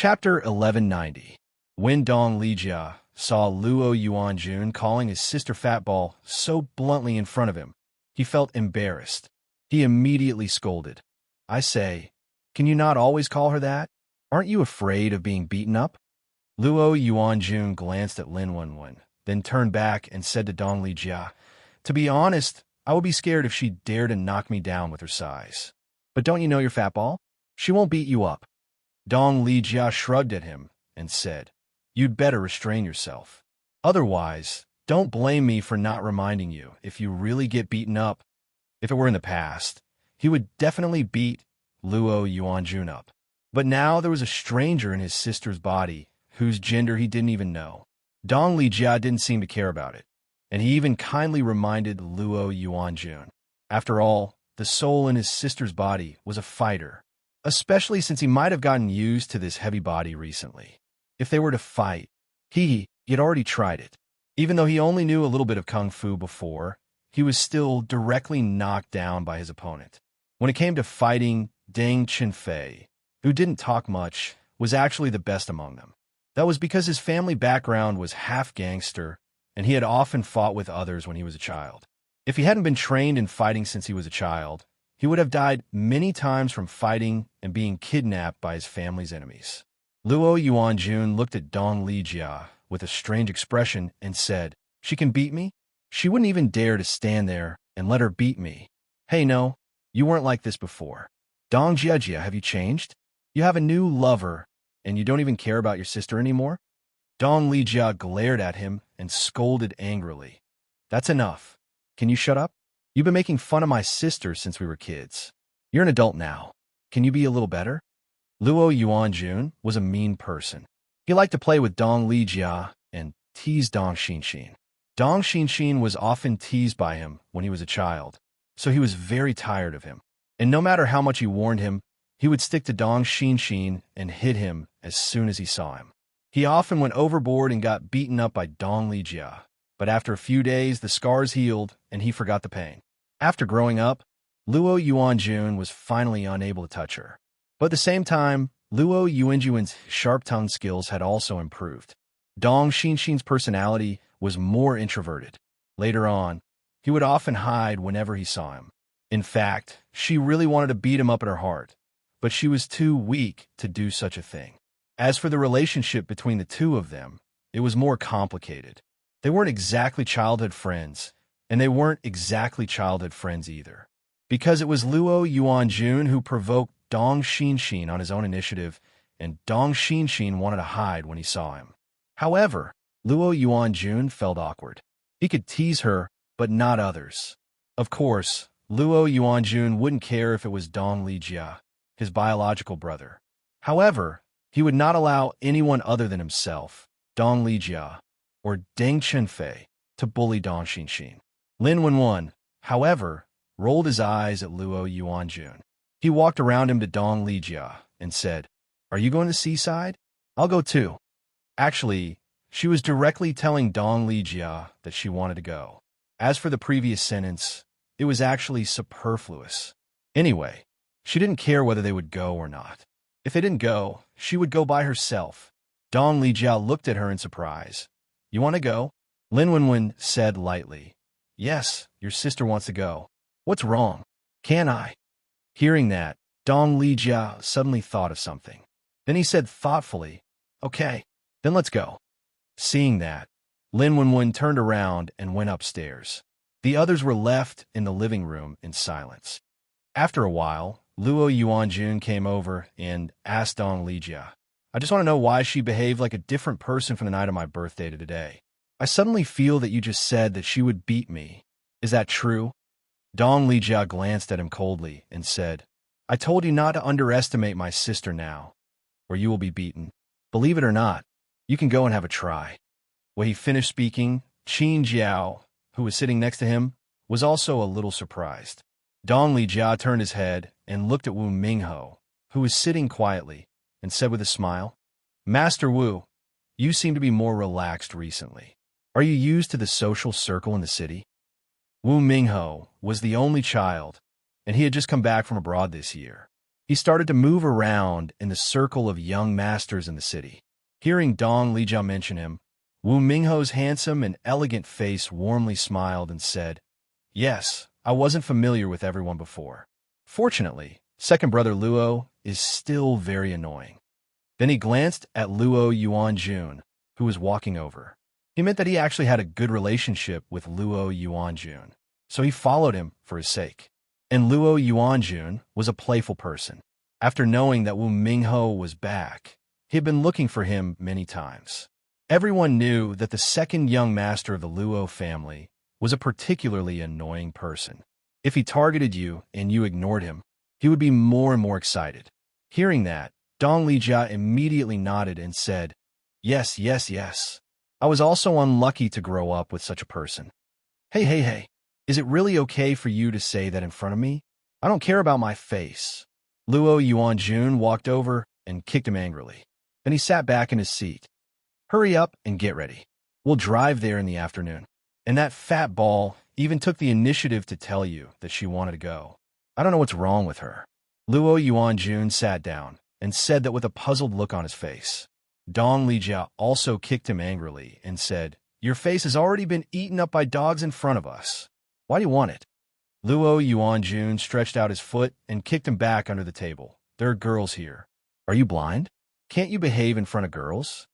Chapter 1190. When Dong Lijia saw Luo Yuanjun calling his sister Fatball so bluntly in front of him, he felt embarrassed. He immediately scolded. "I say, can you not always call her that? Aren't you afraid of being beaten up?" Luo Yuanjun glanced at Lin Wenwen, then turned back and said to Dong Lijia, "To be honest, I would be scared if she dared to knock me down with her size. But don't you know your Fatball? She won't beat you up." Dong Lijia shrugged at him and said, "You'd better restrain yourself. Otherwise, don't blame me for not reminding you if you really get beaten up." If it were in the past, he would definitely beat Luo Yuanjun up. But now there was a stranger in his sister's body whose gender he didn't even know. Dong Lijia didn't seem to care about it, and he even kindly reminded Luo Yuanjun. After all, the soul in his sister's body was a fighter, especially since he might have gotten used to this heavy body recently. If they were to fight, he had already tried it. Even though he only knew a little bit of kung fu before, he was still directly knocked down by his opponent. When it came to fighting, Deng Chenfei, who didn't talk much, was actually the best among them. That was because his family background was half gangster, and he had often fought with others when he was a child. If he hadn't been trained in fighting since he was a child, he would have died many times from fighting and being kidnapped by his family's enemies. Luo Yuanjun looked at Dong Lijia with a strange expression and said, "She can beat me? She wouldn't even dare to stand there and let her beat me. Hey, no, you weren't like this before. Dong Jiajia, have you changed? You have a new lover, and you don't even care about your sister anymore?" Dong Lijia glared at him and scolded angrily. "That's enough. Can you shut up? You've been making fun of my sister since we were kids. You're an adult now. Can you be a little better?" Luo Yuanjun was a mean person. He liked to play with Dong Lijia and tease Dong Xinxin. Dong Xinxin was often teased by him when he was a child, so he was very tired of him. And no matter how much he warned him, he would stick to Dong Xinxin and hit him as soon as he saw him. He often went overboard and got beaten up by Dong Lijia, but after a few days the scars healed and he forgot the pain. After growing up, Luo Yuanjun was finally unable to touch her. But at the same time, Luo Yuanjun's sharp-tongued skills had also improved. Dong Xinxin's personality was more introverted. Later on, he would often hide whenever he saw him. In fact, she really wanted to beat him up in her heart, but she was too weak to do such a thing. As for the relationship between the two of them, it was more complicated. They weren't exactly childhood friends, and they weren't exactly childhood friends either. Because it was Luo Yuanjun who provoked Dong Xinxin on his own initiative, and Dong Xinxin wanted to hide when he saw him. However, Luo Yuanjun felt awkward. He could tease her, but not others. Of course, Luo Yuanjun wouldn't care if it was Dong Lijia, his biological brother. However, he would not allow anyone other than himself, Dong Lijia, or Deng Chenfei, to bully Dong Xinxin. Lin Wenwen, however, rolled his eyes at Luo Yuanjun. He walked around him to Dong Lijia and said, "Are you going to Seaside? I'll go too." Actually, she was directly telling Dong Lijia that she wanted to go. As for the previous sentence, it was actually superfluous. Anyway, she didn't care whether they would go or not. If they didn't go, she would go by herself. Dong Lijia looked at her in surprise. "You want to go?" Lin Wenwen said lightly, "Yes, your sister wants to go. What's wrong? Can I?" Hearing that, Dong Lijia suddenly thought of something. Then he said thoughtfully, "Okay, then let's go." Seeing that, Lin Wenwen turned around and went upstairs. The others were left in the living room in silence. After a while, Luo Yuanjun came over and asked Dong Lijia, "I just want to know why she behaved like a different person from the night of my birthday to today. I suddenly feel that you just said that she would beat me. Is that true?" Dong Lijia glanced at him coldly and said, "I told you not to underestimate my sister now, or you will be beaten. Believe it or not, you can go and have a try." When he finished speaking, Qin Jiao, who was sitting next to him, was also a little surprised. Dong Lijia turned his head and looked at Wu Mingho, who was sitting quietly, and said with a smile, "Master Wu, you seem to be more relaxed recently. Are you used to the social circle in the city?" Wu Mingho was the only child, and he had just come back from abroad this year. He started to move around in the circle of young masters in the city. Hearing Dong Lijia mention him, Wu Mingho's handsome and elegant face warmly smiled and said, "Yes, I wasn't familiar with everyone before. Fortunately, second brother Luo is still very annoying." Then he glanced at Luo Yuanjun, who was walking over. He meant that he actually had a good relationship with Luo Yuanjun, so he followed him for his sake. And Luo Yuanjun was a playful person. After knowing that Wu Mingho was back, he had been looking for him many times. Everyone knew that the second young master of the Luo family was a particularly annoying person. If he targeted you and you ignored him, he would be more and more excited. Hearing that, Dong Lijia immediately nodded and said, "Yes, yes, yes. I was also unlucky to grow up with such a person." Hey. Is it really okay for you to say that in front of me? I don't care about my face." Luo Yuanjun walked over and kicked him angrily. Then he sat back in his seat. "Hurry up and get ready. We'll drive there in the afternoon." And that fat ball even took the initiative to tell you that she wanted to go. I don't know what's wrong with her. Luo Yuanjun sat down and said that with a puzzled look on his face. Dong Lijia also kicked him angrily and said, "Your face has already been eaten up by dogs in front of us. Why do you want it?" Luo Yuanjun stretched out his foot and kicked him back under the table. "There are girls here. Are you blind? Can't you behave in front of girls?"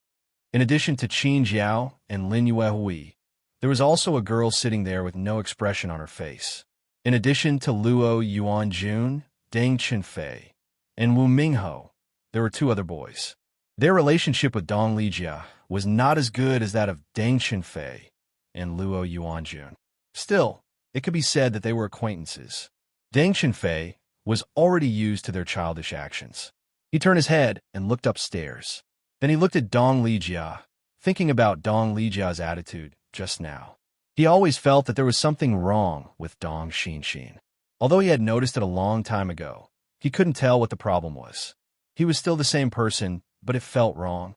In addition to Qin Jiao and Lin Yuehui, there was also a girl sitting there with no expression on her face. In addition to Luo Yuanjun, Deng Qinfei, and Wu Mingho, there were two other boys. Their relationship with Dong Lijia was not as good as that of Deng Qinfei and Luo Yuanjun. Still, it could be said that they were acquaintances. Deng Qinfei was already used to their childish actions. He turned his head and looked upstairs. Then he looked at Dong Lijia, thinking about Dong Lijia's attitude just now. He always felt that there was something wrong with Dong Xinxin. Although he had noticed it a long time ago, he couldn't tell what the problem was. He was still the same person, but it felt wrong.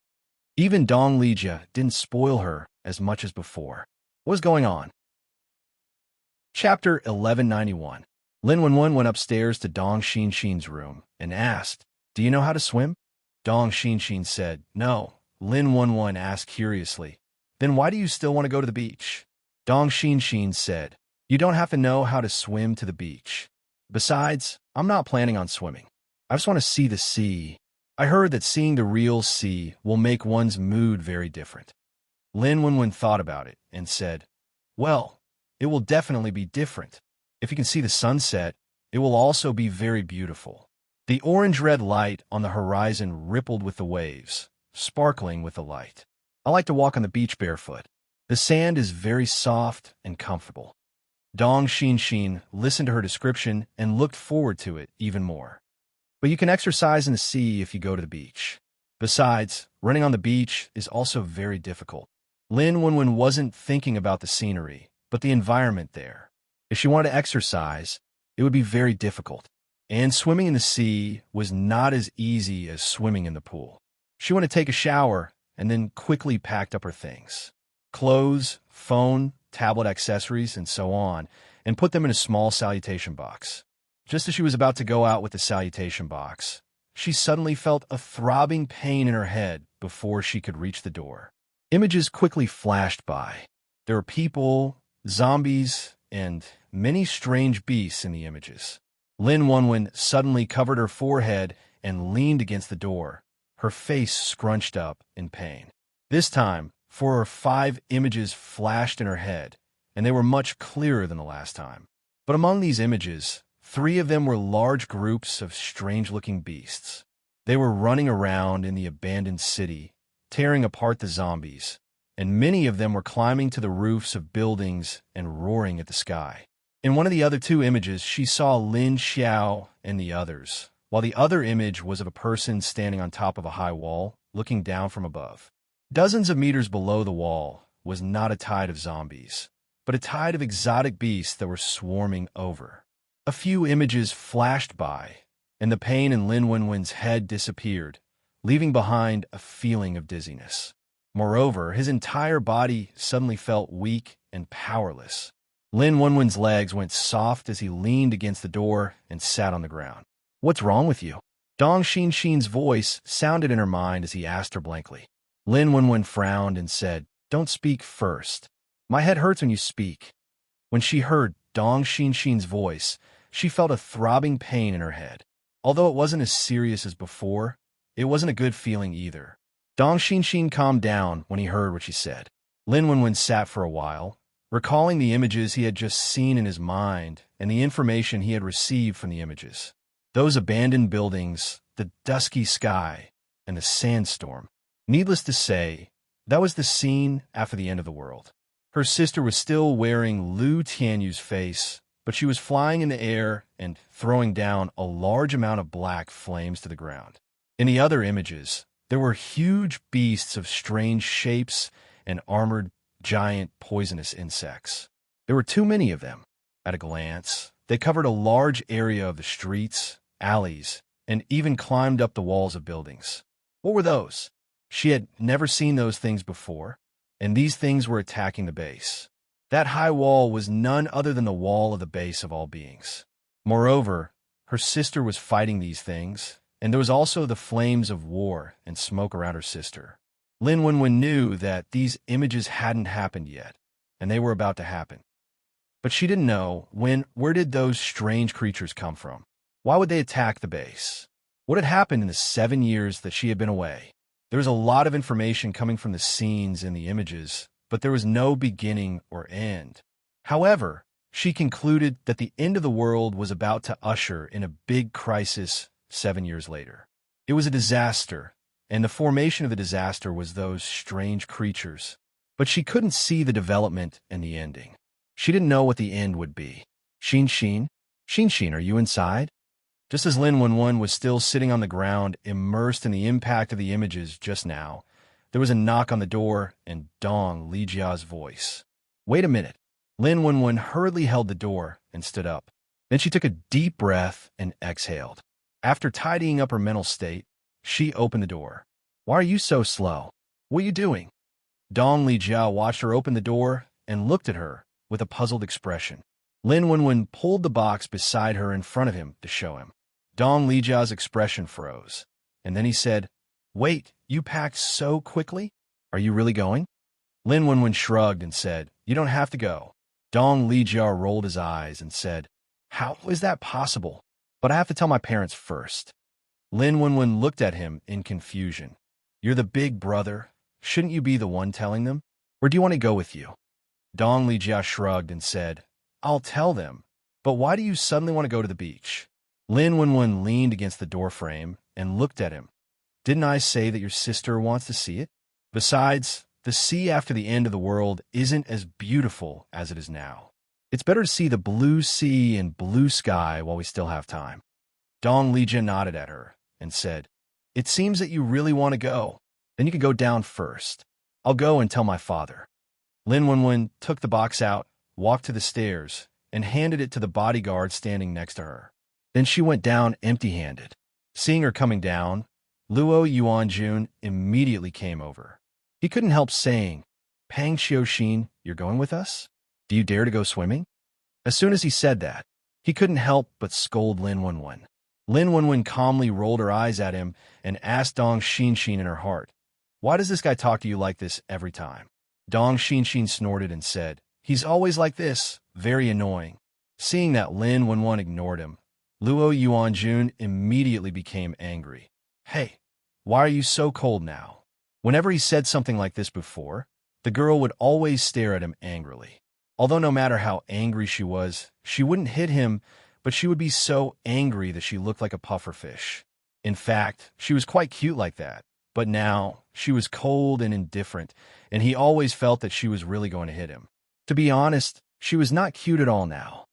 Even Dong Lijia didn't spoil her as much as before. What was going on? Chapter 1191. Lin Wenwen went upstairs to Dong Xinxin's room and asked, "Do you know how to swim?" Dong Xinxin said, "No." Lin Wenwen asked curiously, "Then why do you still want to go to the beach?" Dong Xinxin said, "You don't have to know how to swim to the beach. Besides, I'm not planning on swimming. I just want to see the sea. I heard that seeing the real sea will make one's mood very different." Lin Wenwen thought about it and said, "Well, it will definitely be different. If you can see the sunset, it will also be very beautiful." The orange-red light on the horizon rippled with the waves, sparkling with the light. "I like to walk on the beach barefoot. The sand is very soft and comfortable." Dong Xinxin listened to her description and looked forward to it even more. "But you can exercise in the sea if you go to the beach. Besides, running on the beach is also very difficult." Lin Wenwen wasn't thinking about the scenery, but the environment there. If she wanted to exercise, it would be very difficult. And swimming in the sea was not as easy as swimming in the pool. She wanted to take a shower and then quickly packed up her things. Clothes, phone, tablet accessories, and so on, and put them in a small salutation box. Just as she was about to go out with the salutation box, she suddenly felt a throbbing pain in her head before she could reach the door. Images quickly flashed by. There were people, zombies, and many strange beasts in the images. Lin Wenwen suddenly covered her forehead and leaned against the door, her face scrunched up in pain. This time, 4 or 5 images flashed in her head, and they were much clearer than the last time. But among these images, 3 of them were large groups of strange-looking beasts. They were running around in the abandoned city, tearing apart the zombies, and many of them were climbing to the roofs of buildings and roaring at the sky. In one of the other 2 images, she saw Lin Xiao and the others, while the other image was of a person standing on top of a high wall, looking down from above. Dozens of meters below the wall was not a tide of zombies, but a tide of exotic beasts that were swarming over. A few images flashed by, and the pain in Lin Wenwen's head disappeared, leaving behind a feeling of dizziness. Moreover, his entire body suddenly felt weak and powerless. Lin Wenwen's legs went soft as he leaned against the door and sat on the ground. "What's wrong with you?" Dong Xinxin's voice sounded in her mind as he asked her blankly. Lin Wenwen frowned and said, "Don't speak first. My head hurts when you speak." When she heard Dong Xinxin's voice, she felt a throbbing pain in her head. Although it wasn't as serious as before, it wasn't a good feeling either. Dong Xinxin calmed down when he heard what she said. Lin Wenwen sat for a while, recalling the images he had just seen in his mind and the information he had received from the images. Those abandoned buildings, the dusky sky, and the sandstorm. Needless to say, that was the scene after the end of the world. Her sister was still wearing Lu Tianyu's face, but she was flying in the air and throwing down a large amount of black flames to the ground. In the other images, there were huge beasts of strange shapes and armored giant poisonous insects. There were too many of them. At a glance, they covered a large area of the streets, alleys, and even climbed up the walls of buildings. What were those? She had never seen those things before, and these things were attacking the base. That high wall was none other than the wall of the base of all beings. Moreover, her sister was fighting these things, and there was also the flames of war and smoke around her sister. Lin Wenwen knew that these images hadn't happened yet, and they were about to happen. But she didn't know where did those strange creatures come from? Why would they attack the base? What had happened in the 7 years that she had been away? There was a lot of information coming from the scenes in the images, but there was no beginning or end. However, she concluded that the end of the world was about to usher in a big crisis 7 years later. It was a disaster, and the formation of the disaster was those strange creatures. But she couldn't see the development and the ending. She didn't know what the end would be. Xinxin? Xinxin, are you inside? Just as Lin Wenwen was still sitting on the ground, immersed in the impact of the images just now, there was a knock on the door and Dong Lijia's voice. Wait a minute. Lin Wenwen hurriedly held the door and stood up. Then she took a deep breath and exhaled. After tidying up her mental state, she opened the door. Why are you so slow? What are you doing? Dong Lijia watched her open the door and looked at her with a puzzled expression. Lin Wenwen pulled the box beside her in front of him to show him. Dong Lijia's expression froze, and then he said, Wait, you packed so quickly? Are you really going? Lin Wenwen shrugged and said, You don't have to go. Dong Lijia rolled his eyes and said, How is that possible? But I have to tell my parents first. Lin Wenwen looked at him in confusion. You're the big brother. Shouldn't you be the one telling them? Or do you want to go with you? Dong Lijia shrugged and said, I'll tell them. But why do you suddenly want to go to the beach? Lin Wenwen leaned against the doorframe and looked at him. Didn't I say that your sister wants to see it? Besides, the sea after the end of the world isn't as beautiful as it is now. It's better to see the blue sea and blue sky while we still have time. Dong Lijia nodded at her and said, It seems that you really want to go. Then you can go down first. I'll go and tell my father. Lin Wenwen took the box out, walked to the stairs, and handed it to the bodyguard standing next to her. Then she went down empty-handed. Seeing her coming down, Luo Yuanjun immediately came over. He couldn't help saying, Pang Xiaoxin, you're going with us? Do you dare to go swimming? As soon as he said that, he couldn't help but scold Lin Wenwen. Lin Wenwen calmly rolled her eyes at him and asked Dong Xinxin in her heart, Why does this guy talk to you like this every time? Dong Xinxin snorted and said, He's always like this, very annoying. Seeing that Lin Wenwen ignored him, Luo Yuanjun immediately became angry. Hey, why are you so cold now? Whenever he said something like this before, the girl would always stare at him angrily. Although no matter how angry she was, she wouldn't hit him, but she would be so angry that she looked like a pufferfish. In fact, she was quite cute like that, but now she was cold and indifferent, and he always felt that she was really going to hit him. To be honest, she was not cute at all now.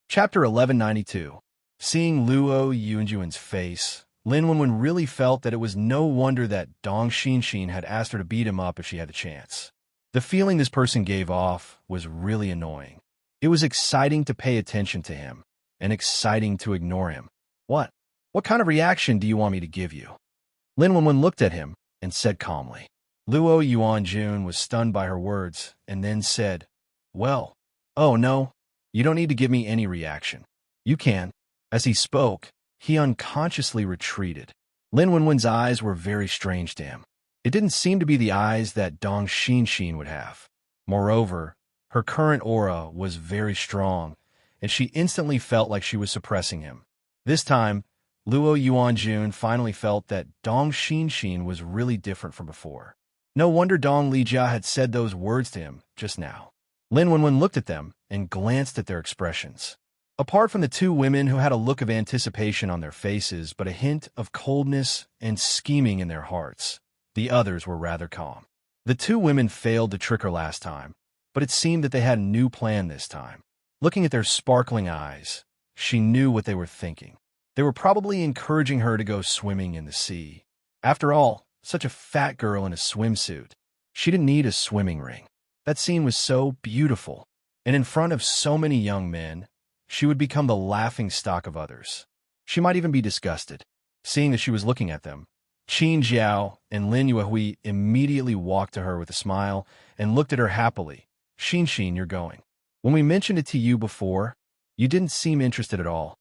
Chapter 1192. Seeing Luo Yuanjun's face, Lin Wenwen really felt that it was no wonder that Dong Xinxin had asked her to beat him up if she had the chance. The feeling this person gave off was really annoying. It was exciting to pay attention to him, and exciting to ignore him. What? What kind of reaction do you want me to give you? Lin Wenwen looked at him and said calmly. Luo Yuanjun was stunned by her words, and then said, Well, oh no, you don't need to give me any reaction. You can. As he spoke, he unconsciously retreated. Lin Wenwen's eyes were very strange to him. It didn't seem to be the eyes that Dong Xinxin would have. Moreover, her current aura was very strong, and she instantly felt like she was suppressing him. This time, Luo Yuanjun finally felt that Dong Xinxin was really different from before. No wonder Dong Lijia had said those words to him just now. Lin Wenwen looked at them and glanced at their expressions. Apart from the two women who had a look of anticipation on their faces but a hint of coldness and scheming in their hearts, the others were rather calm. The two women failed to trick her last time, but it seemed that they had a new plan this time. Looking at their sparkling eyes, she knew what they were thinking. They were probably encouraging her to go swimming in the sea. After all, such a fat girl in a swimsuit. She didn't need a swimming ring. That scene was so beautiful, and in front of so many young men, she would become the laughing stock of others. She might even be disgusted. Seeing that she was looking at them, Qin Jiao and Lin Yuehui immediately walked to her with a smile and looked at her happily. Xinxin, you're going. When we mentioned it to you before, you didn't seem interested at all.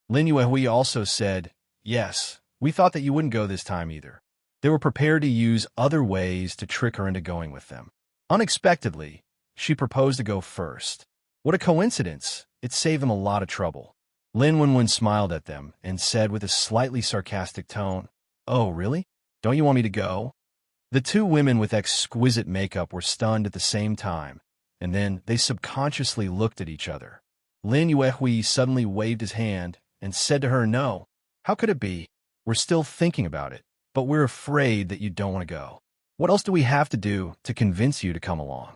Lin Yuehui also said, yes, we thought that you wouldn't go this time either. They were prepared to use other ways to trick her into going with them. Unexpectedly, she proposed to go first. What a coincidence! It saved them a lot of trouble. Lin Wenwen smiled at them and said with a slightly sarcastic tone, oh, really? Don't you want me to go? The two women with exquisite makeup were stunned at the same time, and then they subconsciously looked at each other. Lin Yuehui suddenly waved his hand and said to her, no, how could it be? We're still thinking about it, but we're afraid that you don't want to go. What else do we have to do to convince you to come along?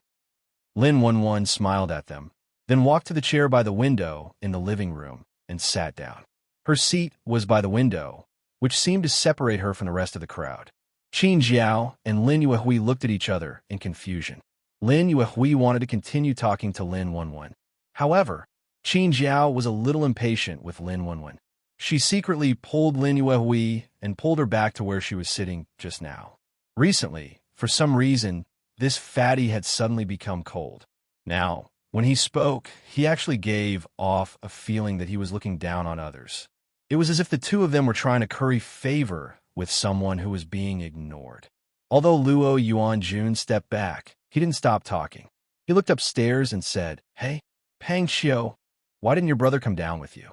Lin Wenwen smiled at them, then walked to the chair by the window in the living room and sat down. Her seat was by the window, which seemed to separate her from the rest of the crowd. Qin Jiao and Lin Yuehui looked at each other in confusion. Lin Yuehui wanted to continue talking to Lin Wenwen. However, Qin Jiao was a little impatient with Lin Wenwen. She secretly pulled Lin Yuehui and pulled her back to where she was sitting just now. Recently, for some reason, this fatty had suddenly become cold. Now, when he spoke, he actually gave off a feeling that he was looking down on others. It was as if the two of them were trying to curry favor with someone who was being ignored. Although Luo Yuanjun stepped back, he didn't stop talking. He looked upstairs and said, hey, Pang Xiu, why didn't your brother come down with you?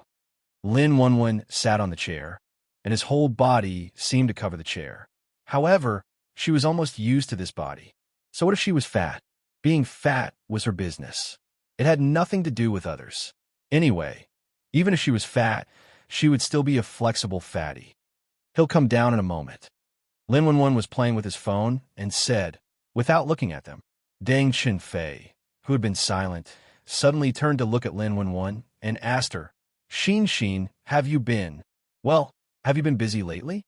Lin Wenwen sat on the chair, and his whole body seemed to cover the chair. However, she was almost used to this body. So what if she was fat? Being fat was her business. It had nothing to do with others. Anyway, even if she was fat, she would still be a flexible fatty. He'll come down in a moment. Lin Wenwen was playing with his phone and said, without looking at them, Deng Qinfei, who had been silent, suddenly turned to look at Lin Wenwen and asked her, Xinxin, have you been busy lately?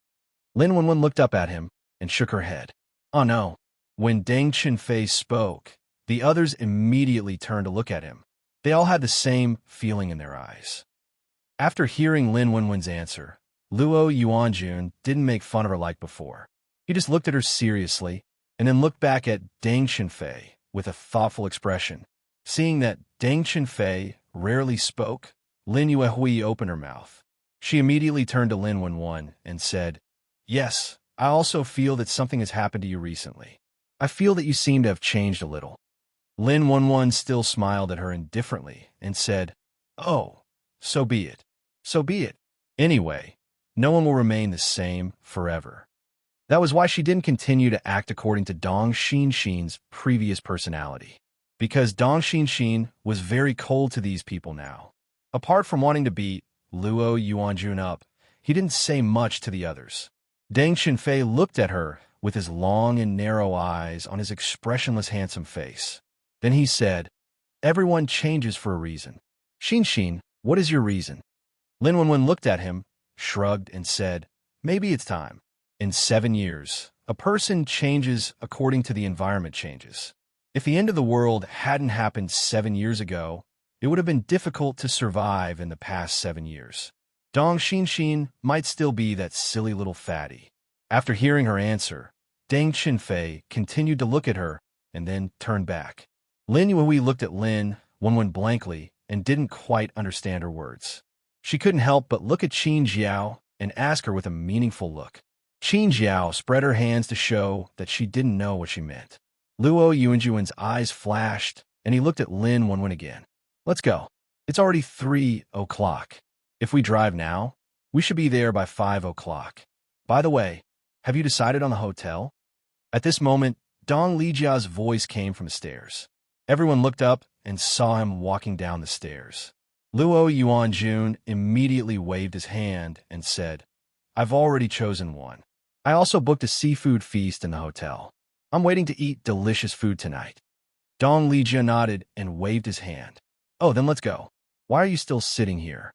Lin Wenwen looked up at him and shook her head. Oh no. When Deng Qinfei spoke, the others immediately turned to look at him. They all had the same feeling in their eyes. After hearing Lin Wenwen's answer, Luo Yuanjun didn't make fun of her like before. He just looked at her seriously and then looked back at Deng Qinfei with a thoughtful expression. Seeing that Deng Qinfei rarely spoke, Lin Yuehui opened her mouth. She immediately turned to Lin Wenwen and said, yes, I also feel that something has happened to you recently. I feel that you seem to have changed a little. Lin Wenwen still smiled at her indifferently and said, oh, so be it. So be it. Anyway, no one will remain the same forever. That was why she didn't continue to act according to Dong Xinxin's previous personality. Because Dong Xinxin was very cold to these people now. Apart from wanting to beat Luo Yuanjun up, he didn't say much to the others. Deng Qinfei looked at her with his long and narrow eyes on his expressionless handsome face. Then he said, everyone changes for a reason. Xinxin, what is your reason? Lin Wenwen looked at him, shrugged, and said, maybe it's time. In 7 years, a person changes according to the environment changes. If the end of the world hadn't happened 7 years ago, it would have been difficult to survive in the past 7 years. Dong Xinxin might still be that silly little fatty. After hearing her answer, Deng Qinfei continued to look at her and then turned back. Lin Yuehui looked at Lin Wenwen blankly and didn't quite understand her words. She couldn't help but look at Qin Jiao and ask her with a meaningful look. Qin Jiao spread her hands to show that she didn't know what she meant. Luo Yuanjuan's eyes flashed, and he looked at Lin Wenwen again. Let's go. It's already 3 o'clock. If we drive now, we should be there by 5 o'clock. By the way, have you decided on the hotel? At this moment, Dong Lijia's voice came from the stairs. Everyone looked up and saw him walking down the stairs. Luo Yuanjun immediately waved his hand and said, I've already chosen one. I also booked a seafood feast in the hotel. I'm waiting to eat delicious food tonight. Dong Lijia nodded and waved his hand. Oh, then let's go. Why are you still sitting here?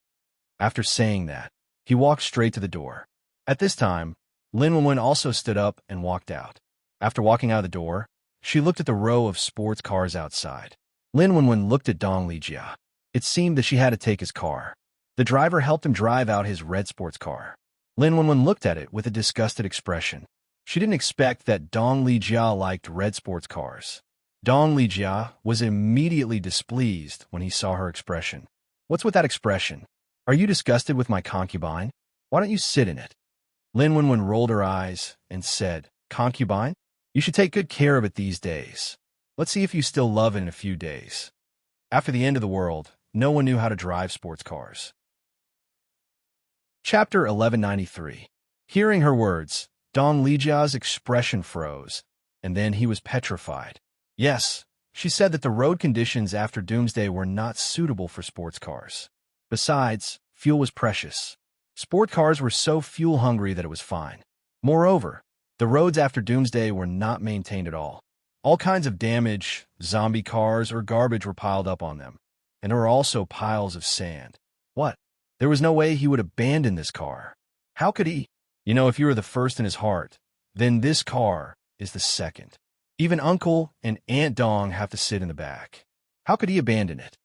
After saying that, he walked straight to the door. At this time, Lin Wenwen also stood up and walked out. After walking out of the door, she looked at the row of sports cars outside. Lin Wenwen looked at Dong Lijia. It seemed that she had to take his car. The driver helped him drive out his red sports car. Lin Wenwen looked at it with a disgusted expression. She didn't expect that Dong Lijia liked red sports cars. Dong Lijia was immediately displeased when he saw her expression. What's with that expression? Are you disgusted with my concubine? Why don't you sit in it? Lin Wenwen rolled her eyes and said, Concubine? You should take good care of it these days. Let's see if you still love it in a few days. After the end of the world, no one knew how to drive sports cars. Chapter 1193. Hearing her words, Dong Lijia's expression froze, and then he was petrified. Yes, she said that the road conditions after Doomsday were not suitable for sports cars. Besides, fuel was precious. Sport cars were so fuel-hungry that it was fine. Moreover, the roads after Doomsday were not maintained at all. All kinds of damage, zombie cars, or garbage were piled up on them. And there were also piles of sand. What? There was no way he would abandon this car. How could he? You know, if you were the first in his heart, then this car is the second. Even Uncle and Aunt Dong have to sit in the back. How could he abandon it?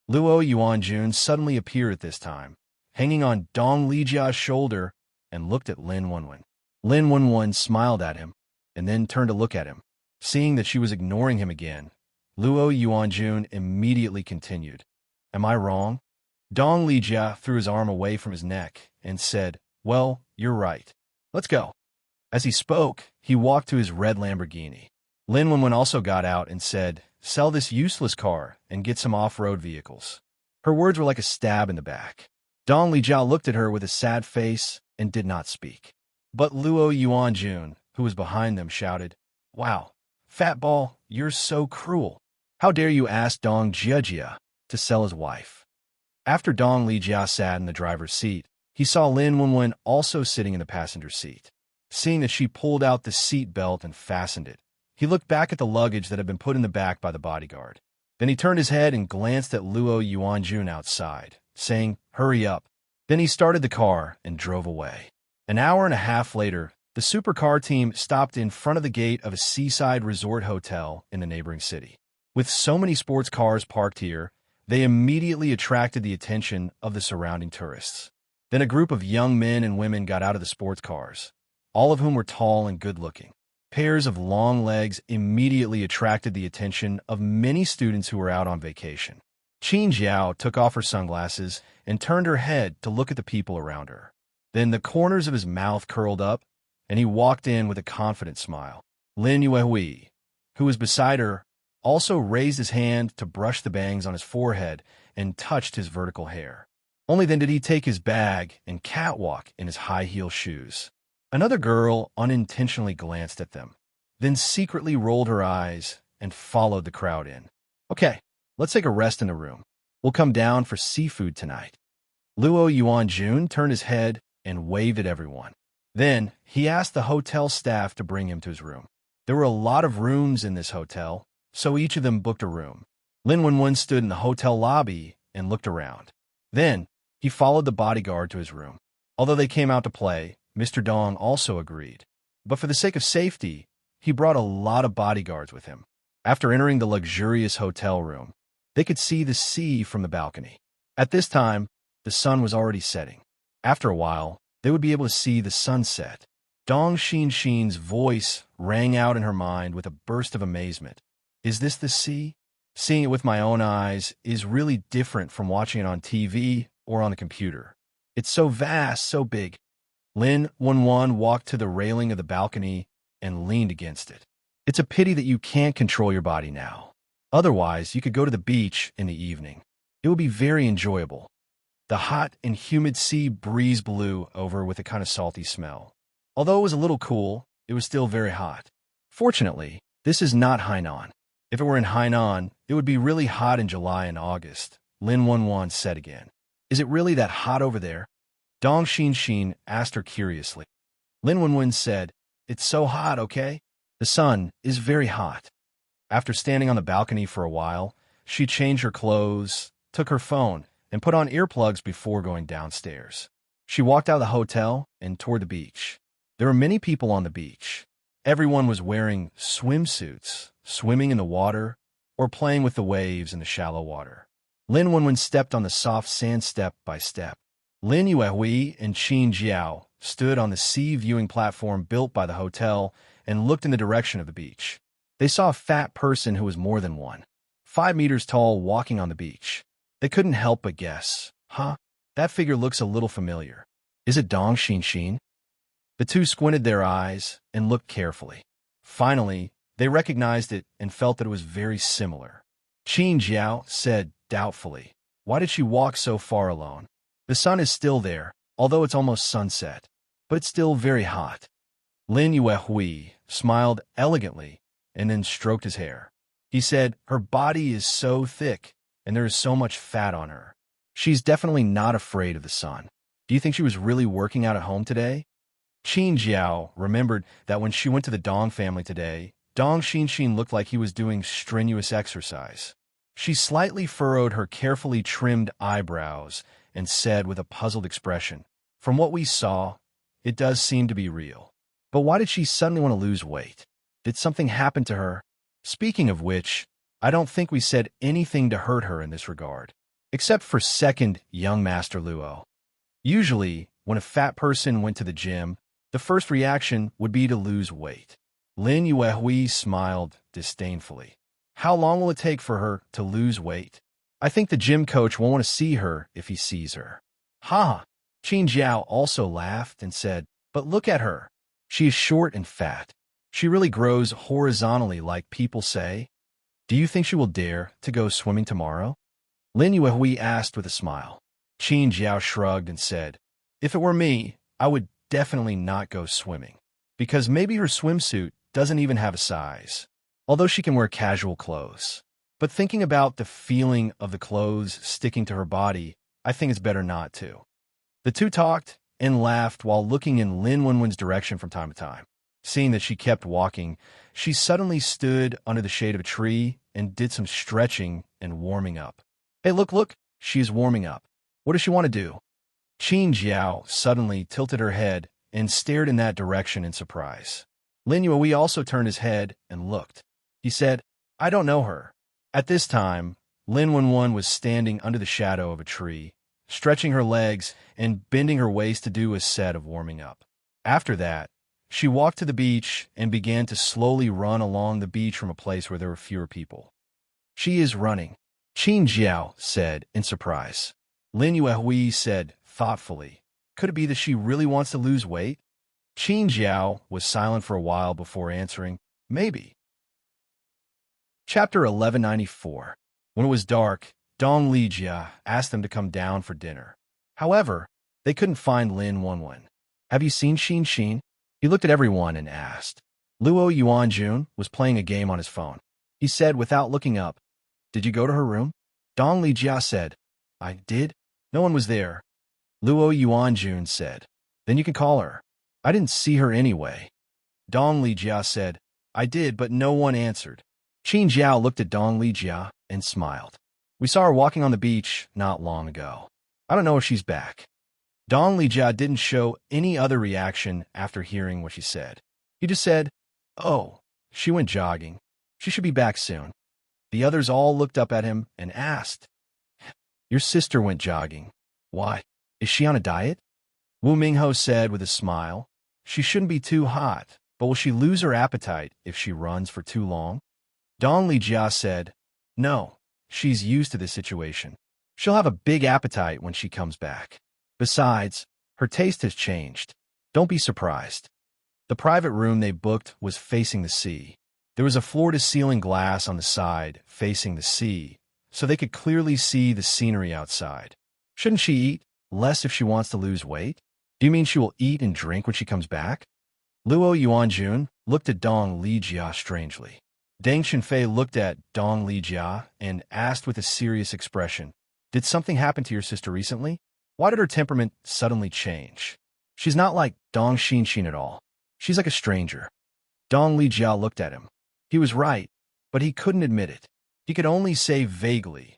Luo Yuanjun suddenly appeared at this time, hanging on Dong Lijia's shoulder, and looked at Lin Wenwen. Lin Wenwen smiled at him, and then turned to look at him. Seeing that she was ignoring him again, Luo Yuanjun immediately continued. Am I wrong? Dong Lijia threw his arm away from his neck and said, Well, you're right. Let's go. As he spoke, he walked to his red Lamborghini. Lin Wenwen also got out and said, Sell this useless car and get some off-road vehicles. Her words were like a stab in the back. Dong Lijia looked at her with a sad face and did not speak. But Luo Yuanjun, who was behind them, shouted, Wow, Fatball, you're so cruel. How dare you ask Dong Jiajia to sell his wife? After Dong Lijia sat in the driver's seat, he saw Lin Wenwen also sitting in the passenger seat. Seeing that she pulled out the seat belt and fastened it, he looked back at the luggage that had been put in the back by the bodyguard. Then he turned his head and glanced at Luo Yuanjun outside, saying, Hurry up. Then he started the car and drove away. An hour and a half later, the supercar team stopped in front of the gate of a seaside resort hotel in the neighboring city. With so many sports cars parked here, they immediately attracted the attention of the surrounding tourists. Then a group of young men and women got out of the sports cars, all of whom were tall and good-looking. Pairs of long legs immediately attracted the attention of many students who were out on vacation. Qin Jiao took off her sunglasses and turned her head to look at the people around her. Then the corners of his mouth curled up, and he walked in with a confident smile. Lin Yuehui, who was beside her, also raised his hand to brush the bangs on his forehead and touched his vertical hair. Only then did he take his bag and catwalk in his high-heel shoes. Another girl unintentionally glanced at them, then secretly rolled her eyes and followed the crowd in. Okay, let's take a rest in the room. We'll come down for seafood tonight. Luo Yuanjun turned his head and waved at everyone. Then he asked the hotel staff to bring him to his room. There were a lot of rooms in this hotel, so each of them booked a room. Lin Wenwen stood in the hotel lobby and looked around. Then he followed the bodyguard to his room. Although they came out to play, Mr. Dong also agreed. But for the sake of safety, he brought a lot of bodyguards with him. After entering the luxurious hotel room, they could see the sea from the balcony. At this time, the sun was already setting. After a while, they would be able to see the sunset. Dong Xinxin's voice rang out in her mind with a burst of amazement. Is this the sea? Seeing it with my own eyes is really different from watching it on TV or on the computer. It's so vast, so big. Lin Wenwen walked to the railing of the balcony and leaned against it. It's a pity that you can't control your body now. Otherwise, you could go to the beach in the evening. It would be very enjoyable. The hot and humid sea breeze blew over with a kind of salty smell. Although it was a little cool, it was still very hot. Fortunately, this is not Hainan. If it were in Hainan, it would be really hot in July and August, Lin Wenwen said again. Is it really that hot over there? Dong Xin asked her curiously. Lin Wenwen said, It's so hot, okay? The sun is very hot. After standing on the balcony for a while, she changed her clothes, took her phone, and put on earplugs before going downstairs. She walked out of the hotel and toward the beach. There were many people on the beach. Everyone was wearing swimsuits, swimming in the water, or playing with the waves in the shallow water. Lin Wenwen stepped on the soft sand step by step. Lin Yuehui and Qin Jiao stood on the sea viewing platform built by the hotel and looked in the direction of the beach. They saw a fat person who was more than 5 meters tall walking on the beach. They couldn't help but guess, that figure looks a little familiar. Is it Dong Xin? The two squinted their eyes and looked carefully. Finally, they recognized it and felt that it was very similar. Qin Jiao said doubtfully, Why did she walk so far alone? The sun is still there, although it's almost sunset, but it's still very hot. Lin Yuehui smiled elegantly and then stroked his hair. He said, Her body is so thick, and there is so much fat on her. She's definitely not afraid of the sun. Do you think she was really working out at home today? Qin Jiao remembered that when she went to the Dong family today, Dong Xin looked like he was doing strenuous exercise. She slightly furrowed her carefully trimmed eyebrows and said with a puzzled expression, From what we saw, it does seem to be real. But why did she suddenly want to lose weight? Did something happen to her? Speaking of which, I don't think we said anything to hurt her in this regard, except for second young Master Luo. Usually, when a fat person went to the gym, the first reaction would be to lose weight. Lin Yuehui smiled disdainfully. How long will it take for her to lose weight? I think the gym coach won't want to see her if he sees her. Ha! Qin Jiao also laughed and said, But look at her. She is short and fat. She really grows horizontally like people say. Do you think she will dare to go swimming tomorrow? Lin Yuehui asked with a smile. Qin Jiao shrugged and said, If it were me, I would definitely not go swimming, because maybe her swimsuit doesn't even have a size, although she can wear casual clothes. But thinking about the feeling of the clothes sticking to her body, I think it's better not to. The two talked and laughed while looking in Lin Wenwen's direction from time to time. Seeing that she kept walking, she suddenly stood under the shade of a tree and did some stretching and warming up. Hey, look, she is warming up. What does she want to do? Qin Jiao suddenly tilted her head and stared in that direction in surprise. Lin Yuehui also turned his head and looked. He said, I don't know her. At this time, Lin Wenwen was standing under the shadow of a tree, stretching her legs and bending her waist to do a set of warming up. After that, she walked to the beach and began to slowly run along the beach from a place where there were fewer people. She is running, Qin Jiao said in surprise. Lin Yuehui said thoughtfully, Could it be that she really wants to lose weight? Qin Jiao was silent for a while before answering, Maybe. Chapter 1194. When it was dark, Dong Lijia asked them to come down for dinner. However, they couldn't find Lin Wenwen. Have you seen Xin? He looked at everyone and asked. Luo Yuanjun was playing a game on his phone. He said without looking up, Did you go to her room? Dong Lijia said, I did. No one was there. Luo Yuanjun said, Then you can call her. I didn't see her anyway. Dong Lijia said, I did, but no one answered. Qin Jiao looked at Dong Lijia and smiled. We saw her walking on the beach not long ago. I don't know if she's back. Dong Lijia didn't show any other reaction after hearing what she said. He just said, Oh, she went jogging. She should be back soon. The others all looked up at him and asked, Your sister went jogging. Why? Is she on a diet? Wu Mingho said with a smile, She shouldn't be too hot, but will she lose her appetite if she runs for too long? Dong Lijia said, No, she's used to this situation. She'll have a big appetite when she comes back. Besides, her taste has changed. Don't be surprised. The private room they booked was facing the sea. There was a floor-to-ceiling glass on the side facing the sea, so they could clearly see the scenery outside. Shouldn't she eat less if she wants to lose weight? Do you mean she will eat and drink when she comes back? Luo Yuanjun looked at Dong Lijia strangely. Deng Xinfei looked at Dong Lijia and asked with a serious expression, "Did something happen to your sister recently? Why did her temperament suddenly change? She's not like Dong Xinxin at all. She's like a stranger." Dong Lijia looked at him. He was right, but he couldn't admit it. He could only say vaguely,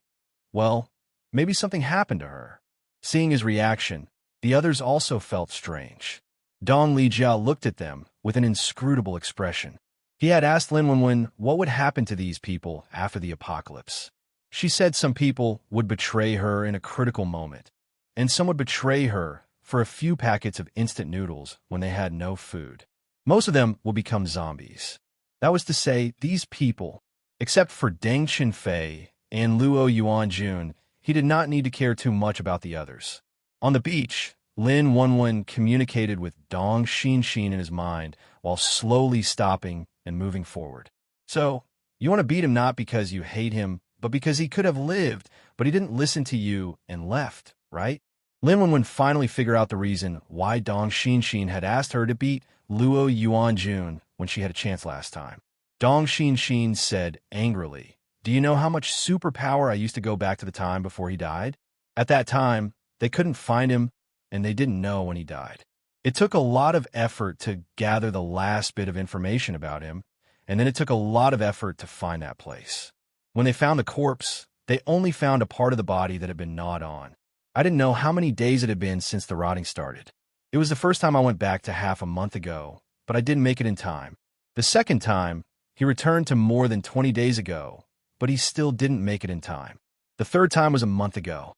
"Well, maybe something happened to her." Seeing his reaction, the others also felt strange. Dong Lijia looked at them with an inscrutable expression. He had asked Lin Wenwen what would happen to these people after the apocalypse. She said some people would betray her in a critical moment, and some would betray her for a few packets of instant noodles when they had no food. Most of them will become zombies. That was to say, these people, except for Deng Xinfei and Luo Yuanjun, he did not need to care too much about the others. On the beach, Lin Wenwen communicated with Dong Xinxin in his mind while slowly stopping and moving forward. "So, you want to beat him not because you hate him, but because he could have lived, but he didn't listen to you and left, right?" Lin Wenwen finally figured out the reason why Dong Xinxin had asked her to beat Luo Yuanjun when she had a chance last time. Dong Xinxin said angrily, "Do you know how much superpower I used to go back to the time before he died? At that time, they couldn't find him, and they didn't know when he died. It took a lot of effort to gather the last bit of information about him, and then it took a lot of effort to find that place. When they found the corpse, they only found a part of the body that had been gnawed on. I didn't know how many days it had been since the rotting started. It was the first time I went back to half a month ago, but I didn't make it in time. The second time, he returned to more than 20 days ago, but he still didn't make it in time. The third time was a month ago.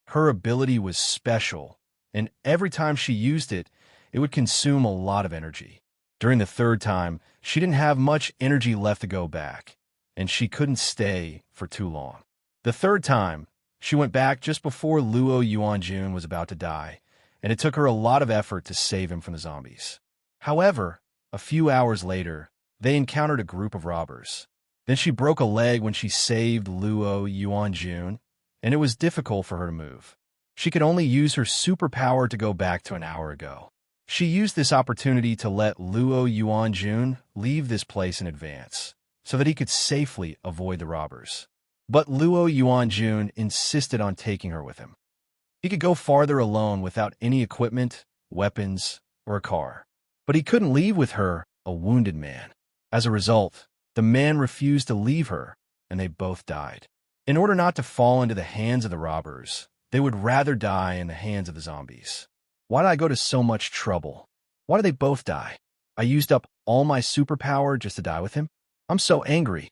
Her ability was special, and every time she used it, it would consume a lot of energy. During the third time, she didn't have much energy left to go back, and she couldn't stay for too long. The third time, she went back just before Luo Yuanjun was about to die, and it took her a lot of effort to save him from the zombies. However, a few hours later, they encountered a group of robbers. Then she broke a leg when she saved Luo Yuanjun, and it was difficult for her to move. She could only use her superpower to go back to an hour ago. She used this opportunity to let Luo Yuanjun leave this place in advance, so that he could safely avoid the robbers. But Luo Yuanjun insisted on taking her with him. He could go farther alone without any equipment, weapons, or a car. But he couldn't leave with her, a wounded man. As a result, the man refused to leave her, and they both died. In order not to fall into the hands of the robbers, they would rather die in the hands of the zombies. Why did I go to so much trouble? Why did they both die? I used up all my superpower just to die with him? I'm so angry.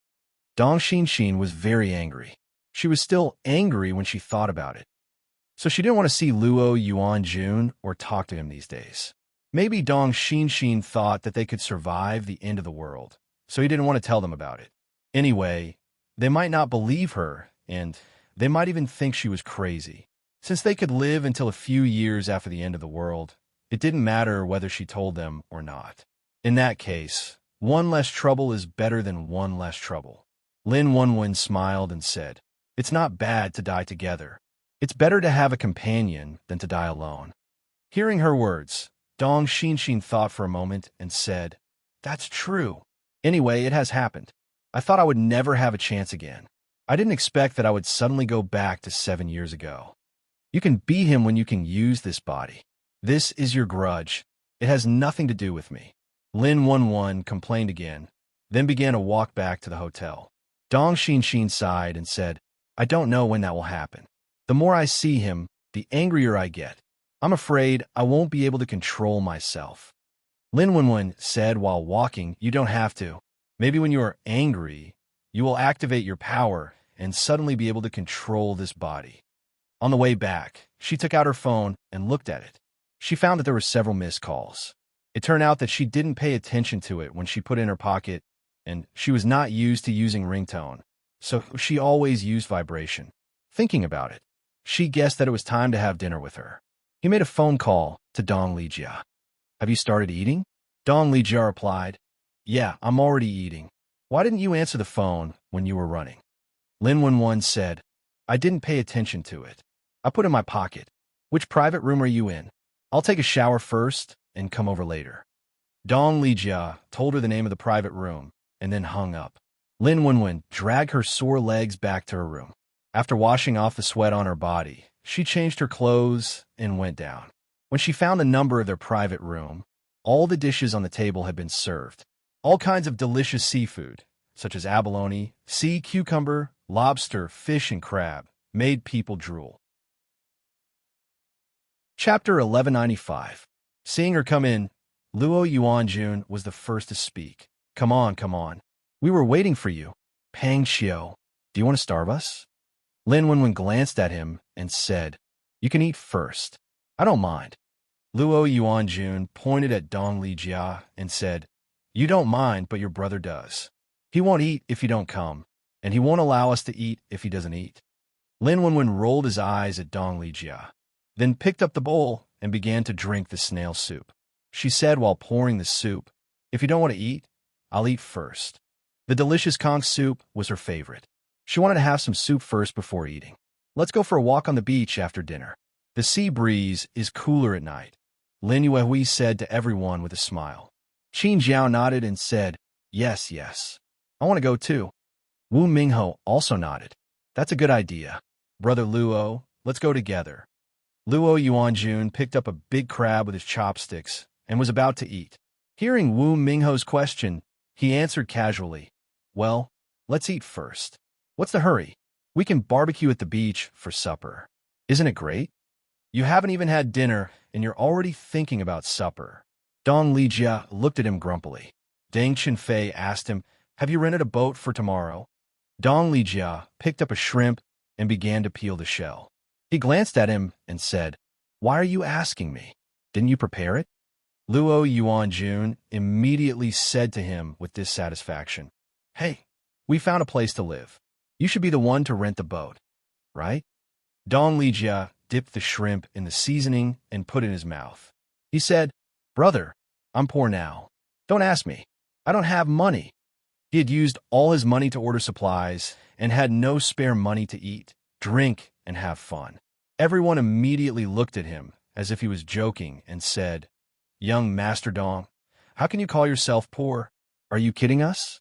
Dong Xinxin was very angry. She was still angry when she thought about it. So she didn't want to see Luo Yuanjun or talk to him these days. Maybe Dong Xinxin thought that they could survive the end of the world, so he didn't want to tell them about it. Anyway, they might not believe her, and they might even think she was crazy. Since they could live until a few years after the end of the world, it didn't matter whether she told them or not. In that case, one less trouble is better than one less trouble. Lin Wenwen smiled and said, "It's not bad to die together. It's better to have a companion than to die alone." Hearing her words, Dong Xinxin thought for a moment and said, "That's true. Anyway, it has happened. I thought I would never have a chance again. I didn't expect that I would suddenly go back to 7 years ago. You can beat him when you can use this body. This is your grudge. It has nothing to do with me." Lin Wenwen complained again, then began to walk back to the hotel. Dong Xinxin sighed and said, "I don't know when that will happen. The more I see him, the angrier I get. I'm afraid I won't be able to control myself." Lin Wenwen said while walking, "You don't have to. Maybe when you are angry, you will activate your power and suddenly be able to control this body." On the way back, she took out her phone and looked at it. She found that there were several missed calls. It turned out that she didn't pay attention to it when she put it in her pocket, and she was not used to using ringtone, so she always used vibration. Thinking about it, She guessed that it was time to have dinner with her. He made a phone call to Dong Lijia. Have you started eating? Dong Lijia replied, Yeah, I'm already eating. Why didn't you answer the phone when you were running? Lin Wenwen said, I didn't pay attention to it. I put it in my pocket. Which private room are you in? I'll take a shower first and come over later. Dong Lijia told her the name of the private room and then hung up. Lin Wenwen dragged her sore legs back to her room. After washing off the sweat on her body, she changed her clothes and went down. When she found the number of their private room, all the dishes on the table had been served. All kinds of delicious seafood, such as abalone, sea cucumber, lobster, fish, and crab, made people drool. Chapter 1195. Seeing her come in, Luo Yuanjun was the first to speak. Come on, come on. We were waiting for you. Pang Xiao, do you want to starve us? Lin Wenwen glanced at him and said, You can eat first. I don't mind. Luo Yuanjun pointed at Dong Lijia and said, You don't mind, but your brother does. He won't eat if you don't come, and he won't allow us to eat if he doesn't eat. Lin Wenwen rolled his eyes at Dong Lijia, then picked up the bowl and began to drink the snail soup. She said while pouring the soup, If you don't want to eat, I'll eat first. The delicious conch soup was her favorite. She wanted to have some soup first before eating. Let's go for a walk on the beach after dinner. The sea breeze is cooler at night, Lin Yuehui said to everyone with a smile. Qin Jiao nodded and said, Yes, yes. I want to go too. Wu Mingho also nodded. That's a good idea. Brother Luo, let's go together. Luo Yuanjun picked up a big crab with his chopsticks and was about to eat. Hearing Wu Mingho's question, he answered casually, Well, let's eat first. What's the hurry? We can barbecue at the beach for supper. Isn't it great? You haven't even had dinner, and you're already thinking about supper. Dong Lijia looked at him grumpily. Deng Qinfei asked him, Have you rented a boat for tomorrow? Dong Lijia picked up a shrimp and began to peel the shell. He glanced at him and said, Why are you asking me? Didn't you prepare it? Luo Yuanjun immediately said to him with dissatisfaction, Hey, we found a place to live. You should be the one to rent the boat, right? Dong Lijia dipped the shrimp in the seasoning and put it in his mouth. He said, Brother, I'm poor now. Don't ask me. I don't have money. He had used all his money to order supplies and had no spare money to eat, drink, and have fun. Everyone immediately looked at him as if he was joking and said, Young Master Dong, how can you call yourself poor? Are you kidding us?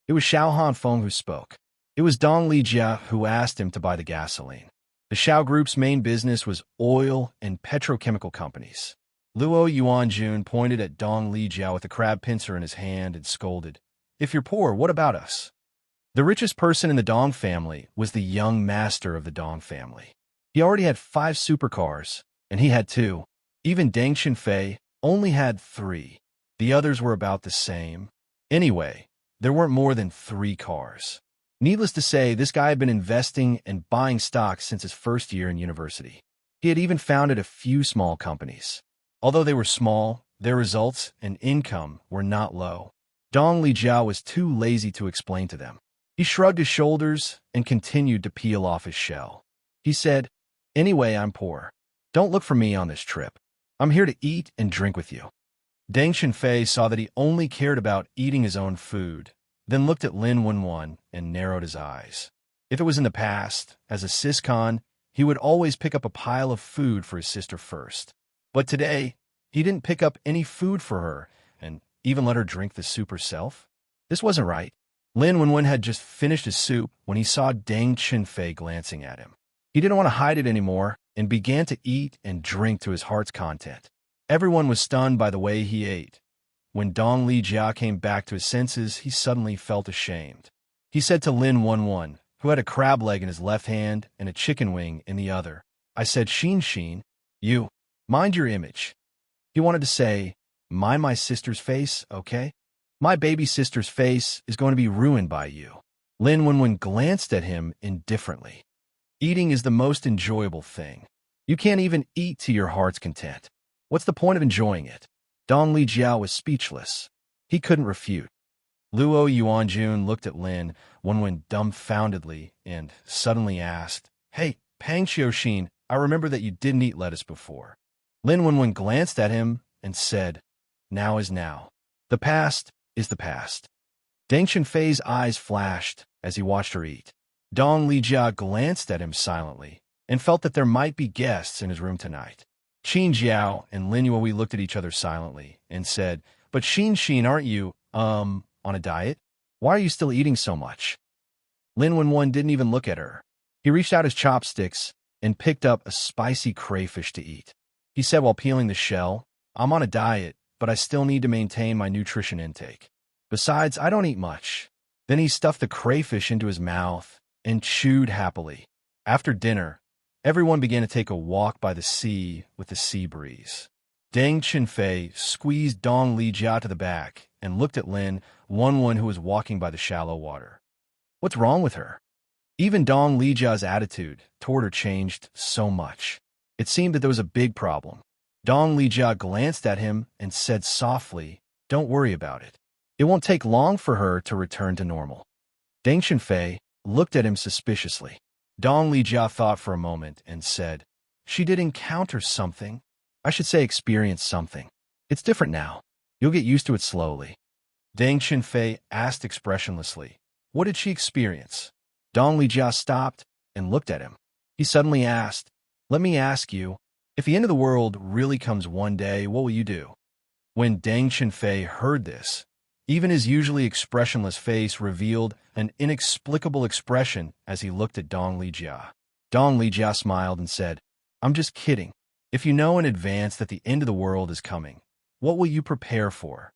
It was Xiao Hanfeng who spoke. It was Dong Lijia who asked him to buy the gasoline. The Xiao Group's main business was oil and petrochemical companies. Luo Yuanjun pointed at Dong Lijia with a crab pincer in his hand and scolded, If you're poor, what about us? The richest person in the Dong family was the young master of the Dong family. He already had 5 supercars, and he had 2. Even Deng Qinfei only had 3. The others were about the same. Anyway, there weren't more than 3 cars. Needless to say, this guy had been investing and buying stocks since his first year in university. He had even founded a few small companies. Although they were small, their results and income were not low. Dong Lijia was too lazy to explain to them. He shrugged his shoulders and continued to peel off his shell. He said, Anyway, I'm poor. Don't look for me on this trip. I'm here to eat and drink with you. Deng Qinfei saw that he only cared about eating his own food, then looked at Lin Wenwen and narrowed his eyes. If it was in the past, as a siscon, he would always pick up a pile of food for his sister first. But today, he didn't pick up any food for her and even let her drink the soup herself. This wasn't right. Lin Wenwen had just finished his soup when he saw Deng Qinfei glancing at him. He didn't want to hide it anymore and began to eat and drink to his heart's content. Everyone was stunned by the way he ate. When Dong Lijia came back to his senses, he suddenly felt ashamed. He said to Lin Wenwen, who had a crab leg in his left hand and a chicken wing in the other, I said, Xin, you, mind your image. He wanted to say, mind my sister's face, okay? My baby sister's face is going to be ruined by you. Lin Wenwen glanced at him indifferently. Eating is the most enjoyable thing. You can't even eat to your heart's content. What's the point of enjoying it? Dong Lijia was speechless. He couldn't refute. Luo Yuanjun looked at Lin Wenwen dumbfoundedly and suddenly asked, Hey, Pang Xiaoxin, I remember that you didn't eat lettuce before. Lin Wenwen glanced at him and said, now is now. The past is the past. Deng Qianfei's eyes flashed as he watched her eat. Dong Lijia glanced at him silently and felt that there might be guests in his room tonight. Qin Jiao and Lin Yuhui looked at each other silently and said, but Xin, aren't you, on a diet? Why are you still eating so much? Lin Wenwen didn't even look at her. He reached out his chopsticks and picked up a spicy crayfish to eat. He said while peeling the shell, I'm on a diet, but I still need to maintain my nutrition intake. Besides, I don't eat much. Then he stuffed the crayfish into his mouth and chewed happily. After dinner, everyone began to take a walk by the sea with the sea breeze. Deng Qianfei squeezed Dong Lijia to the back and looked at Lin Wenwen, who was walking by the shallow water. What's wrong with her? Even Dong Lijia's attitude toward her changed so much. It seemed that there was a big problem. Dong Lijia glanced at him and said softly, don't worry about it. It won't take long for her to return to normal. Deng Qianfei looked at him suspiciously. Dong Lijia thought for a moment and said, she did encounter something. I should say experience something. It's different now. You'll get used to it slowly. Deng Qianfei asked expressionlessly, what did she experience? Dong Lijia stopped and looked at him. He suddenly asked, let me ask you, if the end of the world really comes one day, what will you do? When Deng Qianfei heard this, even his usually expressionless face revealed an inexplicable expression as he looked at Dong Lijia. Dong Lijia smiled and said, I'm just kidding. If you know in advance that the end of the world is coming, what will you prepare for?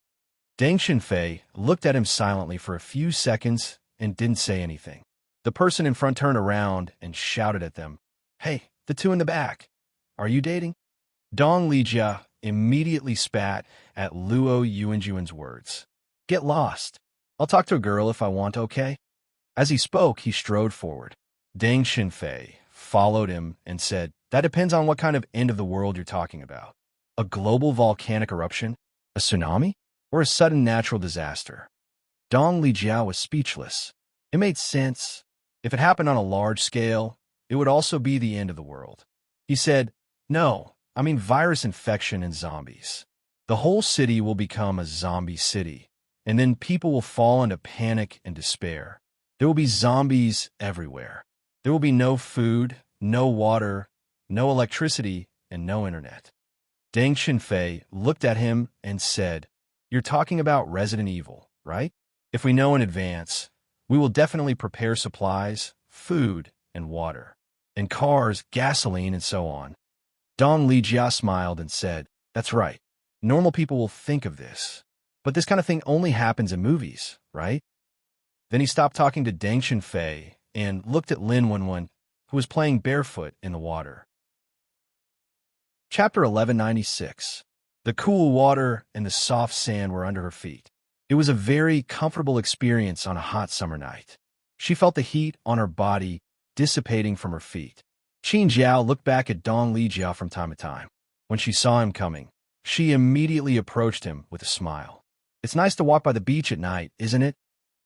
Deng Qianfei looked at him silently for a few seconds and didn't say anything. The person in front turned around and shouted at them, hey, the two in the back, are you dating? Dong Lijia immediately spat at Luo Yuanjuan's words. Get lost. I'll talk to a girl if I want, okay? As he spoke, he strode forward. Deng Qianfei followed him and said, that depends on what kind of end of the world you're talking about. A global volcanic eruption? A tsunami? Or a sudden natural disaster? Dong Lijia was speechless. It made sense. If it happened on a large scale, it would also be the end of the world. He said, no, I mean virus infection and zombies. The whole city will become a zombie city, and then people will fall into panic and despair. There will be zombies everywhere. There will be no food, no water, no electricity, and no internet. Deng Qianfei looked at him and said, you're talking about Resident Evil, right? If we know in advance, we will definitely prepare supplies, food, and water, and cars, gasoline, and so on. Dong Lijia smiled and said, that's right. Normal people will think of this. But this kind of thing only happens in movies, right? Then he stopped talking to Deng Qianfei and looked at Lin Wenwen, who was playing barefoot in the water. Chapter 1196. The cool water and the soft sand were under her feet. It was a very comfortable experience on a hot summer night. She felt the heat on her body dissipating from her feet. Qin Jiao looked back at Dong Lijia from time to time. When she saw him coming, she immediately approached him with a smile. It's nice to walk by the beach at night, isn't it?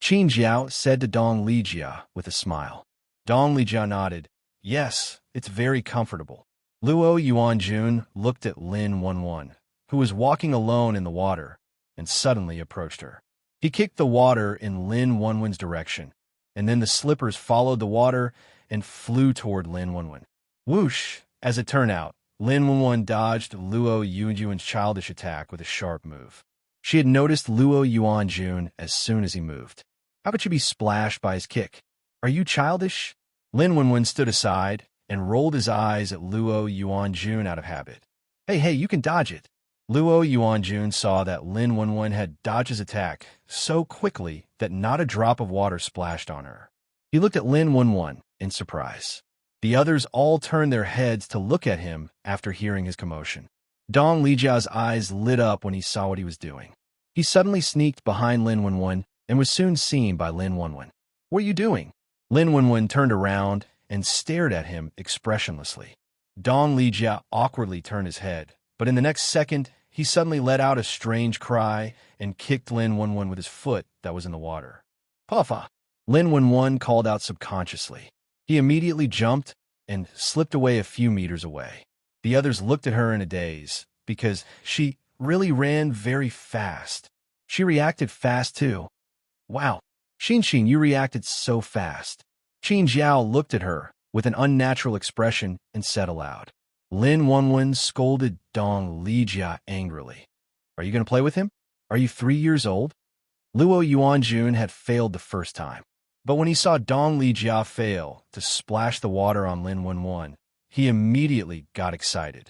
Qin Jiao said to Dong Lijia with a smile. Dong Lijia nodded. Yes, it's very comfortable. Luo Yuanjun looked at Lin Wenwen, who was walking alone in the water, and suddenly approached her. He kicked the water in Lin Wenwen's direction, and then the slippers followed the water and flew toward Lin Wenwen. Whoosh! As it turned out, Lin Wenwen dodged Luo Yuanjun's childish attack with a sharp move. She had noticed Luo Yuanjun as soon as he moved. How could she be splashed by his kick? Are you childish? Lin Wenwen stood aside and rolled his eyes at Luo Yuanjun out of habit. Hey, you can dodge it. Luo Yuanjun saw that Lin Wenwen had dodged his attack so quickly that not a drop of water splashed on her. He looked at Lin Wenwen in surprise. The others all turned their heads to look at him after hearing his commotion. Dong Lijia's eyes lit up when he saw what he was doing. He suddenly sneaked behind Lin Wenwen and was soon seen by Lin Wenwen. What are you doing? Lin Wenwen turned around and stared at him expressionlessly. Dong Lijia awkwardly turned his head, but in the next second, he suddenly let out a strange cry and kicked Lin Wenwen with his foot that was in the water. Puffa! Lin Wenwen called out subconsciously. He immediately jumped and slipped away a few meters away. The others looked at her in a daze, because she really ran very fast. She reacted fast too. Wow, Xin, you reacted so fast. Qin Jiao looked at her with an unnatural expression and said aloud. Lin Wenwen scolded Dong Lijia angrily. Are you going to play with him? Are you 3 years old? Luo Yuanjun had failed the first time, but when he saw Dong Lijia fail to splash the water on Lin Wenwen, he immediately got excited.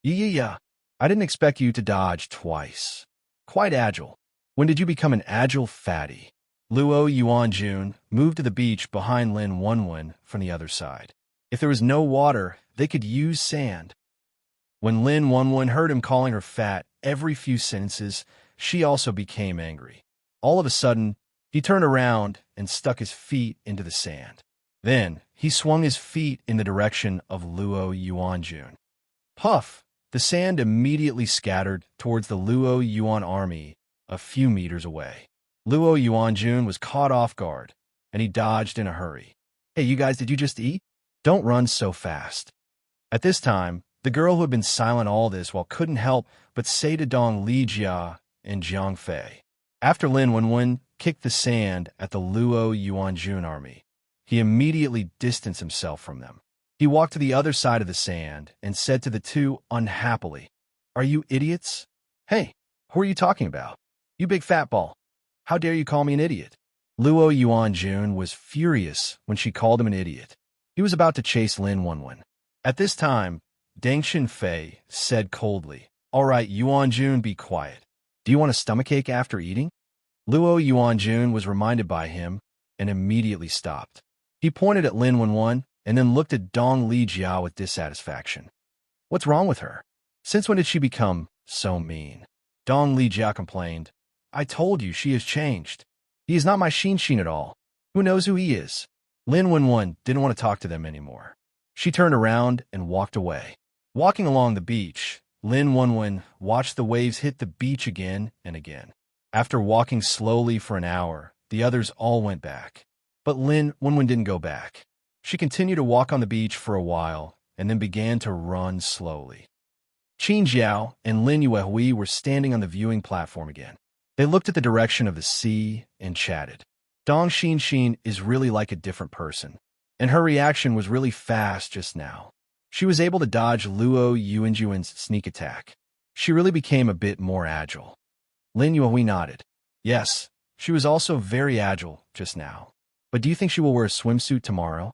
Yeah, I didn't expect you to dodge twice. Quite agile. When did you become an agile fatty? Luo Yuanjun moved to the beach behind Lin Wenwen from the other side. If there was no water, they could use sand. When Lin Wenwen heard him calling her fat every few sentences, she also became angry. All of a sudden, he turned around and stuck his feet into the sand. Then, he swung his feet in the direction of Luo Yuanjun. Puff! The sand immediately scattered towards the Luo Yuan army a few meters away. Luo Yuanjun was caught off guard, and he dodged in a hurry. Hey, you guys, did you just eat? Don't run so fast. At this time, the girl who had been silent all this while couldn't help but say to Dong Lijia and Jiang Fei. After Lin Wenwen kicked the sand at the Luo Yuanjun army, he immediately distanced himself from them. He walked to the other side of the sand and said to the two unhappily, Are you idiots? Hey, who are you talking about? You big fat ball. How dare you call me an idiot? Luo Yuanjun was furious when she called him an idiot. He was about to chase Lin Wenwen. At this time, Deng Xinfei said coldly, All right, Yuanjun, be quiet. Do you want a stomachache after eating? Luo Yuanjun was reminded by him and immediately stopped. He pointed at Lin Wenwen and then looked at Dong Lijia with dissatisfaction. What's wrong with her? Since when did she become so mean? Dong Lijia complained. I told you she has changed. He is not my Xin at all. Who knows who he is? Lin Wenwen didn't want to talk to them anymore. She turned around and walked away. Walking along the beach, Lin Wenwen watched the waves hit the beach again and again. After walking slowly for an hour, the others all went back. But Lin Wenwen didn't go back. She continued to walk on the beach for a while and then began to run slowly. Qin Jiao and Lin Yuehui were standing on the viewing platform again. They looked at the direction of the sea and chatted. Dong Xin is really like a different person, and her reaction was really fast just now. She was able to dodge Luo Yuanjun's sneak attack. She really became a bit more agile. Lin Yuehui nodded. Yes, she was also very agile just now. But do you think she will wear a swimsuit tomorrow?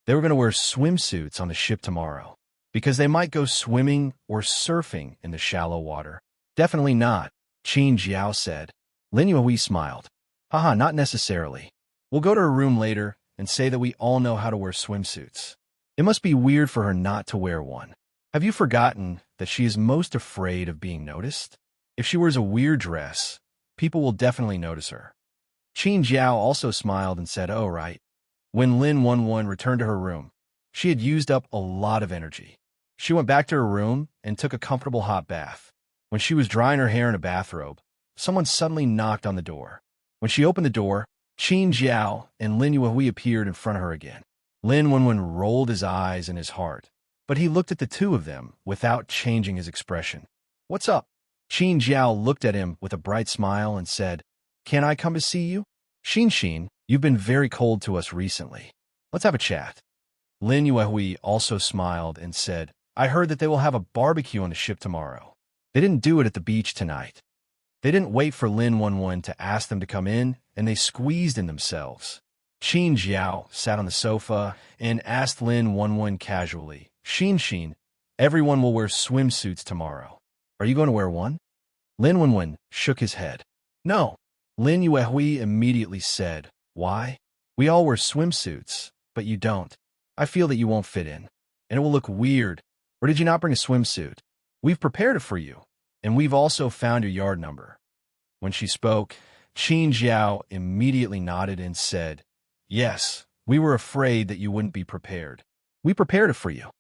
They were going to wear swimsuits on the ship tomorrow, because they might go swimming or surfing in the shallow water. Definitely not, Qin Jiao said. Lin Yuehui smiled. Haha, not necessarily. We'll go to her room later and say that we all know how to wear swimsuits. It must be weird for her not to wear one. Have you forgotten that she is most afraid of being noticed? If she wears a weird dress, people will definitely notice her. Qin Jiao also smiled and said, Oh, right. When Lin Wenwen returned to her room, she had used up a lot of energy. She went back to her room and took a comfortable hot bath. When she was drying her hair in a bathrobe, someone suddenly knocked on the door. When she opened the door, Qin Jiao and Lin Yuehui appeared in front of her again. Lin Wenwen rolled his eyes in his heart, but he looked at the two of them without changing his expression. What's up? Qin Jiao looked at him with a bright smile and said, Can I come to see you? Xin, you've been very cold to us recently. Let's have a chat. Lin Yuehui also smiled and said, I heard that they will have a barbecue on the ship tomorrow. They didn't do it at the beach tonight. They didn't wait for Lin Wenwen to ask them to come in, and they squeezed in themselves. Qin Jiao sat on the sofa and asked Lin Wenwen casually, Xin, everyone will wear swimsuits tomorrow. Are you going to wear one? Lin Wenwen shook his head. No. Lin Yuehui immediately said, Why? We all wear swimsuits, but you don't. I feel that you won't fit in, and it will look weird. Or did you not bring a swimsuit? We've prepared it for you, and we've also found your yard number. When she spoke, Qin Jiao immediately nodded and said, Yes, we were afraid that you wouldn't be prepared. We prepared it for you.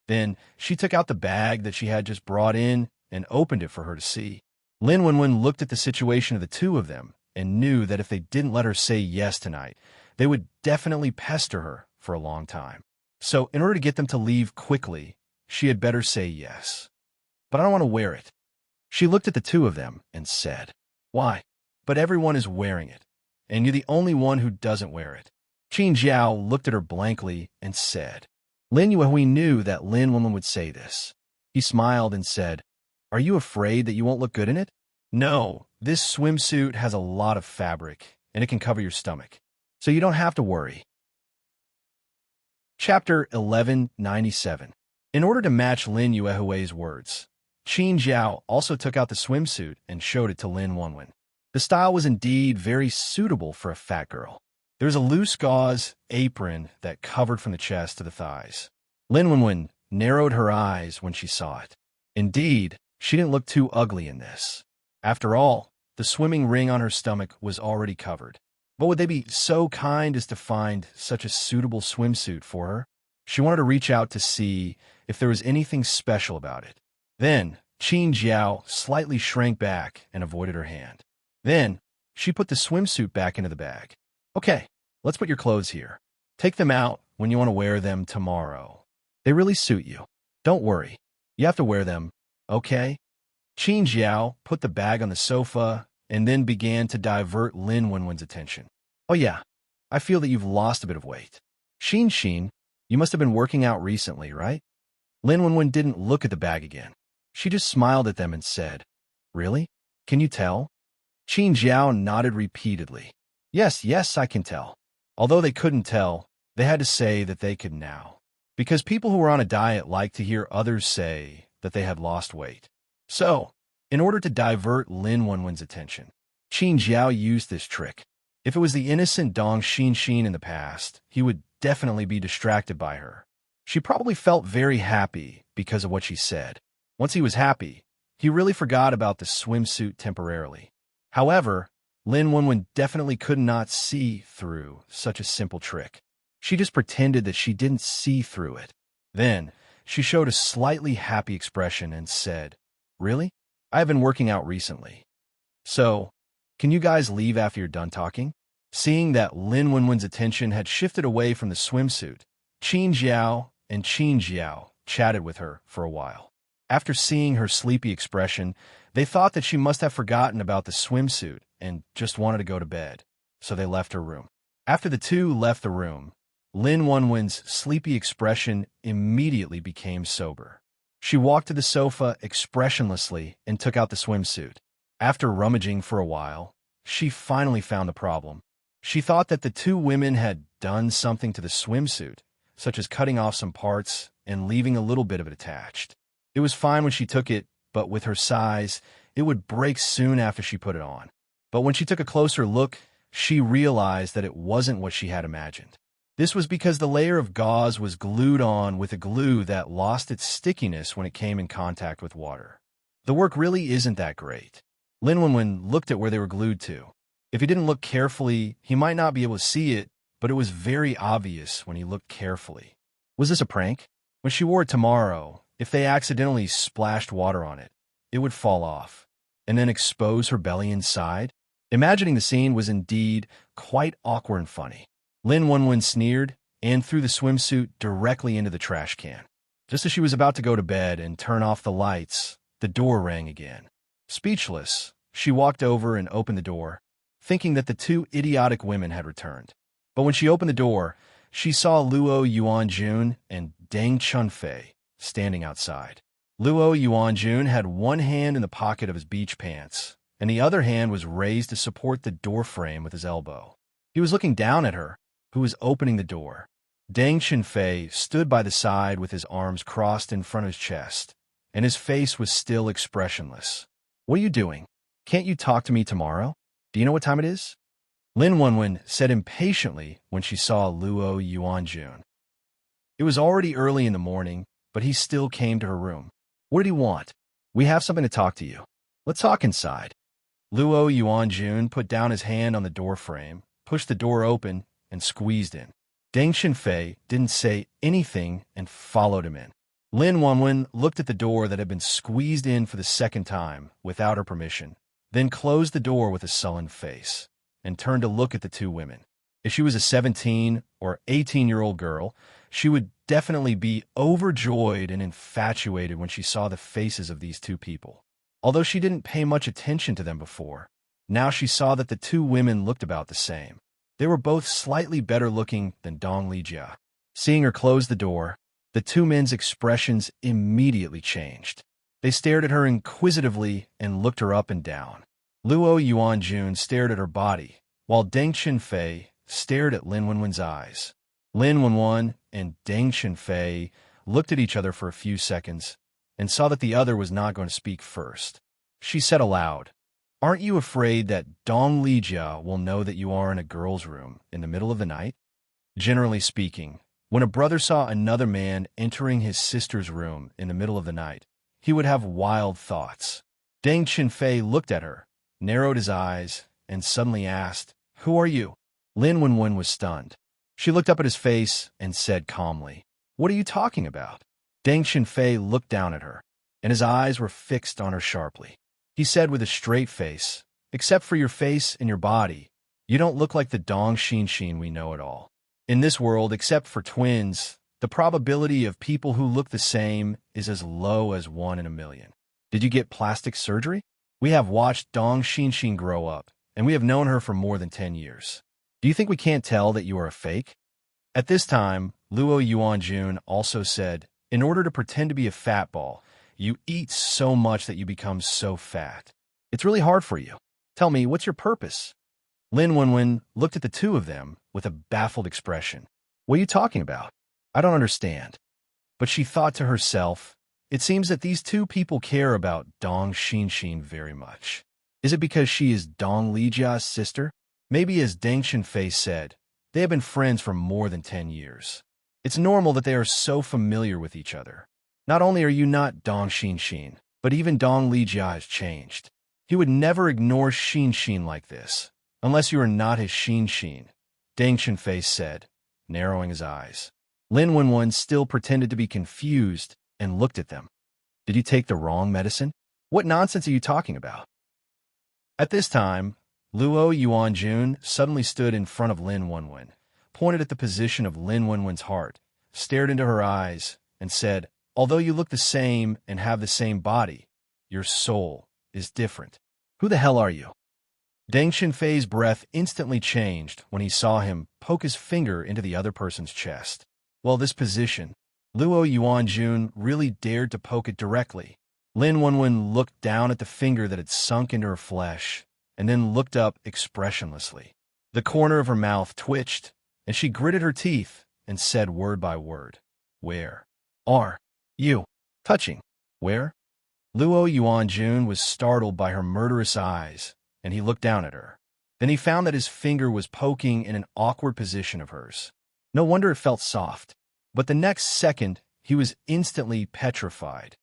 Then she took out the bag that she had just brought in and opened it for her to see. Lin Wenwen looked at the situation of the two of them and knew that if they didn't let her say yes tonight, they would definitely pester her for a long time. So in order to get them to leave quickly, she had better say yes. But I don't want to wear it. She looked at the two of them and said, Why? But everyone is wearing it, and you're the only one who doesn't wear it. Qin Jiao looked at her blankly and said, Lin Yuehui knew that Lin Wenwen would say this. He smiled and said, Are you afraid that you won't look good in it? No, this swimsuit has a lot of fabric, and it can cover your stomach, so you don't have to worry. Chapter 1197. In order to match Lin Yuehui's words, Qin Jiao also took out the swimsuit and showed it to Lin Wenwen. The style was indeed very suitable for a fat girl. There was a loose gauze apron that covered from the chest to the thighs. Lin Wenwen narrowed her eyes when she saw it. Indeed, she didn't look too ugly in this. After all, the swimming ring on her stomach was already covered. But would they be so kind as to find such a suitable swimsuit for her? She wanted to reach out to see if there was anything special about it. Then, Qin Jiao slightly shrank back and avoided her hand. Then, she put the swimsuit back into the bag. Okay, let's put your clothes here. Take them out when you want to wear them tomorrow. They really suit you. Don't worry. You have to wear them, okay? Qin Jiao put the bag on the sofa and then began to divert Lin Wenwen's attention. Oh yeah, I feel that you've lost a bit of weight. Xin, you must have been working out recently, right? Lin Wenwen didn't look at the bag again. She just smiled at them and said, Really? Can you tell? Qin Jiao nodded repeatedly. Yes, I can tell. Although they couldn't tell, they had to say that they could now. Because people who were on a diet like to hear others say that they had lost weight. So, in order to divert Lin Wenwen's attention, Qin Jiao used this trick. If it was the innocent Dong Xin in the past, he would definitely be distracted by her. She probably felt very happy because of what she said. Once he was happy, he really forgot about the swimsuit temporarily. However, Lin Wenwen definitely could not see through such a simple trick. She just pretended that she didn't see through it. Then, she showed a slightly happy expression and said, Really? I have been working out recently. So, can you guys leave after you're done talking? Seeing that Lin Wenwen's attention had shifted away from the swimsuit, Qin Jiao chatted with her for a while. After seeing her sleepy expression, they thought that she must have forgotten about the swimsuit and just wanted to go to bed, so they left her room. After the two left the room, Lin Wenwen's sleepy expression immediately became sober. She walked to the sofa expressionlessly and took out the swimsuit. After rummaging for a while, she finally found the problem. She thought that the two women had done something to the swimsuit, such as cutting off some parts and leaving a little bit of it attached. It was fine when she took it, but with her size, it would break soon after she put it on. But when she took a closer look, she realized that it wasn't what she had imagined. This was because the layer of gauze was glued on with a glue that lost its stickiness when it came in contact with water. The work really isn't that great. Lin Wenwen looked at where they were glued to. If he didn't look carefully, he might not be able to see it, but it was very obvious when he looked carefully. Was this a prank? When she wore it tomorrow, if they accidentally splashed water on it, it would fall off, and then expose her belly inside. Imagining the scene was indeed quite awkward and funny. Lin Wenwen sneered and threw the swimsuit directly into the trash can. Just as she was about to go to bed and turn off the lights, the door rang again. Speechless, she walked over and opened the door, thinking that the two idiotic women had returned. But when she opened the door, she saw Luo Yuanjun and Deng Chunfei standing outside. Luo Yuanjun had one hand in the pocket of his beach pants, and the other hand was raised to support the door frame with his elbow. He was looking down at her, who was opening the door. Deng Chunfei stood by the side with his arms crossed in front of his chest, and his face was still expressionless. What are you doing? Can't you talk to me tomorrow? Do you know what time it is? Lin Wenwen said impatiently when she saw Luo Yuanjun. It was already early in the morning, but he still came to her room. What did he want? We have something to talk to you. Let's talk inside. Luo Yuanjun put down his hand on the door frame, pushed the door open, and squeezed in. Deng Chunfei didn't say anything and followed him in. Lin Wenwen looked at the door that had been squeezed in for the second time without her permission, then closed the door with a sullen face, and turned to look at the two women. If she was a 17 or 18-year-old girl, she would definitely be overjoyed and infatuated when she saw the faces of these two people. Although she didn't pay much attention to them before, now she saw that the two women looked about the same. They were both slightly better looking than Dong Lijia. Seeing her close the door, the two men's expressions immediately changed. They stared at her inquisitively and looked her up and down. Luo Yuanjun stared at her body, while Deng Qinfei stared at Lin Wenwen's eyes. Lin Wenwen and Deng Qinfei looked at each other for a few seconds and saw that the other was not going to speak first. She said aloud, "Aren't you afraid that Dong Lijia will know that you are in a girl's room in the middle of the night?" Generally speaking, when a brother saw another man entering his sister's room in the middle of the night, he would have wild thoughts. Deng Qinfei looked at her, narrowed his eyes, and suddenly asked, "Who are you?" Lin Wenwen was stunned. She looked up at his face and said calmly, "What are you talking about?" Deng Qinfei looked down at her, and his eyes were fixed on her sharply. He said with a straight face, "Except for your face and your body, you don't look like the Dong Xinshin we know at all. In this world, except for twins, the probability of people who look the same is as low as 1 in a million. Did you get plastic surgery? We have watched Dong Xinshin grow up, and we have known her for more than 10 years. Do you think we can't tell that you are a fake?" At this time, Luo Yuanjun also said, "In order to pretend to be a fat ball, you eat so much that you become so fat. It's really hard for you. Tell me, what's your purpose?" Lin Wenwen looked at the two of them with a baffled expression. "What are you talking about? I don't understand." But she thought to herself, it seems that these two people care about Dong Xinshin very much. Is it because she is Dong Lijia's sister? Maybe, as Deng Qinfei said, they have been friends for more than 10 years. It's normal that they are so familiar with each other. Not only are you not Dong Xinshin, but even Dong Lijia has changed. He would never ignore Xinshin like this, unless you are not his Xinshin, Deng Qinfei said, narrowing his eyes. Lin Wenwen still pretended to be confused and looked at them. "Did you take the wrong medicine? What nonsense are you talking about?" At this time, Luo Yuanjun suddenly stood in front of Lin Wenwen, pointed at the position of Lin Wenwen's heart, stared into her eyes, and said, "Although you look the same and have the same body, your soul is different. Who the hell are you?" Deng Qinfei's breath instantly changed when he saw him poke his finger into the other person's chest. Well, this position, Luo Yuanjun really dared to poke it directly. Lin Wenwen looked down at the finger that had sunk into her flesh, and then looked up expressionlessly. The corner of her mouth twitched, and she gritted her teeth and said word by word, "Where are you touching? Where?" Luo Yuanjun was startled by her murderous eyes, and he looked down at her. Then he found that his finger was poking in an awkward position of hers. No wonder it felt soft. But the next second, he was instantly petrified.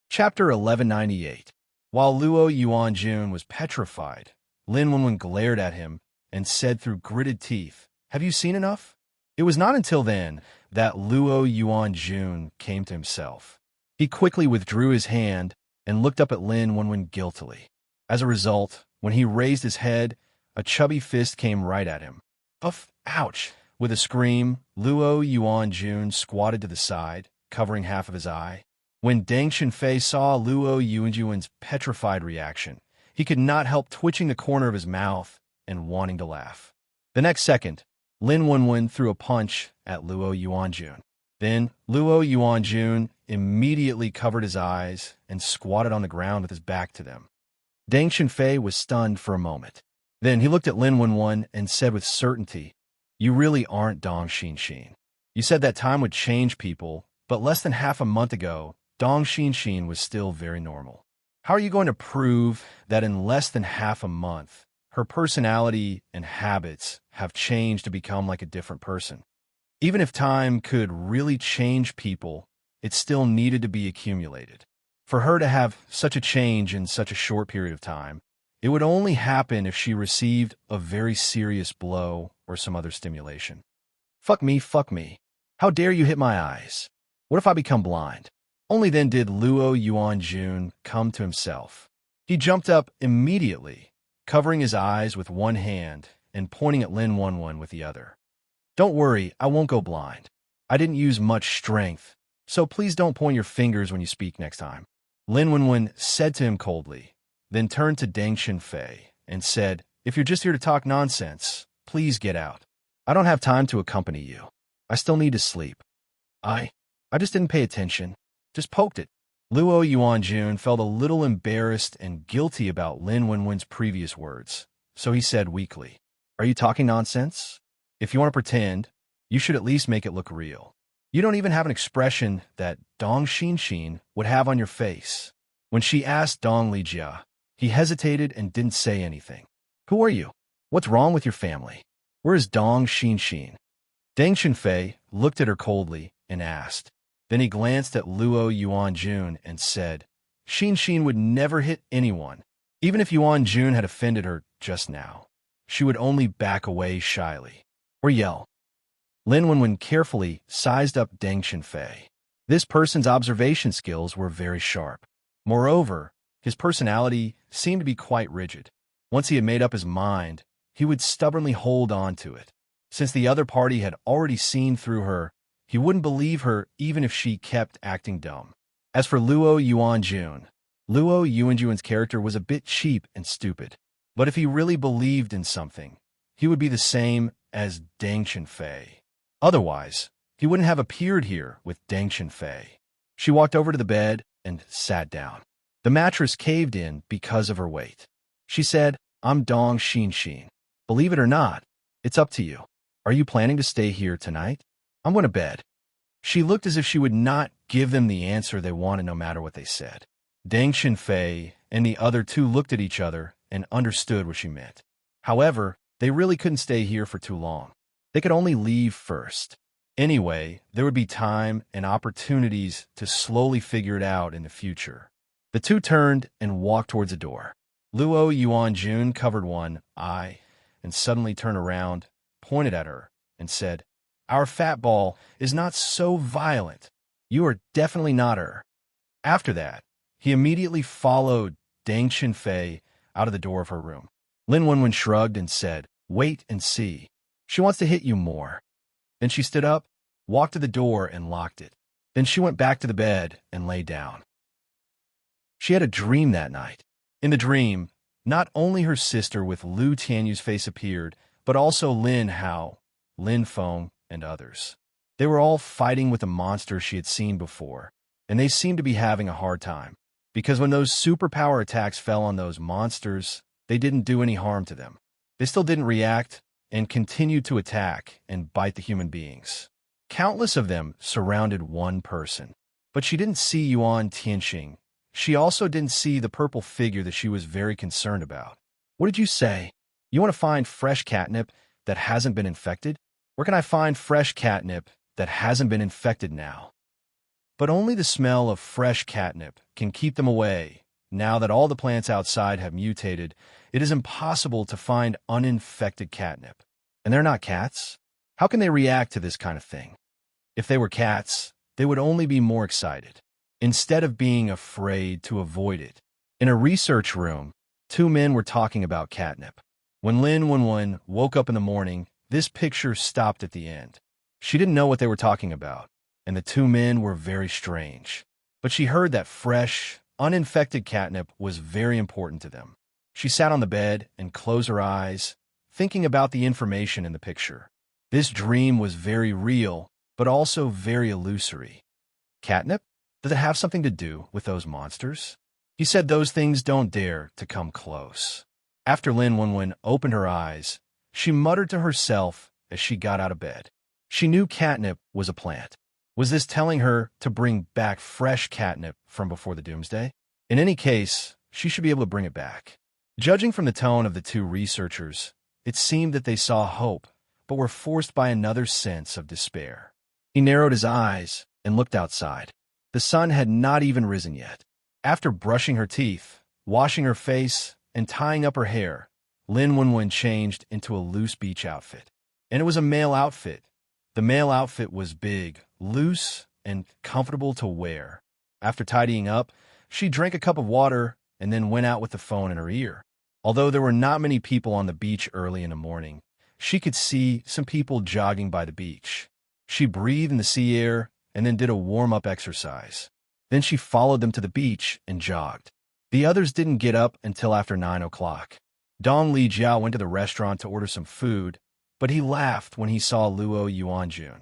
Chapter 1198. While Luo Yuanjun was petrified, Lin Wenwen glared at him and said through gritted teeth, "Have you seen enough?" It was not until then that Luo Yuanjun came to himself. He quickly withdrew his hand and looked up at Lin Wenwen guiltily. As a result, when he raised his head, a chubby fist came right at him. "Uff, ouch!" With a scream, Luo Yuanjun squatted to the side, covering half of his eye. When Deng Qinfei saw Luo Yuanjun's petrified reaction, he could not help twitching the corner of his mouth and wanting to laugh. The next second, Lin Wenwen threw a punch at Luo Yuanjun. Then, Luo Yuanjun immediately covered his eyes and squatted on the ground with his back to them. Deng Qinfei was stunned for a moment. Then he looked at Lin Wenwen and said with certainty, "You really aren't Dong Xinshin. You said that time would change people, but less than half a month ago, Dong Xinshin was still very normal. How are you going to prove that in less than half a month, her personality and habits have changed to become like a different person? Even if time could really change people, it still needed to be accumulated. For her to have such a change in such a short period of time, it would only happen if she received a very serious blow or some other stimulation. Fuck me, fuck me. How dare you hit my eyes? What if I become blind?" Only then did Luo Yuanjun come to himself. He jumped up immediately, covering his eyes with one hand and pointing at Lin Wenwen with the other. "Don't worry, I won't go blind. I didn't use much strength, so please don't point your fingers when you speak next time. Lin Wenwen said to him coldly, then turned to Deng Xinfei and said, if you're just here to talk nonsense, please get out. I don't have time to accompany you. I still need to sleep. I just didn't pay attention. Just poked it. Luo Yuanjun felt a little embarrassed and guilty about Lin Wenwen's previous words, so he said weakly, are you talking nonsense? If you want to pretend, you should at least make it look real. You don't even have an expression that Dong Xinxin would have on your face. When she asked Dong Lijia, he hesitated and didn't say anything. Who are you? What's wrong with your family? Where is Dong Xinxin? Deng Xinfei looked at her coldly and asked. Then he glanced at Luo Yuanjun and said, Xinxin would never hit anyone. Even if Yuanjun had offended her just now, she would only back away shyly or yell. Lin Wenwen carefully sized up Deng Xinfei. This person's observation skills were very sharp. Moreover, his personality seemed to be quite rigid. Once he had made up his mind, he would stubbornly hold on to it. Since the other party had already seen through her, he wouldn't believe her even if she kept acting dumb. As for Luo Yuanjun's character was a bit cheap and stupid. But if he really believed in something, he would be the same as Deng Xinfei. Otherwise, he wouldn't have appeared here with Deng Xinfei. She walked over to the bed and sat down. The mattress caved in because of her weight. She said, I'm Dong Xinxin. Believe it or not, it's up to you. Are you planning to stay here tonight? I'm going to bed. She looked as if she would not give them the answer they wanted no matter what they said. Deng Xinfei and the other two looked at each other and understood what she meant. However, they really couldn't stay here for too long. They could only leave first. Anyway, there would be time and opportunities to slowly figure it out in the future. The two turned and walked towards the door. Luo Yuanjun covered one eye and suddenly turned around, pointed at her, and said, Our fat ball is not so violent. You are definitely not her. After that, he immediately followed Deng Xinfei out of the door of her room. Lin Wenwen shrugged and said, Wait and see. She wants to hit you more. Then she stood up, walked to the door, and locked it. Then she went back to the bed and lay down. She had a dream that night. In the dream, not only her sister with Lu Tianyu's face appeared, but also Lin Hao, Lin Feng, and others. They were all fighting with a monster she had seen before, and they seemed to be having a hard time, because when those superpower attacks fell on those monsters, they didn't do any harm to them. They still didn't react and continued to attack and bite the human beings. Countless of them surrounded one person, but she didn't see Yuan Tianxing. She also didn't see the purple figure that she was very concerned about. What did you say? You want to find fresh catnip that hasn't been infected? Where can I find fresh catnip that hasn't been infected now? But only the smell of fresh catnip can keep them away. Now that all the plants outside have mutated, it is impossible to find uninfected catnip. And they're not cats. How can they react to this kind of thing? If they were cats, they would only be more excited, instead of being afraid to avoid it. In a research room, two men were talking about catnip. When Lin Wenwen woke up in the morning, this picture stopped at the end. She didn't know what they were talking about, and the two men were very strange. But she heard that fresh, uninfected catnip was very important to them. She sat on the bed and closed her eyes, thinking about the information in the picture. This dream was very real, but also very illusory. Catnip? Does it have something to do with those monsters? He said those things don't dare to come close. After Lin Wenwen opened her eyes, she muttered to herself as she got out of bed. She knew catnip was a plant. Was this telling her to bring back fresh catnip from before the doomsday? In any case, she should be able to bring it back. Judging from the tone of the two researchers, it seemed that they saw hope, but were forced by another sense of despair. He narrowed his eyes and looked outside. The sun had not even risen yet. After brushing her teeth, washing her face, and tying up her hair, Lin Wenwen changed into a loose beach outfit. And it was a male outfit. The male outfit was big, loose, and comfortable to wear. After tidying up, she drank a cup of water and then went out with the phone in her ear. Although there were not many people on the beach early in the morning, she could see some people jogging by the beach. She breathed in the sea air and then did a warm-up exercise. Then she followed them to the beach and jogged. The others didn't get up until after 9 o'clock. Dong Lijiao went to the restaurant to order some food, but he laughed when he saw Luo Yuanjun.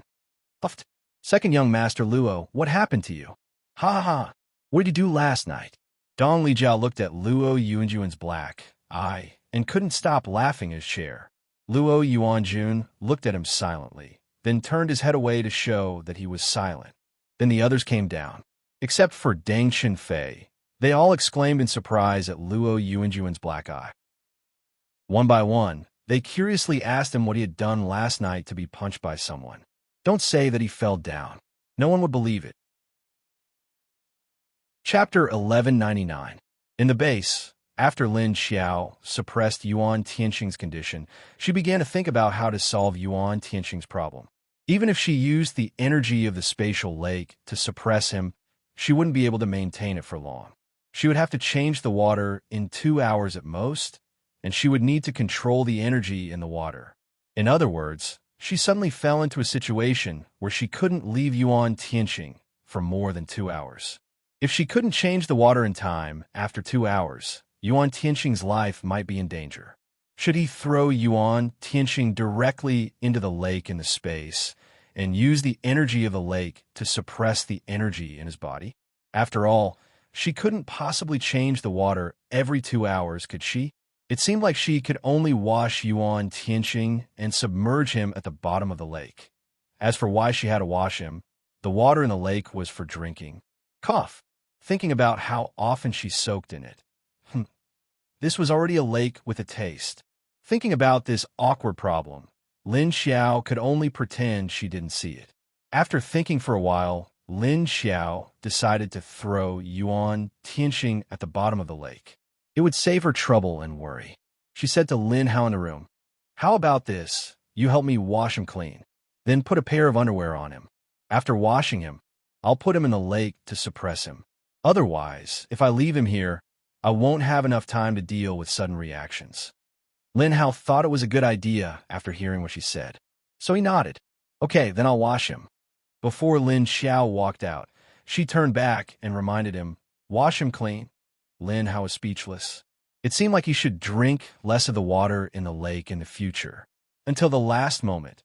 Huffed. Second young master Luo, what happened to you? Ha ha ha. What did you do last night? Dong Lijiao looked at Luo Yuanjun's black eye and couldn't stop laughing in his chair. Luo Yuanjun looked at him silently, then turned his head away to show that he was silent. Then the others came down. Except for Deng Xinfei, they all exclaimed in surprise at Luo Yuanjun's black eye. One by one, they curiously asked him what he had done last night to be punched by someone. Don't say that he fell down. No one would believe it. Chapter 1199. In the base, after Lin Xiao suppressed Yuan Tianxing's condition, she began to think about how to solve Yuan Tianxing's problem. Even if she used the energy of the spatial lake to suppress him, she wouldn't be able to maintain it for long. She would have to change the water in 2 hours at most, and she would need to control the energy in the water. In other words, she suddenly fell into a situation where she couldn't leave Yuan Tianxing for more than 2 hours. If she couldn't change the water in time after 2 hours, Yuan Tianxing's life might be in danger. Should he throw Yuan Tianxing directly into the lake in the space and use the energy of the lake to suppress the energy in his body? After all, she couldn't possibly change the water every 2 hours, could she? It seemed like she could only wash Yuan Tianxing and submerge him at the bottom of the lake. As for why she had to wash him, the water in the lake was for drinking. Cough. Thinking about how often she soaked in it. This was already a lake with a taste. Thinking about this awkward problem, Lin Xiao could only pretend she didn't see it. After thinking for a while, Lin Xiao decided to throw Yuan Tianxing at the bottom of the lake. It would save her trouble and worry. She said to Lin Hao in the room, "How about this? You help me wash him clean. Then put a pair of underwear on him. After washing him, I'll put him in the lake to suppress him. Otherwise, if I leave him here, I won't have enough time to deal with sudden reactions." Lin Hao thought it was a good idea after hearing what she said. So he nodded. "Okay, then I'll wash him." Before Lin Xiao walked out, she turned back and reminded him, "Wash him clean." Lin Hao was speechless. It seemed like he should drink less of the water in the lake in the future. Until the last moment.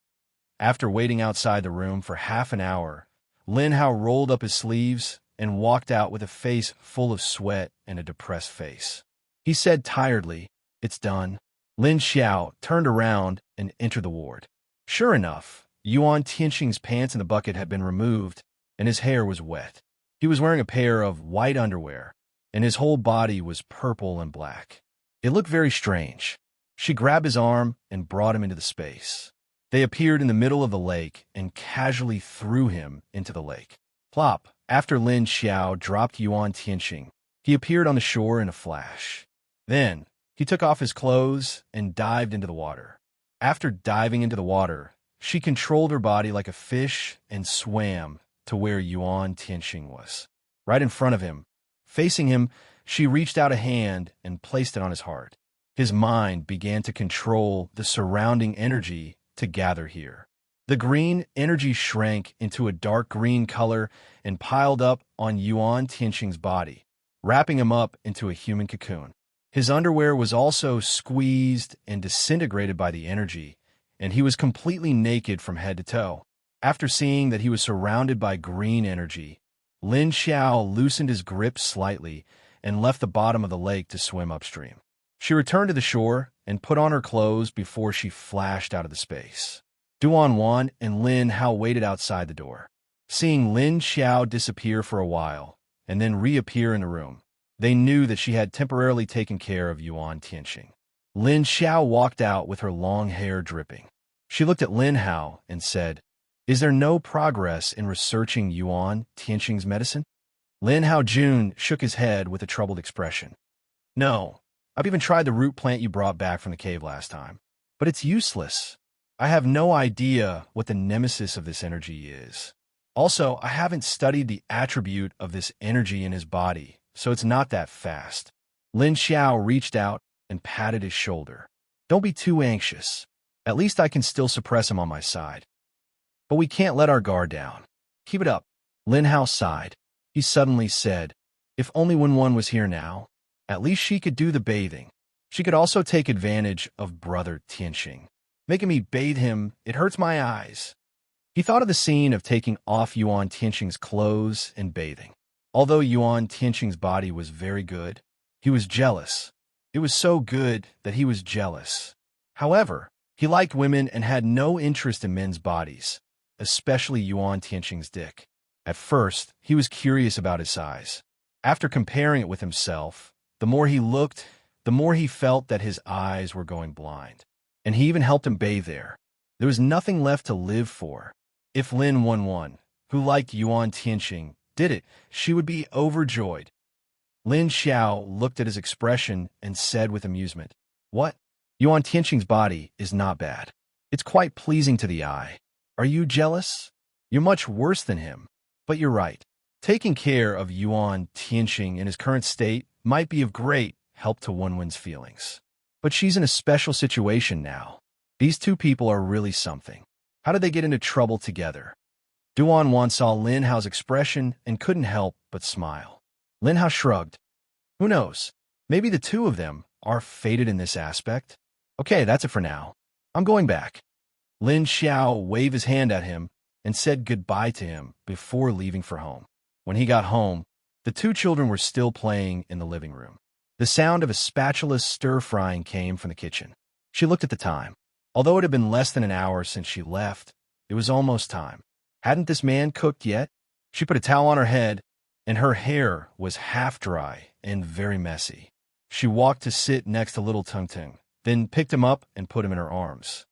After waiting outside the room for half an hour, Lin Hao rolled up his sleeves and walked out with a face full of sweat and a depressed face. He said tiredly, "It's done." Lin Xiao turned around and entered the ward. Sure enough, Yuan Tianxing's pants in the bucket had been removed, and his hair was wet. He was wearing a pair of white underwear, and his whole body was purple and black. It looked very strange. She grabbed his arm and brought him into the space. They appeared in the middle of the lake and casually threw him into the lake. Plop! After Lin Xiao dropped Yuan Tianxing, he appeared on the shore in a flash. Then, he took off his clothes and dived into the water. After diving into the water, she controlled her body like a fish and swam to where Yuan Tianxing was. Right in front of him, facing him, she reached out a hand and placed it on his heart. His mind began to control the surrounding energy to gather here. The green energy shrank into a dark green color and piled up on Yuan Tianxing's body, wrapping him up into a human cocoon. His underwear was also squeezed and disintegrated by the energy, and he was completely naked from head to toe. After seeing that he was surrounded by green energy, Lin Xiao loosened his grip slightly and left the bottom of the lake to swim upstream. She returned to the shore and put on her clothes before she flashed out of the space. Duan Wan and Lin Hao waited outside the door. Seeing Lin Xiao disappear for a while and then reappear in the room, they knew that she had temporarily taken care of Yuan Tianxing. Lin Xiao walked out with her long hair dripping. She looked at Lin Hao and said, "Is there no progress in researching Yuan Tianxing's medicine?" Lin Hao Jun shook his head with a troubled expression. "No, I've even tried the root plant you brought back from the cave last time, but it's useless. I have no idea what the nemesis of this energy is. Also, I haven't studied the attribute of this energy in his body, so it's not that fast." Lin Xiao reached out and patted his shoulder. "Don't be too anxious. At least I can still suppress him on my side." But we can't let our guard down. Keep it up. Lin Hao sighed. He suddenly said, if only Wen was here now. At least she could do the bathing. She could also take advantage of brother Tianxing. Making me bathe him, it hurts my eyes. He thought of the scene of taking off Yuan Tianxing's clothes and bathing. Although Yuan Tianxing's body was very good, he was jealous. It was so good that he was jealous. However, he liked women and had no interest in men's bodies, especially Yuan Tianxing's dick. At first, he was curious about his size. After comparing it with himself, the more he looked, the more he felt that his eyes were going blind. And he even helped him bathe there. There was nothing left to live for. If Lin Wen, who liked Yuan Tianxing, did it, she would be overjoyed. Lin Xiao looked at his expression and said with amusement, what? Yuan Tianxing's body is not bad. It's quite pleasing to the eye. Are you jealous? You're much worse than him. But you're right. Taking care of Yuan Tianxing in his current state might be of great help to Wenwen's feelings. But she's in a special situation now. These two people are really something. How did they get into trouble together? Duan Wan saw Lin Hao's expression and couldn't help but smile. Lin Hao shrugged. Who knows? Maybe the two of them are fated in this aspect. Okay, that's it for now. I'm going back. Lin Xiao waved his hand at him and said goodbye to him before leaving for home. When he got home, the two children were still playing in the living room. The sound of a spatula stir-frying came from the kitchen. She looked at the time. Although it had been less than an hour since she left, it was almost time. Hadn't this man cooked yet? She put a towel on her head, and her hair was half dry and very messy. She walked to sit next to little Tung Tung, then picked him up and put him in her arms.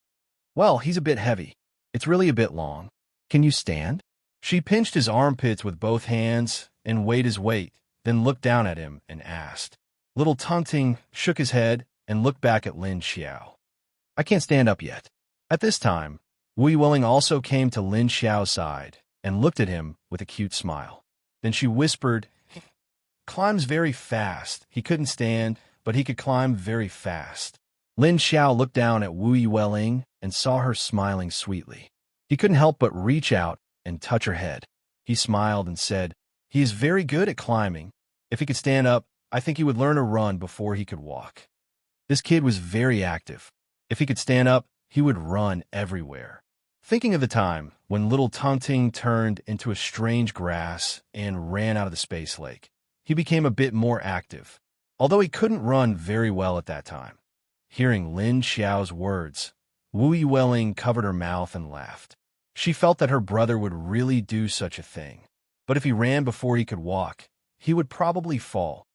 Well, he's a bit heavy. It's really a bit long. Can you stand? She pinched his armpits with both hands and weighed his weight, then looked down at him and asked. Little Tung Tung shook his head and looked back at Lin Xiao. I can't stand up yet. At this time, Wu Yueling also came to Lin Xiao's side and looked at him with a cute smile. Then she whispered, climbs very fast. He couldn't stand, but he could climb very fast. Lin Xiao looked down at Wu Yueling and saw her smiling sweetly. He couldn't help but reach out and touch her head. He smiled and said, he is very good at climbing. If he could stand up, I think he would learn to run before he could walk. This kid was very active. If he could stand up, he would run everywhere. Thinking of the time when little Tung Tung turned into a strange grass and ran out of the space lake, he became a bit more active, although he couldn't run very well at that time. Hearing Lin Xiao's words, Wu Yueling covered her mouth and laughed. She felt that her brother would really do such a thing, but if he ran before he could walk, he would probably fall.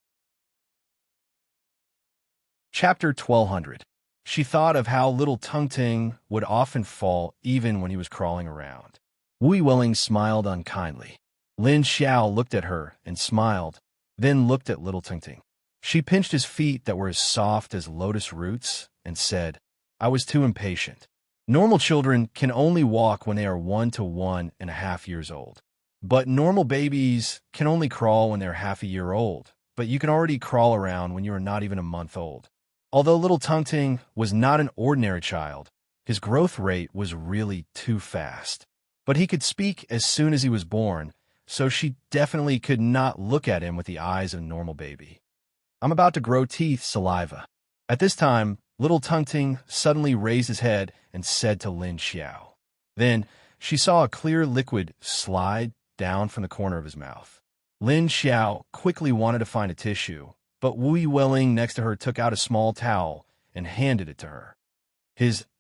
Chapter 1200. She thought of how little Tung Tung would often fall even when he was crawling around. Wu Yueling smiled unkindly. Lin Xiao looked at her and smiled, then looked at little Tung Tung. She pinched his feet that were as soft as lotus roots and said, I was too impatient. Normal children can only walk when they are 1 to 1.5 years old. But normal babies can only crawl when they're half a year old, but you can already crawl around when you are not even a month old. Although little Tung Tung was not an ordinary child, his growth rate was really too fast. But he could speak as soon as he was born, so she definitely could not look at him with the eyes of a normal baby. I'm about to grow teeth, saliva. At this time, little Tung Tung suddenly raised his head and said to Lin Xiao. Then she saw a clear liquid slide down from the corner of his mouth. Lin Xiao quickly wanted to find a tissue, but Wu Yueling next to her took out a small towel and handed it to her.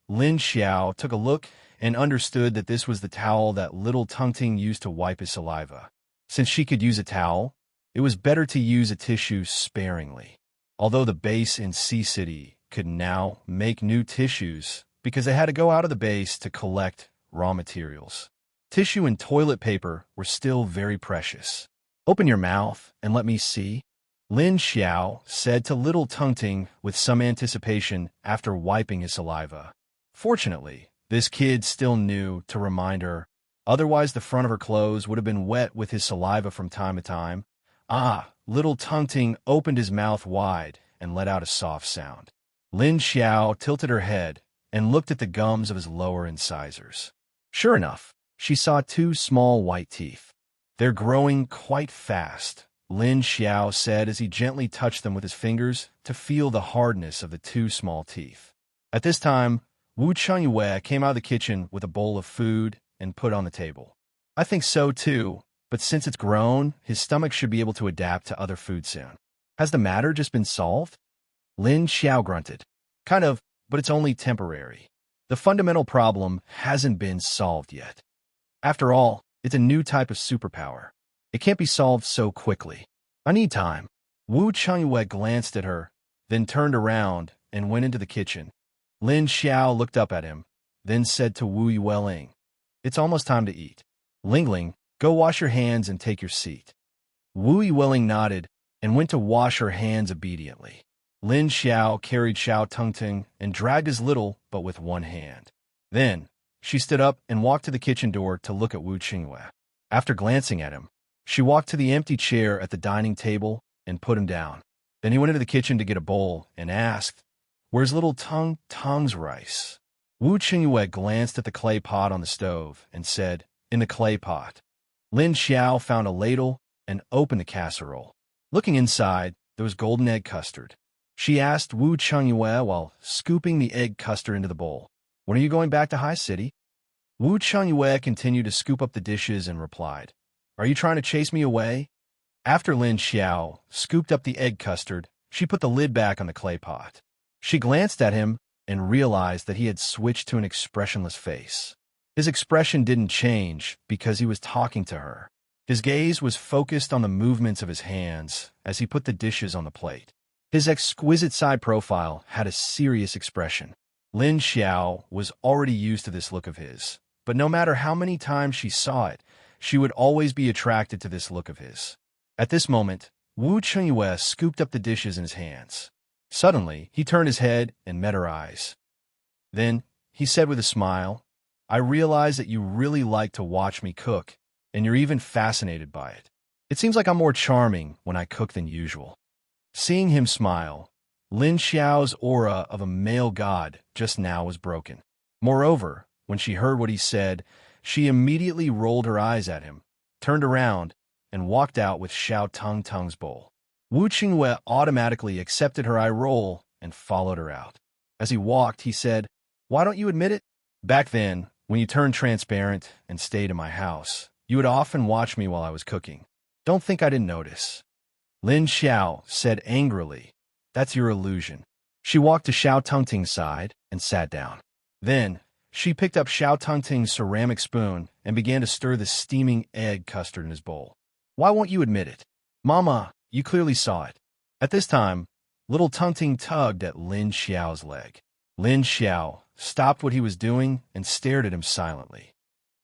Lin Xiao took a look and understood that this was the towel that little Tung Tung used to wipe his saliva. Since she could use a towel, it was better to use a tissue sparingly. Although the base in Sea City could now make new tissues because they had to go out of the base to collect raw materials. Tissue and toilet paper were still very precious. Open your mouth and let me see, Lin Xiao said to little Tung Tung with some anticipation after wiping his saliva. Fortunately, this kid still knew to remind her, otherwise the front of her clothes would have been wet with his saliva from time to time. Little Tung Tung opened his mouth wide and let out a soft sound. Lin Xiao tilted her head and looked at the gums of his lower incisors. Sure enough, she saw two small white teeth. "They're growing quite fast," Lin Xiao said as he gently touched them with his fingers to feel the hardness of the two small teeth. At this time, Wu Chengyue came out of the kitchen with a bowl of food and put on the table. "I think so too, but since it's grown, his stomach should be able to adapt to other food soon." "Has the matter just been solved?" Lin Xiao grunted. "Kind of, but it's only temporary. The fundamental problem hasn't been solved yet. After all, it's a new type of superpower. It can't be solved so quickly. I need time." Wu Chengyue glanced at her, then turned around and went into the kitchen. Lin Xiao looked up at him, then said to Wu Yueling, "It's almost time to eat. Lingling, go wash your hands and take your seat." Wu Yueling nodded and went to wash her hands obediently. Lin Xiao carried Xiao Tungting and dragged his little but with one hand. Then, she stood up and walked to the kitchen door to look at Wu Chengyue. After glancing at him, she walked to the empty chair at the dining table and put him down. Then he went into the kitchen to get a bowl and asked, "Where's little Tung's rice?" Wu Chengyue glanced at the clay pot on the stove and said, "In the clay pot." Lin Xiao found a ladle and opened the casserole. Looking inside, there was golden egg custard. She asked Wu Chengyue while scooping the egg custard into the bowl, "When are you going back to High City?" Wu Chengyue continued to scoop up the dishes and replied, "Are you trying to chase me away?" After Lin Xiao scooped up the egg custard, she put the lid back on the clay pot. She glanced at him and realized that he had switched to an expressionless face. His expression didn't change because he was talking to her. His gaze was focused on the movements of his hands as he put the dishes on the plate. His exquisite side profile had a serious expression. Lin Xiao was already used to this look of his, but no matter how many times she saw it, she would always be attracted to this look of his. At this moment, Wu Chengyue scooped up the dishes in his hands. Suddenly, he turned his head and met her eyes. Then, he said with a smile, "I realize that you really like to watch me cook, and you're even fascinated by it. It seems like I'm more charming when I cook than usual." Seeing him smile, Lin Xiao's aura of a male god just now was broken. Moreover, when she heard what he said, she immediately rolled her eyes at him, turned around, and walked out with Xiao Tung's bowl. Wu Chengyue automatically accepted her eye roll and followed her out. As he walked, he said, "Why don't you admit it? Back then, when you turned transparent and stayed in my house, you would often watch me while I was cooking. Don't think I didn't notice." Lin Xiao said angrily, "That's your illusion." She walked to Xiao Tungting's side and sat down. Then, she picked up Xiao Tungting's ceramic spoon and began to stir the steaming egg custard in his bowl. "Why won't you admit it? Mama, you clearly saw it." At this time, little Tungting tugged at Lin Xiao's leg. Lin Xiao stopped what he was doing and stared at him silently.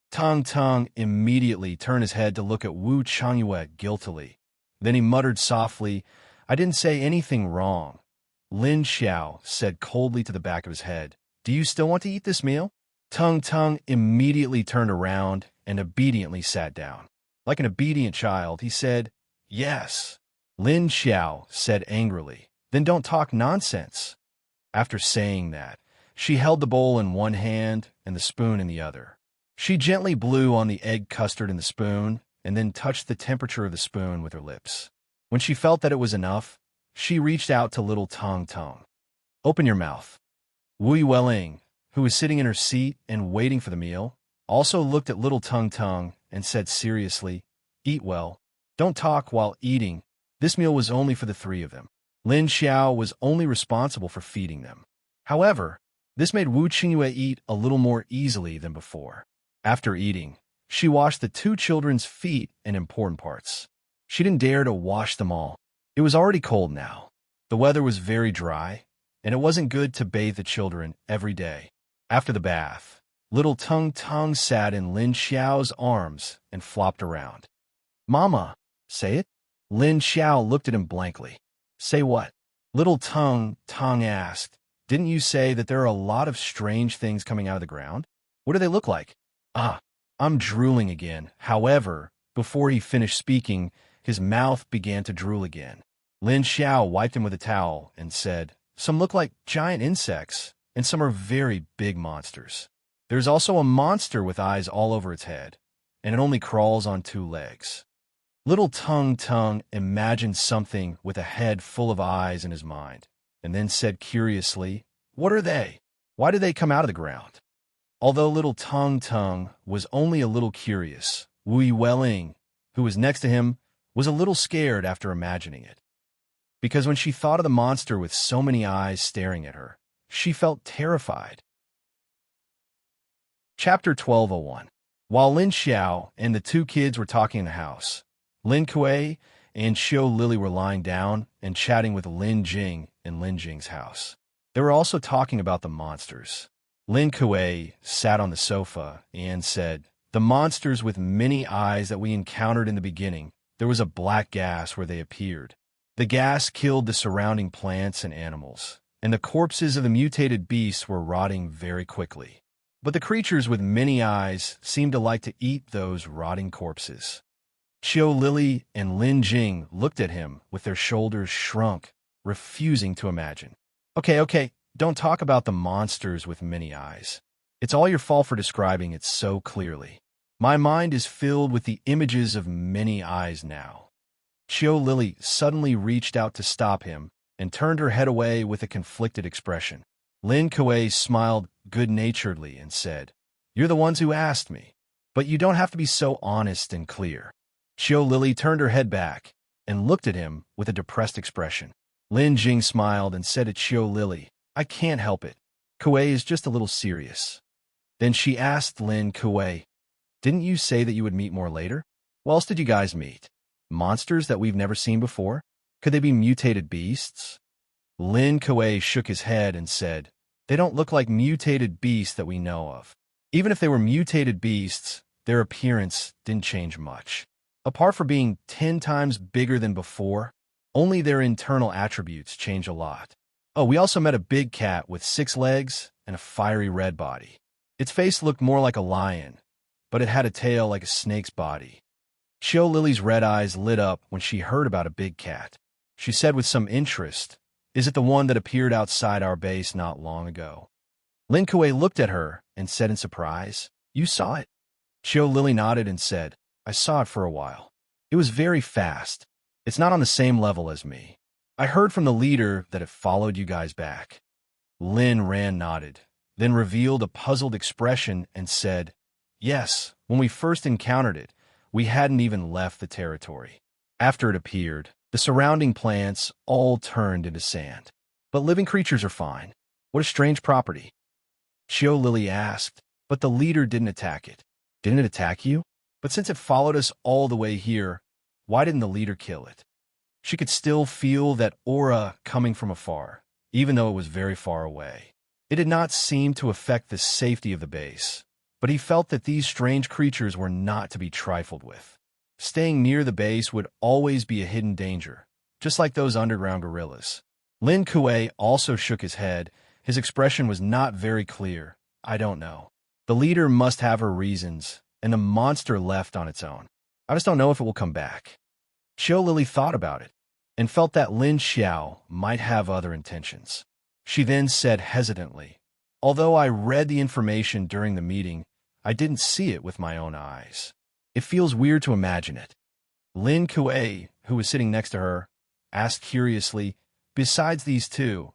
Tung immediately turned his head to look at Wu Chengyue guiltily. Then he muttered softly, "I didn't say anything wrong." Lin Xiao said coldly to the back of his head, "Do you still want to eat this meal?" Tung immediately turned around and obediently sat down. Like an obedient child, he said, "Yes." Lin Xiao said angrily, "Then don't talk nonsense." After saying that, she held the bowl in one hand and the spoon in the other. She gently blew on the egg custard in the spoon and then touched the temperature of the spoon with her lips. When she felt that it was enough, she reached out to little Tung. "Open your mouth." Wu Yueling, who was sitting in her seat and waiting for the meal, also looked at little Tung and said seriously, "Eat well. Don't talk while eating. This meal was only for the three of them." Lin Xiao was only responsible for feeding them. However, this made Wu Chengyue eat a little more easily than before. After eating, she washed the two children's feet and important parts. She didn't dare to wash them all. It was already cold now. The weather was very dry, and it wasn't good to bathe the children every day. After the bath, little Tung sat in Lin Xiao's arms and flopped around. "Mama, say it." Lin Xiao looked at him blankly. "Say what?" Little Tung asked. "Didn't you say that there are a lot of strange things coming out of the ground? What do they look like?" "Ah, I'm drooling again." However, before he finished speaking, his mouth began to drool again. Lin Xiao wiped him with a towel and said, "Some look like giant insects, and some are very big monsters." There's also a monster with eyes all over its head, and it only crawls on 2 legs. Little Tongue imagined something with a head full of eyes in his mind, and then said curiously, "What are they? Why did they come out of the ground?" Although Little Tongue was only a little curious, Wui Welling, who was next to him, was a little scared after imagining it. Because when she thought of the monster with so many eyes staring at her, she felt terrified. Chapter 12:01. While Lin Xiao and the 2 kids were talking in the house, Lin Kuei and Xiu Lily were lying down and chatting with Lin Jing in Lin Jing's house. They were also talking about the monsters. Lin Kuei sat on the sofa and said, "The monsters with many eyes that we encountered in the beginning, there was a black gas where they appeared. The gas killed the surrounding plants and animals, and the corpses of the mutated beasts were rotting very quickly. But the creatures with many eyes seemed to like to eat those rotting corpses." Xiu Lily and Lin Jing looked at him with their shoulders shrunk, refusing to imagine. Okay, don't talk about the monsters with many eyes. It's all your fault for describing it so clearly. My mind is filled with the images of many eyes now. Xiu Lily suddenly reached out to stop him and turned her head away with a conflicted expression. Lin Kuei smiled good-naturedly and said, "You're the ones who asked me, but you don't have to be so honest and clear." Xiu Lily turned her head back and looked at him with a depressed expression. Lin Jing smiled and said to Xiu Lily, "I can't help it. Kuei is just a little serious." Then she asked Lin Kuei, "Didn't you say that you would meet more later? What else did you guys meet? Monsters that we've never seen before? Could they be mutated beasts?" Lin Kuei shook his head and said, "They don't look like mutated beasts that we know of. Even if they were mutated beasts, their appearance didn't change much. Apart from being 10 times bigger than before, only their internal attributes change a lot. Oh, we also met a big cat with 6 legs and a fiery red body. Its face looked more like a lion, but it had a tail like a snake's body." Xiu Lily's red eyes lit up when she heard about a big cat. She said with some interest, "Is it the one that appeared outside our base not long ago?" Lin Kuei looked at her and said in surprise, "You saw it?" Xiu Lily nodded and said, "I saw it for a while. It was very fast. It's not on the same level as me. I heard from the leader that it followed you guys back." Lin Ran nodded, then revealed a puzzled expression and said, "Yes, when we first encountered it, we hadn't even left the territory. After it appeared, the surrounding plants all turned into sand. But living creatures are fine. What a strange property." Xiu Lily asked, "But the leader didn't attack it. Didn't it attack you? But since it followed us all the way here, why didn't the leader kill it?" She could still feel that aura coming from afar, even though it was very far away. It did not seem to affect the safety of the base, but he felt that these strange creatures were not to be trifled with. Staying near the base would always be a hidden danger, just like those underground gorillas. Lin Kuei also shook his head. His expression was not very clear. "I don't know. The leader must have her reasons, and the monster left on its own. I just don't know if it will come back." Xiu Lily thought about it and felt that Lin Xiao might have other intentions. She then said hesitantly, "Although I read the information during the meeting, I didn't see it with my own eyes. It feels weird to imagine it." Lin Kuei, who was sitting next to her, asked curiously, "Besides these 2,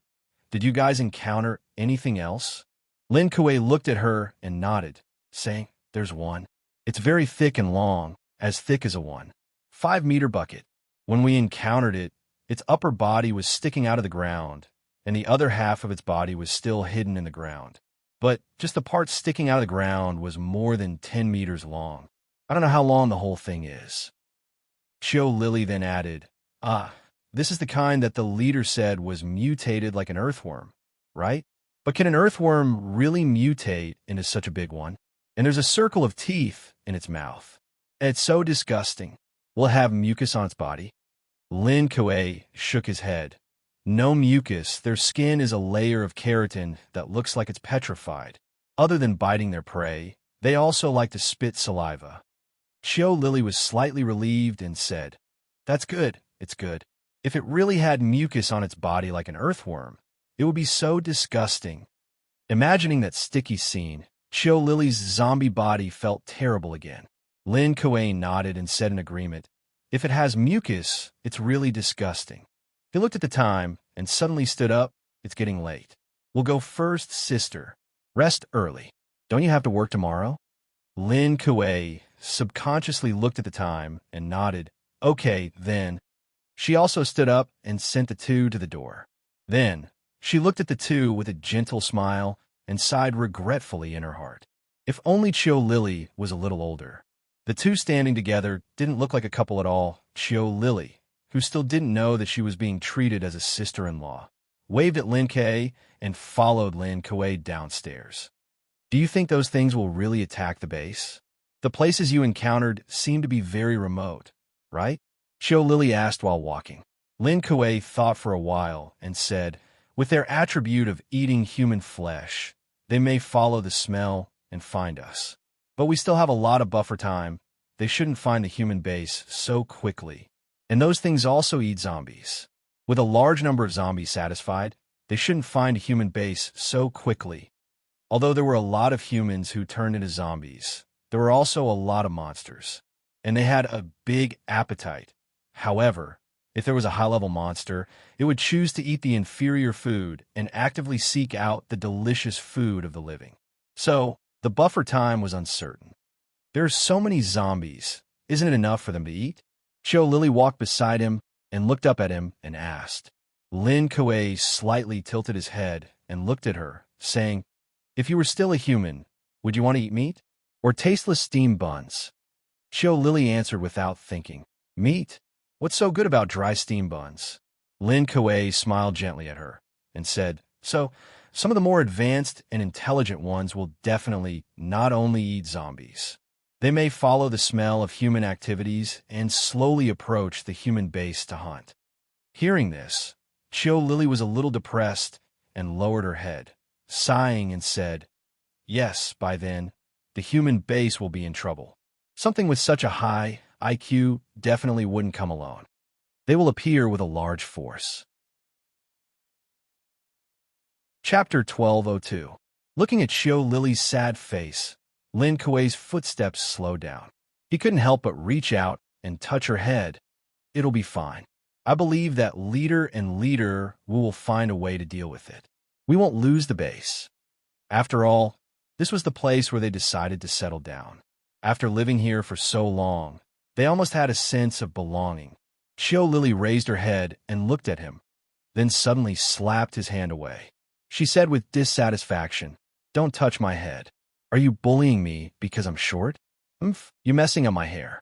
did you guys encounter anything else?" Lin Kuei looked at her and nodded, saying, "There's one. It's very thick and long, as thick as a 1.5-meter bucket. When we encountered it, its upper body was sticking out of the ground, and the other half of its body was still hidden in the ground. But just the part sticking out of the ground was more than 10 meters long. I don't know how long the whole thing is." Xiu Lily then added, This is the kind that the leader said was mutated like an earthworm, right? But can an earthworm really mutate into such a big one? And there's a circle of teeth in its mouth. It's so disgusting. Will it have mucus on its body?" Lin Kuei shook his head. "No mucus. Their skin is a layer of keratin that looks like it's petrified. Other than biting their prey, they also like to spit saliva." Xiu Lily was slightly relieved and said, "That's good. It's good. If it really had mucus on its body like an earthworm, it would be so disgusting." Imagining that sticky scene, Chiyo Lily's zombie body felt terrible again. Lin Kuei nodded and said in agreement, "If it has mucus, it's really disgusting." He looked at the time and suddenly stood up. "It's getting late. We'll go first, sister. Rest early. Don't you have to work tomorrow?" Lin Kuei subconsciously looked at the time and nodded. "Okay, then." She also stood up and sent the two to the door. Then, she looked at the two with a gentle smile and sighed regretfully in her heart. If only Chiyo Lily was a little older. The two standing together didn't look like a couple at all. Chiyo Lily, who still didn't know that she was being treated as a sister-in-law, waved at Lin Kuei and followed Lin Kuei downstairs. "Do you think those things will really attack the base? The places you encountered seem to be very remote, right?" Chiyo Lily asked while walking. Lin Kuei thought for a while and said, "With their attribute of eating human flesh, they may follow the smell and find us. But we still have a lot of buffer time. They shouldn't find the human base so quickly. And those things also eat zombies. With a large number of zombies satisfied, they shouldn't find a human base so quickly." Although there were a lot of humans who turned into zombies, there were also a lot of monsters. And they had a big appetite. However, if there was a high-level monster, it would choose to eat the inferior food and actively seek out the delicious food of the living. So, the buffer time was uncertain. "There are so many zombies. Isn't it enough for them to eat?" Chiyo Lily walked beside him and looked up at him and asked. Lin Kuei slightly tilted his head and looked at her, saying, "If you were still a human, would you want to eat meat? Or tasteless steamed buns?" Chiyo Lily answered without thinking, "Meat? What's so good about dry steamed buns?" Lin Kuei smiled gently at her and said, "So, some of the more advanced and intelligent ones will definitely not only eat zombies. They may follow the smell of human activities and slowly approach the human base to hunt." Hearing this, Chiyo Lily was a little depressed and lowered her head, sighing and said, "Yes, by then, the human base will be in trouble. Something with such a high IQ definitely wouldn't come alone. They will appear with a large force." Chapter 1202. Looking at Chiyo Lily's sad face, Lin Kuei's footsteps slowed down. He couldn't help but reach out and touch her head. "It'll be fine. I believe that leader we will find a way to deal with it. We won't lose the base." After all, this was the place where they decided to settle down. After living here for so long, they almost had a sense of belonging. Chiyo Lily raised her head and looked at him, then suddenly slapped his hand away. She said with dissatisfaction, "Don't touch my head. Are you bullying me because I'm short? You're messing up my hair."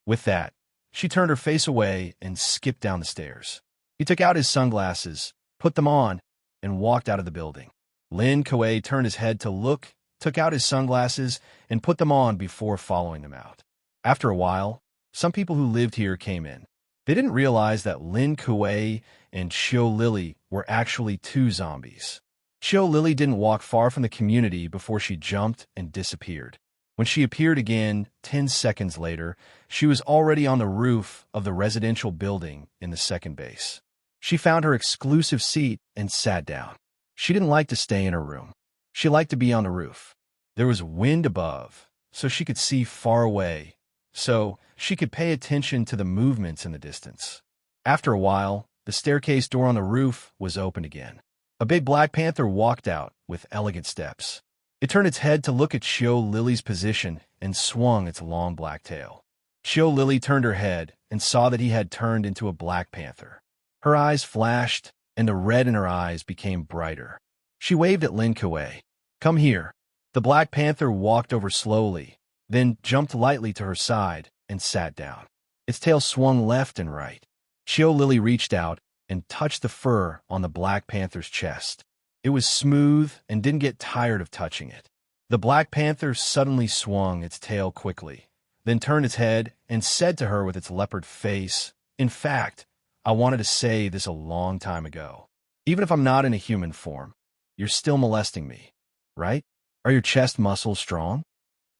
With that, she turned her face away and skipped down the stairs. He took out his sunglasses, put them on, and walked out of the building. Lin Kuei turned his head to look, took out his sunglasses, and put them on before following them out. After a while, some people who lived here came in. They didn't realize that Lin Kuei and Chiyo Lily were actually two zombies. Chiyo Lily didn't walk far from the community before she jumped and disappeared. When she appeared again 10 seconds later, she was already on the roof of the residential building in the second base. She found her exclusive seat and sat down. She didn't like to stay in her room. She liked to be on the roof. There was wind above, so she could see far away, so she could pay attention to the movements in the distance. After a while, the staircase door on the roof was opened again. A big black panther walked out with elegant steps. It turned its head to look at Chiyo Lily's position and swung its long black tail. Chiyo Lily turned her head and saw that he had turned into a black panther. Her eyes flashed, and the red in her eyes became brighter. She waved at Lin Kuei. "Come here." The black panther walked over slowly, then jumped lightly to her side and sat down. Its tail swung left and right. Chiyo Lily reached out and touched the fur on the black panther's chest. It was smooth and didn't get tired of touching it. The black panther suddenly swung its tail quickly, then turned its head and said to her with its leopard face, "In fact, I wanted to say this a long time ago. Even if I'm not in a human form, you're still molesting me, right? Are your chest muscles strong?"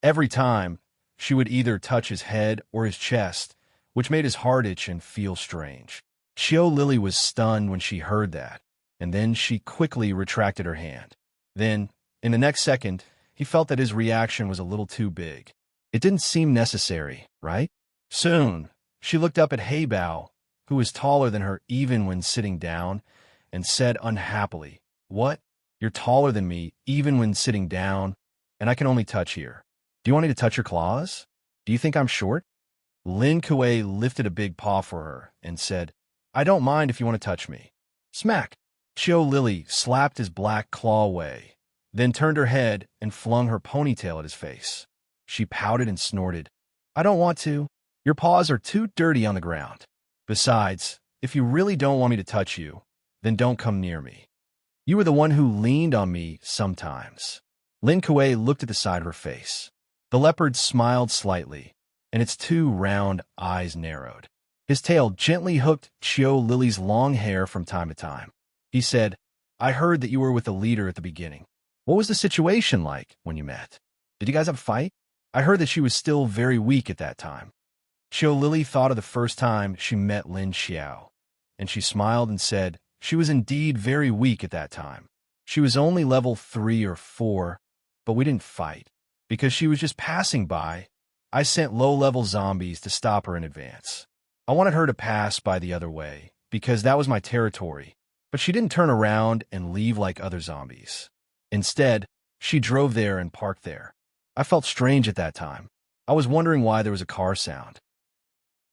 Every time, she would either touch his head or his chest, which made his heart itch and feel strange. Chiyo Lily was stunned when she heard that, and then she quickly retracted her hand. Then, in the next second, He felt that his reaction was a little too big. It didn't seem necessary, right? Soon, she looked up at Haybao, who was taller than her even when sitting down, and said unhappily, "What? You're taller than me even when sitting down, and I can only touch here. Do you want me to touch your claws? Do you think I'm short?" Lin Kuei lifted a big paw for her and said, "I don't mind if you want to touch me." Smack! Chiu Lily slapped his black claw away, then turned her head and flung her ponytail at his face. She pouted and snorted. "I don't want to. Your paws are too dirty on the ground. Besides, if you really don't want me to touch you, then don't come near me. You were the one who leaned on me sometimes." Lin Kuei looked at the side of her face. The leopard smiled slightly, and its two round eyes narrowed. His tail gently hooked Chiu Lily's long hair from time to time. He said, "I heard that you were with the leader at the beginning. What was the situation like when you met? Did you guys have a fight? I heard that she was still very weak at that time." Chiu Lily thought of the first time she met Lin Xiao, and she smiled and said, "She was indeed very weak at that time. She was only level 3 or 4, but we didn't fight. Because she was just passing by, I sent low-level zombies to stop her in advance. I wanted her to pass by the other way, because that was my territory, but she didn't turn around and leave like other zombies. Instead, she drove there and parked there. I felt strange at that time. I was wondering why there was a car sound.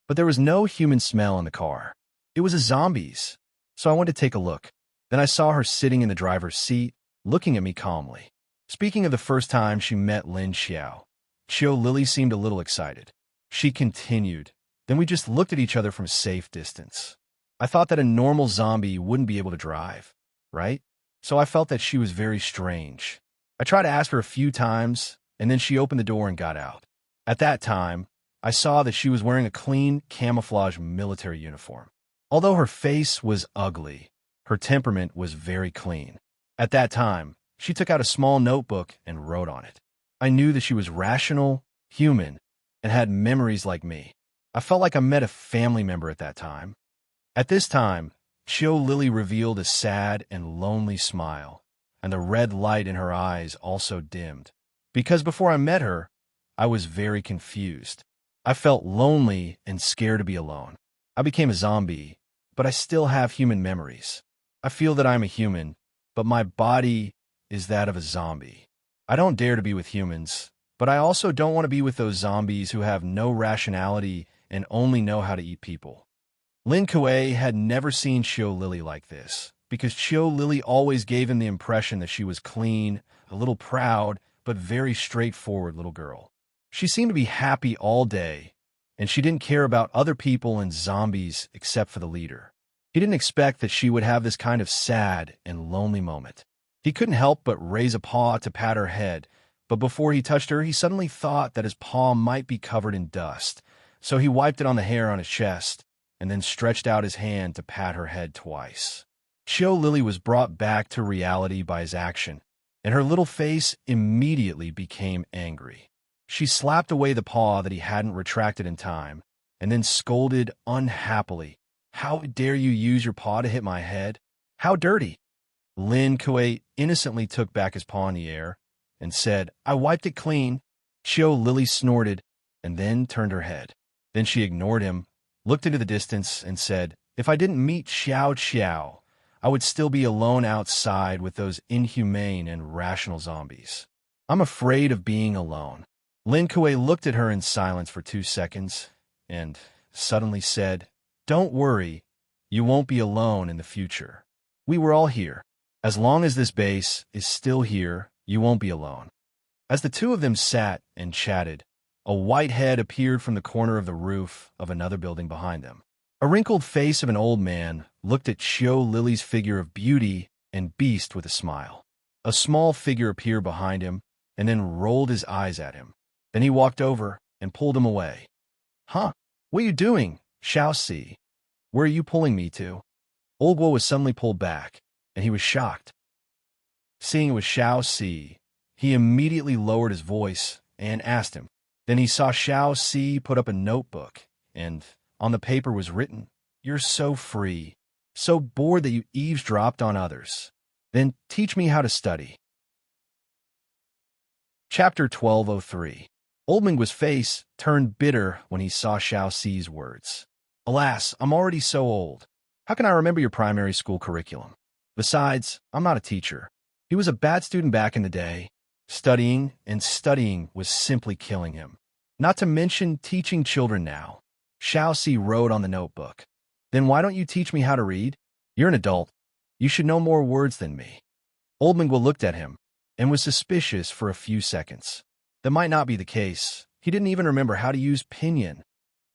But there was no human smell in the car. It was a zombie's. So I went to take a look. Then I saw her sitting in the driver's seat, looking at me calmly." Speaking of the first time she met Lin Xiao, Chiu Lily seemed a little excited. She continued, "Then we just looked at each other from a safe distance. I thought that a normal zombie wouldn't be able to drive, right? So I felt that she was very strange. I tried to ask her a few times, and then she opened the door and got out. At that time, I saw that she was wearing a clean camouflage military uniform. Although her face was ugly, her temperament was very clean. At that time, she took out a small notebook and wrote on it. I knew that she was rational, human, and had memories like me. I felt like I met a family member at that time." At this time, Chiu Lily revealed a sad and lonely smile, and the red light in her eyes also dimmed. "Because before I met her, I was very confused. I felt lonely and scared to be alone. I became a zombie, but I still have human memories. I feel that I'm a human, but my body is that of a zombie. I don't dare to be with humans, but I also don't want to be with those zombies who have no rationality and only know how to eat people." Lin Kuei had never seen Chiu Lily like this, because Chiu Lily always gave him the impression that she was clean, a little proud, but very straightforward little girl. She seemed to be happy all day, and she didn't care about other people and zombies except for the leader. He didn't expect that she would have this kind of sad and lonely moment. He couldn't help but raise a paw to pat her head, but before he touched her, he suddenly thought that his paw might be covered in dust, so he wiped it on the hair on his chest, and then stretched out his hand to pat her head twice. Chiu Lily was brought back to reality by his action, and her little face immediately became angry. She slapped away the paw that he hadn't retracted in time, and then scolded unhappily, "How dare you use your paw to hit my head? How dirty!" Lin Kuei innocently took back his paw in the air and said, "I wiped it clean." Chiu Lily snorted and then turned her head. Then she ignored him, looked into the distance, and said, "If I didn't meet Xiao Xiao, I would still be alone outside with those inhumane and rational zombies. I'm afraid of being alone." Lin Kuei looked at her in silence for 2 seconds and suddenly said, "Don't worry, you won't be alone in the future. We were all here. As long as this base is still here, you won't be alone." As the two of them sat and chatted, a white head appeared from the corner of the roof of another building behind them. A wrinkled face of an old man looked at Chiu Lily's figure of beauty and beast with a smile. A small figure appeared behind him and then rolled his eyes at him. Then he walked over and pulled him away. "Huh? What are you doing, Xiao Si? Where are you pulling me to?" Old Guo was suddenly pulled back, and he was shocked. Seeing it was Xiao Si, he immediately lowered his voice and asked him. Then he saw Xiao Si put up a notebook, and on the paper was written, "You're so free, so bored that you eavesdropped on others. Then teach me how to study." Chapter 1203. Oldming's face turned bitter when he saw Xiao Xi's words. Alas, I'm already so old. How can I remember your primary school curriculum? Besides, I'm not a teacher. He was a bad student back in the day. Studying and studying was simply killing him. Not to mention teaching children now. Xiao Xi wrote on the notebook. Then why don't you teach me how to read? You're an adult. You should know more words than me. Oldming looked at him and was suspicious for a few seconds. That might not be the case. He didn't even remember how to use pinyin.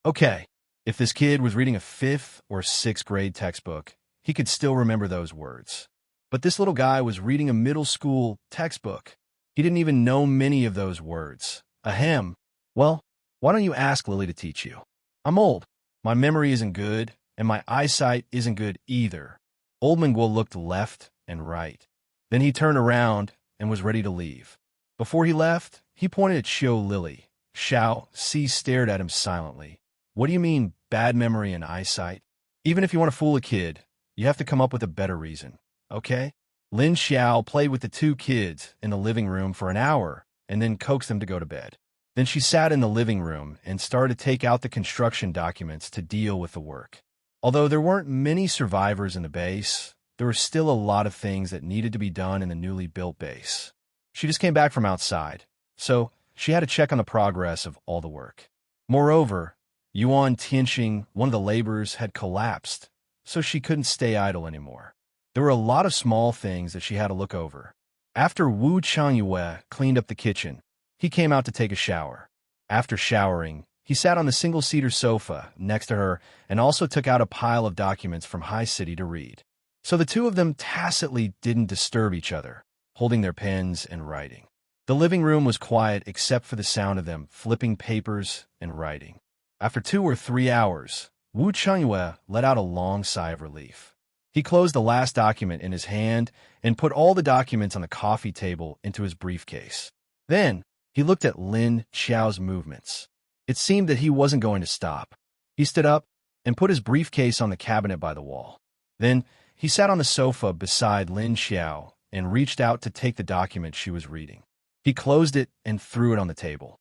Okay, if this kid was reading a 5th or 6th grade textbook, he could still remember those words. But this little guy was reading a middle school textbook. He didn't even know many of those words. Ahem. Well, why don't you ask Lily to teach you? I'm old. My memory isn't good, and my eyesight isn't good either. Oldming looked left and right. Then he turned around and was ready to leave. Before he left, he pointed at Xiao Lily. Xiao Xi stared at him silently. What do you mean, bad memory and eyesight? Even if you want to fool a kid, you have to come up with a better reason, okay? Lin Xiao played with the 2 kids in the living room for an hour and then coaxed them to go to bed. Then she sat in the living room and started to take out the construction documents to deal with the work. Although there weren't many survivors in the base, there were still a lot of things that needed to be done in the newly built base. She just came back from outside, so she had to check on the progress of all the work. Moreover, Yuan Tianxing, one of the laborers, had collapsed, so she couldn't stay idle anymore. There were a lot of small things that she had to look over. After Wu Changyue cleaned up the kitchen, he came out to take a shower. After showering, he sat on the single-seater sofa next to her and also took out a pile of documents from High City to read. So the 2 of them tacitly didn't disturb each other, holding their pens and writing. The living room was quiet except for the sound of them flipping papers and writing. After 2 or 3 hours, Wu Changyue let out a long sigh of relief. He closed the last document in his hand and put all the documents on the coffee table into his briefcase. Then, he looked at Lin Xiao's movements. It seemed that he wasn't going to stop. He stood up and put his briefcase on the cabinet by the wall. Then, he sat on the sofa beside Lin Xiao and reached out to take the document she was reading. He closed it and threw it on the table.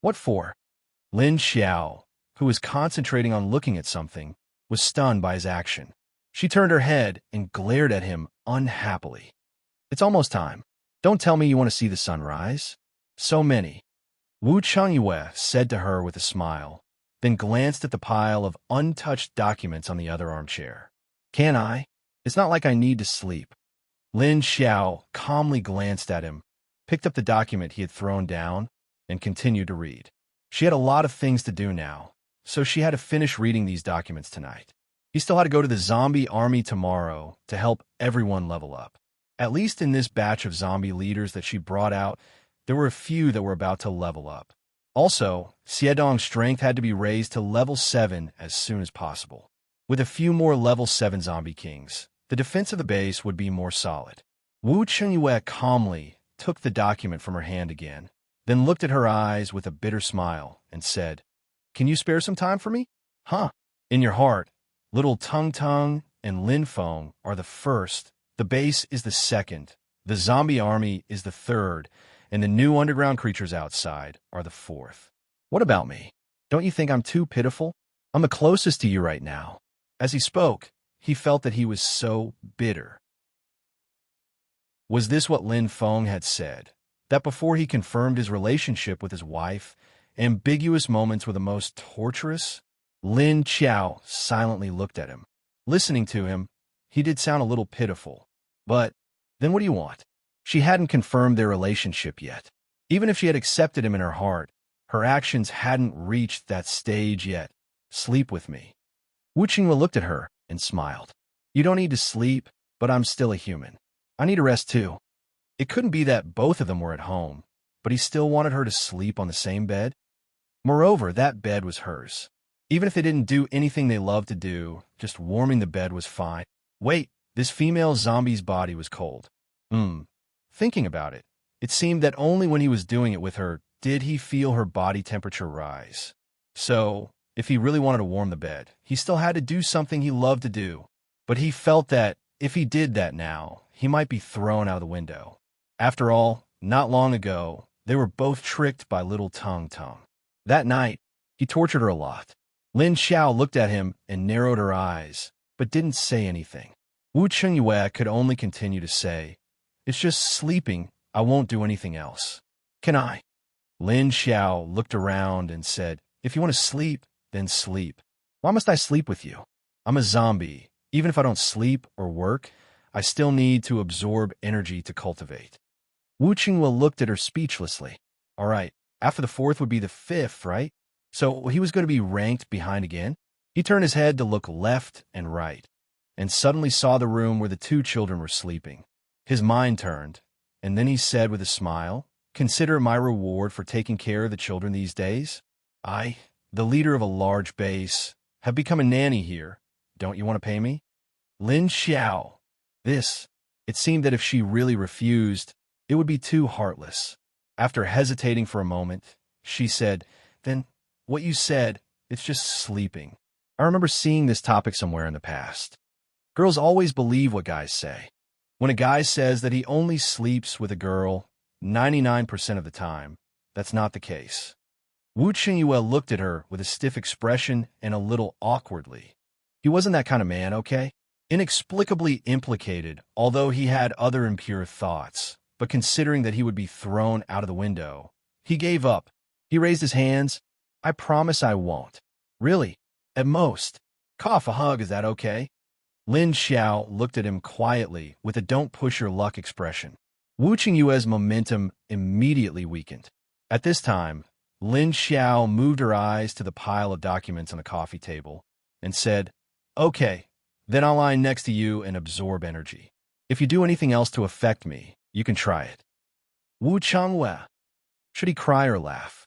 What for? Lin Xiao, who was concentrating on looking at something, was stunned by his action. She turned her head and glared at him unhappily. It's almost time. Don't tell me you want to see the sunrise. So many. Wu Changyue said to her with a smile, then glanced at the pile of untouched documents on the other armchair. Can I? It's not like I need to sleep. Lin Xiao calmly glanced at him, picked up the document he had thrown down, and continued to read. She had a lot of things to do now, so she had to finish reading these documents tonight. He still had to go to the zombie army tomorrow to help everyone level up. At least in this batch of zombie leaders that she brought out, there were a few that were about to level up. Also, Xiedong's strength had to be raised to level 7 as soon as possible. With a few more level 7 zombie kings, the defense of the base would be more solid. Wu Chengyue calmly took the document from her hand again, then looked at her eyes with a bitter smile and said, Can you spare some time for me? Huh. In your heart, Little Tung Tung and Lin Feng are the first, the base is the second, the zombie army is the third, and the new underground creatures outside are the fourth. What about me? Don't you think I'm too pitiful? I'm the closest to you right now. As he spoke, he felt that he was so bitter. Was this what Lin Feng had said? That before he confirmed his relationship with his wife, ambiguous moments were the most torturous? Lin Qiao silently looked at him. Listening to him, he did sound a little pitiful. But then what do you want? She hadn't confirmed their relationship yet. Even if she had accepted him in her heart, her actions hadn't reached that stage yet. Sleep with me. Wu Qinghua looked at her and smiled. You don't need to sleep, but I'm still a human. I need a rest too. It couldn't be that both of them were at home, but he still wanted her to sleep on the same bed. Moreover, that bed was hers. Even if they didn't do anything they loved to do, just warming the bed was fine. Wait, this female zombie's body was cold. Thinking about it, it seemed that only when he was doing it with her did he feel her body temperature rise. So, if he really wanted to warm the bed, he still had to do something he loved to do. But he felt that if he did that now, he might be thrown out of the window. After all, not long ago, They were both tricked by little Tung Tung. That night, he tortured her a lot. Lin Xiao looked at him and narrowed her eyes, but didn't say anything. Wu Chengyue could only continue to say, "It's just sleeping. I won't do anything else. Can I?" Lin Xiao looked around and said, "If you want to sleep, then sleep. Why must I sleep with you? I'm a zombie. Even if I don't sleep or work, I still need to absorb energy to cultivate." Wu Qingwe looked at her speechlessly. All right, after the fourth would be the fifth, right? So he was going to be ranked behind again? He turned his head to look left and right, and suddenly saw the room where the two children were sleeping. His mind turned, and then he said with a smile, "Consider my reward for taking care of the children these days. I, the leader of a large base, have become a nanny here. Don't you want to pay me?" Lin Xiao. It seemed that if she really refused, it would be too heartless. After hesitating for a moment, she said, "Then, what you said, it's just sleeping." I remember seeing this topic somewhere in the past. Girls always believe what guys say. When a guy says that he only sleeps with a girl 99% of the time, that's not the case. Wu Qingyue looked at her with a stiff expression and a little awkwardly. He wasn't that kind of man, okay? Inexplicably implicated, although he had other impure thoughts. But considering that he would be thrown out of the window, he gave up. He raised his hands. "I promise I won't." "Really? At most. Cough a hug, is that okay?" Lin Xiao looked at him quietly with a "don't push your luck" expression. Wu Qingyue's momentum immediately weakened. At this time, Lin Xiao moved her eyes to the pile of documents on the coffee table and said, "Okay, then I'll lie next to you and absorb energy. If you do anything else to affect me, you can try it." Wu Changhua. Should he cry or laugh?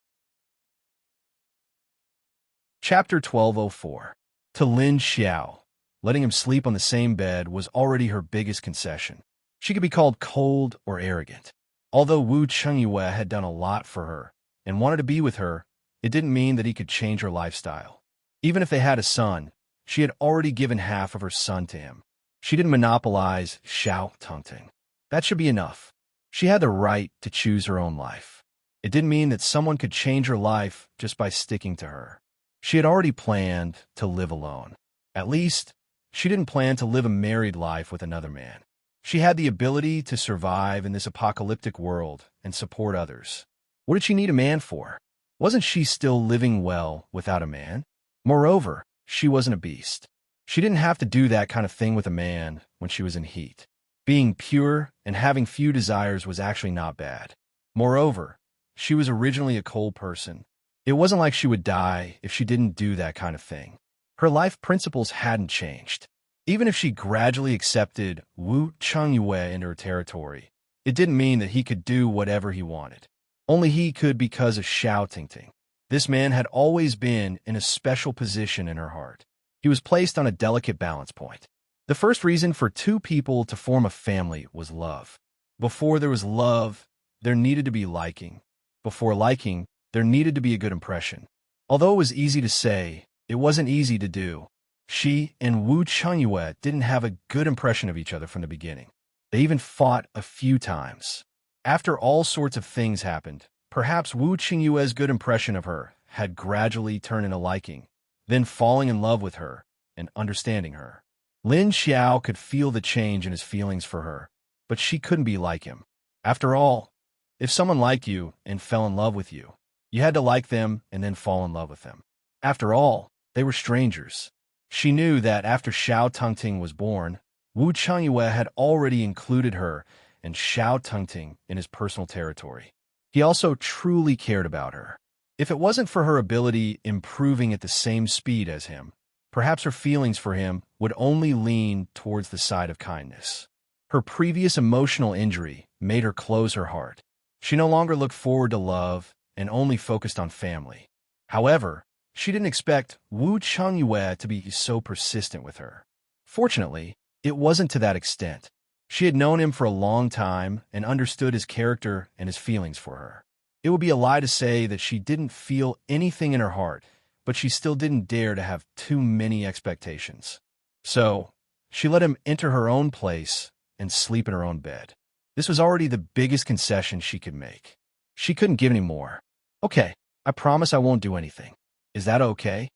Chapter 1204. To Lin Xiao, letting him sleep on the same bed was already her biggest concession. She could be called cold or arrogant. Although Wu Chengyue had done a lot for her and wanted to be with her, it didn't mean that he could change her lifestyle. Even if they had a son, she had already given half of her son to him. She didn't monopolize Xiao Tongting. That should be enough. She had the right to choose her own life. It didn't mean that someone could change her life just by sticking to her. She had already planned to live alone. At least, she didn't plan to live a married life with another man. She had the ability to survive in this apocalyptic world and support others. What did she need a man for? Wasn't she still living well without a man? Moreover, she wasn't a beast. She didn't have to do that kind of thing with a man when she was in heat. Being pure and having few desires was actually not bad. Moreover, she was originally a cold person. It wasn't like she would die if she didn't do that kind of thing. Her life principles hadn't changed. Even if she gradually accepted Wu Chengyue into her territory, it didn't mean that he could do whatever he wanted. Only he could because of Xiao Tingting. This man had always been in a special position in her heart. He was placed on a delicate balance point. The first reason for two people to form a family was love. Before there was love, there needed to be liking. Before liking, there needed to be a good impression. Although it was easy to say, it wasn't easy to do. She and Wu Chengyue didn't have a good impression of each other from the beginning. They even fought a few times. After all sorts of things happened, perhaps Wu Chengyue's good impression of her had gradually turned into liking, then falling in love with her and understanding her. Lin Xiao could feel the change in his feelings for her, but she couldn't be like him. After all, if someone liked you and fell in love with you, you had to like them and then fall in love with them. After all, they were strangers. She knew that after Xiao Tongting was born, Wu Chengyue had already included her and Xiao Tongting in his personal territory. He also truly cared about her. If it wasn't for her ability improving at the same speed as him, perhaps her feelings for him would only lean towards the side of kindness. Her previous emotional injury made her close her heart. She no longer looked forward to love and only focused on family. However, she didn't expect Wu Chengyue to be so persistent with her. Fortunately, it wasn't to that extent. She had known him for a long time and understood his character and his feelings for her. It would be a lie to say that she didn't feel anything in her heart, but she still didn't dare to have too many expectations. So, she let him enter her own place and sleep in her own bed. This was already the biggest concession she could make. She couldn't give any more. Okay, I promise I won't do anything. Is that okay?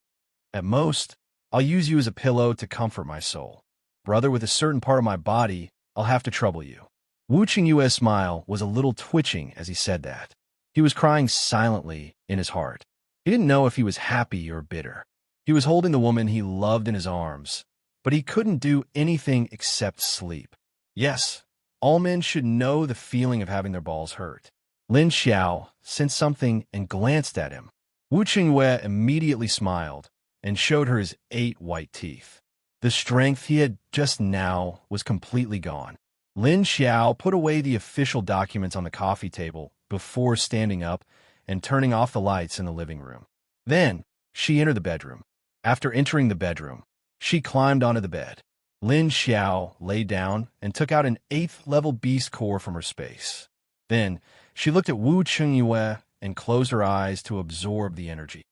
At most, I'll use you as a pillow to comfort my soul. Brother, with a certain part of my body, I'll have to trouble you. Wu Qingyue's smile was a little twitching as he said that. He was crying silently in his heart. He didn't know if he was happy or bitter. He was holding the woman he loved in his arms, but he couldn't do anything except sleep. Yes, all men should know the feeling of having their balls hurt. Lin Xiao sensed something and glanced at him. Wu Qingyue immediately smiled and showed her his 8 white teeth. The strength he had just now was completely gone. Lin Xiao put away the official documents on the coffee table before standing up and turning off the lights in the living room. Then, she entered the bedroom. After entering the bedroom, she climbed onto the bed. Lin Xiao lay down and took out an 8th-level beast core from her space. Then, she looked at Wu Qingyue and closed her eyes to absorb the energy.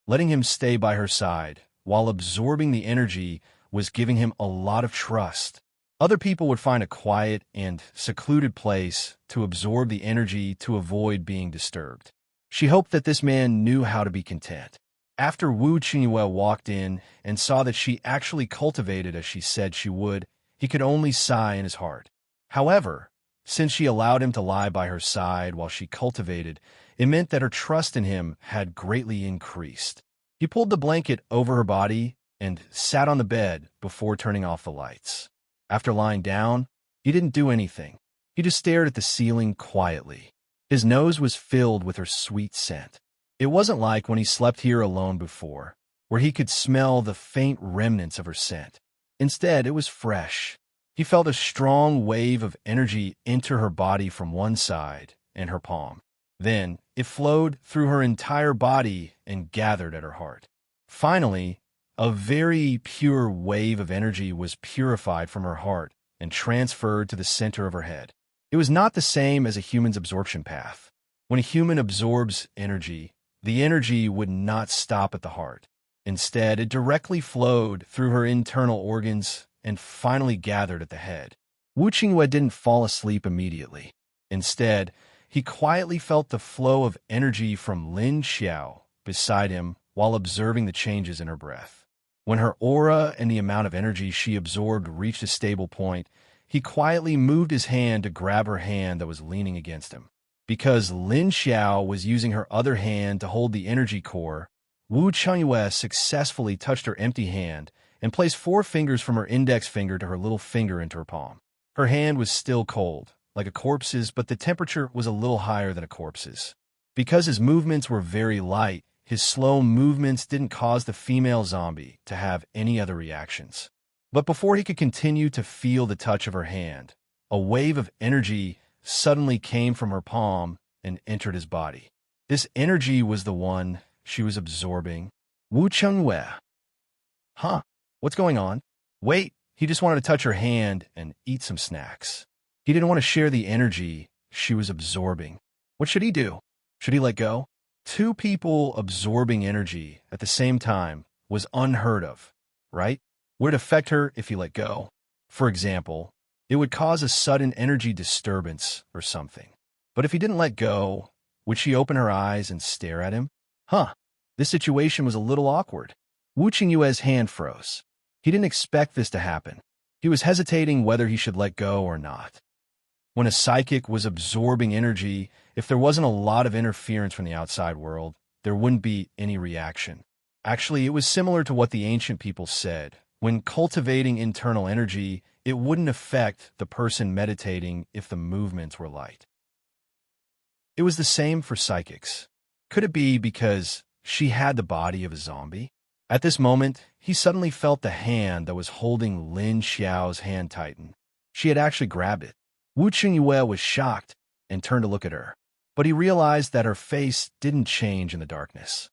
Letting him stay by her side while absorbing the energy was giving him a lot of trust. Other people would find a quiet and secluded place to absorb the energy to avoid being disturbed. She hoped that this man knew how to be content. After Wu Qingyue walked in and saw that she actually cultivated as she said she would, he could only sigh in his heart. However, since she allowed him to lie by her side while she cultivated, it meant that her trust in him had greatly increased. He pulled the blanket over her body and sat on the bed before turning off the lights. After lying down, he didn't do anything. He just stared at the ceiling quietly. His nose was filled with her sweet scent. It wasn't like when he slept here alone before, where he could smell the faint remnants of her scent. Instead, it was fresh. He felt a strong wave of energy enter her body from one side and her palm. Then, it flowed through her entire body and gathered at her heart. Finally, a very pure wave of energy was purified from her heart and transferred to the center of her head. It was not the same as a human's absorption path. When a human absorbs energy, the energy would not stop at the heart. Instead, it directly flowed through her internal organs and finally gathered at the head. Wu Qingyue didn't fall asleep immediately. Instead, he quietly felt the flow of energy from Lin Xiao beside him while observing the changes in her breath. When her aura and the amount of energy she absorbed reached a stable point, he quietly moved his hand to grab her hand that was leaning against him. Because Lin Xiao was using her other hand to hold the energy core, Wu Qingyue successfully touched her empty hand and placed 4 fingers from her index finger to her little finger into her palm. Her hand was still cold, like a corpse's, but the temperature was a little higher than a corpse's. Because his movements were very light, his slow movements didn't cause the female zombie to have any other reactions. But before he could continue to feel the touch of her hand, a wave of energy suddenly came from her palm and entered his body. This energy was the one she was absorbing. Wu Qingyue. Huh? What's going on? Wait, he just wanted to touch her hand and eat some snacks. He didn't want to share the energy she was absorbing. What should he do? Should he let go? 2 people absorbing energy at the same time was unheard of, right? Would it affect her if he let go? For example, it would cause a sudden energy disturbance or something. But if he didn't let go, would she open her eyes and stare at him? Huh, this situation was a little awkward. Wu Qingyue's hand froze. He didn't expect this to happen. He was hesitating whether he should let go or not. When a psychic was absorbing energy, if there wasn't a lot of interference from the outside world, there wouldn't be any reaction. Actually, it was similar to what the ancient people said. When cultivating internal energy, it wouldn't affect the person meditating if the movements were light. It was the same for psychics. Could it be because she had the body of a zombie? At this moment, he suddenly felt the hand that was holding Lin Xiao's hand tighten. She had actually grabbed it. Wu Qingyue was shocked and turned to look at her, but he realized that her face didn't change in the darkness.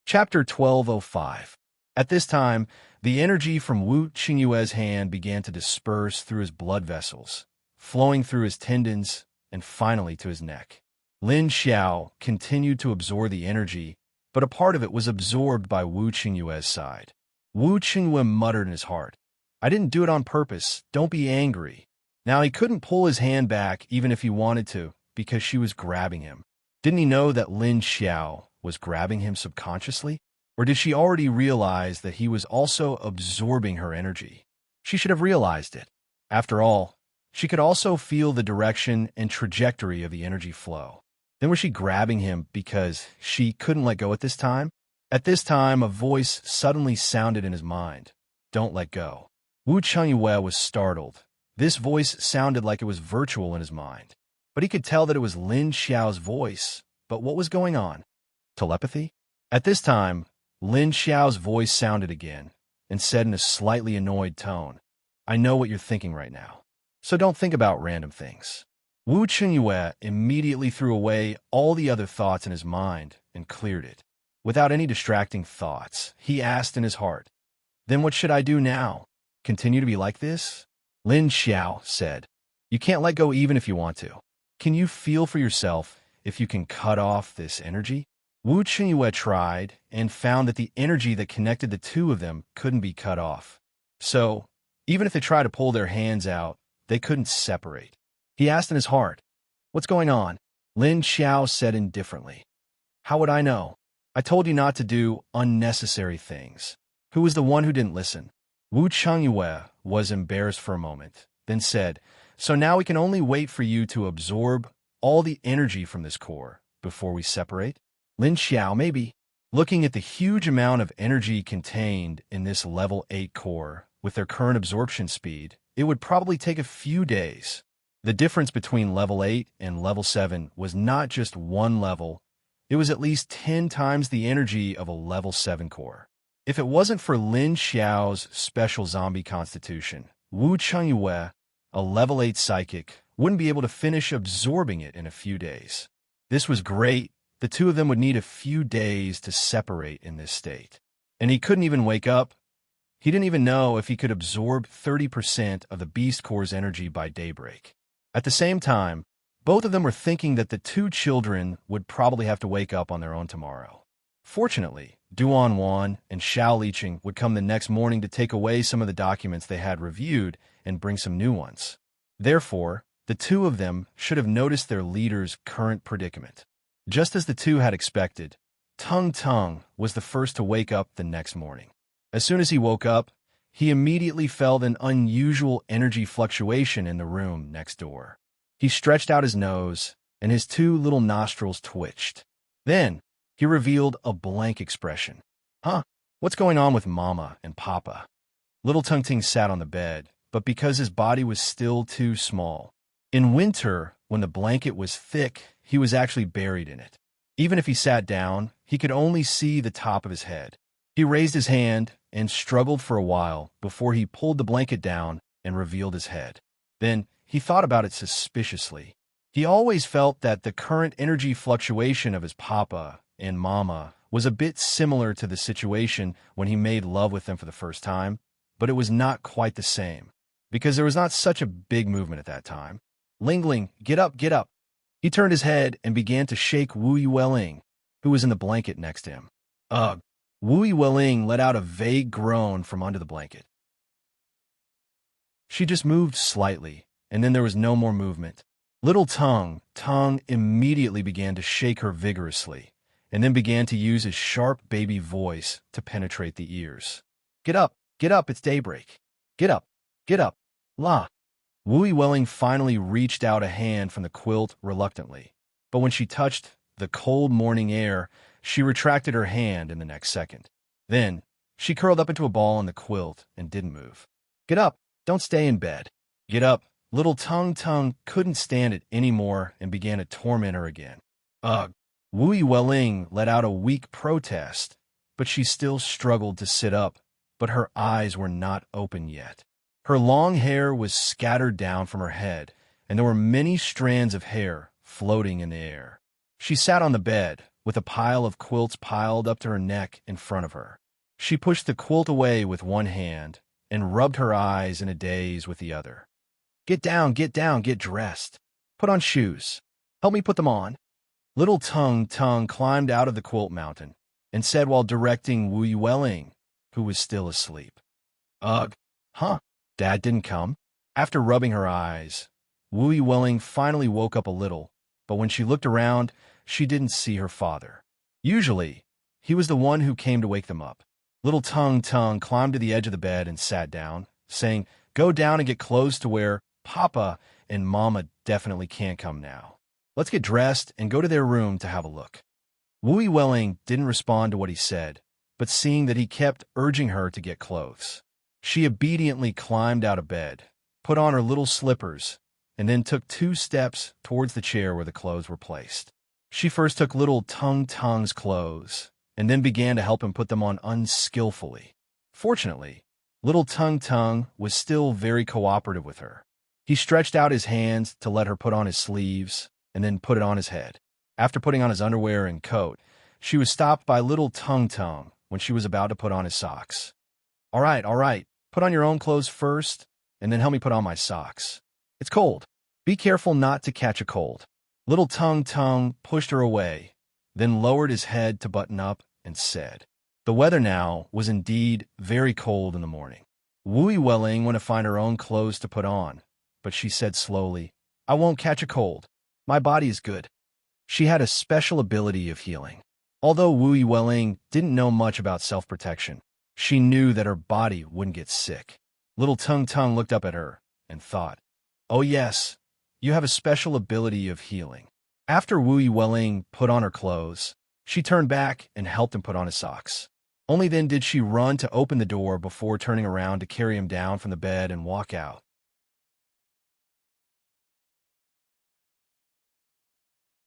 Chapter 1205. At this time, the energy from Wu Qingyue's hand began to disperse through his blood vessels, flowing through his tendons and finally to his neck. Lin Xiao continued to absorb the energy, but a part of it was absorbed by Wu Qingyue's side. Wu Qingyue muttered in his heart, "I didn't do it on purpose. Don't be angry." Now he couldn't pull his hand back even if he wanted to, because she was grabbing him. Didn't he know that Lin Xiao was grabbing him subconsciously? Or did she already realize that he was also absorbing her energy? She should have realized it. After all, she could also feel the direction and trajectory of the energy flow. Then was she grabbing him because she couldn't let go at this time? At this time, a voice suddenly sounded in his mind. Don't let go. Wu Chengyue was startled. This voice sounded like it was virtual in his mind. But he could tell that it was Lin Xiao's voice. But what was going on? Telepathy? At this time, Lin Xiao's voice sounded again and said in a slightly annoyed tone, I know what you're thinking right now. So don't think about random things. Wu Chengyue immediately threw away all the other thoughts in his mind and cleared it. Without any distracting thoughts, he asked in his heart, Then what should I do now? Continue to be like this? Lin Xiao said, You can't let go even if you want to. Can you feel for yourself if you can cut off this energy? Wu Chengyue tried and found that the energy that connected the two of them couldn't be cut off. So, even if they tried to pull their hands out, they couldn't separate. He asked in his heart, What's going on? Lin Xiao said indifferently, How would I know? I told you not to do unnecessary things. Who was the one who didn't listen? Wu Chengyue was embarrassed for a moment, then said, So now we can only wait for you to absorb all the energy from this core before we separate? Lin Xiao, maybe. Looking at the huge amount of energy contained in this level 8 core, with their current absorption speed, it would probably take a few days. The difference between level 8 and level 7 was not just one level, it was at least 10 times the energy of a level 7 core. If it wasn't for Lin Xiao's special zombie constitution, Wu Chengyue, a level 8 psychic, wouldn't be able to finish absorbing it in a few days. This was great. The two of them would need a few days to separate in this state. And he couldn't even wake up. He didn't even know if he could absorb 30% of the Beast Core's energy by daybreak. At the same time, both of them were thinking that the two children would probably have to wake up on their own tomorrow. Fortunately, Duan Wan and Xiao Liqing would come the next morning to take away some of the documents they had reviewed and bring some new ones. Therefore, the two of them should have noticed their leader's current predicament. Just as the two had expected, Tung Tung was the first to wake up the next morning. As soon as he woke up, he immediately felt an unusual energy fluctuation in the room next door. He stretched out his nose, and his two little nostrils twitched. Then, he revealed a blank expression. Huh? What's going on with Mama and Papa? Little Tung Ting sat on the bed, but because his body was still too small. In winter, when the blanket was thick, he was actually buried in it. Even if he sat down, he could only see the top of his head. He raised his hand and struggled for a while before he pulled the blanket down and revealed his head. Then, he thought about it suspiciously. He always felt that the current energy fluctuation of his papa and mama was a bit similar to the situation when he made love with them for the first time, but it was not quite the same, because there was not such a big movement at that time. Ling Ling, get up, get up. He turned his head and began to shake Wu Yueling, who was in the blanket next to him. Ugh! Wu Yueling let out a vague groan from under the blanket. She just moved slightly, and then there was no more movement. Little Tung immediately began to shake her vigorously, and then began to use his sharp baby voice to penetrate the ears. Get up, it's daybreak. Get up, la. Wu Yueling finally reached out a hand from the quilt reluctantly, but when she touched the cold morning air, she retracted her hand in the next second. Then, she curled up into a ball on the quilt and didn't move. Get up, don't stay in bed. Get up. Little Tung couldn't stand it anymore and began to torment her again. Ugh! Wu Yueling let out a weak protest, but she still struggled to sit up, but her eyes were not open yet. Her long hair was scattered down from her head, and there were many strands of hair floating in the air. She sat on the bed, with a pile of quilts piled up to her neck in front of her. She pushed the quilt away with one hand and rubbed her eyes in a daze with the other. Get down, get dressed. Put on shoes. Help me put them on. Little Tung climbed out of the quilt mountain and said while directing Wu Yueling, who was still asleep. Ugh, huh? Dad didn't come? After rubbing her eyes, Wu Welling finally woke up a little, but when she looked around, she didn't see her father. Usually, he was the one who came to wake them up. Little Tung Tung climbed to the edge of the bed and sat down, saying, "Go down and get clothes to wear. Papa and Mama definitely can't come now. Let's get dressed and go to their room to have a look." Wu Welling didn't respond to what he said, but seeing that he kept urging her to get clothes, she obediently climbed out of bed, put on her little slippers, and then took 2 steps towards the chair where the clothes were placed. She first took little Tung Tung's clothes, and then began to help him put them on unskillfully. Fortunately, little Tung Tung was still very cooperative with her. He stretched out his hands to let her put on his sleeves, and then put it on his head. After putting on his underwear and coat, she was stopped by little Tung Tung when she was about to put on his socks. All right, put on your own clothes first, and then help me put on my socks. It's cold. Be careful not to catch a cold." Little Tung Tung pushed her away, then lowered his head to button up and said. The weather now was indeed very cold in the morning. Wu Welling went to find her own clothes to put on, but she said slowly, "I won't catch a cold. My body is good." She had a special ability of healing. Although Wu Welling didn't know much about self-protection, she knew that her body wouldn't get sick. Little Tung Tung looked up at her and thought, "Oh yes, you have a special ability of healing." After Wu Welling put on her clothes, she turned back and helped him put on his socks. Only then did she run to open the door before turning around to carry him down from the bed and walk out.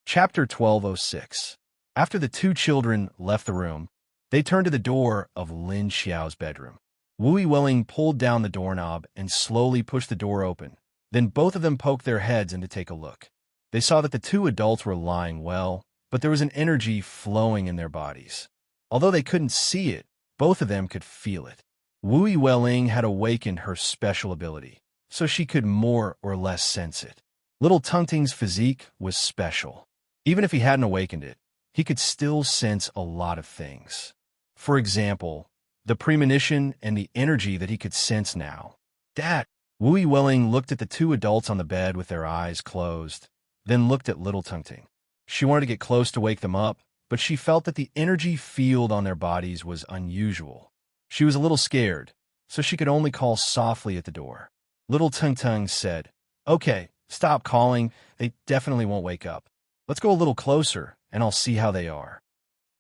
Chapter 1206. After the 2 children left the room, they turned to the door of Lin Xiao's bedroom. Wu Welling pulled down the doorknob and slowly pushed the door open. Then both of them poked their heads in to take a look. They saw that the 2 adults were lying well, but there was an energy flowing in their bodies. Although they couldn't see it, both of them could feel it. Wu Welling had awakened her special ability, so she could more or less sense it. Little Tung Tung's physique was special. Even if he hadn't awakened it, he could still sense a lot of things. For example, the premonition and the energy that he could sense now. Dad! Wu Welling looked at the 2 adults on the bed with their eyes closed, then looked at little Tung Tung. She wanted to get close to wake them up, but she felt that the energy field on their bodies was unusual. She was a little scared, so she could only call softly at the door. Little Tung Tung said, "Okay, stop calling. They definitely won't wake up. Let's go a little closer, and I'll see how they are."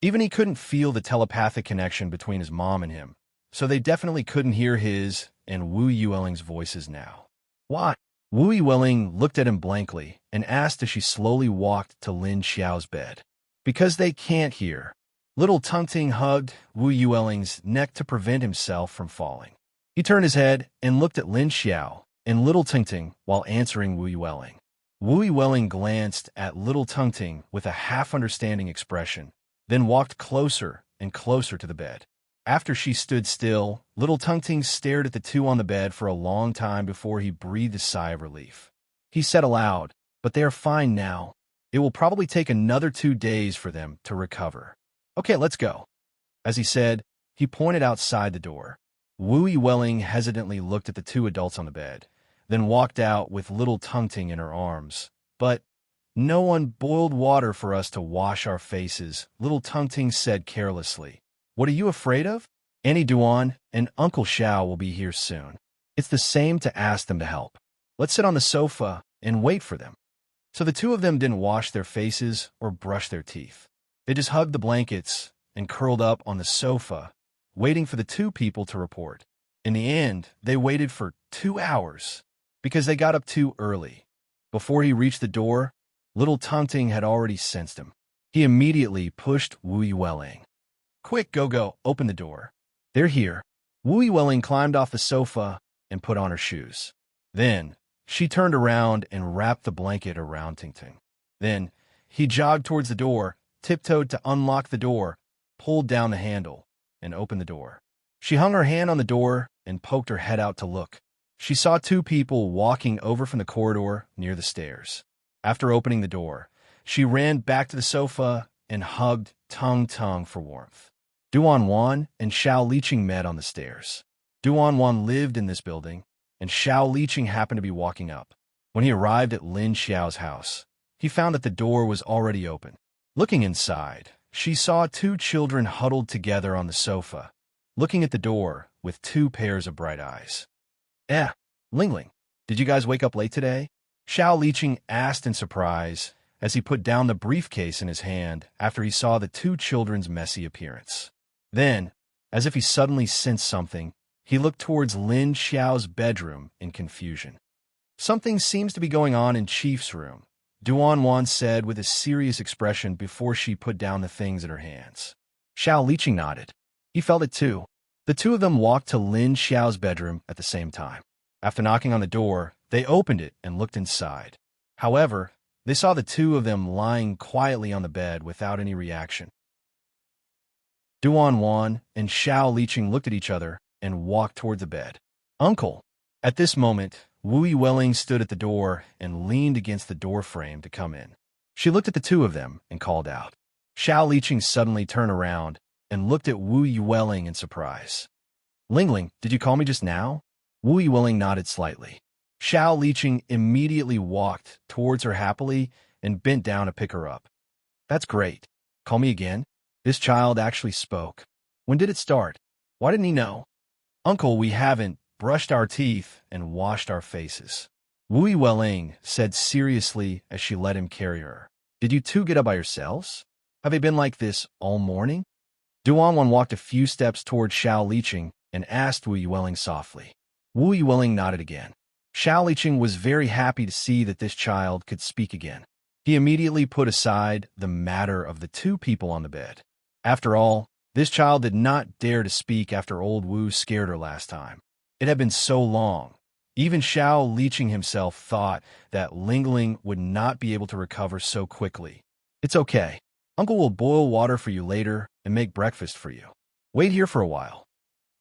Even he couldn't feel the telepathic connection between his mom and him, so they definitely couldn't hear his and Wu Welling's voices now. "What?" Wu Welling looked at him blankly and asked as she slowly walked to Lin Xiao's bed. "Because they can't hear." Little Tung Tung hugged Wu Welling's neck to prevent himself from falling. He turned his head and looked at Lin Xiao and little Tung Tung while answering Wu Welling. Wu Welling glanced at little Tung Tung with a half-understanding expression, then walked closer and closer to the bed. After she stood still, little Tung Tung stared at the 2 on the bed for a long time before he breathed a sigh of relief. He said aloud, "But they are fine now. It will probably take another 2 days for them to recover. Okay, let's go." As he said, he pointed outside the door. Wu Welling hesitantly looked at the 2 adults on the bed, then walked out with little Tung Tung in her arms. "But no one boiled water for us to wash our faces," little Tung Tung said carelessly. "What are you afraid of? Annie Duan and Uncle Xiao will be here soon. It's the same to ask them to help. Let's sit on the sofa and wait for them." So the 2 of them didn't wash their faces or brush their teeth. They just hugged the blankets and curled up on the sofa, waiting for the 2 people to report. In the end, they waited for 2 hours because they got up too early. Before he reached the door, little Tung Tung had already sensed him. He immediately pushed Wu Welling. "Quick, go, open the door. They're here." Wu Welling climbed off the sofa and put on her shoes. Then, she turned around and wrapped the blanket around Tung Tung. Then, he jogged towards the door, tiptoed to unlock the door, pulled down the handle, and opened the door. She hung her hand on the door and poked her head out to look. She saw 2 people walking over from the corridor near the stairs. After opening the door, she ran back to the sofa and hugged Tung Tung for warmth. Duan Wan and Xiao Liqing met on the stairs. Duan Wan lived in this building, and Xiao Liqing happened to be walking up. When he arrived at Lin Xiao's house, he found that the door was already open. Looking inside, she saw two children huddled together on the sofa, looking at the door with two pairs of bright eyes. Lingling, did you guys wake up late today? Xiao Liqing asked in surprise as he put down the briefcase in his hand after he saw the two children's messy appearance. Then, as if he suddenly sensed something, he looked towards Lin Xiao's bedroom in confusion. Something seems to be going on in Chief's room, Duan said with a serious expression before she put down the things in her hands. Xiao Liqing nodded. He felt it too. The two of them walked to Lin Xiao's bedroom at the same time. After knocking on the door, they opened it and looked inside. However, they saw the two of them lying quietly on the bed without any reaction. Duan and Xiao Liqing looked at each other and walked toward the bed. Uncle! At this moment, Wu Yueling stood at the door and leaned against the door frame to come in. She looked at the two of them and called out. Xiao Liqing suddenly turned around and looked at Wu Yueling in surprise. Lingling, did you call me just now? Wu Yueling nodded slightly. Xiao Liqing immediately walked towards her happily and bent down to pick her up. That's great. Call me again? This child actually spoke. When did it start? Why didn't he know? Uncle, we haven't brushed our teeth and washed our faces. Wu Yueling said seriously as she let him carry her. Did you two get up by yourselves? Have they been like this all morning? Duan walked a few steps toward Xiao Liqing and asked Wu Yueling softly. Wu Yueling nodded again. Xiao Liqing was very happy to see that this child could speak again. He immediately put aside the matter of the two people on the bed. After all, this child did not dare to speak after old Wu scared her last time. It had been so long. Even Xiao Liqing himself thought that Lingling would not be able to recover so quickly. It's okay. Uncle will boil water for you later and make breakfast for you. Wait here for a while.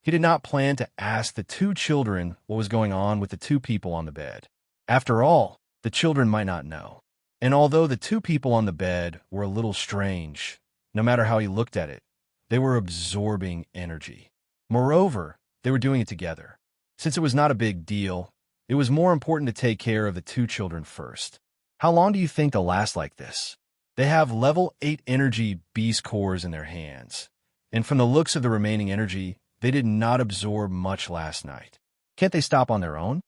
He did not plan to ask the two children what was going on with the two people on the bed. After all, the children might not know. And although the two people on the bed were a little strange, no matter how he looked at it, they were absorbing energy. Moreover, they were doing it together. Since it was not a big deal, it was more important to take care of the two children first. How long do you think they'll last like this? They have level 8 energy beast cores in their hands, and from the looks of the remaining energy, they did not absorb much last night. Can't they stop on their own?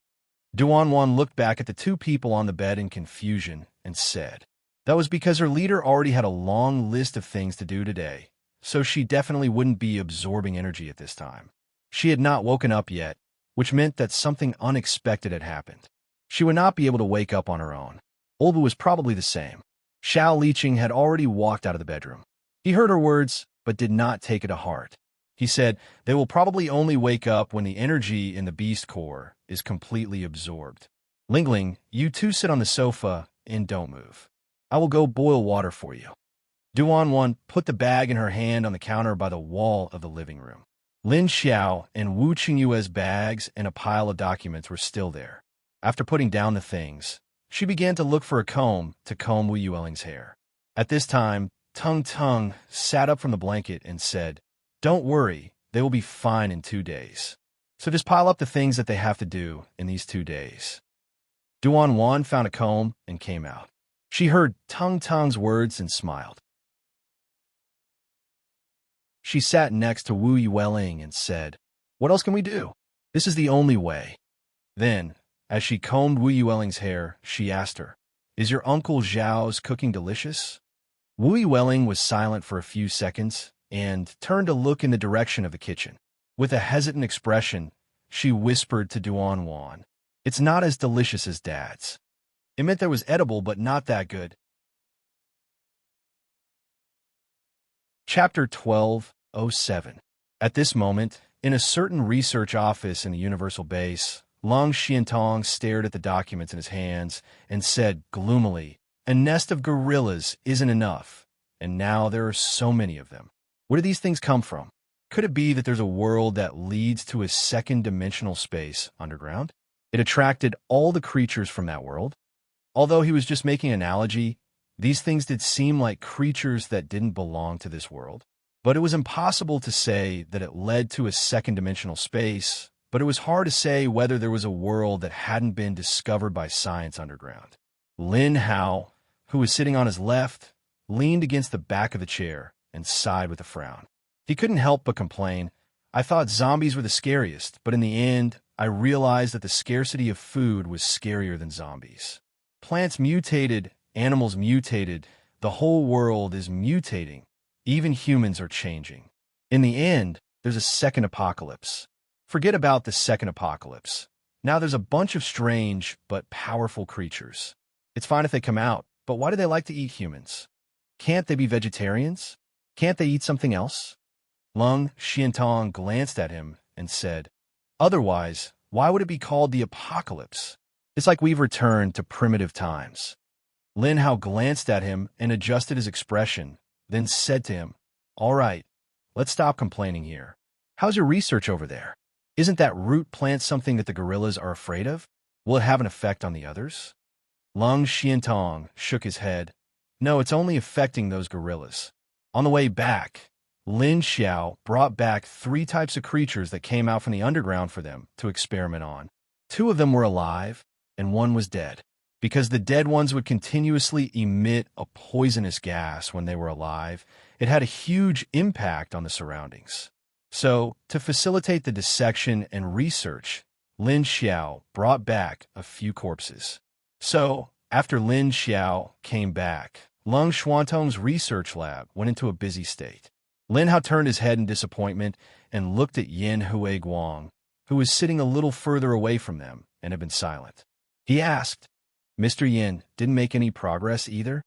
Duan looked back at the two people on the bed in confusion and said, that was because her leader already had a long list of things to do today, so she definitely wouldn't be absorbing energy at this time. She had not woken up yet, which meant that something unexpected had happened. She would not be able to wake up on her own. Olbu was probably the same. Xiao Liqing had already walked out of the bedroom. He heard her words, but did not take it to heart. He said, they will probably only wake up when the energy in the beast core is completely absorbed. Lingling, you two sit on the sofa and don't move. I will go boil water for you. Duan put the bag in her hand on the counter by the wall of the living room. Lin Xiao and Wu Qingyue's bags and a pile of documents were still there. After putting down the things, she began to look for a comb to comb Wu Yueling's hair. At this time, Tung sat up from the blanket and said, don't worry, they will be fine in 2 days. So just pile up the things that they have to do in these 2 days. Duan found a comb and came out. She heard Tung's words and smiled. She sat next to Wu Yueling and said, what else can we do? This is the only way. Then, as she combed Wu Yueling's hair, she asked her, is your Uncle Zhao's cooking delicious? Wu Yueling was silent for a few seconds and turned to look in the direction of the kitchen. With a hesitant expression, she whispered to Duan, it's not as delicious as Dad's. It meant that it was edible, but not that good. Chapter 1207. At this moment, in a certain research office in the Universal Base, Long Xiantong stared at the documents in his hands and said gloomily, a nest of gorillas isn't enough, and now there are so many of them. Where do these things come from? Could it be that there's a world that leads to a second-dimensional space underground? It attracted all the creatures from that world. Although he was just making an analogy, these things did seem like creatures that didn't belong to this world. But it was impossible to say that it led to a second-dimensional space but it was hard to say whether there was a world that hadn't been discovered by science underground. Lin Hao, who was sitting on his left, leaned against the back of the chair and sighed with a frown. He couldn't help but complain. I thought zombies were the scariest, but in the end, I realized that the scarcity of food was scarier than zombies. Plants mutated, animals mutated, the whole world is mutating. Even humans are changing. In the end, there's a second apocalypse. Forget about the second apocalypse. Now there's a bunch of strange but powerful creatures. It's fine if they come out, but why do they like to eat humans? Can't they be vegetarians? Can't they eat something else? Lung Xiantong glanced at him and said, otherwise, why would it be called the apocalypse? It's like we've returned to primitive times. Lin Hao glanced at him and adjusted his expression, then said to him, all right, let's stop complaining here. How's your research over there? Isn't that root plant something that the gorillas are afraid of? Will it have an effect on the others? Lung Xiantong shook his head. No, it's only affecting those gorillas. On the way back, Lin Xiao brought back 3 types of creatures that came out from the underground for them to experiment on. 2 of them were alive, and 1 was dead, because the dead ones would continuously emit a poisonous gas when they were alive. It had a huge impact on the surroundings. So, to facilitate the dissection and research, Lin Xiao brought back a few corpses. So, after Lin Xiao came back, Lung Xuantong's research lab went into a busy state. Lin Hao turned his head in disappointment and looked at Yin Huiguang, who was sitting a little further away from them and had been silent. He asked, Mr. Yin didn't make any progress either?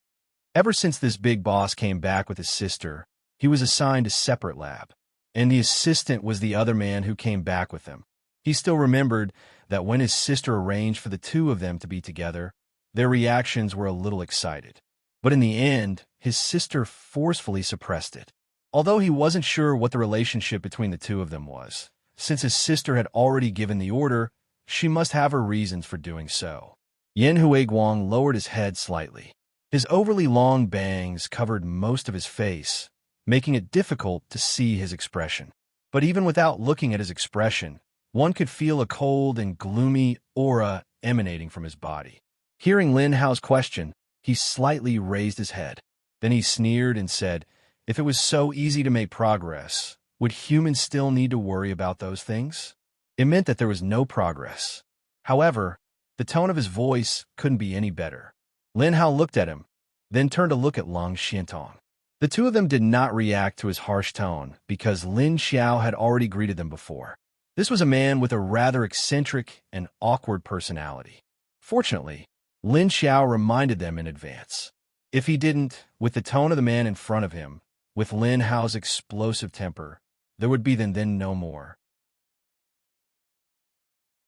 Ever since this big boss came back with his sister, he was assigned a separate lab, and the assistant was the other man who came back with him. He still remembered that when his sister arranged for the 2 of them to be together, their reactions were a little excited. But in the end, his sister forcefully suppressed it. Although he wasn't sure what the relationship between the 2 of them was, since his sister had already given the order, she must have her reasons for doing so. Yin Huiguang lowered his head slightly. His overly long bangs covered most of his face, making it difficult to see his expression. But even without looking at his expression, one could feel a cold and gloomy aura emanating from his body. Hearing Lin Hao's question, he slightly raised his head. Then he sneered and said, if it was so easy to make progress, would humans still need to worry about those things? It meant that there was no progress. However, the tone of his voice couldn't be any better. Lin Hao looked at him, then turned to look at Lung Xiantong. The 2 of them did not react to his harsh tone because Lin Xiao had already greeted them before. This was a man with a rather eccentric and awkward personality. Fortunately, Lin Xiao reminded them in advance. If he didn't, with the tone of the man in front of him, with Lin Hao's explosive temper, there would be then no more.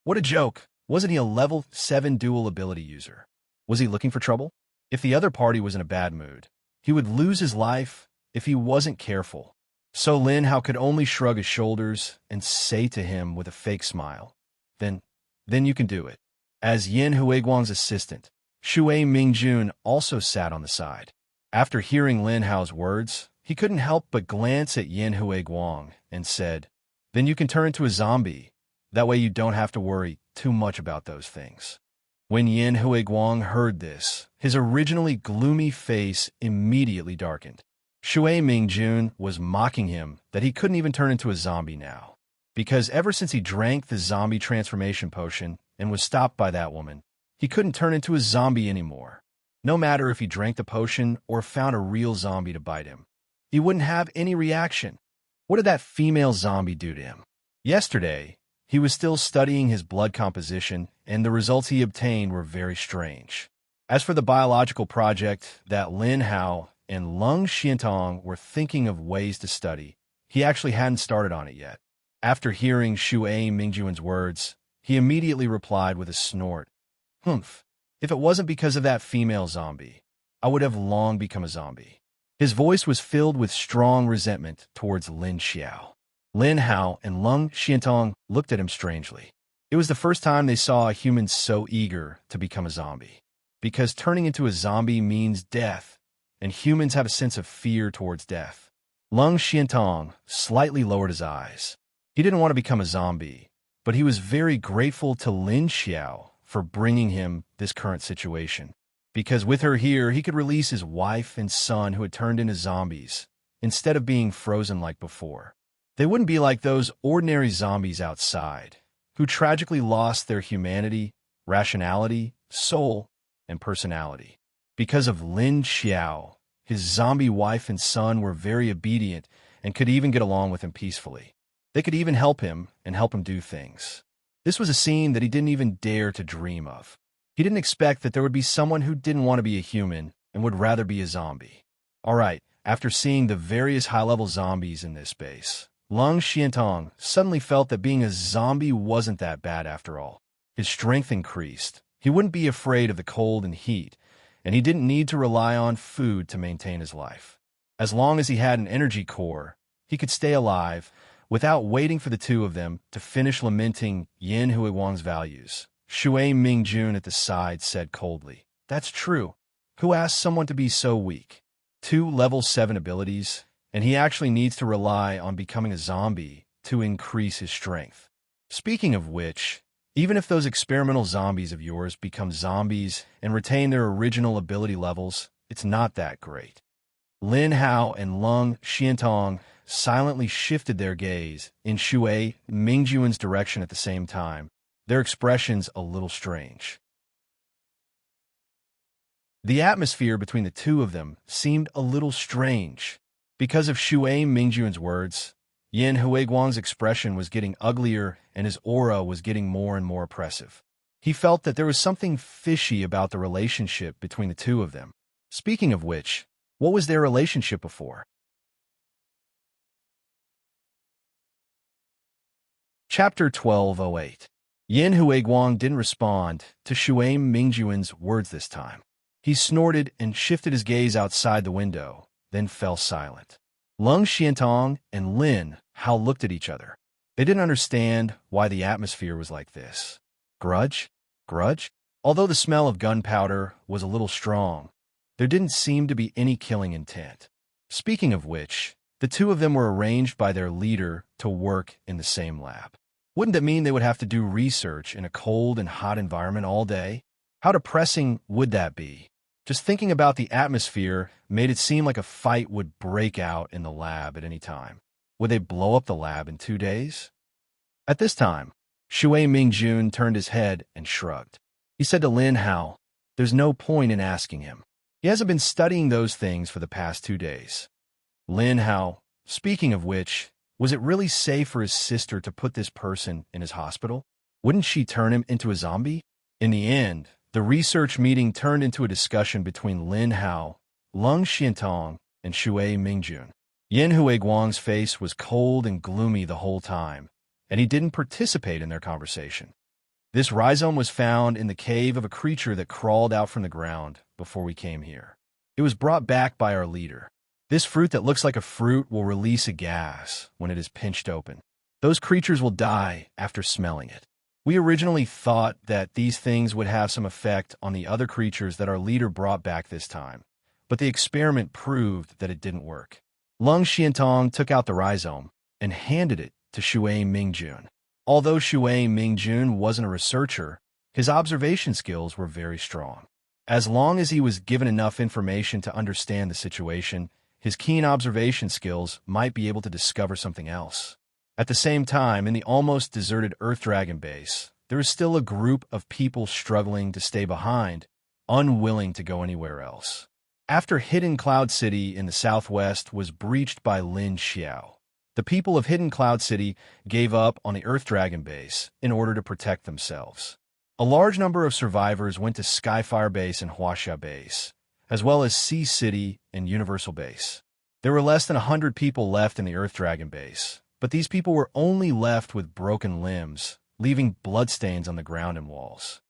What a joke! Wasn't he a level 7 dual ability user? Was he looking for trouble? If the other party was in a bad mood, he would lose his life if he wasn't careful. So Lin Hao could only shrug his shoulders and say to him with a fake smile, Then you can do it. As Yin Huiguang's assistant, Shui Mingjun also sat on the side. After hearing Lin Hao's words, he couldn't help but glance at Yin Huiguang and said, then you can turn into a zombie. That way you don't have to worry too much about those things. When Yin Huiguang heard this, his originally gloomy face immediately darkened. Shui Mingjun was mocking him that he couldn't even turn into a zombie now, because ever since he drank the zombie transformation potion and was stopped by that woman, he couldn't turn into a zombie anymore. No matter if he drank the potion or found a real zombie to bite him, he wouldn't have any reaction. What did that female zombie do to him? Yesterday, he was still studying his blood composition, and the results he obtained were very strange. As for the biological project that Lin Hao and Lung Xiantong were thinking of ways to study, he actually hadn't started on it yet. After hearing Shui Mingjun's words, he immediately replied with a snort. Humph. If it wasn't because of that female zombie, I would have long become a zombie. His voice was filled with strong resentment towards Lin Xiao. Lin Hao and Lung Xiantong looked at him strangely. It was the first time they saw a human so eager to become a zombie, because turning into a zombie means death, and humans have a sense of fear towards death. Lung Xiantong slightly lowered his eyes. He didn't want to become a zombie, but he was very grateful to Lin Xiao for bringing him this current situation. Because with her here, he could release his wife and son who had turned into zombies, instead of being frozen like before. They wouldn't be like those ordinary zombies outside, who tragically lost their humanity, rationality, soul, and personality. Because of Lin Xiao, his zombie wife and son were very obedient and could even get along with him peacefully. They could even help him and help him do things. This was a scene that he didn't even dare to dream of. He didn't expect that there would be someone who didn't want to be a human and would rather be a zombie. Alright, after seeing the various high-level zombies in this base, Lung Xiantong suddenly felt that being a zombie wasn't that bad after all. His strength increased. He wouldn't be afraid of the cold and heat, and he didn't need to rely on food to maintain his life. As long as he had an energy core, he could stay alive without waiting for the two of them to finish lamenting Yin Huiguang's values. Shui Mingjun at the side said coldly, "That's true. Who asked someone to be so weak? 2 level 7 abilities, and he actually needs to rely on becoming a zombie to increase his strength. Speaking of which, even if those experimental zombies of yours become zombies and retain their original ability levels, it's not that great." Lin Hao and Lung Xiantong silently shifted their gaze in Shui Mingjun's direction at the same time, their expressions a little strange. The atmosphere between the two of them seemed a little strange. Because of Shui Mingjun's words, Yin Huiguang's expression was getting uglier and his aura was getting more and more oppressive. He felt that there was something fishy about the relationship between the two of them. Speaking of which, what was their relationship before? Chapter 1208. Yin Huiguang didn't respond to Shui Mingjun's words this time. He snorted and shifted his gaze outside the window, then fell silent. Lung Xiantong and Lin Hao looked at each other. They didn't understand why the atmosphere was like this. Grudge? Grudge? Although the smell of gunpowder was a little strong, there didn't seem to be any killing intent. Speaking of which, the two of them were arranged by their leader to work in the same lab. Wouldn't that mean they would have to do research in a cold and hot environment all day? How depressing would that be? Just thinking about the atmosphere made it seem like a fight would break out in the lab at any time. Would they blow up the lab in 2 days? At this time, Shui Mingjun turned his head and shrugged. He said to Lin Hao, "There's no point in asking him. He hasn't been studying those things for the past 2 days." Lin Hao, speaking of which, was it really safe for his sister to put this person in his hospital? Wouldn't she turn him into a zombie? In the end, the research meeting turned into a discussion between Lin Hao, Lung Xiantong, and Shui Mingjun. Yin Huiguang's face was cold and gloomy the whole time, and he didn't participate in their conversation. This rhizome was found in the cave of a creature that crawled out from the ground before we came here. It was brought back by our leader. This fruit that looks like a fruit will release a gas when it is pinched open. Those creatures will die after smelling it. We originally thought that these things would have some effect on the other creatures that our leader brought back this time, but the experiment proved that it didn't work. Lung Xiantong took out the rhizome and handed it to Shui Mingjun. Although Shui Mingjun wasn't a researcher, his observation skills were very strong. As long as he was given enough information to understand the situation, his keen observation skills might be able to discover something else. At the same time, in the almost deserted Earth Dragon base, there is still a group of people struggling to stay behind, unwilling to go anywhere else. After Hidden Cloud City in the southwest was breached by Lin Xiao, the people of Hidden Cloud City gave up on the Earth Dragon base in order to protect themselves. A large number of survivors went to Skyfire Base and Huaxia Base, as well as Sea City and Universal Base. There were less than 100 people left in the Earth Dragon base, but these people were only left with broken limbs, leaving bloodstains on the ground and walls.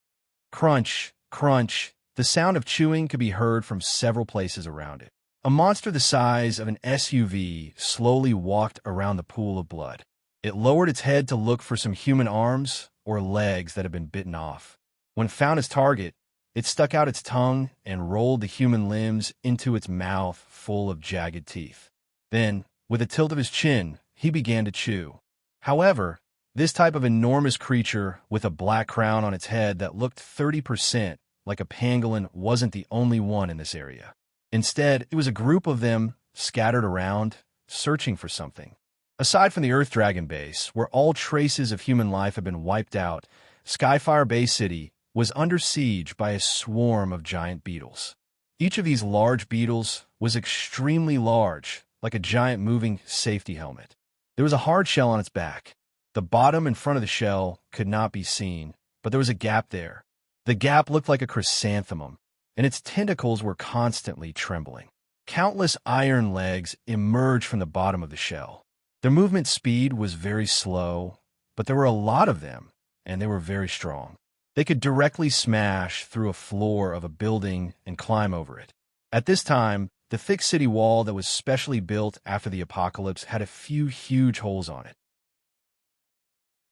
Crunch, crunch, the sound of chewing could be heard from several places around it. A monster the size of an SUV slowly walked around the pool of blood. It lowered its head to look for some human arms or legs that had been bitten off. When it found its target, it stuck out its tongue and rolled the human limbs into its mouth full of jagged teeth. Then, with a tilt of his chin, he began to chew. However, This type of enormous creature with a black crown on its head that looked 30% like a pangolin wasn't the only one in this area. Instead, it was a group of them scattered around, searching for something. Aside from the Earth Dragon base, where all traces of human life had been wiped out, Skyfire Bay City was under siege by a swarm of giant beetles. Each of these large beetles was extremely large, like a giant moving safety helmet. There was a hard shell on its back. The bottom and front of the shell could not be seen, but there was a gap there. The gap looked like a chrysanthemum, and its tentacles were constantly trembling. Countless iron legs emerged from the bottom of the shell. Their movement speed was very slow, but there were a lot of them, and they were very strong. They could directly smash through a floor of a building and climb over it. At this time, the thick city wall that was specially built after the apocalypse had a few huge holes on it.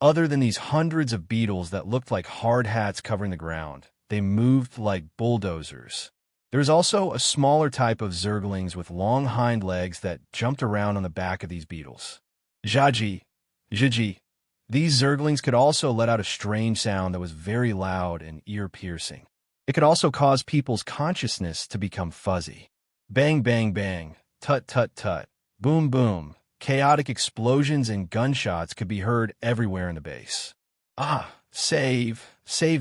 Other than these hundreds of beetles that looked like hard hats covering the ground, they moved like bulldozers. There was also a smaller type of zerglings with long hind legs that jumped around on the back of these beetles. Zhaji. These zerglings could also let out a strange sound that was very loud and ear-piercing. It could also cause people's consciousness to become fuzzy. Bang, bang, bang, tut, tut, tut, boom, boom. Chaotic explosions and gunshots could be heard everywhere in the base. Ah, save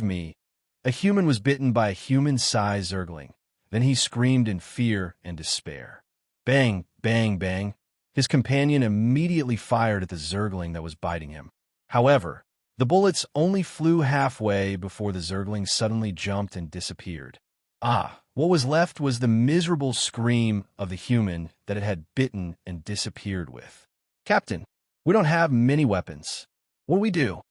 me. A human was bitten by a human-sized zergling. Then he screamed in fear and despair. Bang, bang, bang. His companion immediately fired at the zergling that was biting him. However, the bullets only flew halfway before the zergling suddenly jumped and disappeared. What was left was the miserable scream of the human that it had bitten and disappeared with. Captain, we don't have many weapons. What do we do?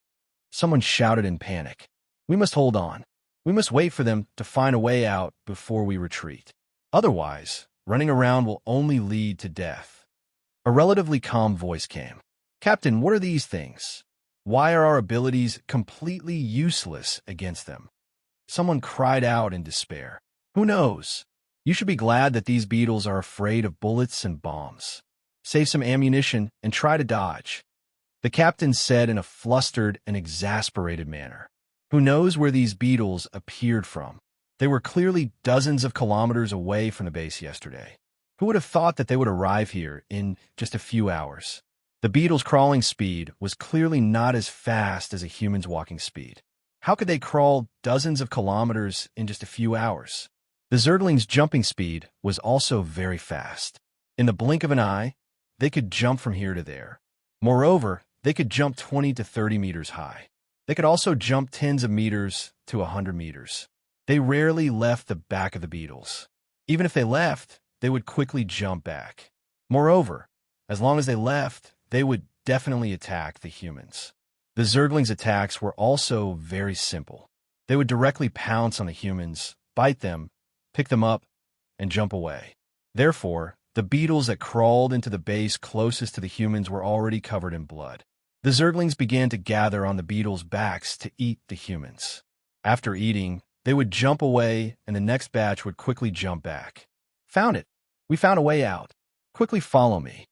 Someone shouted in panic. We must hold on. We must wait for them to find a way out before we retreat. Otherwise, running around will only lead to death. A relatively calm voice came. Captain, what are these things? Why are our abilities completely useless against them? Someone cried out in despair. Who knows? You should be glad that these beetles are afraid of bullets and bombs. Save some ammunition and try to dodge. The captain said in a flustered and exasperated manner. Who knows where these beetles appeared from? They were clearly dozens of kilometers away from the base yesterday. Who would have thought that they would arrive here in just a few hours? The beetles' crawling speed was clearly not as fast as a human's walking speed. How could they crawl dozens of kilometers in just a few hours? The zerglings' jumping speed was also very fast. In the blink of an eye, they could jump from here to there. Moreover, they could jump 20 to 30 meters high. They could also jump tens of meters to 100 meters. They rarely left the back of the beetles. Even if they left, they would quickly jump back. Moreover, as long as they left, they would definitely attack the humans. The zerglings' attacks were also very simple. They would directly pounce on the humans, bite them, pick them up, and jump away. Therefore, the beetles that crawled into the base closest to the humans were already covered in blood. The zerglings began to gather on the beetles' backs to eat the humans. After eating, they would jump away, and the next batch would quickly jump back. Found it! We found a way out. Quickly follow me.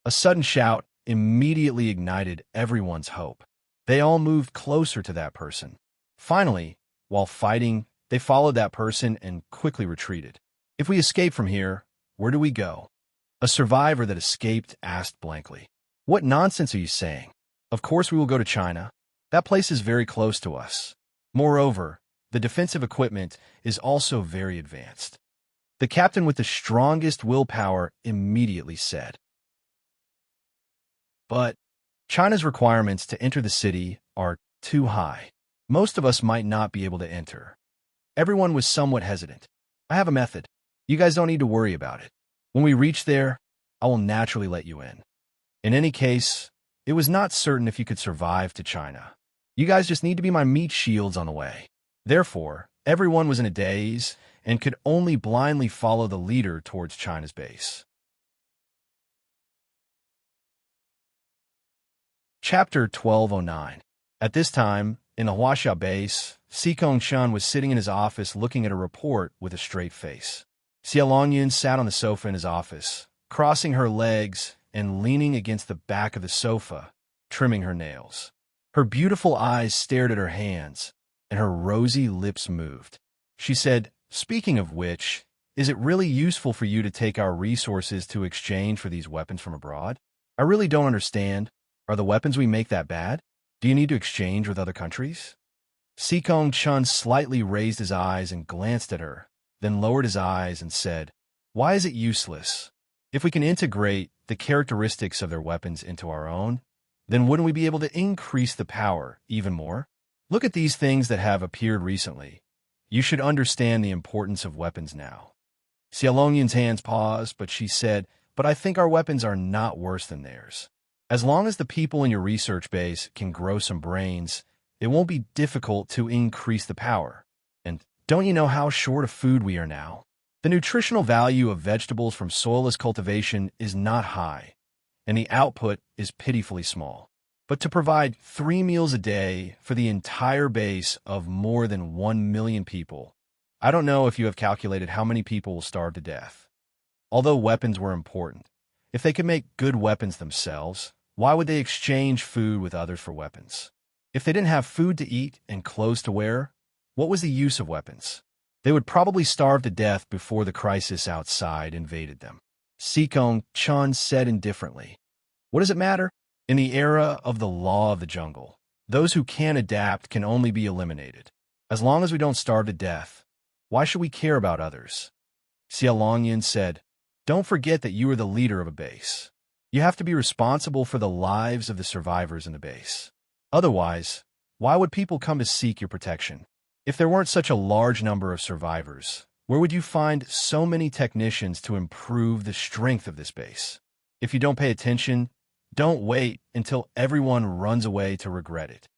A sudden shout immediately ignited everyone's hope. They all moved closer to that person. Finally, while fighting, they followed that person and quickly retreated. If we escape from here, where do we go? A survivor that escaped asked blankly. What nonsense are you saying? Of course we will go to China. That place is very close to us. Moreover, the defensive equipment is also very advanced. The captain with the strongest willpower immediately said. But China's requirements to enter the city are too high. Most of us might not be able to enter. Everyone was somewhat hesitant. I have a method. You guys don't need to worry about it. When we reach there, I will naturally let you in. In any case, it was not certain if you could survive to China. You guys just need to be my meat shields on the way. Therefore, everyone was in a daze and could only blindly follow the leader towards China's base. Chapter 1209. At this time, in the Huaxia base, Xikong Shun was sitting in his office looking at a report with a straight face. Xia Longyun sat on the sofa in his office, crossing her legs and leaning against the back of the sofa, trimming her nails. Her beautiful eyes stared at her hands, and her rosy lips moved. She said, "Speaking of which, is it really useful for you to take our resources to exchange for these weapons from abroad? I really don't understand. Are the weapons we make that bad? Do you need to exchange with other countries?" Sikong Chun slightly raised his eyes and glanced at her, then lowered his eyes and said, "Why is it useless? If we can integrate the characteristics of their weapons into our own, then wouldn't we be able to increase the power even more? Look at these things that have appeared recently. You should understand the importance of weapons now." Xiaolongyun's hands paused, but she said, "But I think our weapons are not worse than theirs. As long as the people in your research base can grow some brains, it won't be difficult to increase the power. And don't you know how short of food we are now? The nutritional value of vegetables from soilless cultivation is not high, and the output is pitifully small. But to provide 3 meals a day for the entire base of more than 1 million people, I don't know if you have calculated how many people will starve to death." Although weapons were important, if they could make good weapons themselves, why would they exchange food with others for weapons? If they didn't have food to eat and clothes to wear, what was the use of weapons? They would probably starve to death before the crisis outside invaded them. Sikong Chun said indifferently, "What does it matter? In the era of the law of the jungle, those who can adapt can only be eliminated. As long as we don't starve to death, why should we care about others?" Xiaolongyun said, "Don't forget that you are the leader of a base. You have to be responsible for the lives of the survivors in the base. Otherwise, why would people come to seek your protection? If there weren't such a large number of survivors, where would you find so many technicians to improve the strength of this base? If you don't pay attention, don't wait until everyone runs away to regret it."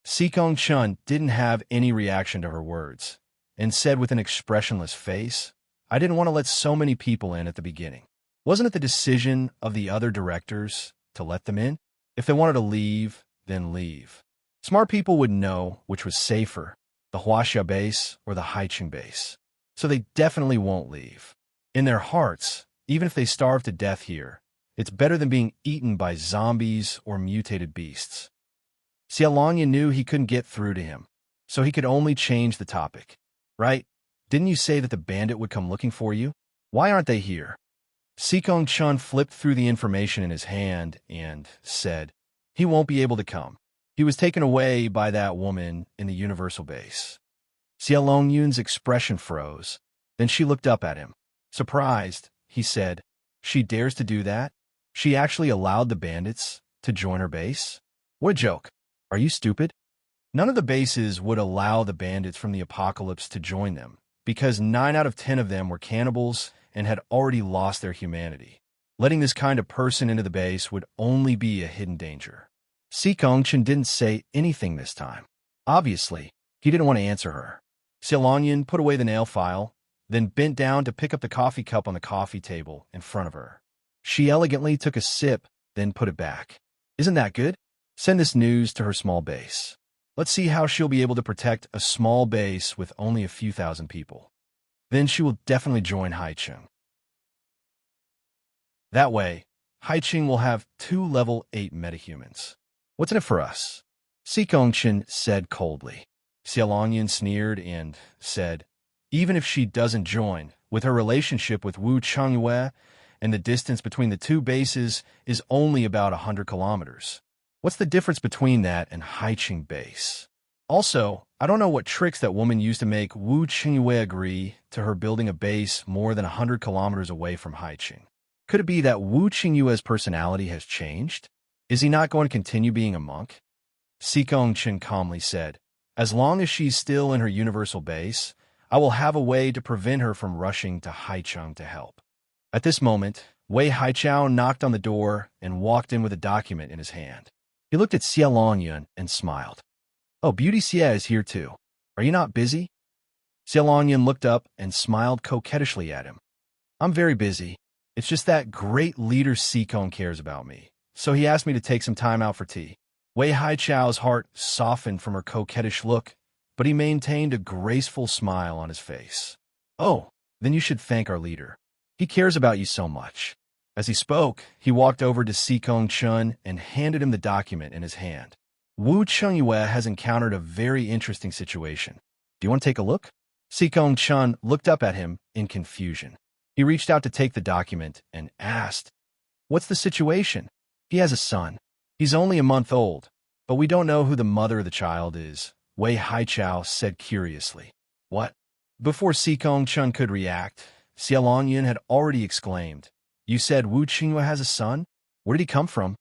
Sikong Chun didn't have any reaction to her words, and said with an expressionless face, "I didn't want to let so many people in at the beginning. Wasn't it the decision of the other directors to let them in? If they wanted to leave, then leave. Smart people would know which was safer, the Huaxia base or the Haiqing base. So they definitely won't leave. In their hearts, even if they starve to death here, it's better than being eaten by zombies or mutated beasts." Xiaolongyun knew he couldn't get through to him, so he could only change the topic. "Right? Didn't you say that the bandit would come looking for you? Why aren't they here?" Sikong Chun flipped through the information in his hand and said, "He won't be able to come. He was taken away by that woman in the universal base." Xiaolongyun's expression froze. Then she looked up at him. Surprised, he said, "She dares to do that? She actually allowed the bandits to join her base? What a joke. Are you stupid? None of the bases would allow the bandits from the apocalypse to join them, because 9 out of 10 of them were cannibals and had already lost their humanity. Letting this kind of person into the base would only be a hidden danger." Sikong Chun didn't say anything this time. Obviously, he didn't want to answer her. Xiaolongyun put away the nail file, then bent down to pick up the coffee cup on the coffee table in front of her. She elegantly took a sip, then put it back. "Isn't that good? Send this news to her small base. Let's see how she'll be able to protect a small base with only a few thousand people. Then she will definitely join Haiqing. That way, Haiqing will have 2 level 8 metahumans. What's in it for us?" Sikong Chun said coldly. Xiaolongyun sneered and said, "Even if she doesn't join, with her relationship with Wu Chengyue, and the distance between the 2 bases is only about 100 kilometers. What's the difference between that and Haiqing base? Also, I don't know what tricks that woman used to make Wu Chengyue agree to her building a base more than 100 kilometers away from Haiqing. Could it be that Wu Chengyue's personality has changed? Is he not going to continue being a monk?" Sikong Chun calmly said, "As long as she's still in her universal base, I will have a way to prevent her from rushing to Haiqing to help." At this moment, Wei Haichao knocked on the door and walked in with a document in his hand. He looked at Xiaolongyun and smiled. "Oh, Beauty Xie is here too. Are you not busy?" Xiaolongyun looked up and smiled coquettishly at him. "I'm very busy. It's just that great leader Sikong cares about me, so he asked me to take some time out for tea." Wei Haichao's heart softened from her coquettish look, but he maintained a graceful smile on his face. "Oh, then you should thank our leader. He cares about you so much." As he spoke, he walked over to Sikong Chun and handed him the document in his hand. Wu Chengyue has encountered a very interesting situation. Do you want to take a look? Sikong Chun looked up at him in confusion. He reached out to take the document and asked, "What's the situation?" "He has a son. He's only a month old, but we don't know who the mother of the child is," Wei Haichao said curiously. "What?" Before Sikong Chun could react, Xia Longyun had already exclaimed, "You said Wu Qingyue has a son? Where did he come from?"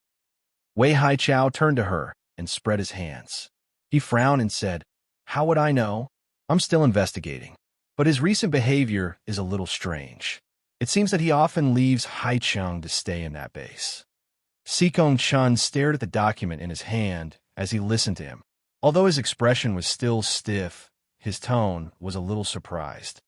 Wei Haichao turned to her and spread his hands. He frowned and said, "How would I know? I'm still investigating. But his recent behavior is a little strange. It seems that he often leaves Haicheng to stay in that base." Sikong Chun stared at the document in his hand as he listened to him. Although his expression was still stiff, his tone was a little surprised.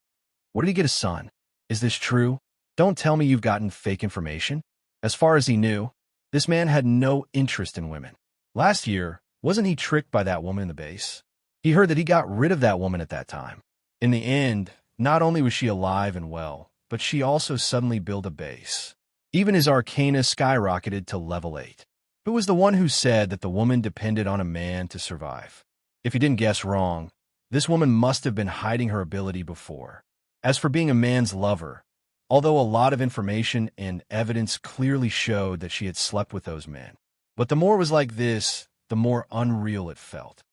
"Where did he get a son? Is this true? Don't tell me you've gotten fake information." As far as he knew, this man had no interest in women. Last year, wasn't he tricked by that woman in the base? He heard that he got rid of that woman at that time. In the end, not only was she alive and well, but she also suddenly built a base. Even his arcana skyrocketed to level 8. Who was the one who said that the woman depended on a man to survive? If he didn't guess wrong, this woman must have been hiding her ability before. As for being a man's lover, although a lot of information and evidence clearly showed that she had slept with those men, but the more it was like this, the more unreal it felt.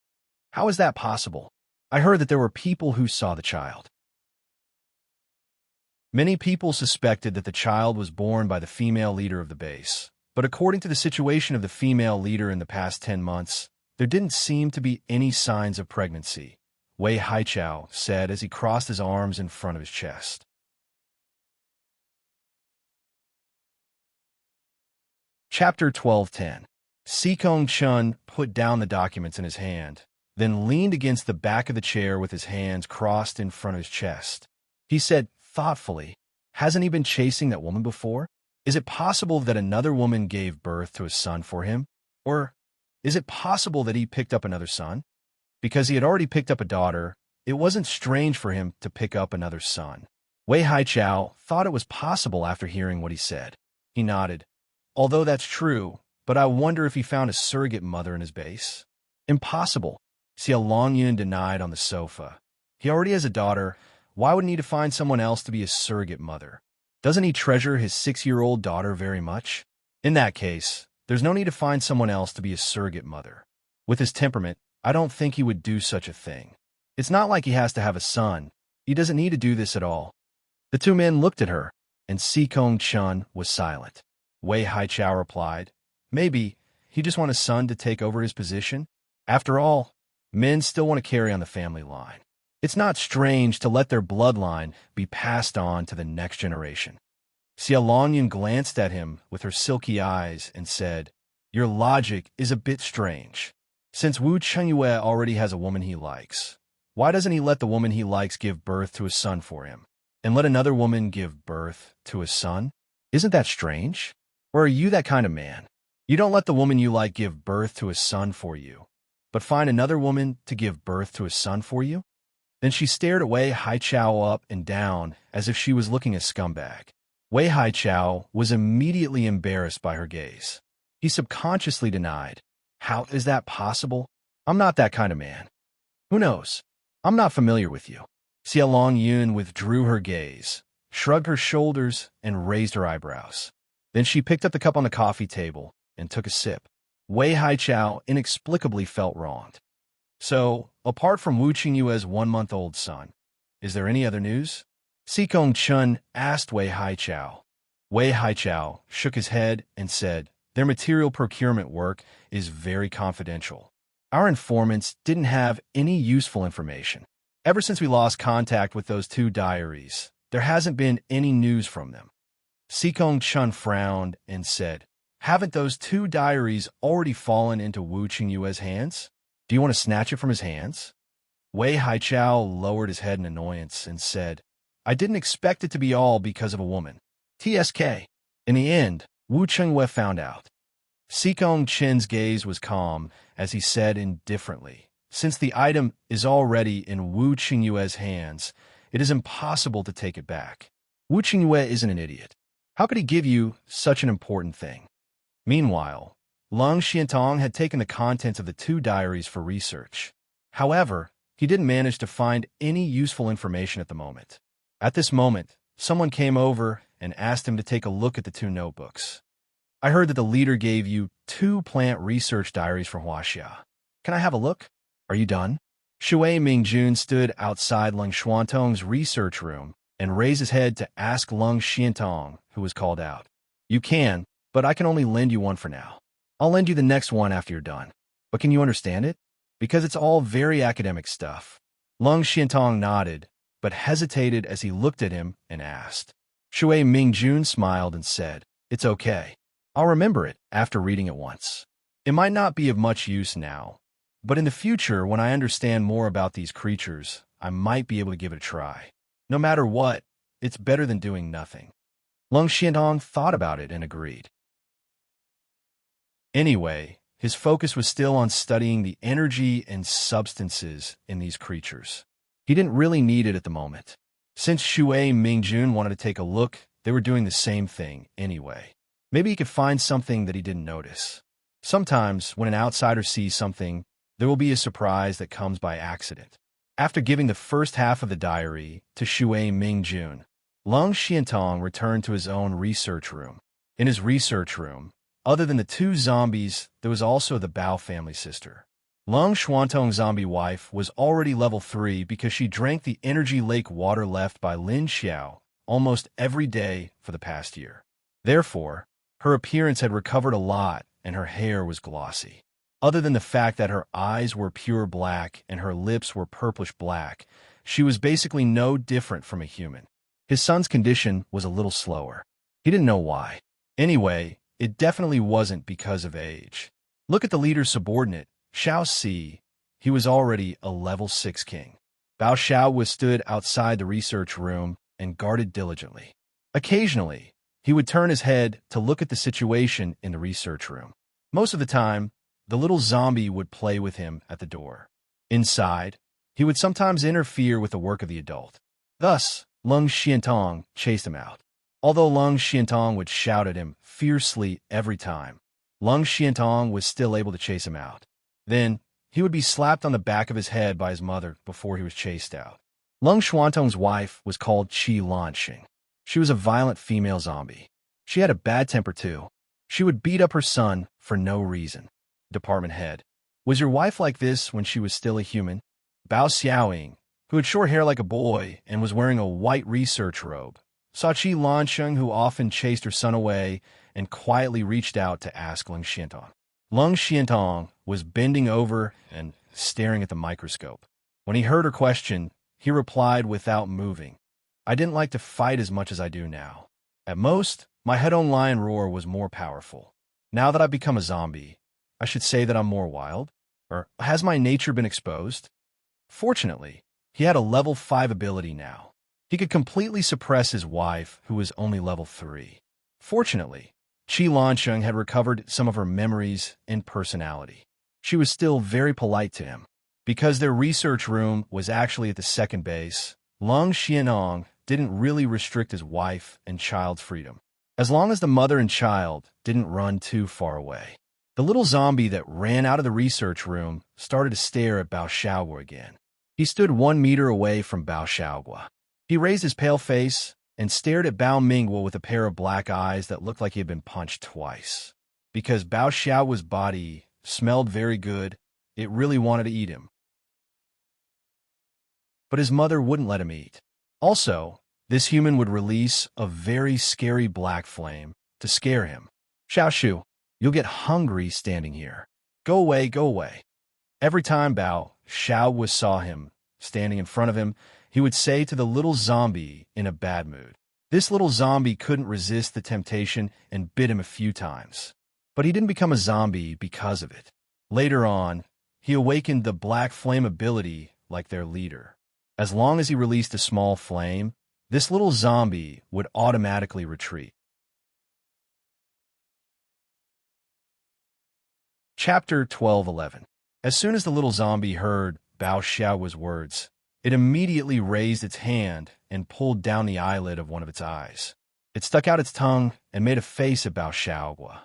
How is that possible? I heard that there were people who saw the child. Many people suspected that the child was born by the female leader of the base, but according to the situation of the female leader in the past 10 months, there didn't seem to be any signs of pregnancy, Wei Haichao said as he crossed his arms in front of his chest. Chapter 12:10. Sikong Chun put down the documents in his hand, then leaned against the back of the chair with his hands crossed in front of his chest. He said thoughtfully, "Hasn't he been chasing that woman before? Is it possible that another woman gave birth to a son for him? Or is it possible that he picked up another son? Because he had already picked up a daughter, it wasn't strange for him to pick up another son." Wei Haichao thought it was possible after hearing what he said. He nodded. "Although that's true, but I wonder if he found a surrogate mother in his base." "Impossible," Xia Longyun denied on the sofa. "He already has a daughter. Why would he need to find someone else to be a surrogate mother? Doesn't he treasure his 6-year-old daughter very much? In that case, there's no need to find someone else to be a surrogate mother. With his temperament, I don't think he would do such a thing. It's not like he has to have a son. He doesn't need to do this at all." The two men looked at her, and Sikong Chun was silent. Wei Haichao replied, "Maybe he just wants a son to take over his position. After all, men still want to carry on the family line. It's not strange to let their bloodline be passed on to the next generation." Xia Longyun glanced at him with her silky eyes and said, "Your logic is a bit strange. Since Wu Chengyue already has a woman he likes, why doesn't he let the woman he likes give birth to a son for him, and let another woman give birth to a son? Isn't that strange? Or are you that kind of man? You don't let the woman you like give birth to a son for you, but find another woman to give birth to a son for you?" Then she stared at Wei Haichao up and down as if she was looking a scumbag. Wei Haichao was immediately embarrassed by her gaze. He subconsciously denied, "How is that possible? I'm not that kind of man." "Who knows? I'm not familiar with you." Xia Longyun withdrew her gaze, shrugged her shoulders, and raised her eyebrows. Then she picked up the cup on the coffee table and took a sip. Wei Haichao inexplicably felt wronged. "So, apart from Wu Qingyue's 1-month-old son, is there any other news?" Sikong Chun asked Wei Haichao. Wei Haichao shook his head and said, "Their material procurement work is very confidential. Our informants didn't have any useful information. Ever since we lost contact with those 2 diaries, there hasn't been any news from them." Sikong Chun frowned and said, "Haven't those 2 diaries already fallen into Wu Qingyue's hands? Do you want to snatch it from his hands?" Wei Haichao lowered his head in annoyance and said, "I didn't expect it to be all because of a woman. TSK. In the end, Wu Chengyue found out." Sikong Chen's gaze was calm as he said indifferently, "Since the item is already in Wu Qingyue's hands, it is impossible to take it back. Wu Qingyue isn't an idiot. How could he give you such an important thing?" Meanwhile, Lung Xiantong had taken the contents of the two diaries for research. However, he didn't manage to find any useful information at the moment. At this moment, someone came over and asked him to take a look at the two notebooks. I heard that the leader gave you two plant research diaries from Huaxia. Can I have a look? Are you done? Shui Mingjun stood outside Lung Xuantong's research room and raised his head to ask Lung Xiantong, who was called out. You can, but I can only lend you one for now. I'll lend you the next one after you're done. But can you understand it? Because it's all very academic stuff. Lung Xiantong nodded, but hesitated as he looked at him and asked. Shui Mingjun smiled and said, It's okay. I'll remember it after reading it once. It might not be of much use now, but in the future, when I understand more about these creatures, I might be able to give it a try. No matter what, it's better than doing nothing. Lung Xiantong thought about it and agreed. Anyway, his focus was still on studying the energy and substances in these creatures. He didn't really need it at the moment. Since Shui Mingjun wanted to take a look, they were doing the same thing anyway. Maybe he could find something that he didn't notice. Sometimes, when an outsider sees something, there will be a surprise that comes by accident. After giving the first half of the diary to Shui Mingjun, Lung Xiantong returned to his own research room. In his research room, other than the two zombies, there was also the Bao family sister. Lung Xuantong's zombie wife was already level 3 because she drank the energy lake water left by Lin Xiao almost every day for the past year. Therefore, her appearance had recovered a lot and her hair was glossy. Other than the fact that her eyes were pure black and her lips were purplish black, she was basically no different from a human. His son's condition was a little slower. He didn't know why. Anyway, it definitely wasn't because of age. Look at the leader's subordinate, Xiao Si. He was already a level 6 king. Bao Xiao was stood outside the research room and guarded diligently. Occasionally, he would turn his head to look at the situation in the research room. Most of the time, the little zombie would play with him at the door. Inside, he would sometimes interfere with the work of the adult. Thus, Lung Xiantong chased him out. Although Lung Xiantong would shout at him fiercely every time, Lung Xiantong was still able to chase him out. Then, he would be slapped on the back of his head by his mother before he was chased out. Lung Xuantong's wife was called Qi Lanxing. She was a violent female zombie. She had a bad temper too. She would beat up her son for no reason. Department head. Was your wife like this when she was still a human? Bao Xiaoying, who had short hair like a boy and was wearing a white research robe, saw Qi Lanxing, who often chased her son away, and quietly reached out to ask Lung Xiantong. Lung Xiantong was bending over and staring at the microscope. When he heard her question, he replied without moving. I didn't like to fight as much as I do now. At most, my head-on lion roar was more powerful. Now that I've become a zombie, I should say that I'm more wild? Or has my nature been exposed? Fortunately, he had a level 5 ability now. He could completely suppress his wife, who was only level 3. Fortunately, Qi Lanxing had recovered some of her memories and personality. She was still very polite to him. Because their research room was actually at the second base, Lung Xiantong didn't really restrict his wife and child's freedom, as long as the mother and child didn't run too far away. The little zombie that ran out of the research room started to stare at Bao Xiaogua again. He stood 1 meter away from Bao Xiaogua. He raised his pale face and stared at Bao Mingguo with a pair of black eyes that looked like he had been punched twice. Because Bao Xiaogua's body smelled very good, it really wanted to eat him. But his mother wouldn't let him eat. Also, this human would release a very scary black flame to scare him. Xiaoshu, you'll get hungry standing here. Go away, go away. Every time Bao Xiaogua saw him standing in front of him, he would say to the little zombie in a bad mood. This little zombie couldn't resist the temptation and bit him a few times. But he didn't become a zombie because of it. Later on, he awakened the black flame ability like their leader. As long as he released a small flame, this little zombie would automatically retreat. Chapter 12:11. As soon as the little zombie heard Bao Xiaogua's words, it immediately raised its hand and pulled down the eyelid of one of its eyes. It stuck out its tongue and made a face at Bao Xiaogua.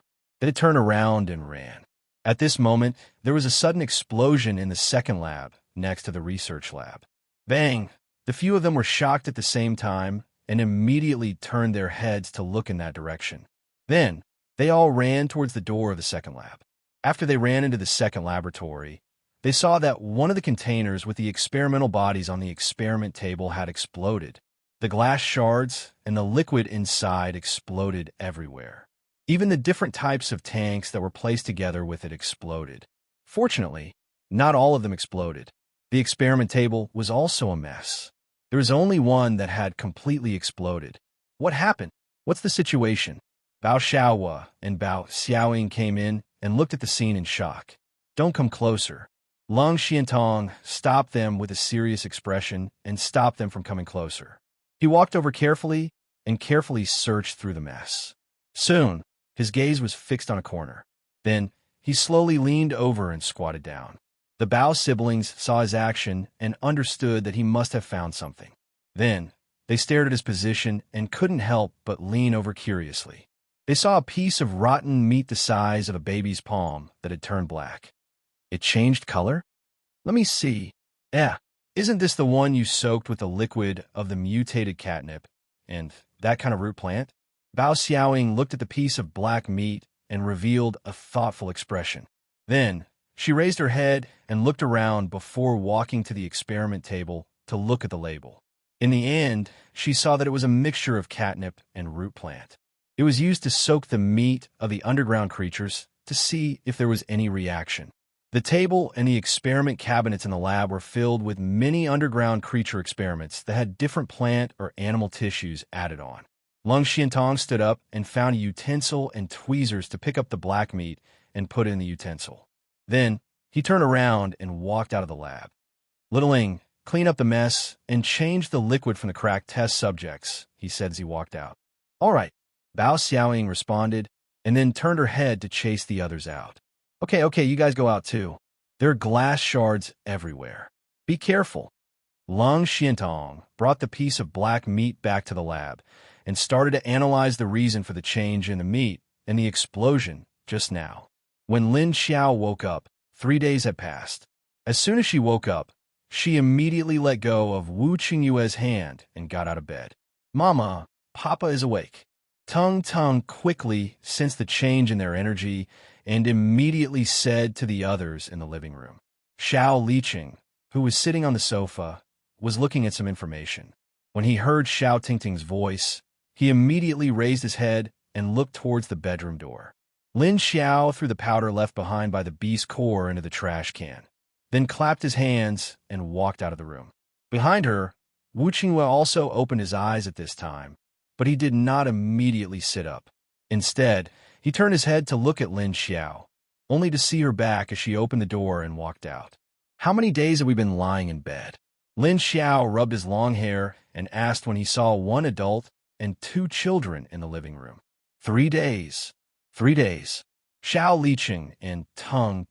Then it turned around and ran. At this moment, there was a sudden explosion in the second lab, next to the research lab. Bang! The few of them were shocked at the same time and immediately turned their heads to look in that direction. Then, they all ran towards the door of the second lab. After they ran into the second laboratory, they saw that one of the containers with the experimental bodies on the experiment table had exploded. The glass shards and the liquid inside exploded everywhere. Even the different types of tanks that were placed together with it exploded. Fortunately, not all of them exploded. The experiment table was also a mess. There was only one that had completely exploded. What happened? What's the situation? Bao Xiaohua and Bao Xiaoying came in and looked at the scene in shock. Don't come closer. Lung Xiantong stopped them with a serious expression and stopped them from coming closer. He walked over carefully and carefully searched through the mess. Soon, his gaze was fixed on a corner. Then, he slowly leaned over and squatted down. The Bao siblings saw his action and understood that he must have found something. Then, they stared at his position and couldn't help but lean over curiously. They saw a piece of rotten meat the size of a baby's palm that had turned black. It changed color? Let me see. Isn't this the one you soaked with the liquid of the mutated catnip and that kind of root plant? Bao Xiaoying looked at the piece of black meat and revealed a thoughtful expression. Then, she raised her head and looked around before walking to the experiment table to look at the label. In the end, she saw that it was a mixture of catnip and root plant. It was used to soak the meat of the underground creatures to see if there was any reaction. The table and the experiment cabinets in the lab were filled with many underground creature experiments that had different plant or animal tissues added on. Lung Xiantong stood up and found a utensil and tweezers to pick up the black meat and put it in the utensil. Then, he turned around and walked out of the lab. Littling, clean up the mess and change the liquid from the cracked test subjects, he said as he walked out. All right, Bao Xiaoying responded and then turned her head to chase the others out. Okay, you guys go out too. There are glass shards everywhere. Be careful. Lung Xiantong brought the piece of black meat back to the lab and started to analyze the reason for the change in the meat and the explosion just now. When Lin Xiao woke up, 3 days had passed. As soon as she woke up, she immediately let go of Wu Qingyue's hand and got out of bed. Mama, Papa is awake. Tung quickly sensed the change in their energy and immediately said to the others in the living room. Xiao Liqing, who was sitting on the sofa, was looking at some information. When he heard Xiao Tingting's voice, he immediately raised his head and looked towards the bedroom door. Lin Xiao threw the powder left behind by the beast core into the trash can, then clapped his hands and walked out of the room. Behind her, Wu Qingyue also opened his eyes at this time, but he did not immediately sit up. Instead, he turned his head to look at Lin Xiao, only to see her back as she opened the door and walked out. How many days have we been lying in bed? Lin Xiao rubbed his long hair and asked when he saw 1 adult and 2 children in the living room. 3 days. 3 days. Xiao Liqing and Tung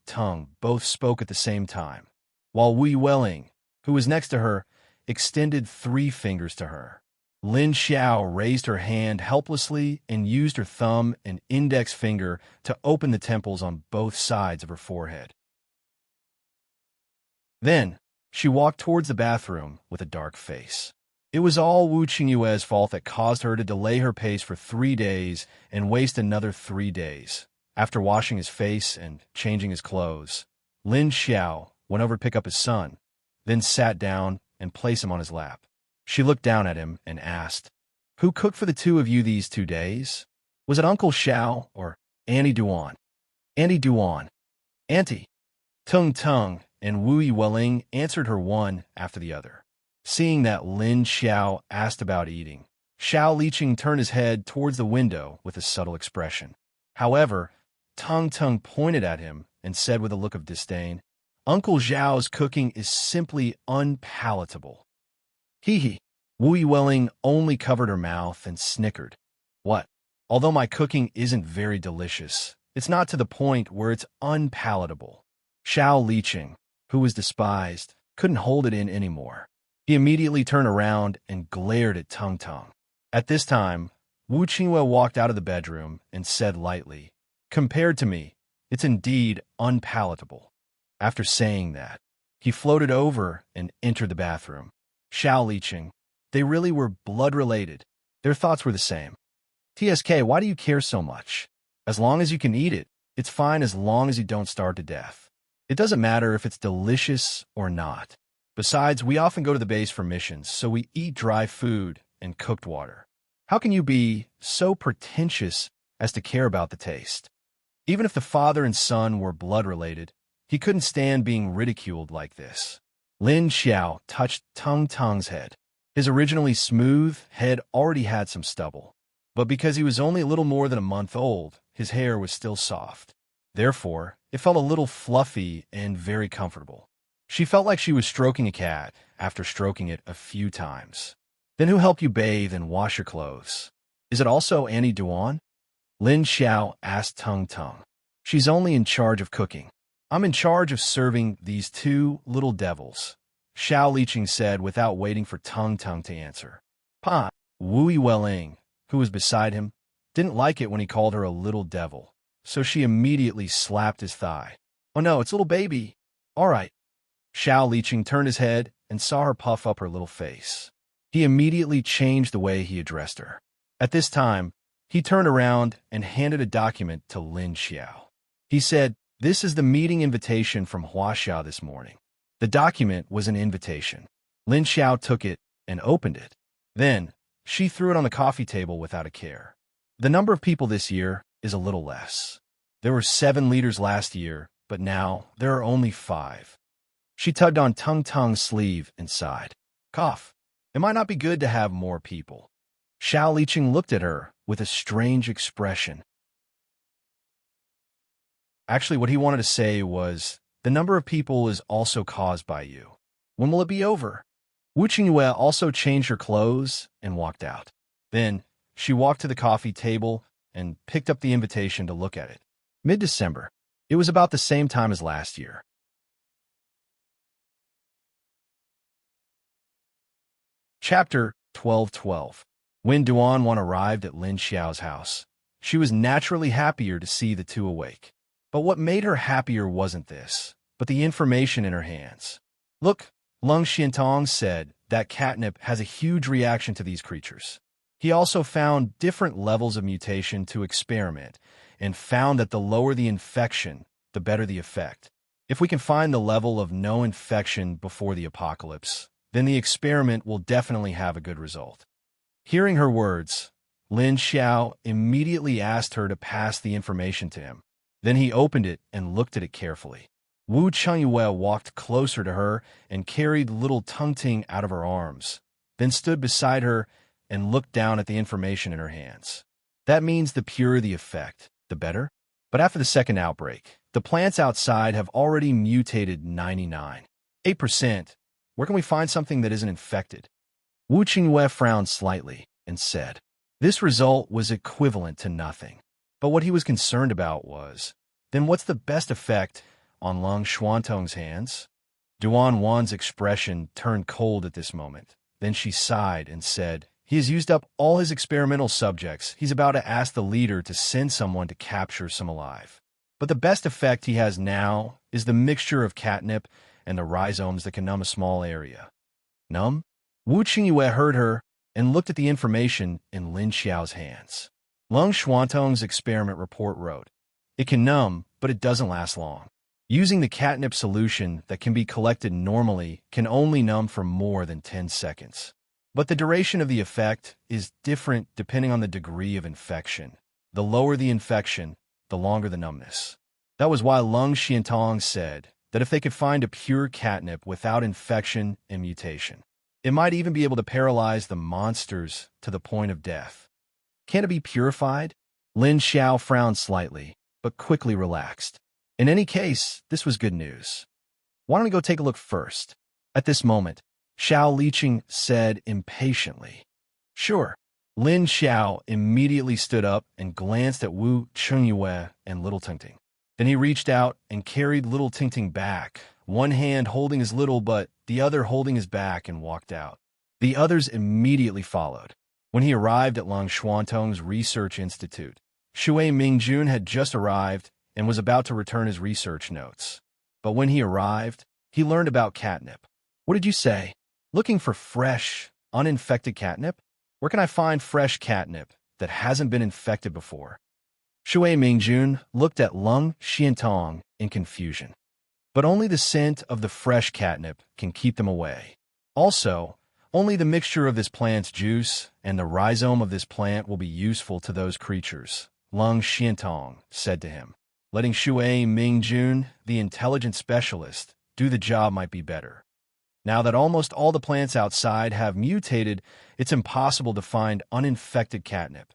both spoke at the same time, while Wu Yueling, who was next to her, extended 3 fingers to her. Lin Xiao raised her hand helplessly and used her thumb and index finger to open the temples on both sides of her forehead. Then, she walked towards the bathroom with a dark face. It was all Wu Qingyue's fault that caused her to delay her pace for 3 days and waste another 3 days. After washing his face and changing his clothes, Lin Xiao went over to pick up his son, then sat down and placed him on his lap. She looked down at him and asked, "Who cooked for the 2 of you these 2 days? Was it Uncle Xiao or Auntie Duan?" "Auntie Duan." "Auntie." Tung and Wu Yueling answered her one after the other. Seeing that Lin Xiao asked about eating, Xiao Liqing turned his head towards the window with a subtle expression. However, Tung pointed at him and said with a look of disdain, "Uncle Zhao's cooking is simply unpalatable." Hee. Wu Yueling only covered her mouth and snickered. "What? Although my cooking isn't very delicious, it's not to the point where it's unpalatable." Xiao Liqing, who was despised, couldn't hold it in anymore. He immediately turned around and glared at Tung. At this time, Wu Qingyue walked out of the bedroom and said lightly, Compared to me, it's indeed unpalatable. After saying that, he floated over and entered the bathroom. Xiao Liqing. They really were blood-related. Their thoughts were the same. TSK, why do you care so much? As long as you can eat it, it's fine as long as you don't starve to death. It doesn't matter if it's delicious or not. Besides, we often go to the base for missions, so we eat dry food and cooked water. How can you be so pretentious as to care about the taste? Even if the father and son were blood-related, he couldn't stand being ridiculed like this. Lin Xiao touched Tung Tung's head. His originally smooth head already had some stubble, but because he was only a little more than a month old, his hair was still soft. Therefore, it felt a little fluffy and very comfortable. She felt like she was stroking a cat after stroking it a few times. Then who helped you bathe and wash your clothes? Is it also Annie Duan? Lin Xiao asked Tung Tung. She's only in charge of cooking. I'm in charge of serving these two little devils, Xiao Liqing said without waiting for Tung Tung to answer. Pa, Wu Yueling, who was beside him, didn't like it when he called her a little devil, so she immediately slapped his thigh. Oh no, it's little baby. All right. Xiao Liqing turned his head and saw her puff up her little face. He immediately changed the way he addressed her. At this time, he turned around and handed a document to Lin Xiao. He said, "This is the meeting invitation from Huaxiao this morning." The document was an invitation. Lin Xiao took it and opened it. Then, she threw it on the coffee table without a care. The number of people this year is a little less. There were 7 leaders last year, but now there are only 5. She tugged on Tung Tung's sleeve and sighed. Cough. It might not be good to have more people. Xiao Liqing looked at her with a strange expression. Actually, what he wanted to say was, the number of people is also caused by you. When will it be over? Wu Qingyue also changed her clothes and walked out. Then, she walked to the coffee table and picked up the invitation to look at it. Mid-December. It was about the same time as last year. Chapter 12:12. When Duan Wan arrived at Lin Xiao's house, she was naturally happier to see the two awake. But what made her happier wasn't this, but the information in her hands. Look, Lung Xiantong said that catnip has a huge reaction to these creatures. He also found different levels of mutation to experiment and found that the lower the infection, the better the effect. If we can find the level of no infection before the apocalypse, then the experiment will definitely have a good result. Hearing her words, Lin Xiao immediately asked her to pass the information to him. Then he opened it and looked at it carefully. Wu Chengyue walked closer to her and carried little Tungting out of her arms, then stood beside her and looked down at the information in her hands. That means the purer the effect, the better. But after the second outbreak, the plants outside have already mutated 99.8%. Where can we find something that isn't infected? Wu Qingyue frowned slightly and said, this result was equivalent to nothing. But what he was concerned about was, then what's the best effect on Lung Xuantong's hands? Duan Wan's expression turned cold at this moment. Then she sighed and said, he has used up all his experimental subjects. He's about to ask the leader to send someone to capture some alive. But the best effect he has now is the mixture of catnip and the rhizomes that can numb a small area. Numb? Wu Qingyue heard her and looked at the information in Lin Xiao's hands. Lung Xuantong's experiment report wrote, it can numb, but it doesn't last long. Using the catnip solution that can be collected normally can only numb for more than 10 seconds. But the duration of the effect is different depending on the degree of infection. The lower the infection, the longer the numbness. That was why Lung Xiantong said that if they could find a pure catnip without infection and mutation, it might even be able to paralyze the monsters to the point of death. Can it be purified? Lin Xiao frowned slightly, but quickly relaxed. In any case, this was good news. Why don't we go take a look first? At this moment, Xiao Liqing said impatiently. Sure. Lin Xiao immediately stood up and glanced at Wu Chengyue and little Tingting. Then he reached out and carried little Tingting back, one hand holding his little but the other holding his back, and walked out. The others immediately followed. When he arrived at Lung Xuantong's research institute, Shui Mingjun had just arrived and was about to return his research notes. But when he arrived, he learned about catnip. What did you say? Looking for fresh, uninfected catnip? Where can I find fresh catnip that hasn't been infected before? Shui Mingjun looked at Lung Xiantong in confusion. But only the scent of the fresh catnip can keep them away. Also, only the mixture of this plant's juice and the rhizome of this plant will be useful to those creatures, Lung Xiantong said to him. Letting Shui Mingjun, the intelligent specialist, do the job might be better. Now that almost all the plants outside have mutated, it's impossible to find uninfected catnip.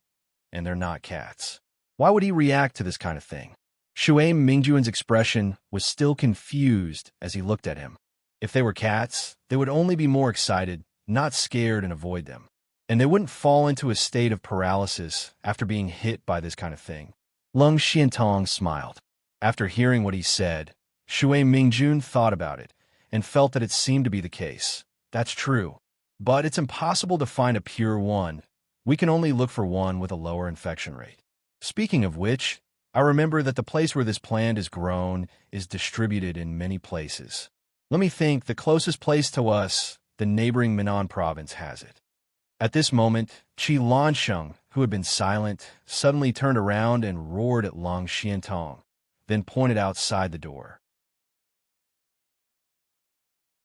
And they're not cats. Why would he react to this kind of thing? Shui Mingjun's expression was still confused as he looked at him. If they were cats, they would only be more excited, not scared, and avoid them. And they wouldn't fall into a state of paralysis after being hit by this kind of thing. Lung Xiantong smiled. After hearing what he said, Shui Mingjun thought about it and felt that it seemed to be the case. That's true. But it's impossible to find a pure one. We can only look for one with a lower infection rate. Speaking of which, I remember that the place where this plant is grown is distributed in many places. Let me think, the closest place to us, the neighboring Minnan province, has it. At this moment, Qi Lansheng, who had been silent, suddenly turned around and roared at Lung Xiantong, then pointed outside the door.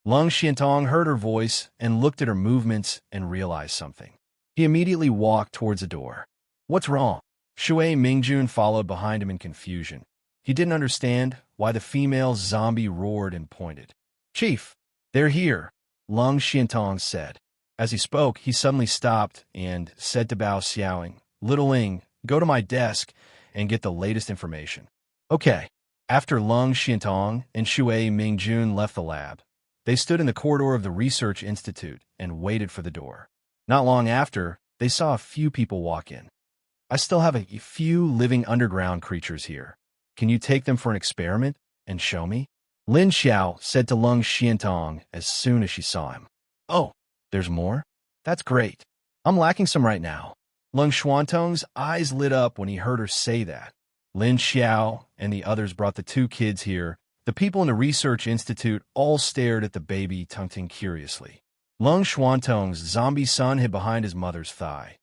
Lung Xiantong heard her voice and looked at her movements and realized something. He immediately walked towards the door. What's wrong? Shui Mingjun followed behind him in confusion. He didn't understand why the female zombie roared and pointed. Chief, they're here, Lung Xiantong said. As he spoke, he suddenly stopped and said to Bao Xiaoing, Little Ling, go to my desk and get the latest information. Okay. After Lung Xiantong and Shui Mingjun left the lab, they stood in the corridor of the Research Institute and waited for the door. Not long after, they saw a few people walk in. I still have a few living underground creatures here. Can you take them for an experiment and show me? Lin Xiao said to Lung Xiantong as soon as she saw him. Oh, there's more? That's great. I'm lacking some right now. Lung Xiantong's eyes lit up when he heard her say that. Lin Xiao and the others brought the two kids here. The people in the Research Institute all stared at the baby Tungting curiously. Lung Xiantong's zombie son hid behind his mother's thigh.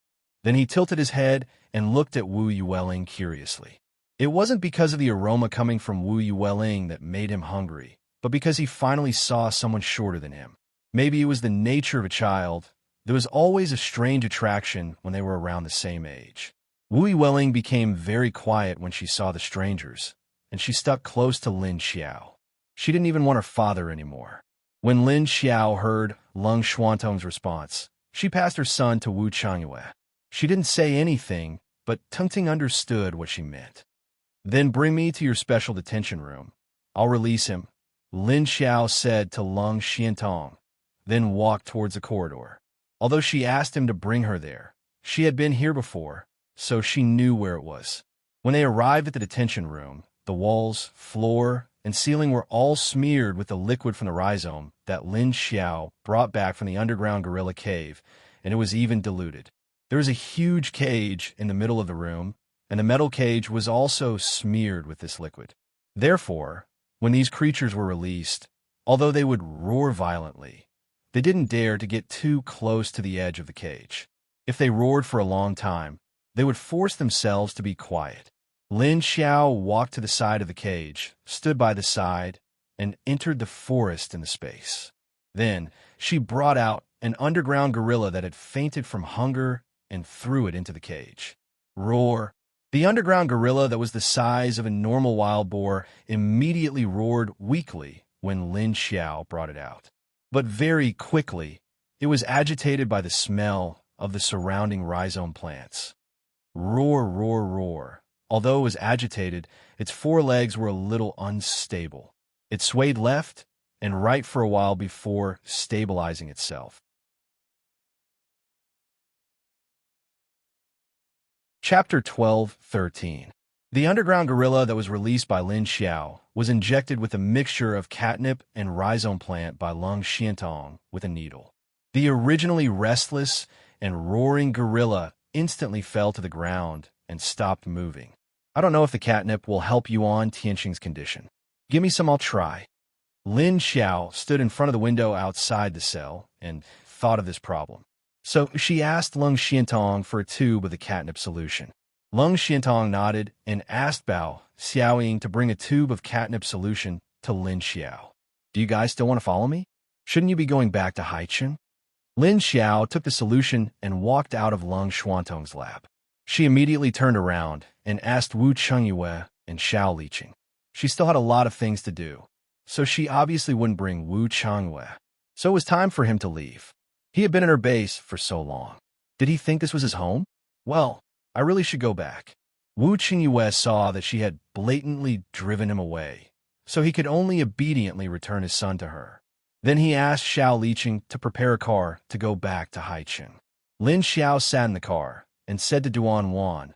Then he tilted his head and looked at Wu Yueling curiously. It wasn't because of the aroma coming from Wu Yueling that made him hungry, but because he finally saw someone shorter than him. Maybe it was the nature of a child. There was always a strange attraction when they were around the same age. Wu Yueling became very quiet when she saw the strangers, and she stuck close to Lin Xiao. She didn't even want her father anymore. When Lin Xiao heard Lung Xiantong's response, she passed her son to Wu Changyue. She didn't say anything, but Tungting understood what she meant. Then bring me to your special detention room. I'll release him, Lin Xiao said to Lung Xiantong, then walked towards the corridor. Although she asked him to bring her there, she had been here before, so she knew where it was. When they arrived at the detention room, the walls, floor, and ceiling were all smeared with the liquid from the rhizome that Lin Xiao brought back from the underground gorilla cave, and it was even diluted. There was a huge cage in the middle of the room, and the metal cage was also smeared with this liquid. Therefore, when these creatures were released, although they would roar violently, they didn't dare to get too close to the edge of the cage. If they roared for a long time, they would force themselves to be quiet. Lin Xiao walked to the side of the cage, stood by the side, and entered the forest in the space. Then, she brought out an underground gorilla that had fainted from hunger and threw it into the cage. Roar! The underground gorilla that was the size of a normal wild boar immediately roared weakly when Lin Xiao brought it out. But very quickly, it was agitated by the smell of the surrounding rhizome plants. Roar, roar, roar. Although it was agitated, its forelegs were a little unstable. It swayed left and right for a while before stabilizing itself. Chapter 12:13. The underground gorilla that was released by Lin Xiao was injected with a mixture of catnip and rhizome plant by Lung Xiantong with a needle. The originally restless and roaring gorilla instantly fell to the ground and stopped moving. I don't know if the catnip will help Yuan Tianqing's condition. Give me some, I'll try. Lin Xiao stood in front of the window outside the cell and thought of this problem. So she asked Lung Xiantong for a tube of the catnip solution. Lung Xiantong nodded and asked Bao Xiaoying to bring a tube of catnip solution to Lin Xiao. Do you guys still want to follow me? Shouldn't you be going back to Haicheng? Lin Xiao took the solution and walked out of Lung Xuantong's lab. She immediately turned around and asked Wu Chengyue and Xiao Liqing. She still had a lot of things to do, so she obviously wouldn't bring Wu Chengyue. So it was time for him to leave. He had been in her base for so long. Did he think this was his home? Well, I really should go back. Wu Chengyue saw that she had blatantly driven him away, so he could only obediently return his son to her. Then he asked Xiao Liqing to prepare a car to go back to Haicheng. Lin Xiao sat in the car and said to Duan Wan,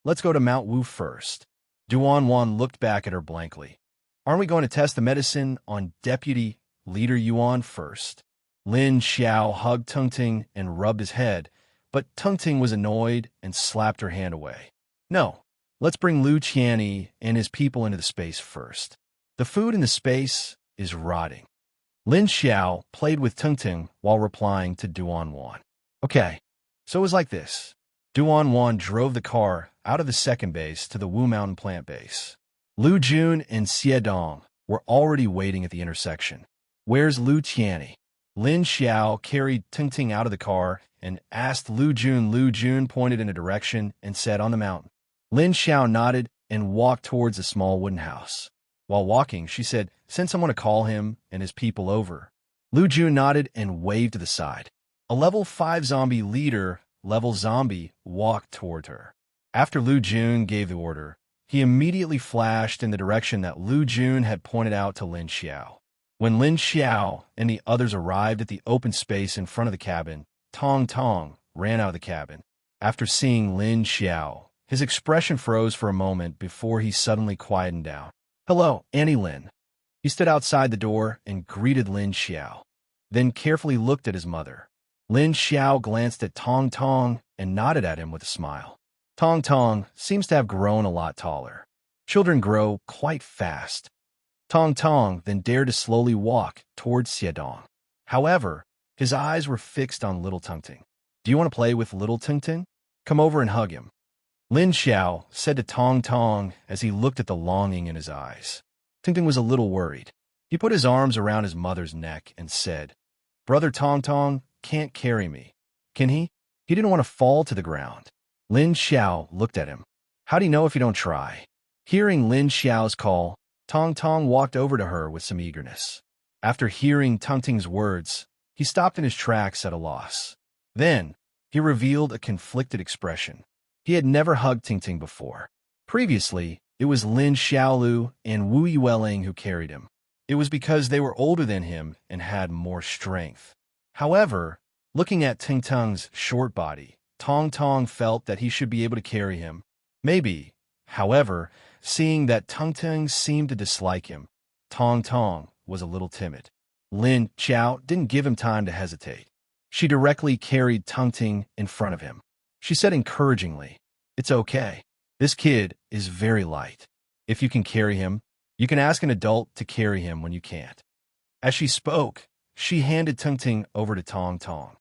"Let's go to Mount Wu first." Duan Wan looked back at her blankly. "Aren't we going to test the medicine on Deputy Leader Yuan first?" Lin Xiao hugged Tungting and rubbed his head, but Tungting was annoyed and slapped her hand away. "No, let's bring Lu Qianni and his people into the space first. The food in the space is rotting." Lin Xiao played with Tungting while replying to Duan Wan. Okay, so it was like this. Duan Wan drove the car out of the second base to the Wu Mountain plant base. Lu Jun and Xie Dong were already waiting at the intersection. "Where's Lu Qianni?" Lin Xiao carried Tungting out of the car and asked Lu Jun. Lu Jun pointed in a direction and said, "On the mountain." Lin Xiao nodded and walked towards a small wooden house. While walking, she said, "Send someone to call him and his people over." Lu Jun nodded and waved to the side. A level 5 zombie leader, level zombie, walked toward her. After Lu Jun gave the order, he immediately flashed in the direction that Lu Jun had pointed out to Lin Xiao. When Lin Xiao and the others arrived at the open space in front of the cabin, Tong Tong ran out of the cabin. After seeing Lin Xiao, his expression froze for a moment before he suddenly quietened down. "Hello, Annie Lin." He stood outside the door and greeted Lin Xiao, then carefully looked at his mother. Lin Xiao glanced at Tong Tong and nodded at him with a smile. Tong Tong seems to have grown a lot taller. Children grow quite fast. Tong Tong then dared to slowly walk towards Xiedong. However, his eyes were fixed on little Tungting. "Do you want to play with little Tungting? Come over and hug him." Lin Xiao said to Tong Tong as he looked at the longing in his eyes. Tungting was a little worried. He put his arms around his mother's neck and said, "Brother Tong Tong can't carry me. Can he?" He didn't want to fall to the ground. Lin Xiao looked at him. "How do you know if you don't try?" Hearing Lin Xiao's call, Tong Tong walked over to her with some eagerness. After hearing Tungting's words, he stopped in his tracks at a loss. Then, he revealed a conflicted expression. He had never hugged Tungting before. Previously, it was Lin Xiaolu and Wu Yueling who carried him. It was because they were older than him and had more strength. However, looking at Tungting's short body, Tong Tong felt that he should be able to carry him. Maybe. However, seeing that Tungting seemed to dislike him, Tong Tong was a little timid. Lin Xiao didn't give him time to hesitate. She directly carried Tungting in front of him. She said encouragingly, "It's okay. This kid is very light. If you can carry him, you can ask an adult to carry him when you can't." As she spoke, she handed Tungting over to Tong Tong.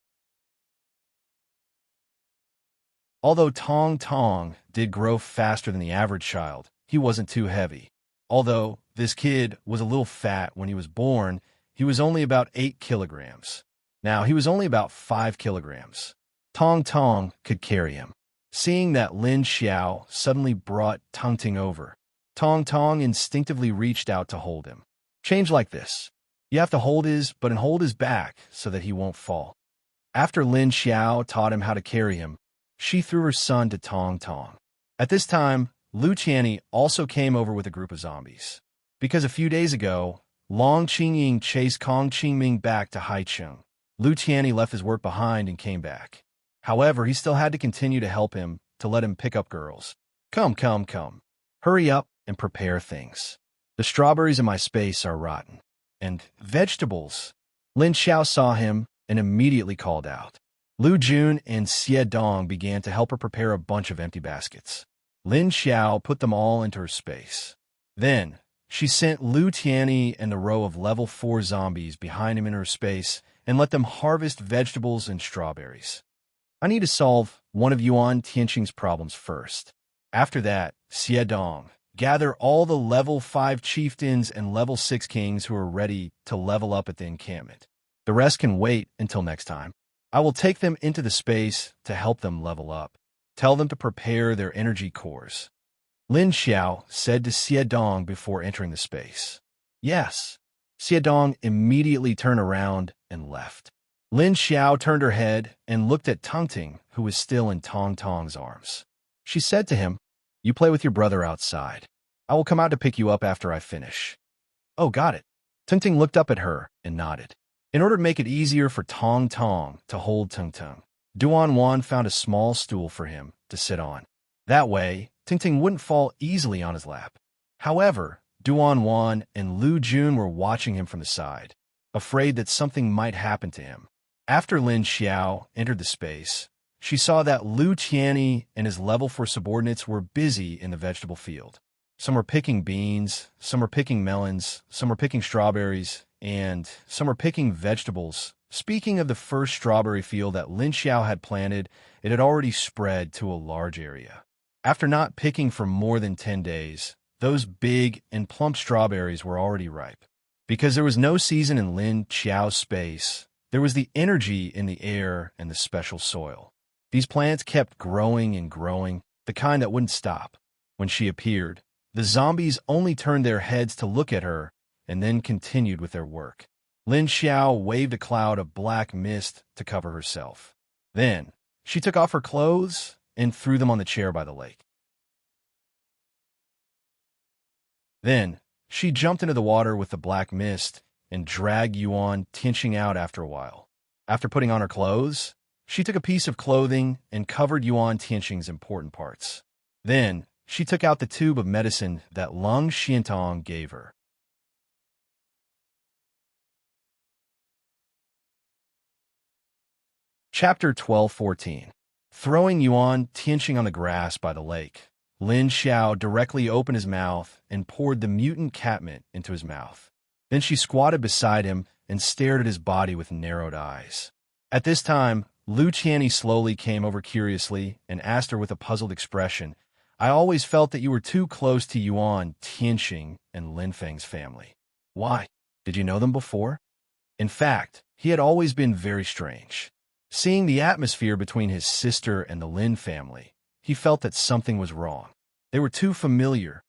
Although Tong Tong did grow faster than the average child, he wasn't too heavy. Although this kid was a little fat when he was born, he was only about 8 kilograms. Now he was only about 5 kilograms. Tong Tong could carry him. Seeing that Lin Xiao suddenly brought Tungting over, Tong Tong instinctively reached out to hold him. Change like this. You have to hold his back so that he won't fall. After Lin Xiao taught him how to carry him, she threw her son to Tong Tong. At this time, Lu Qianni also came over with a group of zombies. Because a few days ago, Long Qingying chased Kong Qingming back to Haicheng. Lu Qianni left his work behind and came back. However, he still had to continue to help him to let him pick up girls. Come. Hurry up and prepare things. The strawberries in my space are rotten. And vegetables. Lin Xiao saw him and immediately called out. Lu Jun and Xie Dong began to help her prepare a bunch of empty baskets. Lin Xiao put them all into her space. Then, she sent Lu Tianyi and the row of level 4 zombies behind him in her space and let them harvest vegetables and strawberries. I need to solve one of Yuan Tianqing's problems first. After that, Xiedong, gather all the level 5 chieftains and level 6 kings who are ready to level up at the encampment. The rest can wait until next time. I will take them into the space to help them level up. Tell them to prepare their energy cores. Lin Xiao said to Xiedong before entering the space. Yes. Xiedong immediately turned around and left. Lin Xiao turned her head and looked at Tongting, who was still in Tong Tong's arms. She said to him, "You play with your brother outside. I will come out to pick you up after I finish." "Oh, got it." Tongting looked up at her and nodded. In order to make it easier for Tong Tong to hold Tongting, Duan Wan found a small stool for him to sit on. That way, Tongting wouldn't fall easily on his lap. However, Duan Wan and Lu Jun were watching him from the side, afraid that something might happen to him. After Lin Xiao entered the space, she saw that Lu Tianyi and his level 4 subordinates were busy in the vegetable field. Some were picking beans, some were picking melons, some were picking strawberries, and some were picking vegetables. Speaking of the first strawberry field that Lin Xiao had planted, it had already spread to a large area. After not picking for more than 10 days, those big and plump strawberries were already ripe. Because there was no season in Lin Xiao's space, there was the energy in the air and the special soil. These plants kept growing and growing, the kind that wouldn't stop. When she appeared, the zombies only turned their heads to look at her and then continued with their work. Lin Xiao waved a cloud of black mist to cover herself. Then, she took off her clothes and threw them on the chair by the lake. Then, she jumped into the water with the black mist and dragged Yuan Tianqing out after a while. After putting on her clothes, she took a piece of clothing and covered Yuan Tianqing's important parts. Then, she took out the tube of medicine that Lung Xiantong gave her. Chapter 12:14. Throwing Yuan Tianqing on the grass by the lake, Lin Xiao directly opened his mouth and poured the mutant catmint into his mouth. Then she squatted beside him and stared at his body with narrowed eyes. At this time, Lu Tianyi slowly came over curiously and asked her with a puzzled expression, "I always felt that you were too close to Yuan Tianqing and Lin Feng's family. Why? Did you know them before?" In fact, he had always been very strange. Seeing the atmosphere between his sister and the Lin family, he felt that something was wrong. They were too familiar.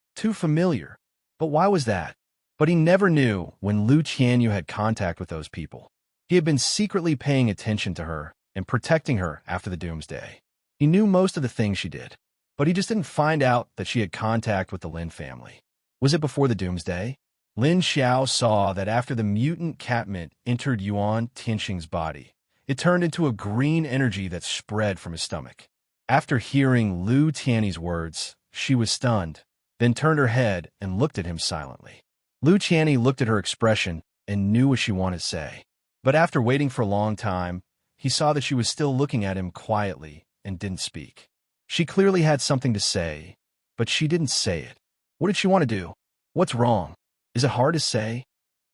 But why was that? But he never knew when Lu Tianyu had contact with those people. He had been secretly paying attention to her and protecting her after the doomsday. He knew most of the things she did, but he just didn't find out that she had contact with the Lin family. Was it before the doomsday? Lin Xiao saw that after the mutant catmint entered Yuan Tianqing's body, it turned into a green energy that spread from his stomach. After hearing Lu Tianyi's words, she was stunned, then turned her head and looked at him silently. Lu Tianyi looked at her expression and knew what she wanted to say. But after waiting for a long time, he saw that she was still looking at him quietly and didn't speak. She clearly had something to say, but she didn't say it. What did she want to do? What's wrong? Is it hard to say?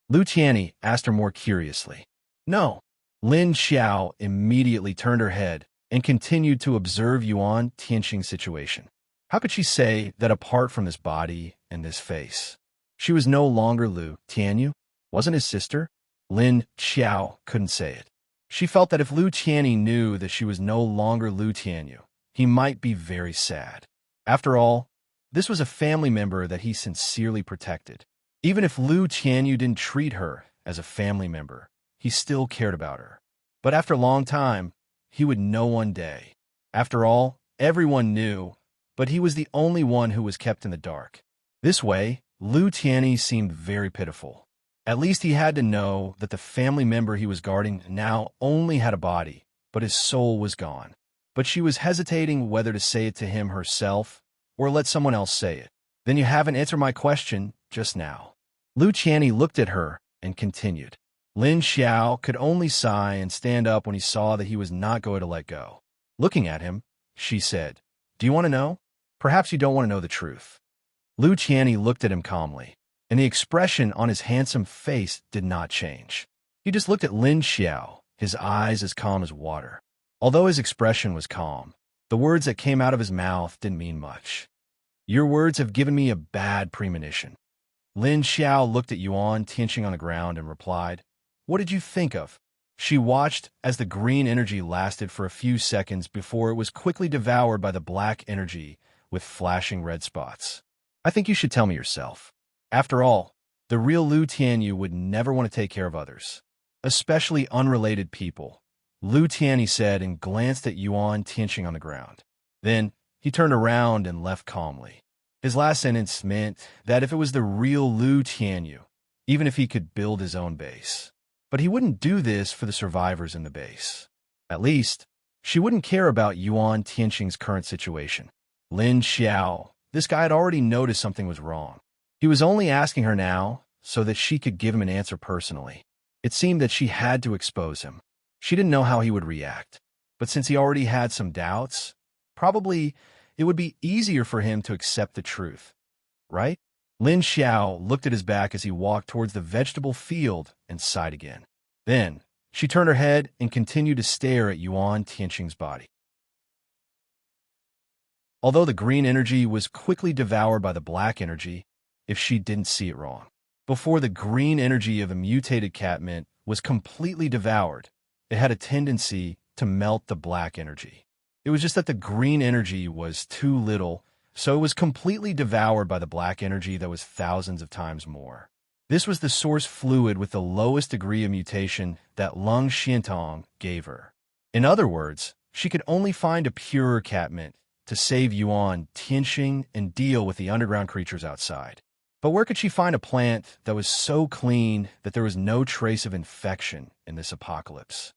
Lu Tianyi asked her more curiously. No. Lin Xiao immediately turned her head and continued to observe Yuan Tianqing's situation. How could she say that apart from this body and this face, she was no longer Lu Tianyu? Wasn't his sister? Lin Xiao couldn't say it. She felt that if Lu Tianyi knew that she was no longer Lu Tianyu, he might be very sad. After all, this was a family member that he sincerely protected. Even if Lu Tianyu didn't treat her as a family member, he still cared about her. But after a long time, he would know one day. After all, everyone knew, but he was the only one who was kept in the dark. This way, Lu Tianyi seemed very pitiful. At least he had to know that the family member he was guarding now only had a body, but his soul was gone. But she was hesitating whether to say it to him herself or let someone else say it. "Then you haven't answered my question just now." Lu Tianyi looked at her and continued. Lin Xiao could only sigh and stand up when he saw that he was not going to let go. Looking at him, she said, "Do you want to know?" Perhaps you don't want to know the truth. Lu Qianni looked at him calmly, and the expression on his handsome face did not change. He just looked at Lin Xiao, his eyes as calm as water. Although his expression was calm, the words that came out of his mouth didn't mean much. Your words have given me a bad premonition. Lin Xiao looked at Yuan Tianqing on the ground and replied, What did you think of? She watched as the green energy lasted for a few seconds before it was quickly devoured by the black energy with flashing red spots. I think you should tell me yourself. After all, the real Lu Tianyu would never want to take care of others, especially unrelated people, Lu Tianyi said and glanced at Yuan Tianqing on the ground. Then he turned around and left calmly. His last sentence meant that if it was the real Lu Tianyu, even if he could build his own base. But he wouldn't do this for the survivors in the base. At least, she wouldn't care about Yuan Tianqing's current situation. Lin Xiao, this guy had already noticed something was wrong. He was only asking her now so that she could give him an answer personally. It seemed that she had to expose him. She didn't know how he would react. But since he already had some doubts, probably it would be easier for him to accept the truth, right? Lin Xiao looked at his back as he walked towards the vegetable field and sighed again. Then, she turned her head and continued to stare at Yuan Tianqing's body. Although the green energy was quickly devoured by the black energy, if she didn't see it wrong. Before the green energy of a mutated catmint was completely devoured, it had a tendency to melt the black energy. It was just that the green energy was too little, so it was completely devoured by the black energy that was thousands of times more. This was the source fluid with the lowest degree of mutation that Lung Xiantong gave her. In other words, she could only find a purer catmint to save Yuan Tianqing and deal with the underground creatures outside. But where could she find a plant that was so clean that there was no trace of infection in this apocalypse?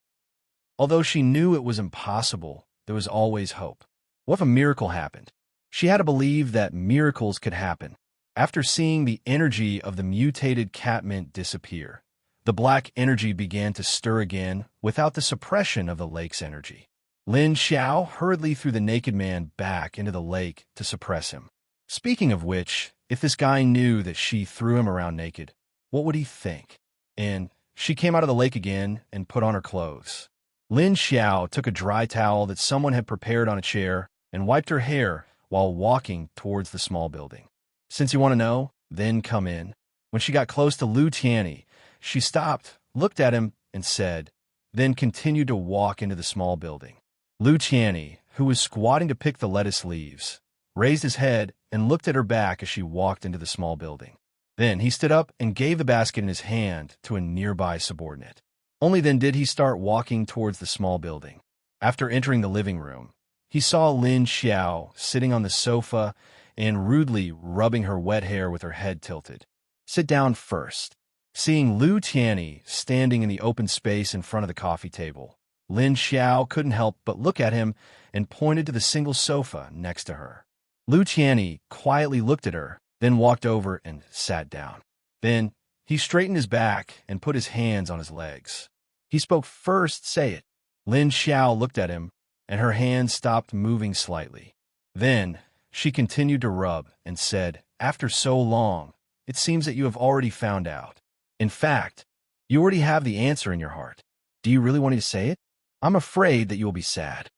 Although she knew it was impossible, there was always hope. What if a miracle happened? She had to believe that miracles could happen. After seeing the energy of the mutated catmint disappear, the black energy began to stir again without the suppression of the lake's energy. Lin Xiao hurriedly threw the naked man back into the lake to suppress him. Speaking of which, if this guy knew that she threw him around naked, what would he think? And she came out of the lake again and put on her clothes. Lin Xiao took a dry towel that someone had prepared on a chair and wiped her hair while walking towards the small building. Since you want to know, then come in. When she got close to Lu Tianyi, she stopped, looked at him, and said, then continued to walk into the small building. Lu Tianyi, who was squatting to pick the lettuce leaves, raised his head and looked at her back as she walked into the small building. Then he stood up and gave the basket in his hand to a nearby subordinate. Only then did he start walking towards the small building. After entering the living room, he saw Lin Xiao sitting on the sofa and rudely rubbing her wet hair with her head tilted. Sit down first. Seeing Lu Tianyi standing in the open space in front of the coffee table, Lin Xiao couldn't help but look at him and pointed to the single sofa next to her. Lu Tianyi quietly looked at her, then walked over and sat down. Then he straightened his back and put his hands on his legs. He spoke first, say it. Lin Xiao looked at him, and her hands stopped moving slightly. Then she continued to rub and said, after so long, it seems that you have already found out. In fact, you already have the answer in your heart. Do you really want me to say it? I'm afraid that you will be sad.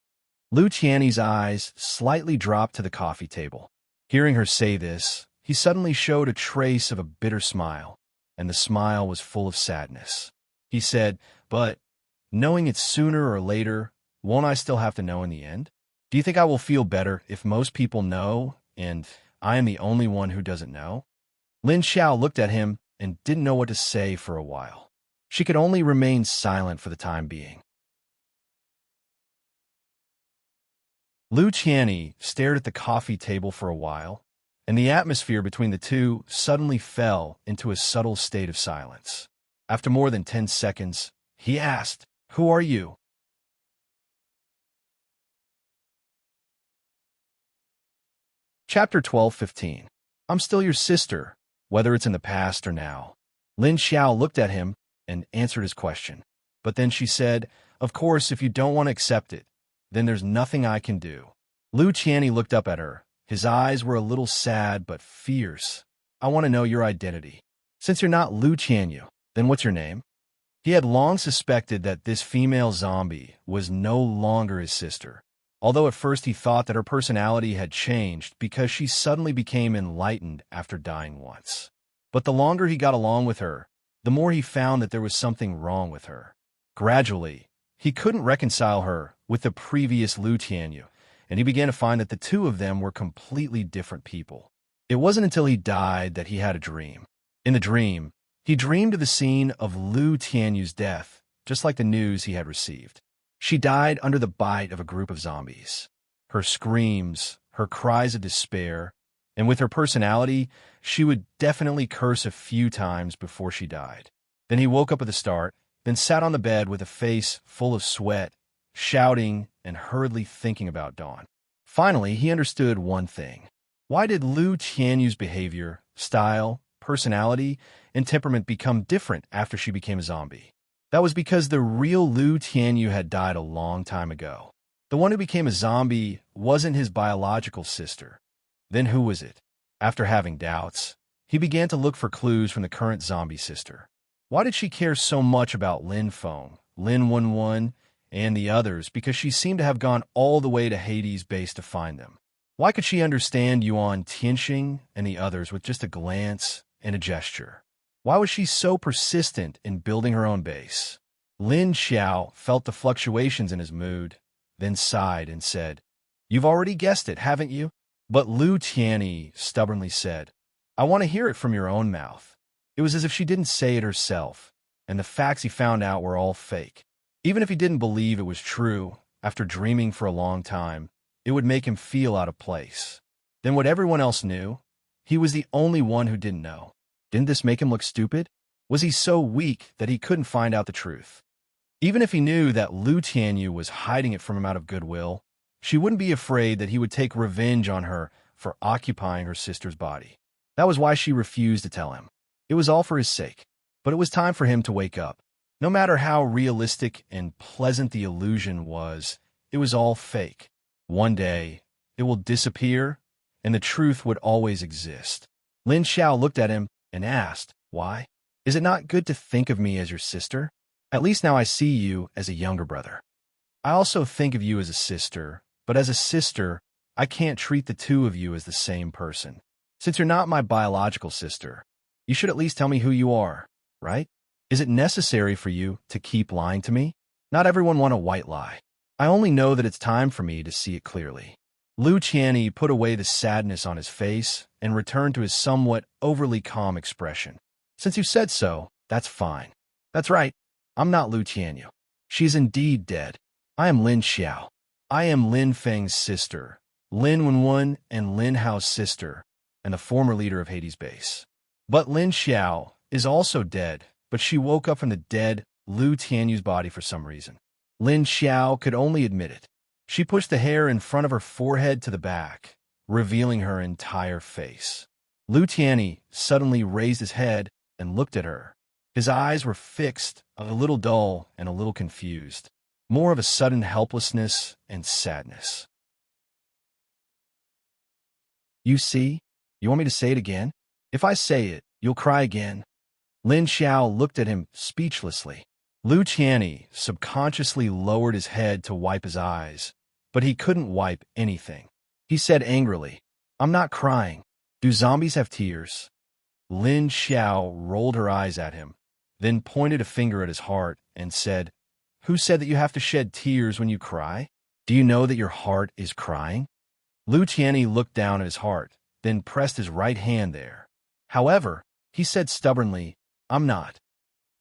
Lu Tianyi's eyes slightly dropped to the coffee table. Hearing her say this, he suddenly showed a trace of a bitter smile, and the smile was full of sadness. He said, but, knowing it sooner or later, won't I still have to know in the end? Do you think I will feel better if most people know, and I am the only one who doesn't know? Lin Xiao looked at him and didn't know what to say for a while. She could only remain silent for the time being. Lu Tianyi stared at the coffee table for a while, and the atmosphere between the two suddenly fell into a subtle state of silence. After more than 10 seconds, he asked, "Who are you?" Chapter 12:15. I'm still your sister, whether it's in the past or now. Lin Xiao looked at him and answered his question. But then she said, of course, if you don't want to accept it, then there's nothing I can do. Lu Tianyi looked up at her, His eyes were a little sad but fierce. I want to know your identity. Since you're not Lu Qianyu, then what's your name? He had long suspected that this female zombie was no longer his sister, although at first he thought that her personality had changed because she suddenly became enlightened after dying once. But the longer he got along with her, the more he found that there was something wrong with her. Gradually, he couldn't reconcile her with the previous Lu Tianyu, and he began to find that the two of them were completely different people. It wasn't until he died that he had a dream. In the dream, he dreamed of the scene of Lu Tianyu's death, just like the news he had received. She died under the bite of a group of zombies. Her screams, her cries of despair, and with her personality, she would definitely curse a few times before she died. Then he woke up at the start, then sat on the bed with a face full of sweat, shouting and hurriedly thinking about Dawn. Finally, he understood one thing. Why did Lu Tianyu's behavior, style, personality, and temperament become different after she became a zombie? That was because the real Lu Tianyu had died a long time ago. The one who became a zombie wasn't his biological sister. Then who was it? After having doubts, he began to look for clues from the current zombie sister. Why did she care so much about Lin Feng, Lin Wenwen, and the others? Because she seemed to have gone all the way to Hades base to find them. Why could she understand Yuan Tianxing and the others with just a glance and a gesture? Why was she so persistent in building her own base? Lin Xiao felt the fluctuations in his mood, then sighed and said, "You've already guessed it, haven't you?" But Lu Tianyi stubbornly said, "I want to hear it from your own mouth." It was as if she didn't say it herself, and the facts he found out were all fake. Even if he didn't believe it was true, after dreaming for a long time, it would make him feel out of place. Then what everyone else knew, he was the only one who didn't know. Didn't this make him look stupid? Was he so weak that he couldn't find out the truth? Even if he knew that Lu Tianyu was hiding it from him out of goodwill, she wouldn't be afraid that he would take revenge on her for occupying her sister's body. That was why she refused to tell him. It was all for his sake. But it was time for him to wake up. No matter how realistic and pleasant the illusion was, it was all fake. One day, it will disappear, and the truth would always exist. Lin Xiao looked at him and asked, "Why? Is it not good to think of me as your sister? At least now I see you as a younger brother. I also think of you as a sister, but as a sister, I can't treat the two of you as the same person. Since you're not my biological sister, you should at least tell me who you are, right? Is it necessary for you to keep lying to me? Not everyone wants a white lie. I only know that it's time for me to see it clearly." Lu Qianyi put away the sadness on his face and returned to his somewhat overly calm expression. "Since you said so, that's fine. That's right. I'm not Lu Qianyu. She's indeed dead. I am Lin Xiao. I am Lin Feng's sister, Lin Wenwen and Lin Hao's sister, and the former leader of Hades base. But Lin Xiao is also dead, but she woke up from the dead Lu Tianyu's body for some reason. Lin Xiao could only admit it. She pushed the hair in front of her forehead to the back, revealing her entire face. Lu Tianyi suddenly raised his head and looked at her. His eyes were fixed, a little dull and a little confused, more of a sudden helplessness and sadness. "You see? You want me to say it again? If I say it, you'll cry again." Lin Xiao looked at him speechlessly. Lu Qianyi subconsciously lowered his head to wipe his eyes, but he couldn't wipe anything. He said angrily, "I'm not crying. Do zombies have tears?" Lin Xiao rolled her eyes at him, then pointed a finger at his heart and said, "Who said that you have to shed tears when you cry? Do you know that your heart is crying?" Lu Qianyi looked down at his heart, then pressed his right hand there. However, he said stubbornly, "I'm not."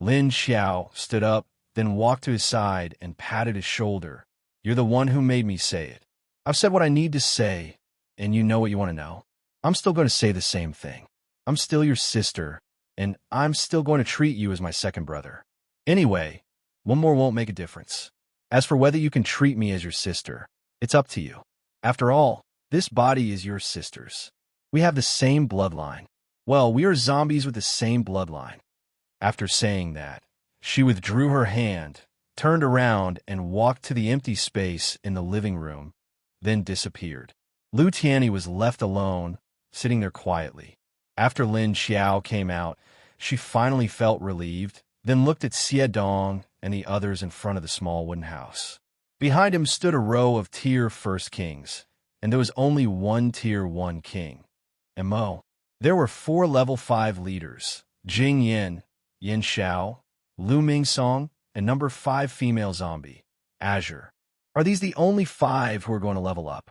Lin Xiao stood up, then walked to his side and patted his shoulder. "You're the one who made me say it. I've said what I need to say, and you know what you want to know. I'm still going to say the same thing. I'm still your sister, and I'm still going to treat you as my second brother. Anyway, one more won't make a difference. As for whether you can treat me as your sister, it's up to you. After all, this body is your sister's. We have the same bloodline. Well, we are zombies with the same bloodline." After saying that, she withdrew her hand, turned around, and walked to the empty space in the living room, then disappeared. Lu Tianyi was left alone, sitting there quietly. After Lin Xiao came out, she finally felt relieved, then looked at Xie Dong and the others in front of the small wooden house. Behind him stood a row of Tier 1 kings, and there was only one Tier 1 king, Mo. There were 4 Level 5 leaders, Jing Yin, Yin Xiao, Lu Mingsong, and number 5 female zombie, Azure. Are these the only 5 who are going to level up?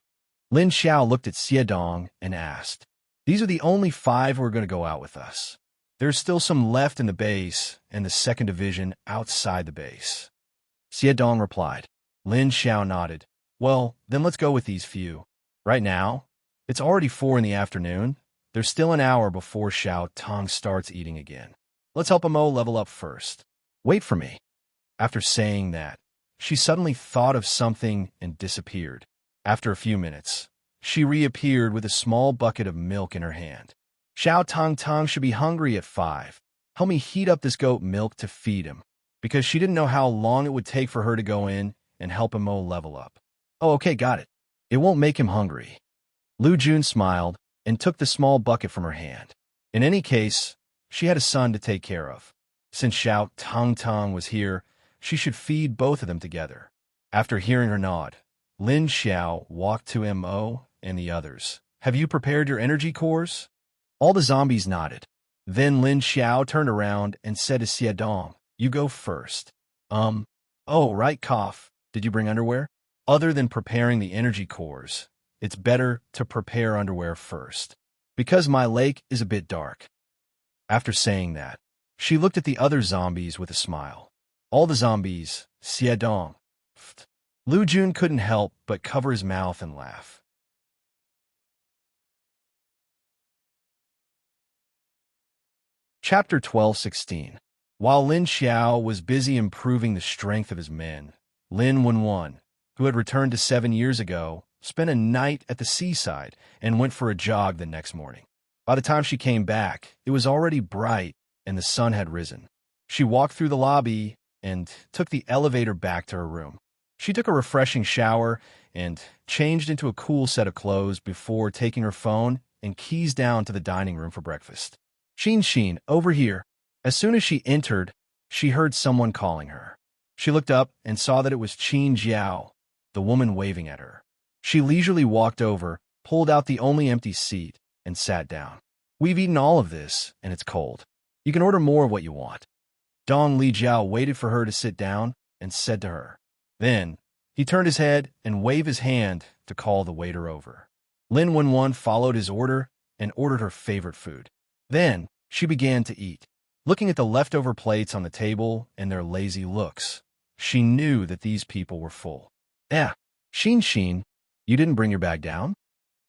Lin Xiao looked at Xie Dong and asked, "These are the only 5 who are going to go out with us. There's still some left in the base and the 2nd division outside the base." Xie Dong replied. Lin Xiao nodded. "Well, then let's go with these few. Right now, it's already 4 in the afternoon. There's still an hour before Xiao Tong starts eating again. Let's help Mo level up first. Wait for me." After saying that, she suddenly thought of something and disappeared. After a few minutes, she reappeared with a small bucket of milk in her hand. "Xiao Tong should be hungry at 5. Help me heat up this goat milk to feed him," because she didn't know how long it would take for her to go in and help Mo level up. "Oh, okay, got it. It won't make him hungry." Lu Jun smiled and took the small bucket from her hand. In any case, she had a son to take care of. Since Xiao Tong was here, she should feed both of them together. After hearing her nod, Lin Xiao walked to Mo and the others. "Have you prepared your energy cores?" All the zombies nodded. Then Lin Xiao turned around and said to Xie Dong, "You go first." Oh, right, cough. Did you bring underwear? Other than preparing the energy cores, it's better to prepare underwear first, because my lake is a bit dark. After saying that, she looked at the other zombies with a smile. All the zombies, Xie Dong. Lu Jun couldn't help but cover his mouth and laugh. Chapter 12:16. While Lin Xiao was busy improving the strength of his men, Lin Wenwen, who had returned to 7 years ago, spent a night at the seaside and went for a jog the next morning. By the time she came back, it was already bright and the sun had risen. She walked through the lobby and took the elevator back to her room. She took a refreshing shower and changed into a cool set of clothes before taking her phone and keys down to the dining room for breakfast. Xin, over here." As soon as she entered, she heard someone calling her. She looked up and saw that it was Qin Jiao, the woman waving at her. She leisurely walked over, pulled out the only empty seat, and sat down. "We've eaten all of this, and it's cold. You can order more of what you want." Dong Lijiao waited for her to sit down and said to her. Then, he turned his head and waved his hand to call the waiter over. Lin Wenwen followed his order and ordered her favorite food. Then, she began to eat. Looking at the leftover plates on the table and their lazy looks, she knew that these people were full. Xin, you didn't bring your bag down?"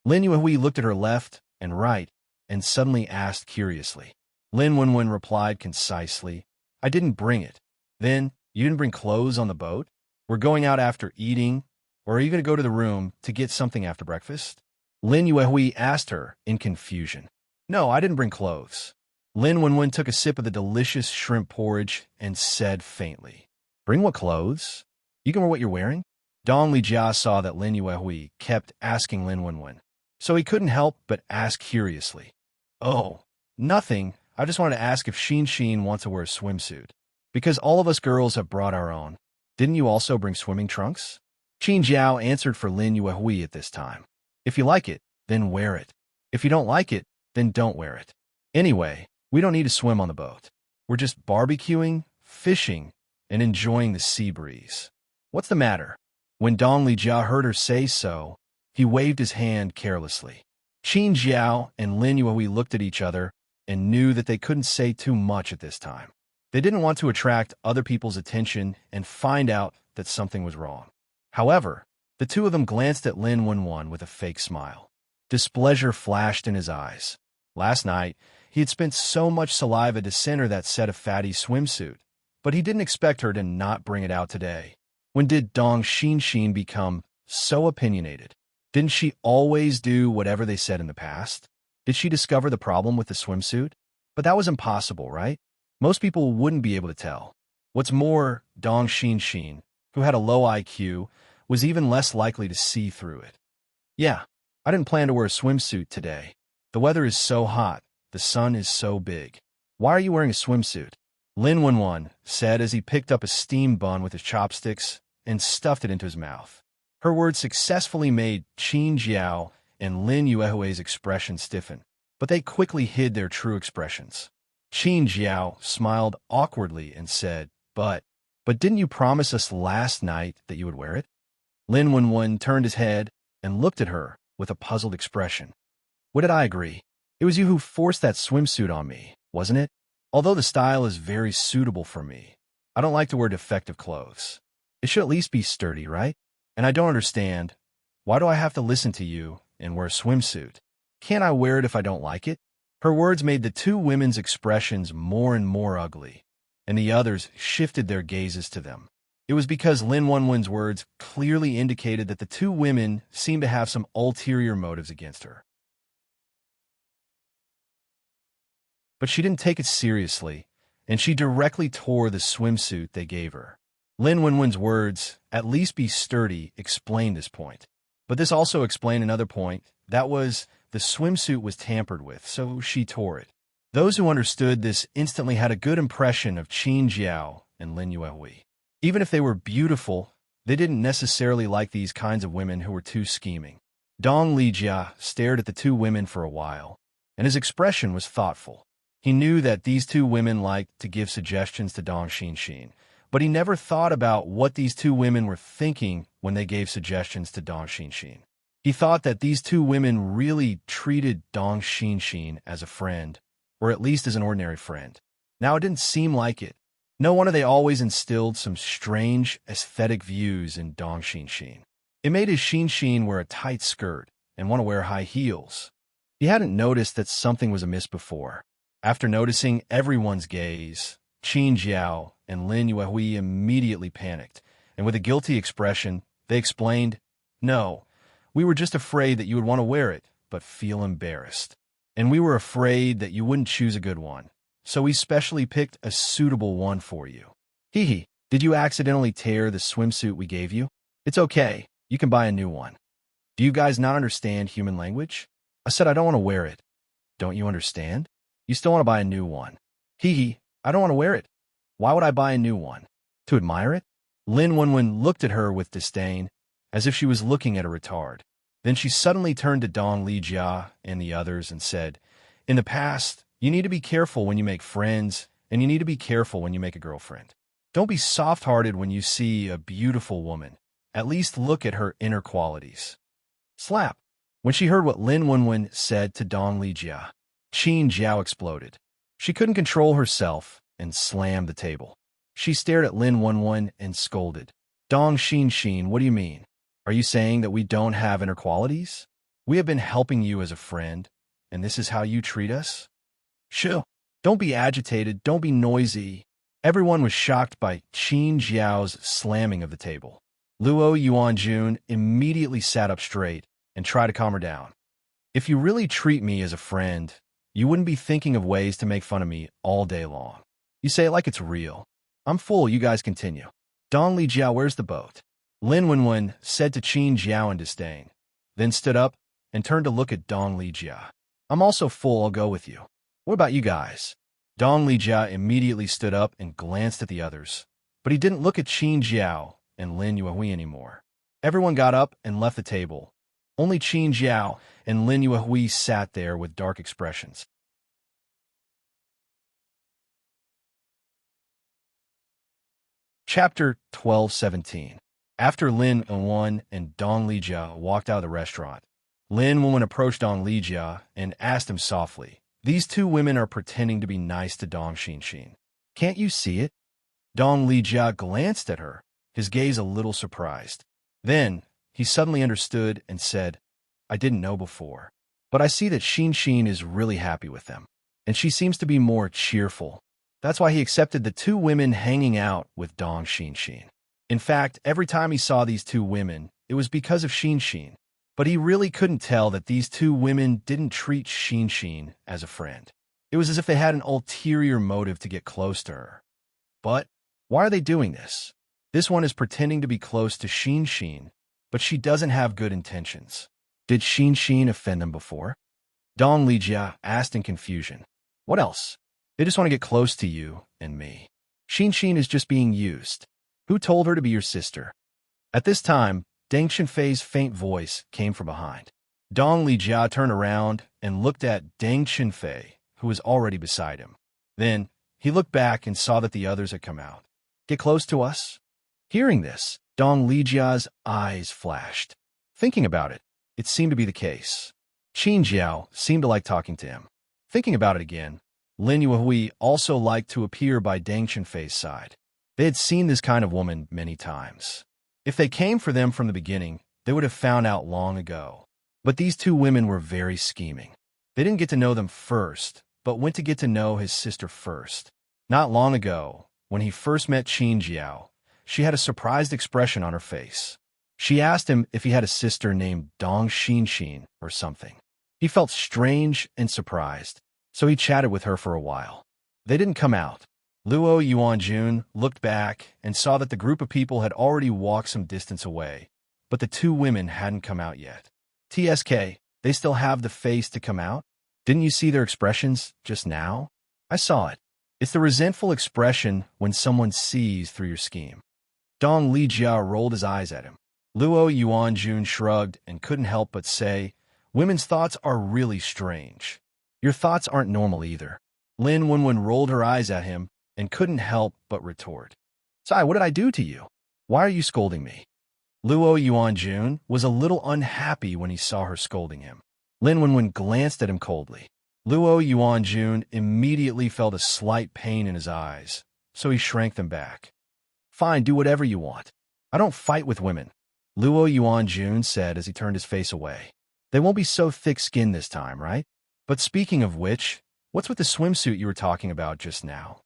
Lin Yuhui looked at her left and right and suddenly asked curiously. Lin Wenwen replied concisely, "I didn't bring it." "Then, you didn't bring clothes on the boat? We're going out after eating, or are you going to go to the room to get something after breakfast?" Lin Yuhui asked her in confusion. "No, I didn't bring clothes." Lin Wenwen took a sip of the delicious shrimp porridge and said faintly, "Bring what clothes? You can wear what you're wearing?" Dong Lijia saw that Lin Yuhui kept asking Lin Wenwen, so he couldn't help but ask curiously, "Oh, nothing. I just wanted to ask if Xin wants to wear a swimsuit, because all of us girls have brought our own. Didn't you also bring swimming trunks?" Qin Jiao answered for Lin Yuhui at this time. "If you like it, then wear it. If you don't like it, then don't wear it. Anyway, we don't need to swim on the boat. We're just barbecuing, fishing, and enjoying the sea breeze." "What's the matter?" When Dong Lijia heard her say so, he waved his hand carelessly. Qin Jiao and Lin Yuhui looked at each other and knew that they couldn't say too much at this time. They didn't want to attract other people's attention and find out that something was wrong. However, the two of them glanced at Lin Wenwen with a fake smile. Displeasure flashed in his eyes. Last night, he had spent so much saliva to center that set of fatty swimsuit, but he didn't expect her to not bring it out today. When did Dong Xin become so opinionated? Didn't she always do whatever they said in the past? Did she discover the problem with the swimsuit? But that was impossible, right? Most people wouldn't be able to tell. What's more, Dong Xin, who had a low IQ, was even less likely to see through it. Yeah, I didn't plan to wear a swimsuit today. The weather is so hot. The sun is so big. Why are you wearing a swimsuit? Lin Wenwen said as he picked up a steamed bun with his chopsticks and stuffed it into his mouth. Her words successfully made Qin Jiao and Lin Yuehui's expression stiffen, but they quickly hid their true expressions. Qin Jiao smiled awkwardly and said, But didn't you promise us last night that you would wear it? Lin Wenwen turned his head and looked at her with a puzzled expression. What did I agree? It was you who forced that swimsuit on me, wasn't it? Although the style is very suitable for me, I don't like to wear defective clothes. It should at least be sturdy, right? And I don't understand. Why do I have to listen to you and wear a swimsuit? Can't I wear it if I don't like it? Her words made the two women's expressions more and more ugly, and the others shifted their gazes to them. It was because Lin Wenwen's words clearly indicated that the two women seemed to have some ulterior motives against her. But she didn't take it seriously, and she directly tore the swimsuit they gave her. Lin Wenwen's words, at least be sturdy, explained this point. But this also explained another point, that was, the swimsuit was tampered with, so she tore it. Those who understood this instantly had a good impression of Qin Jiao and Lin Yuehui. Even if they were beautiful, they didn't necessarily like these kinds of women who were too scheming. Dong Lijia stared at the two women for a while, and his expression was thoughtful. He knew that these two women liked to give suggestions to Dong Xinxin, but he never thought about what these two women were thinking when they gave suggestions to Dong Xinxin. He thought that these two women really treated Dong Xinxin as a friend, or at least as an ordinary friend. Now, it didn't seem like it. No wonder they always instilled some strange, aesthetic views in Dong Xinxin. It made his Xinxin wear a tight skirt and want to wear high heels. He hadn't noticed that something was amiss before. After noticing everyone's gaze, Qin Jiao and Lin Yuehui immediately panicked, and with a guilty expression, they explained, No, we were just afraid that you would want to wear it, but feel embarrassed. And we were afraid that you wouldn't choose a good one, so we specially picked a suitable one for you. Hee, did you accidentally tear the swimsuit we gave you? It's okay, you can buy a new one. Do you guys not understand human language? I said I don't want to wear it. Don't you understand? You still want to buy a new one. Hee, I don't want to wear it. Why would I buy a new one? To admire it? Lin Wenwen looked at her with disdain, as if she was looking at a retard. Then she suddenly turned to Dong Lijia and the others and said, In the past, you need to be careful when you make friends, and you need to be careful when you make a girlfriend. Don't be soft-hearted when you see a beautiful woman. At least look at her inner qualities. Slap. When she heard what Lin Wenwen said to Dong Lijia, Qin Jiao exploded. She couldn't control herself and slammed the table. She stared at Lin Wenwen and scolded. Dong Xinxin, what do you mean? Are you saying that we don't have inner qualities? We have been helping you as a friend, and this is how you treat us? Shoo. Don't be agitated, don't be noisy. Everyone was shocked by Qin Jiao's slamming of the table. Luo Yuanjun immediately sat up straight and tried to calm her down. If you really treat me as a friend, you wouldn't be thinking of ways to make fun of me all day long. You say it like it's real. I'm full, you guys continue. Dong Lijia, where's the boat? Lin Wenwen said to Qin Jiao in disdain, then stood up and turned to look at Dong Lijia. I'm also full, I'll go with you. What about you guys? Dong Lijia immediately stood up and glanced at the others, but he didn't look at Qin Jiao and Lin Yuehui anymore. Everyone got up and left the table. Only Qin Jiao and Lin Yuehui sat there with dark expressions. Chapter 12:17. After Lin Wenwen and Dong Lijia walked out of the restaurant, Lin Wenwen approached Dong Lijia and asked him softly, These two women are pretending to be nice to Dong Xinxin. Can't you see it? Dong Lijia glanced at her, his gaze a little surprised. Then, he suddenly understood and said, I didn't know before, but I see that Xinxin is really happy with them, and she seems to be more cheerful. That's why he accepted the two women hanging out with Dong Xinxin. In fact, every time he saw these two women, it was because of Xinxin. But he really couldn't tell that these two women didn't treat Xinxin as a friend. It was as if they had an ulterior motive to get close to her. But why are they doing this? This one is pretending to be close to Xinxin, but she doesn't have good intentions. Did Xin offend them before? Dong Lijia asked in confusion. What else? They just want to get close to you and me. Xin is just being used. Who told her to be your sister? At this time, Deng Xinfei's faint voice came from behind. Dong Lijia turned around and looked at Deng Xinfei, who was already beside him. Then, he looked back and saw that the others had come out. Get close to us? Hearing this, Dong Lijia's eyes flashed. Thinking about it, it seemed to be the case. Qin Jiao seemed to like talking to him. Thinking about it again, Lin Yuehui also liked to appear by Deng Xinfei's side. They had seen this kind of woman many times. If they came for them from the beginning, they would have found out long ago. But these two women were very scheming. They didn't get to know them first, but went to get to know his sister first. Not long ago, when he first met Qin Jiao, she had a surprised expression on her face. She asked him if he had a sister named Dong Xin or something. He felt strange and surprised, so he chatted with her for a while. They didn't come out. Luo Yuanjun looked back and saw that the group of people had already walked some distance away, but the two women hadn't come out yet. TSK, they still have the face to come out? Didn't you see their expressions just now? I saw it. It's the resentful expression when someone sees through your scheme. Dong Lijia rolled his eyes at him. Luo Yuanjun shrugged and couldn't help but say, women's thoughts are really strange. Your thoughts aren't normal either. Lin Wenwen rolled her eyes at him and couldn't help but retort. Sai, what did I do to you? Why are you scolding me? Luo Yuanjun was a little unhappy when he saw her scolding him. Lin Wenwen glanced at him coldly. Luo Yuanjun immediately felt a slight pain in his eyes, so he shrank them back. Fine, do whatever you want. I don't fight with women, Luo Yuanjun said as he turned his face away. They won't be so thick-skinned this time, right? But speaking of which, what's with the swimsuit you were talking about just now?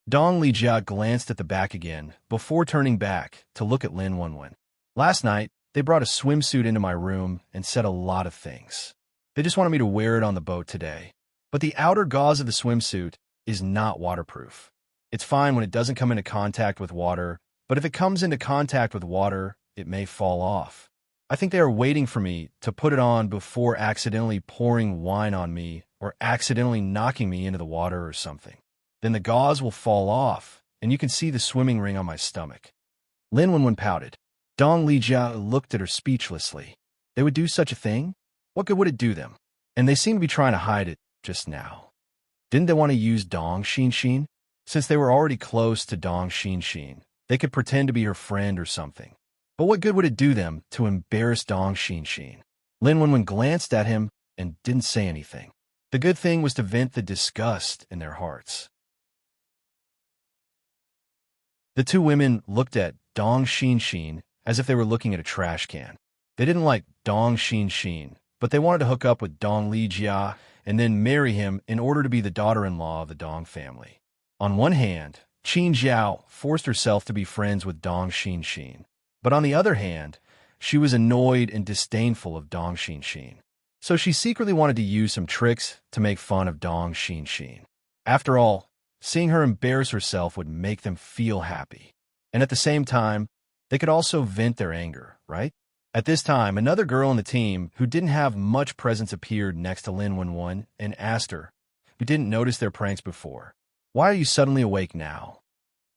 Dong Lijia glanced at the back again before turning back to look at Lin Wenwen. Last night, they brought a swimsuit into my room and said a lot of things. They just wanted me to wear it on the boat today. But the outer gauze of the swimsuit is not waterproof. It's fine when it doesn't come into contact with water, but if it comes into contact with water, it may fall off. I think they are waiting for me to put it on before accidentally pouring wine on me or accidentally knocking me into the water or something. Then the gauze will fall off, and you can see the swimming ring on my stomach. Lin Wenwen pouted. Dong Lijia looked at her speechlessly. They would do such a thing? What good would it do them? And they seem to be trying to hide it just now. Didn't they want to use Dong Xin? Since they were already close to Dong Xin, they could pretend to be her friend or something. But what good would it do them to embarrass Dong Xin? Lin Wenwen glanced at him and didn't say anything. The good thing was to vent the disgust in their hearts. The two women looked at Dong Xin as if they were looking at a trash can. They didn't like Dong Xin, but they wanted to hook up with Dong Lijia and then marry him in order to be the daughter-in-law of the Dong family. On one hand, Qin Jiao forced herself to be friends with Dong Xin, but on the other hand, she was annoyed and disdainful of Dong Xin. So she secretly wanted to use some tricks to make fun of Dong Xin. After all, seeing her embarrass herself would make them feel happy. And at the same time, they could also vent their anger, right? At this time, another girl on the team who didn't have much presence appeared next to Lin Wenwen and asked her, who didn't notice their pranks before, why are you suddenly awake now?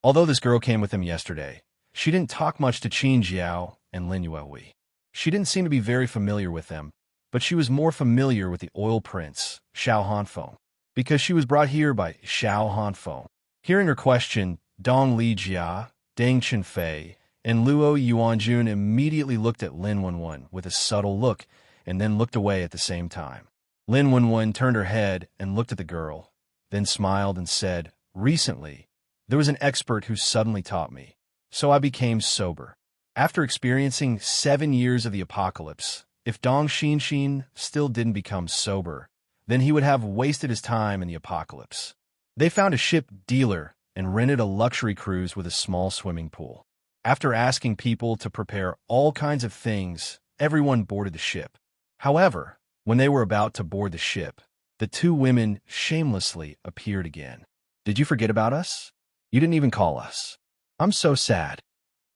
Although this girl came with them yesterday, she didn't talk much to Qin Jiao and Lin Yuehui. She didn't seem to be very familiar with them, but she was more familiar with the oil prince, Xiao Hanfeng, because she was brought here by Xiao Hanfeng. Hearing her question, Dong Lijia, Deng Xinfei, and Luo Yuanjun immediately looked at Lin Wenwen with a subtle look and then looked away at the same time. Lin Wenwen turned her head and looked at the girl, then smiled and said, recently, there was an expert who suddenly taught me, so I became sober. After experiencing 7 years of the apocalypse, if Dong Xin still didn't become sober, then he would have wasted his time in the apocalypse. They found a ship dealer and rented a luxury cruise with a small swimming pool. After asking people to prepare all kinds of things, everyone boarded the ship. However, when they were about to board the ship, the two women shamelessly appeared again. Did you forget about us? You didn't even call us. I'm so sad.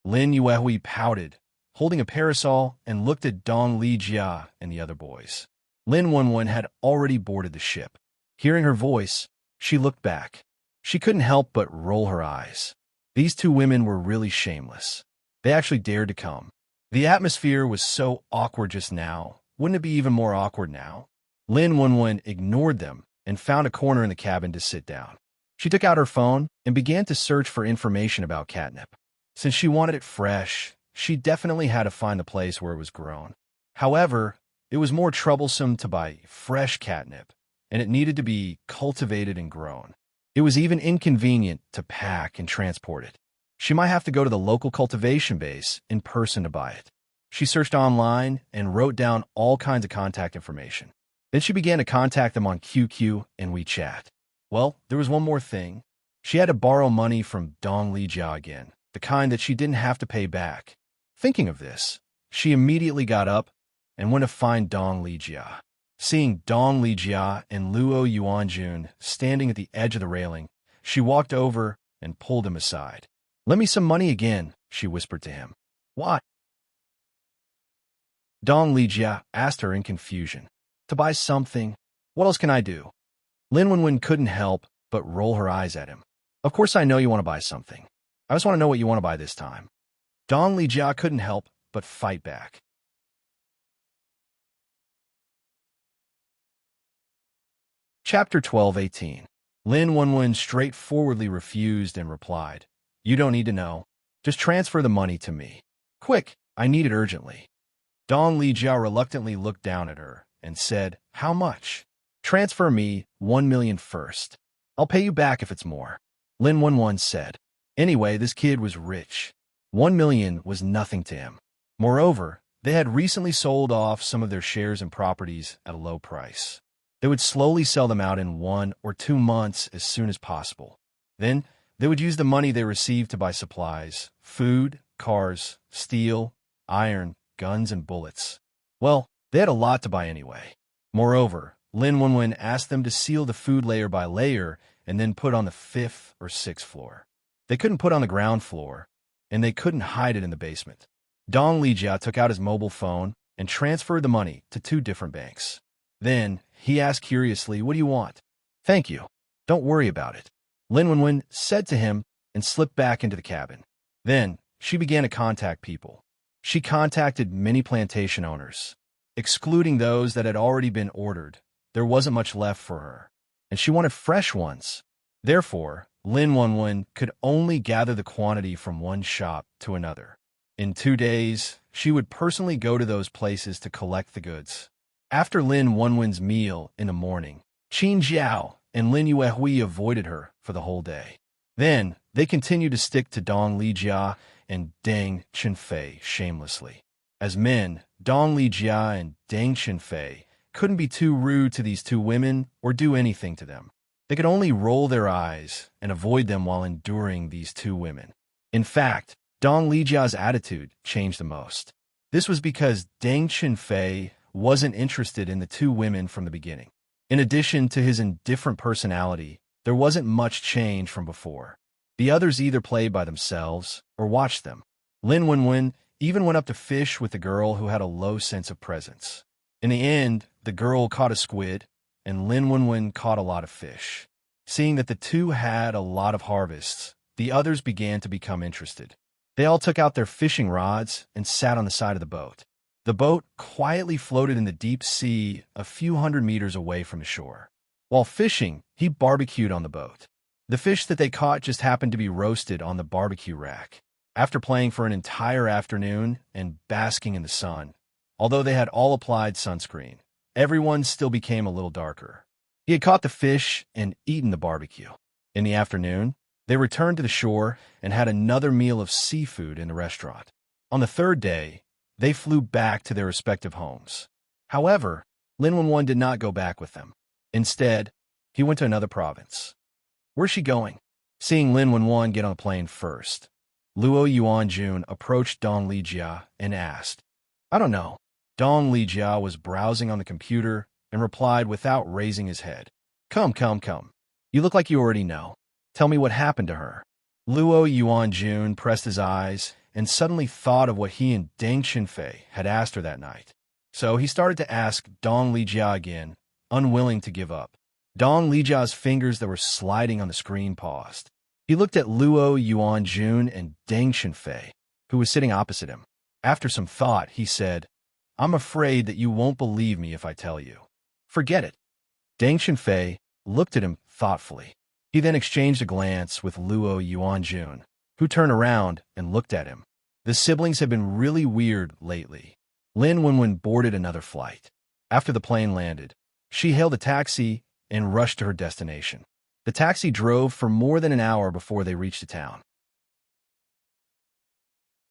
Lin Yuehui pouted, holding a parasol, and looked at Dong Lijia and the other boys. Lin Wenwen had already boarded the ship. Hearing her voice, she looked back. She couldn't help but roll her eyes. These two women were really shameless. They actually dared to come. The atmosphere was so awkward just now. Wouldn't it be even more awkward now? Lin Wenwen ignored them and found a corner in the cabin to sit down. She took out her phone and began to search for information about catnip. Since she wanted it fresh, she definitely had to find the place where it was grown. However, it was more troublesome to buy fresh catnip, and it needed to be cultivated and grown. It was even inconvenient to pack and transport it. She might have to go to the local cultivation base in person to buy it. She searched online and wrote down all kinds of contact information. Then she began to contact them on QQ and WeChat. Well, there was one more thing. She had to borrow money from Dong Lijia again, the kind that she didn't have to pay back. Thinking of this, she immediately got up and went to find Dong Lijia. Seeing Dong Lijia and Luo Yuanjun standing at the edge of the railing, she walked over and pulled him aside. "Lend me some money again," she whispered to him. "Why?" Dong Lijia asked her in confusion. "To buy something. What else can I do?" Lin Wenwen couldn't help but roll her eyes at him. "Of course I know you want to buy something. I just want to know what you want to buy this time." Dong Lijia couldn't help but fight back. Chapter 12:18. Lin Wenwen straightforwardly refused and replied, "You don't need to know. Just transfer the money to me. Quick, I need it urgently." Dong Lijia reluctantly looked down at her and said, "How much?" "Transfer me 1 million first. I'll pay you back if it's more," Lin Wenwen said. Anyway, this kid was rich. 1 million was nothing to him. Moreover, they had recently sold off some of their shares and properties at a low price. They would slowly sell them out in 1 or 2 months as soon as possible. Then, they would use the money they received to buy supplies, food, cars, steel, iron, guns, and bullets. Well, they had a lot to buy anyway. Moreover, Lin Wenwen asked them to seal the food layer by layer and then put on the 5th or 6th floor. They couldn't put on the ground floor, and they couldn't hide it in the basement. Dong Lijia took out his mobile phone and transferred the money to 2 different banks. Then, he asked curiously, "What do you want?" "Thank you. Don't worry about it," Lin Wenwen said to him and slipped back into the cabin. Then, she began to contact people. She contacted many plantation owners. Excluding those that had already been ordered, there wasn't much left for her, and she wanted fresh ones. Therefore, Lin Wenwen could only gather the quantity from one shop to another. In 2 days, she would personally go to those places to collect the goods. After Lin Wenwen's meal in the morning, Qin Jiao and Lin Yuehui avoided her for the whole day. Then, they continued to stick to Dong Lijia and Deng Chenfei shamelessly. As men, Dong Lijia and Deng Chenfei couldn't be too rude to these 2 women or do anything to them. They could only roll their eyes and avoid them while enduring these 2 women. In fact, Dong Lijia's attitude changed the most. This was because Deng Chenfei wasn't interested in the 2 women from the beginning. In addition to his indifferent personality, there wasn't much change from before. The others either played by themselves or watched them. Lin Wenwen even went up to fish with the girl who had a low sense of presence. In the end, the girl caught a squid, and Lin Wenwen caught a lot of fish. Seeing that the 2 had a lot of harvests, the others began to become interested. They all took out their fishing rods and sat on the side of the boat. The boat quietly floated in the deep sea a few hundred meters away from the shore. While fishing, he barbecued on the boat. The fish that they caught just happened to be roasted on the barbecue rack. After playing for an entire afternoon and basking in the sun, although they had all applied sunscreen, everyone still became a little darker. He had caught the fish and eaten the barbecue. In the afternoon, they returned to the shore and had another meal of seafood in the restaurant. On the 3rd day, they flew back to their respective homes. However, Lin Wenwen did not go back with them. Instead, he went to another province. "Where's she going?" Seeing Lin Wenwen get on the plane first, Luo Yuanjun approached Dong Lijia and asked. "I don't know." Dong Lijia was browsing on the computer and replied without raising his head. Come. You look like you already know. Tell me what happened to her." Luo Yuanjun pressed his eyes and suddenly thought of what he and Deng Xinfei had asked her that night. So he started to ask Dong Lijia again, unwilling to give up. Dong Lijia's fingers that were sliding on the screen paused. He looked at Luo Yuanjun and Deng Xinfei, who was sitting opposite him. After some thought, he said, "I'm afraid that you won't believe me if I tell you." "Forget it." Deng Xinfei looked at him thoughtfully. He then exchanged a glance with Luo Yuanjun, who turned around and looked at him. The siblings had been really weird lately. Lin Wenwen boarded another flight. After the plane landed, she hailed a taxi and rushed to her destination. The taxi drove for more than an hour before they reached the town.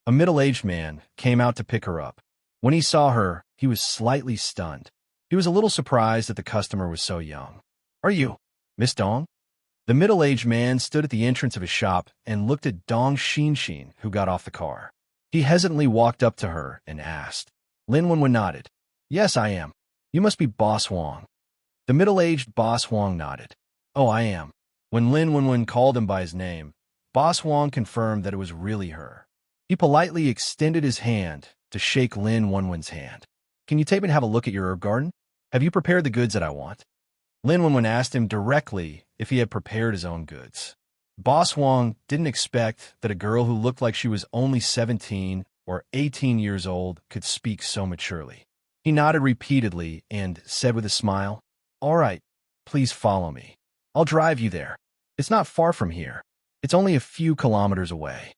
A middle-aged man came out to pick her up. When he saw her, he was slightly stunned. He was a little surprised that the customer was so young. "Are you Miss Dong?" The middle-aged man stood at the entrance of his shop and looked at Dong Xinxin, who got off the car. He hesitantly walked up to her and asked. Lin Wenwen nodded. "Yes, I am. You must be Boss Wang." The middle-aged Boss Wang nodded. "Oh, I am." When Lin Wenwen called him by his name, Boss Wang confirmed that it was really her. He politely extended his hand to shake Lin Wenwen's hand. "Can you take me to have a look at your herb garden? Have you prepared the goods that I want?" Lin Wenwen asked him directly if he had prepared his own goods. Boss Wang didn't expect that a girl who looked like she was only 17 or 18 years old could speak so maturely. He nodded repeatedly and said with a smile, "All right, please follow me. I'll drive you there. It's not far from here. It's only a few kilometers away."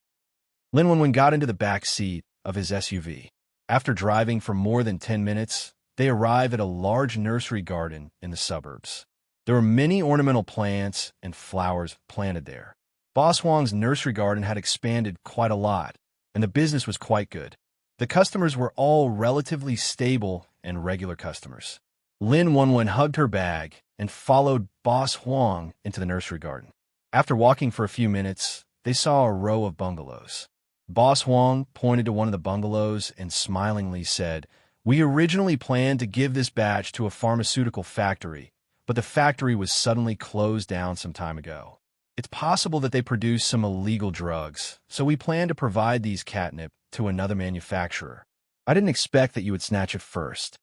Lin Wenwen got into the back seat of his SUV. After driving for more than 10 minutes, they arrived at a large nursery garden in the suburbs. There were many ornamental plants and flowers planted there. Boss Wang's nursery garden had expanded quite a lot, and the business was quite good. The customers were all relatively stable and regular customers. Lin Wenwen hugged her bag and followed Boss Wang into the nursery garden. After walking for a few minutes, they saw a row of bungalows. Boss Wang pointed to one of the bungalows and smilingly said, "We originally planned to give this batch to a pharmaceutical factory, but the factory was suddenly closed down some time ago. It's possible that they produce some illegal drugs, so we plan to provide these catnip to another manufacturer. I didn't expect that you would snatch it first.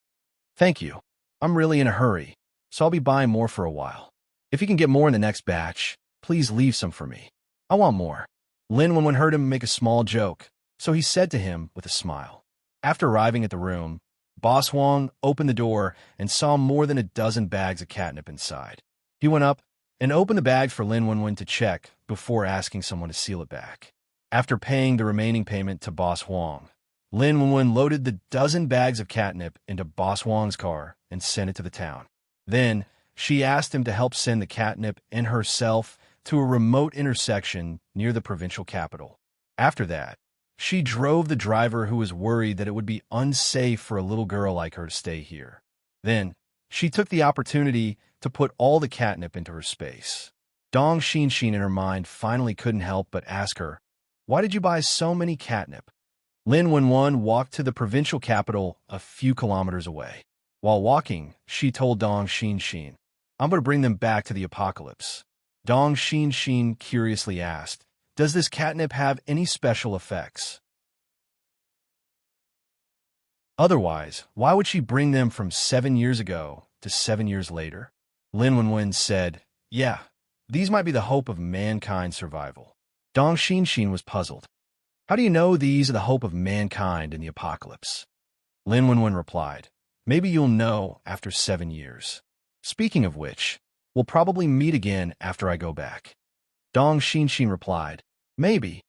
Thank you. I'm really in a hurry, so I'll be buying more for a while. If you can get more in the next batch, please leave some for me. I want more." Lin Wenwen heard him make a small joke, so he said to him with a smile. After arriving at the room, Boss Wang opened the door and saw more than a dozen bags of catnip inside. He went up and opened the bags for Lin Wenwen to check before asking someone to seal it back. After paying the remaining payment to Boss Wang, Lin Wenwen loaded the dozen bags of catnip into Boss Wang's car and sent it to the town. Then, she asked him to help send the catnip and herself to a remote intersection near the provincial capital. After that, she drove the driver who was worried that it would be unsafe for a little girl like her to stay here. Then, she took the opportunity to put all the catnip into her space. Dong Xinxin in her mind finally couldn't help but ask her, "Why did you buy so many catnip?" Lin Wenwen walked to the provincial capital a few kilometers away. While walking, she told Dong Xinxin, "I'm going to bring them back to the apocalypse." Dong Xinxin curiously asked, "Does this catnip have any special effects? Otherwise, why would she bring them from 7 years ago to 7 years later?" Lin Wenwen said, "Yeah, these might be the hope of mankind's survival." Dong Xinxin was puzzled. "How do you know these are the hope of mankind in the apocalypse?" Lin Wenwen replied, "Maybe you'll know after 7 years. Speaking of which, we'll probably meet again after I go back." Dong Xinxin replied, "Maybe."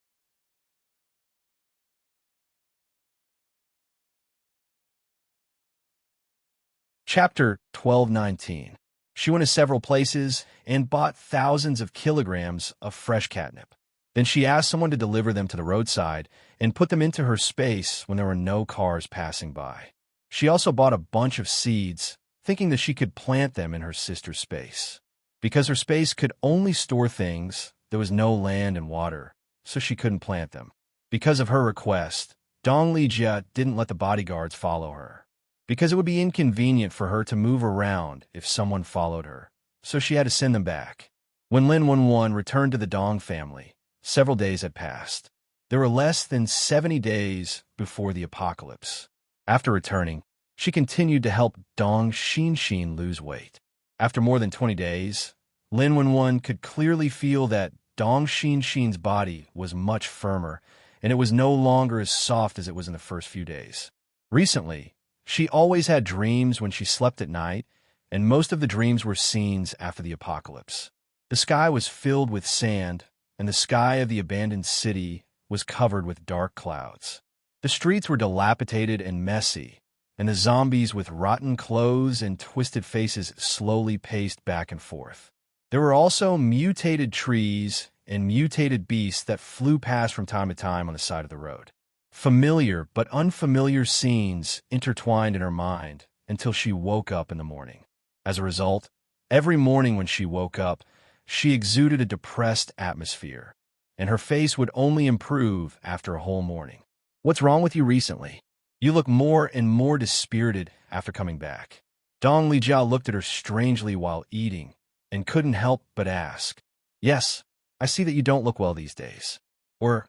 Chapter 12:19. She went to several places and bought thousands of kilograms of fresh catnip. Then she asked someone to deliver them to the roadside and put them into her space when there were no cars passing by. She also bought a bunch of seeds, thinking that she could plant them in her sister's space. Because her space could only store things, there was no land and water, so she couldn't plant them. Because of her request, Dong Lijia didn't let the bodyguards follow her, because it would be inconvenient for her to move around if someone followed her, so she had to send them back. When Lin Wenwen returned to the Dong family, several days had passed. There were less than 70 days before the apocalypse. After returning, she continued to help Dong Xin lose weight. After more than 20 days, Lin Wenwen could clearly feel that Dong Xin's body was much firmer, and it was no longer as soft as it was in the first few days. Recently, she always had dreams when she slept at night, and most of the dreams were scenes after the apocalypse. The sky was filled with sand, and the sky of the abandoned city was covered with dark clouds. The streets were dilapidated and messy, and the zombies with rotten clothes and twisted faces slowly paced back and forth. There were also mutated trees and mutated beasts that flew past from time to time on the side of the road. Familiar but unfamiliar scenes intertwined in her mind until she woke up in the morning. As a result, every morning when she woke up, she exuded a depressed atmosphere, and her face would only improve after a whole morning. "What's wrong with you recently? You look more and more dispirited after coming back." Dong Lijiao looked at her strangely while eating and couldn't help but ask, "Yes, I see that you don't look well these days. Or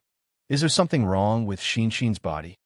is there something wrong with Xin's body?"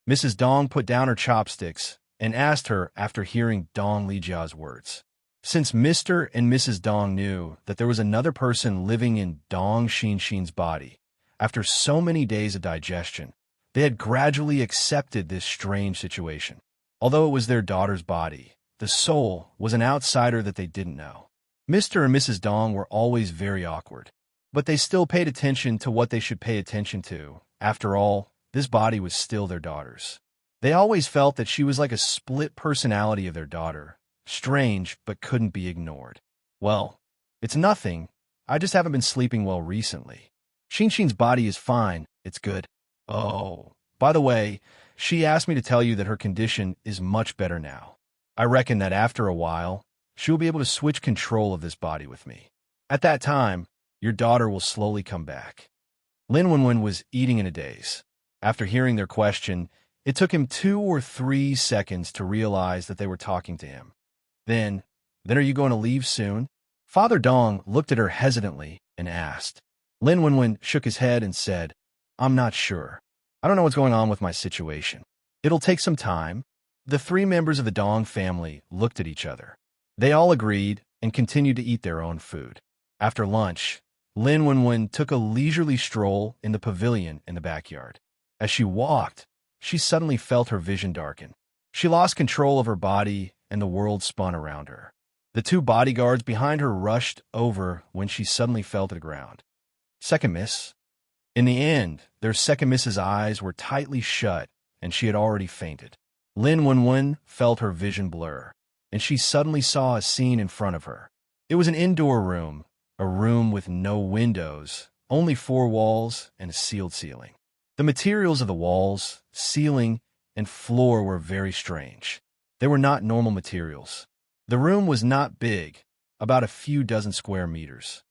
Mrs. Dong put down her chopsticks and asked her after hearing Dong Lijiao's words. Since Mr. and Mrs. Dong knew that there was another person living in Dong Xin's body, after so many days of digestion, they had gradually accepted this strange situation. Although it was their daughter's body, the soul was an outsider that they didn't know. Mr. and Mrs. Dong were always very awkward, but they still paid attention to what they should pay attention to. After all, this body was still their daughter's. They always felt that she was like a split personality of their daughter, strange but couldn't be ignored. "Well, it's nothing. I just haven't been sleeping well recently. Xin's body is fine. It's good. Oh, by the way, she asked me to tell you that her condition is much better now. I reckon that after a while, she will be able to switch control of this body with me. At that time, your daughter will slowly come back." Lin Wenwen was eating in a daze. After hearing their question, it took him 2 or 3 seconds to realize that they were talking to him. Then are you going to leave soon?" Father Dong looked at her hesitantly and asked. Lin Wenwen shook his head and said, "I'm not sure. I don't know what's going on with my situation. It'll take some time." The 3 members of the Dong family looked at each other. They all agreed and continued to eat their own food. After lunch, Lin Wenwen took a leisurely stroll in the pavilion in the backyard. As she walked, she suddenly felt her vision darken. She lost control of her body and the world spun around her. The 2 bodyguards behind her rushed over when she suddenly fell to the ground. "Second miss." In the end, their second miss's eyes were tightly shut and she had already fainted. Lin Wenwen felt her vision blur, and she suddenly saw a scene in front of her. It was an indoor room, a room with no windows, only 4 walls and a sealed ceiling. The materials of the walls, ceiling, and floor were very strange. They were not normal materials. The room was not big, about a few dozen square meters.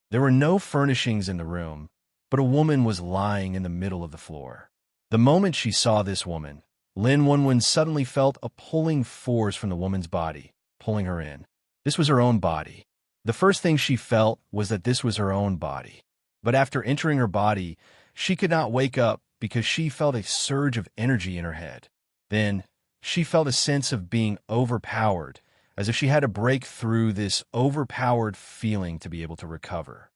There were no furnishings in the room, but a woman was lying in the middle of the floor. The moment she saw this woman, Lin Wenwen suddenly felt a pulling force from the woman's body, pulling her in. This was her own body. The first thing she felt was that this was her own body. But after entering her body, she could not wake up because she felt a surge of energy in her head. Then, she felt a sense of being overpowered, as if she had to break through this overpowered feeling to be able to recover.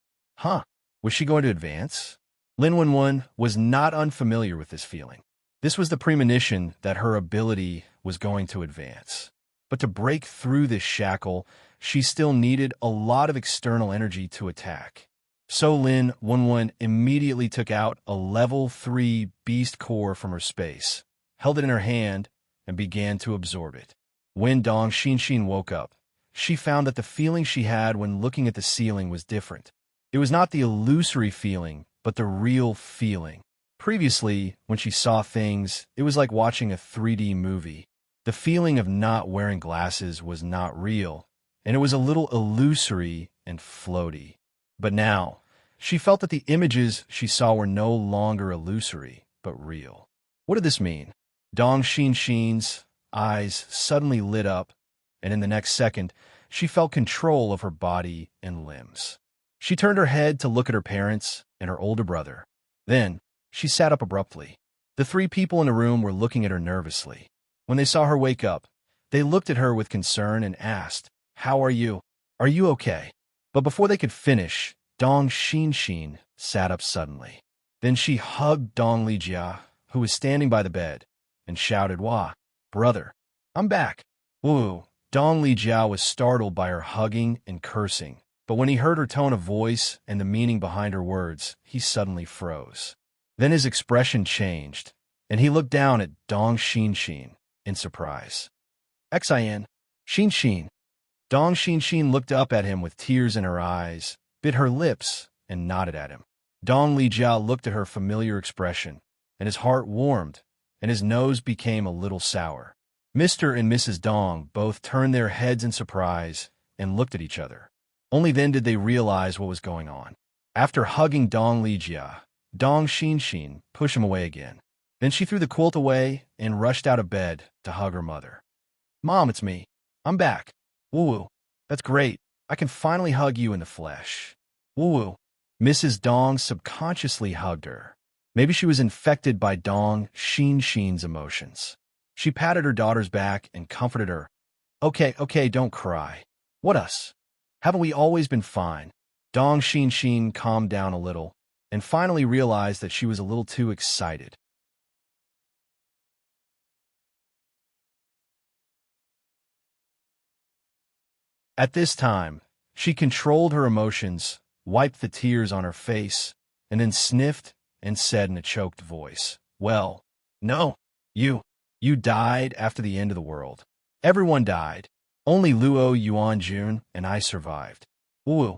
Was she going to advance? Lin Wenwen was not unfamiliar with this feeling. This was the premonition that her ability was going to advance. But to break through this shackle, she still needed a lot of external energy to attack. So Lin Wenwen immediately took out a level 3 beast core from her space, held it in her hand, and began to absorb it. When Dong Xin woke up, she found that the feeling she had when looking at the ceiling was different. It was not the illusory feeling, but the real feeling. Previously, when she saw things, it was like watching a 3D movie. The feeling of not wearing glasses was not real, and it was a little illusory and floaty. But now, she felt that the images she saw were no longer illusory, but real. What did this mean? Dong Xin's eyes suddenly lit up, and in the next second, she felt control of her body and limbs. She turned her head to look at her parents, and her older brother. Then, she sat up abruptly. The three people in the room were looking at her nervously. When they saw her wake up, they looked at her with concern and asked, "How are you? Are you okay?" But before they could finish, Dong Xin sat up suddenly. Then she hugged Dong Lijia, who was standing by the bed, and shouted, "Wah, brother, I'm back." Woo! Dong Lijia was startled by her hugging and cursing, but when he heard her tone of voice and the meaning behind her words, he suddenly froze. Then his expression changed, and he looked down at Dong Xin in surprise. "Xin, Xin." Dong Xin looked up at him with tears in her eyes, bit her lips, and nodded at him. Dong Lijia looked at her familiar expression, and his heart warmed, and his nose became a little sour. Mr. and Mrs. Dong both turned their heads in surprise and looked at each other. Only then did they realize what was going on. After hugging Dong Lijia, Dong Xin pushed him away again. Then she threw the quilt away and rushed out of bed to hug her mother. "Mom, it's me. I'm back. Woo-woo. That's great. I can finally hug you in the flesh. Woo-woo." Mrs. Dong subconsciously hugged her. Maybe she was infected by Dong Xin's emotions. She patted her daughter's back and comforted her. Okay, don't cry. What us? Haven't we always been fine?" Dong Xin calmed down a little and finally realized that she was a little too excited. At this time, she controlled her emotions, wiped the tears on her face, and then sniffed and said in a choked voice, "Well, no, you died after the end of the world. Everyone died. Only Luo Yuanjun and I survived. Woo."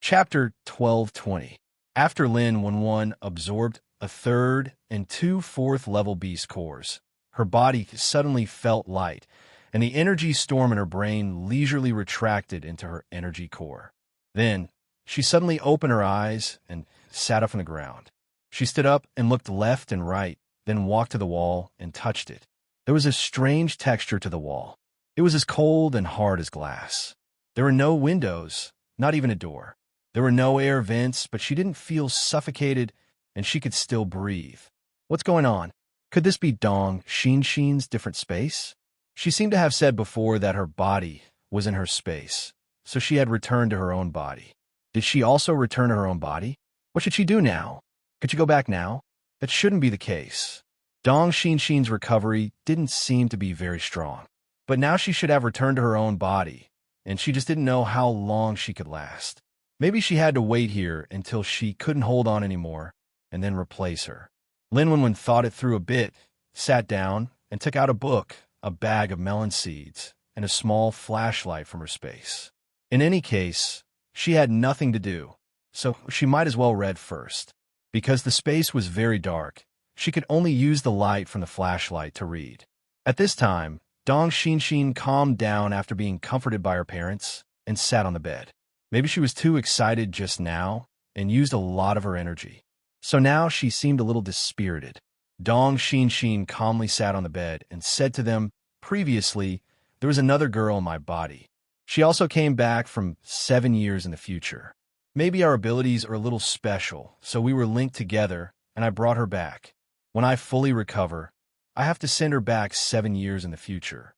Chapter 1220. After Lin Wenwen absorbed a third and 2 fourth-level beast cores, her body suddenly felt light, and the energy storm in her brain leisurely retracted into her energy core. Then, she suddenly opened her eyes and sat up on the ground. She stood up and looked left and right, then walked to the wall and touched it. There was a strange texture to the wall. It was as cold and hard as glass. There were no windows, not even a door. There were no air vents, but she didn't feel suffocated, and she could still breathe. What's going on? Could this be Dong Xin's different space? She seemed to have said before that her body was in her space, so she had returned to her own body. Did she also return to her own body? What should she do now? Could she go back now? That shouldn't be the case. Dong Xin's recovery didn't seem to be very strong. But now she should have returned to her own body, and she just didn't know how long she could last. Maybe she had to wait here until she couldn't hold on anymore, and then replace her. Lin Wenwen thought it through a bit, sat down, and took out a book, a bag of melon seeds, and a small flashlight from her space. In any case, she had nothing to do, so she might as well read first. Because the space was very dark, she could only use the light from the flashlight to read. At this time, Dong Xin calmed down after being comforted by her parents and sat on the bed. Maybe she was too excited just now and used a lot of her energy. So now she seemed a little dispirited. Dong Xin calmly sat on the bed and said to them, "Previously, there was another girl in my body. She also came back from 7 years in the future. Maybe our abilities are a little special, so we were linked together, and I brought her back. When I fully recover, I have to send her back 7 years in the future."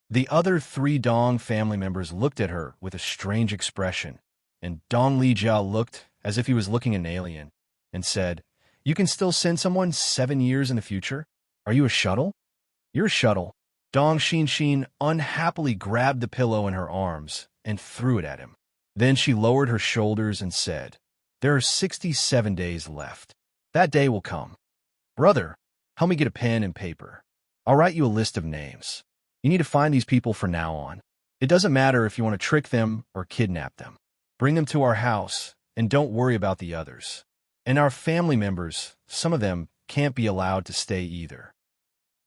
The other 3 Dong family members looked at her with a strange expression, and Dong Lijia looked as if he was looking at an alien, and said, "You can still send someone 7 years in the future? Are you a shuttle?" "You're a shuttle." Dong Xin unhappily grabbed the pillow in her arms and threw it at him. Then she lowered her shoulders and said, "There are 67 days left. That day will come. Brother, help me get a pen and paper. I'll write you a list of names. You need to find these people from now on. It doesn't matter if you want to trick them or kidnap them. Bring them to our house, and don't worry about the others. And our family members, some of them, can't be allowed to stay either."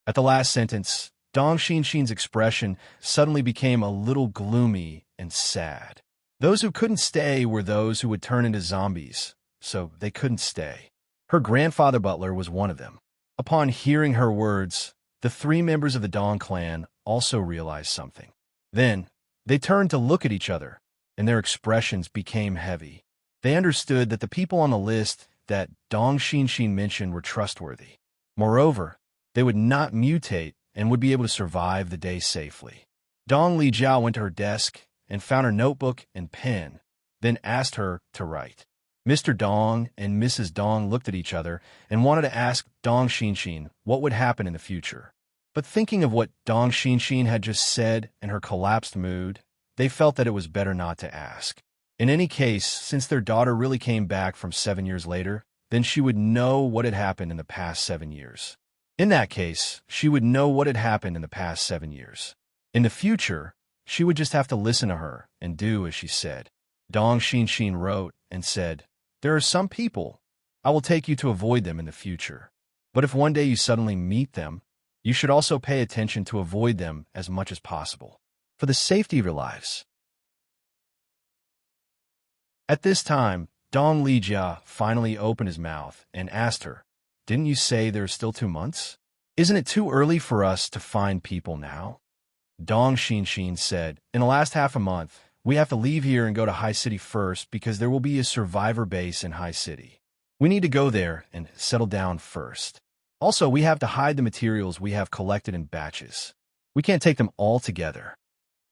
At the last sentence, Dong Xin's expression suddenly became a little gloomy and sad. Those who couldn't stay were those who would turn into zombies, so they couldn't stay. Her grandfather butler was one of them. Upon hearing her words, the 3 members of the Dong clan also realized something. Then, They turned to look at each other, and their expressions became heavy. They understood that the people on the list that Dong Xinshin mentioned were trustworthy. Moreover, they would not mutate and would be able to survive the day safely. Dong Lijiao went to her desk and found her notebook and pen, then asked her to write. Mr. Dong and Mrs. Dong looked at each other and wanted to ask Dong Xinshin what would happen in the future. But thinking of what Dong Xinshin had just said and her collapsed mood, they felt that it was better not to ask. In any case, since their daughter really came back from 7 years later, then she would know what had happened in the past 7 years. In that case, she would know what had happened in the past 7 years. In the future, she would just have to listen to her and do as she said. Dong Xinshin wrote and said, "There are some people. I will take you to avoid them in the future. But if one day you suddenly meet them, you should also pay attention to avoid them as much as possible, for the safety of your lives." At this time, Dong Lijia finally opened his mouth and asked her, "Didn't you say there are still 2 months? Isn't it too early for us to find people now?" Dong Xinshin said, "In the last half a month, we have to leave here and go to High City first because there will be a survivor base in High City. We need to go there and settle down first. Also, we have to hide the materials we have collected in batches. We can't take them all together."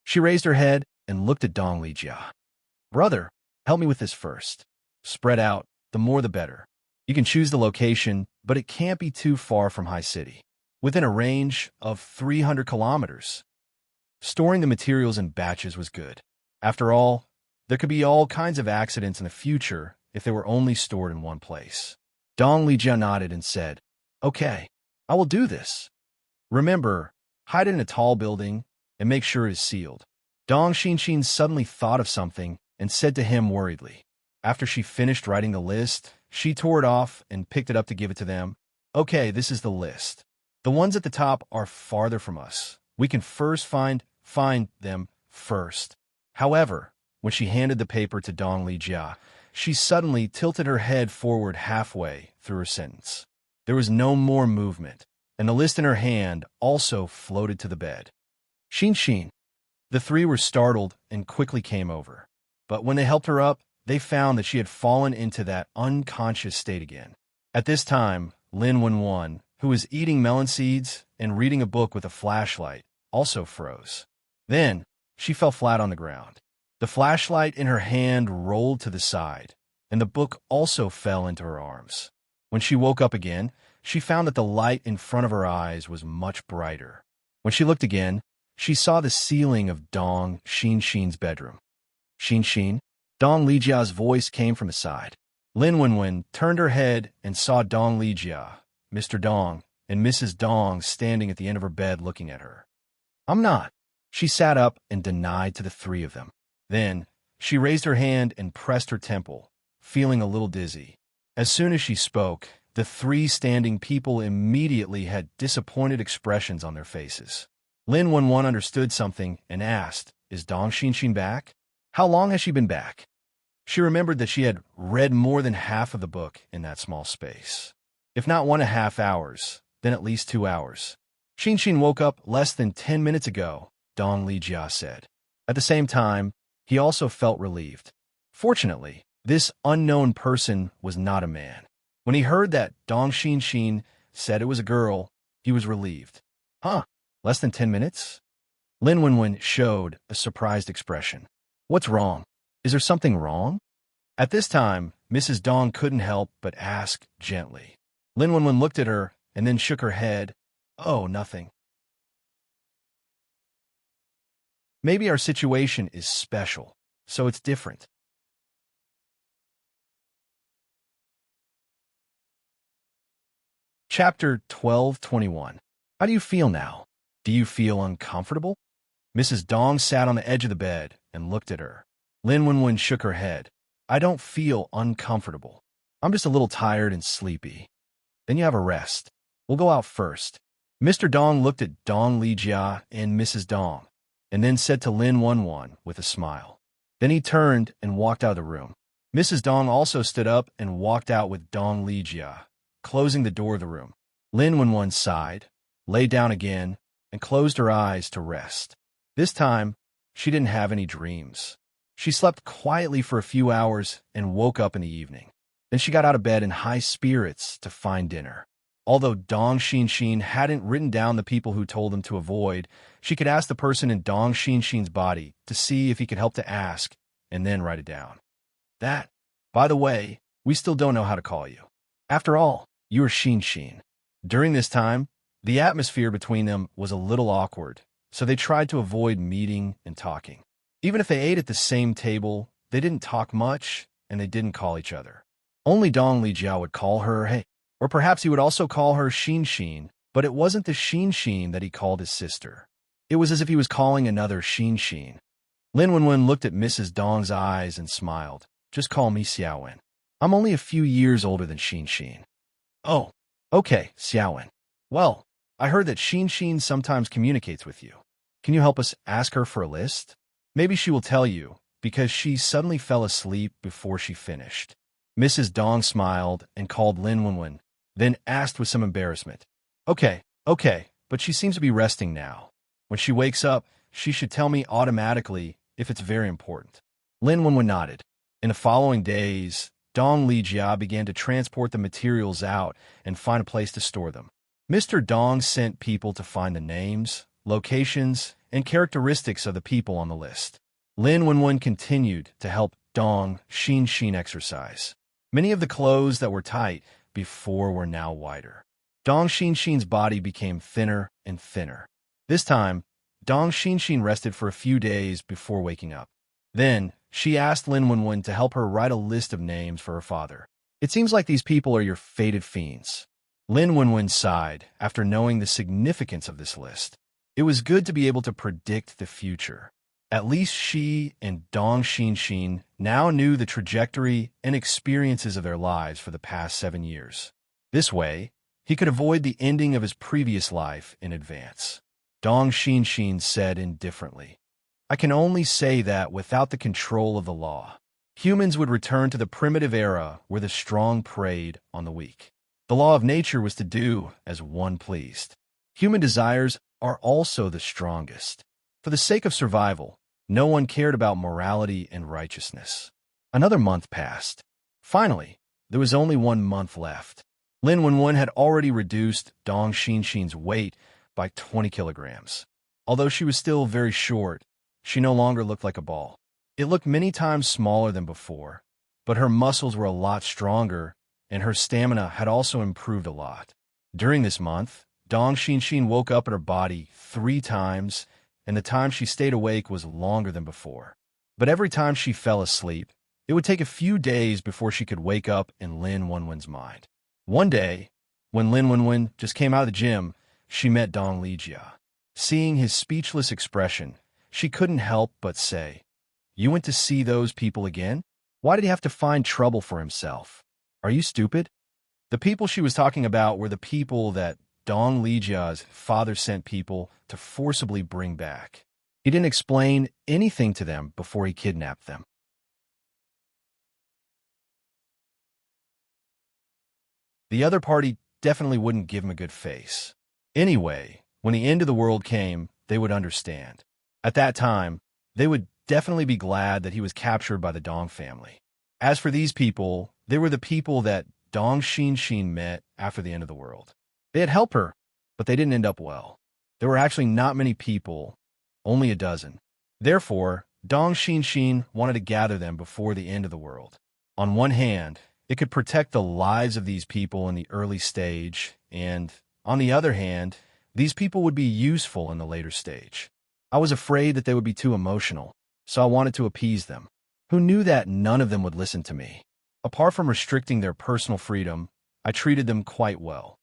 She raised her head and looked at Dong Lijia. "Brother, help me with this first. Spread out, the more the better. You can choose the location, but it can't be too far from High City, within a range of 300 kilometers. Storing the materials in batches was good. After all, there could be all kinds of accidents in the future if they were only stored in one place." Dong Lijia nodded and said, "Okay, I will do this. Remember, hide it in a tall building and make sure it is sealed." Dong Xinshin suddenly thought of something and said to him worriedly. After she finished writing the list, she tore it off and picked it up to give it to them. "Okay, this is the list. The ones at the top are farther from us. We can first find them first." However, when she handed the paper to Dong Lijia, she suddenly tilted her head forward halfway through her sentence. There was no more movement, and the list in her hand also floated to the bed. "Xinshin." The three were startled and quickly came over. But when they helped her up, they found that she had fallen into that unconscious state again. At this time, Lin Wenwen, who was eating melon seeds and reading a book with a flashlight, also froze. Then, she fell flat on the ground. The flashlight in her hand rolled to the side, and the book also fell into her arms. When she woke up again, she found that the light in front of her eyes was much brighter. When she looked again, she saw the ceiling of Dong Xinshin's bedroom. "Xinshin?" Dong Lijia's voice came from the side. Lin Wenwen turned her head and saw Dong Lijia, Mr. Dong, and Mrs. Dong standing at the end of her bed looking at her. "I'm not." She sat up and denied to the three of them. Then, she raised her hand and pressed her temple, feeling a little dizzy. As soon as she spoke, the three standing people immediately had disappointed expressions on their faces. Lin Wenwen understood something and asked, "Is Dong Xinshin back? How long has she been back?" She remembered that she had read more than half of the book in that small space. If not 1.5 hours, then at least 2 hours. "Xinshin woke up less than 10 minutes ago," Dong Lijia said. At the same time, he also felt relieved. Fortunately, this unknown person was not a man. When he heard that Dong Xinshin said it was a girl, he was relieved. "Huh, less than 10 minutes?" Lin Wenwen showed a surprised expression. "What's wrong? Is there something wrong?" At this time, Mrs. Dong couldn't help but ask gently. Lin Wenwen looked at her and then shook her head. "Oh, nothing. Maybe our situation is special, so it's different." Chapter 12:21. How do you feel now? Do you feel uncomfortable? Mrs. Dong sat on the edge of the bed and looked at her. Lin Wenwen shook her head. "I don't feel uncomfortable. I'm just a little tired and sleepy." "Then you have a rest. We'll go out first." Mr. Dong looked at Dong Lijia and Mrs. Dong, and then said to Lin Wenwen with a smile. Then he turned and walked out of the room. Mrs. Dong also stood up and walked out with Dong Lijia, closing the door of the room. Lin Wenwen sighed, lay down again, and closed her eyes to rest. This time, she didn't have any dreams. She slept quietly for a few hours and woke up in the evening. Then she got out of bed in high spirits to find dinner. Although Dong Xinshin hadn't written down the people who told him to avoid, she could ask the person in Dong Xinshin's body to see if he could help to ask, and then write it down. That, by the way, we still don't know how to call you. After all, you are Xinshin. During this time, the atmosphere between them was a little awkward, so they tried to avoid meeting and talking. Even if they ate at the same table, they didn't talk much, and they didn't call each other. Only Dong Lijiao would call her hey, or perhaps he would also call her Xinshin, but it wasn't the Xinshin that he called his sister. It was as if he was calling another Xinshin. Lin Wenwen looked at Mrs. Dong's eyes and smiled. Just call me Xiaowen. I'm only a few years older than Xinshin. Oh, okay, Xiaowen. Well, I heard that Xinshin sometimes communicates with you. Can you help us ask her for a list? Maybe she will tell you, because she suddenly fell asleep before she finished. Mrs. Dong smiled and called Lin Wenwen, then asked with some embarrassment. Okay, but she seems to be resting now. When she wakes up, she should tell me automatically if it's very important. Lin Wenwen nodded. In the following days, Dong Lijia began to transport the materials out and find a place to store them. Mr. Dong sent people to find the names, locations, and characteristics of the people on the list. Lin Wenwen continued to help Dong Xinshin exercise. Many of the clothes that were tight before were now wider. Dong Xinshin's body became thinner and thinner. This time, Dong Xinshin rested for a few days before waking up. Then, she asked Lin Wenwen to help her write a list of names for her father. It seems like these people are your fated fiends. Lin Wenwen sighed after knowing the significance of this list. It was good to be able to predict the future. At least she and Dong Xinshin now knew the trajectory and experiences of their lives for the past 7 years. This way, he could avoid the ending of his previous life in advance. Dong Xinshin said indifferently, I can only say that without the control of the law, humans would return to the primitive era where the strong preyed on the weak. The law of nature was to do as one pleased. Human desires are also the strongest. For the sake of survival, no one cared about morality and righteousness. Another month passed. Finally, there was only 1 month left. Lin Wenwen had already reduced Dong Xinshin's weight by 20 kilograms. Although she was still very short, she no longer looked like a ball. It looked many times smaller than before, but her muscles were a lot stronger, and her stamina had also improved a lot. During this month, Dong Xinshin woke up in her body 3 times, and the time she stayed awake was longer than before. But every time she fell asleep, it would take a few days before she could wake up in Lin Wenwen's mind. One day, when Lin Wenwen just came out of the gym, she met Dong Lijia. Seeing his speechless expression, she couldn't help but say, You went to see those people again? Why did he have to find trouble for himself? Are you stupid? The people she was talking about were the people that Dong Lijia's father sent people to forcibly bring back. He didn't explain anything to them before he kidnapped them. The other party definitely wouldn't give him a good face. Anyway, when the end of the world came, they would understand. At that time, they would definitely be glad that he was captured by the Dong family. As for these people, they were the people that Dong Xinshin met after the end of the world. They had helped her, but they didn't end up well. There were actually not many people, only a dozen. Therefore, Dong Xinshin wanted to gather them before the end of the world. On one hand, it could protect the lives of these people in the early stage, and, on the other hand, these people would be useful in the later stage. I was afraid that they would be too emotional, so I wanted to appease them. Who knew that none of them would listen to me? Apart from restricting their personal freedom, I treated them quite well.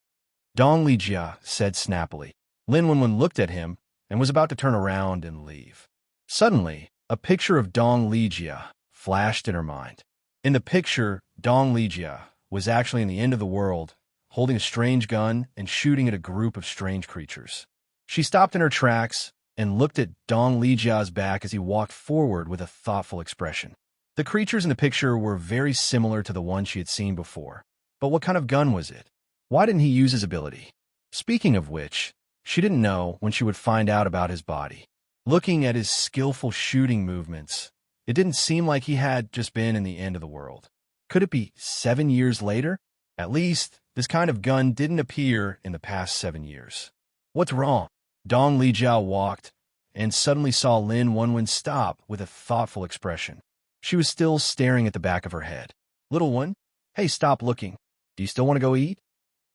Dong Lijia said snappily. Lin Wenwen looked at him and was about to turn around and leave. Suddenly, a picture of Dong Lijia flashed in her mind. In the picture, Dong Lijia was actually in the end of the world, holding a strange gun and shooting at a group of strange creatures. She stopped in her tracks and looked at Dong Lijia's back as he walked forward with a thoughtful expression. The creatures in the picture were very similar to the one she had seen before. But what kind of gun was it? Why didn't he use his ability? Speaking of which, she didn't know when she would find out about his body. Looking at his skillful shooting movements, it didn't seem like he had just been in the end of the world. Could it be 7 years later? At least, this kind of gun didn't appear in the past 7 years. What's wrong? Dong Lijiao walked and suddenly saw Lin Wenwen stop with a thoughtful expression. She was still staring at the back of her head. Little one, hey, stop looking. Do you still want to go eat?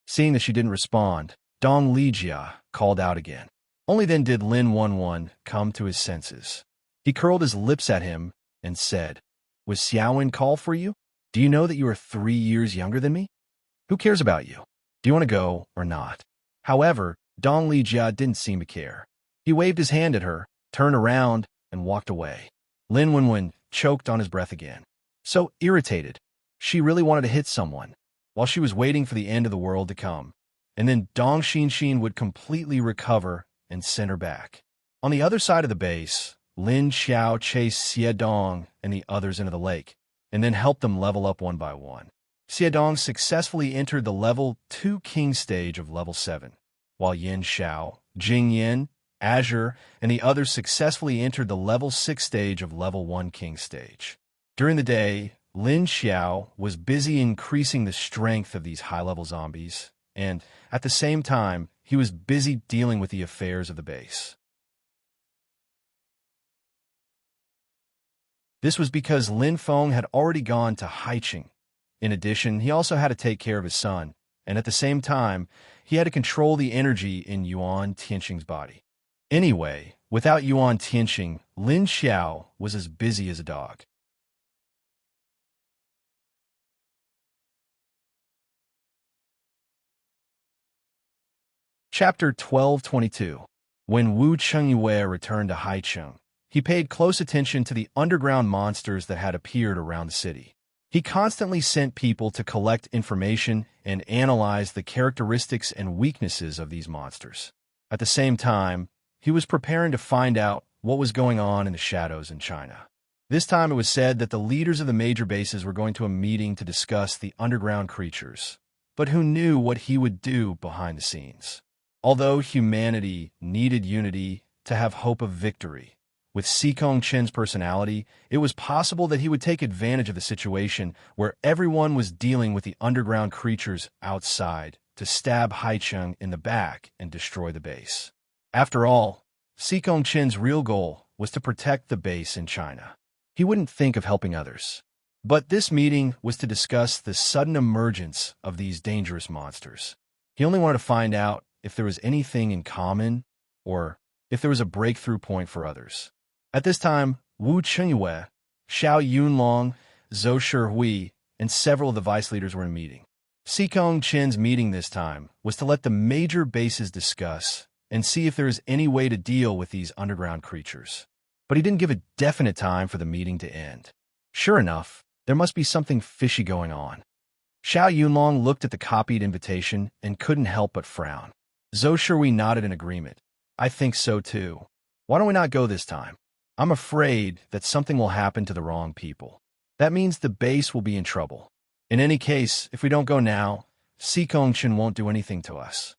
Seeing that she didn't respond, Dong Lijia called out again. Only then did Lin Wenwen come to his senses. He curled his lips at him and said, Was Xiaowen call for you? Do you know that you are 3 years younger than me? Who cares about you? Do you want to go or not? However, Dong Lijia didn't seem to care. He waved his hand at her, turned around, and walked away. Lin Wenwen choked on his breath again. So irritated. She really wanted to hit someone, while she was waiting for the end of the world to come. And then Dong Xinxin would completely recover and send her back. On the other side of the base, Lin Xiao chased Xie Dong and the others into the lake, and then helped them level up one by one. Xie Dong successfully entered the level 2 king stage of level 7, while Yin Xiao, Jing Yin, Azure, and the others successfully entered the level 6 stage of level 1 king stage. During the day, Lin Xiao was busy increasing the strength of these high-level zombies, and, at the same time, he was busy dealing with the affairs of the base. This was because Lin Feng had already gone to Haiqing. In addition, he also had to take care of his son, and at the same time, he had to control the energy in Yuan Tianqing's body. Anyway, without Yuan Tianqing, Lin Xiao was as busy as a dog. Chapter 1222. When Wu Chengyue returned to Haicheng, he paid close attention to the underground monsters that had appeared around the city. He constantly sent people to collect information and analyze the characteristics and weaknesses of these monsters. At the same time, he was preparing to find out what was going on in the shadows in China. This time it was said that the leaders of the major bases were going to a meeting to discuss the underground creatures, but who knew what he would do behind the scenes? Although humanity needed unity to have hope of victory, with Xikong Chen's personality, it was possible that he would take advantage of the situation where everyone was dealing with the underground creatures outside to stab Haicheng in the back and destroy the base. After all, Xikong Chen's real goal was to protect the base in China. He wouldn't think of helping others. But this meeting was to discuss the sudden emergence of these dangerous monsters. He only wanted to find out if there was anything in common or if there was a breakthrough point for others. At this time, Wu Chengyue, Xiao Yunlong, Zhou Shihui, and several of the vice leaders were in a meeting. Xikong Chen's meeting this time was to let the major bases discuss and see if there is any way to deal with these underground creatures. But he didn't give a definite time for the meeting to end. Sure enough, there must be something fishy going on. Xiao Yunlong looked at the copied invitation and couldn't help but frown. Zhou Shihui nodded in agreement. I think so too. Why don't we not go this time? I'm afraid that something will happen to the wrong people. That means the base will be in trouble. In any case, if we don't go now, Xikong Chen won't do anything to us.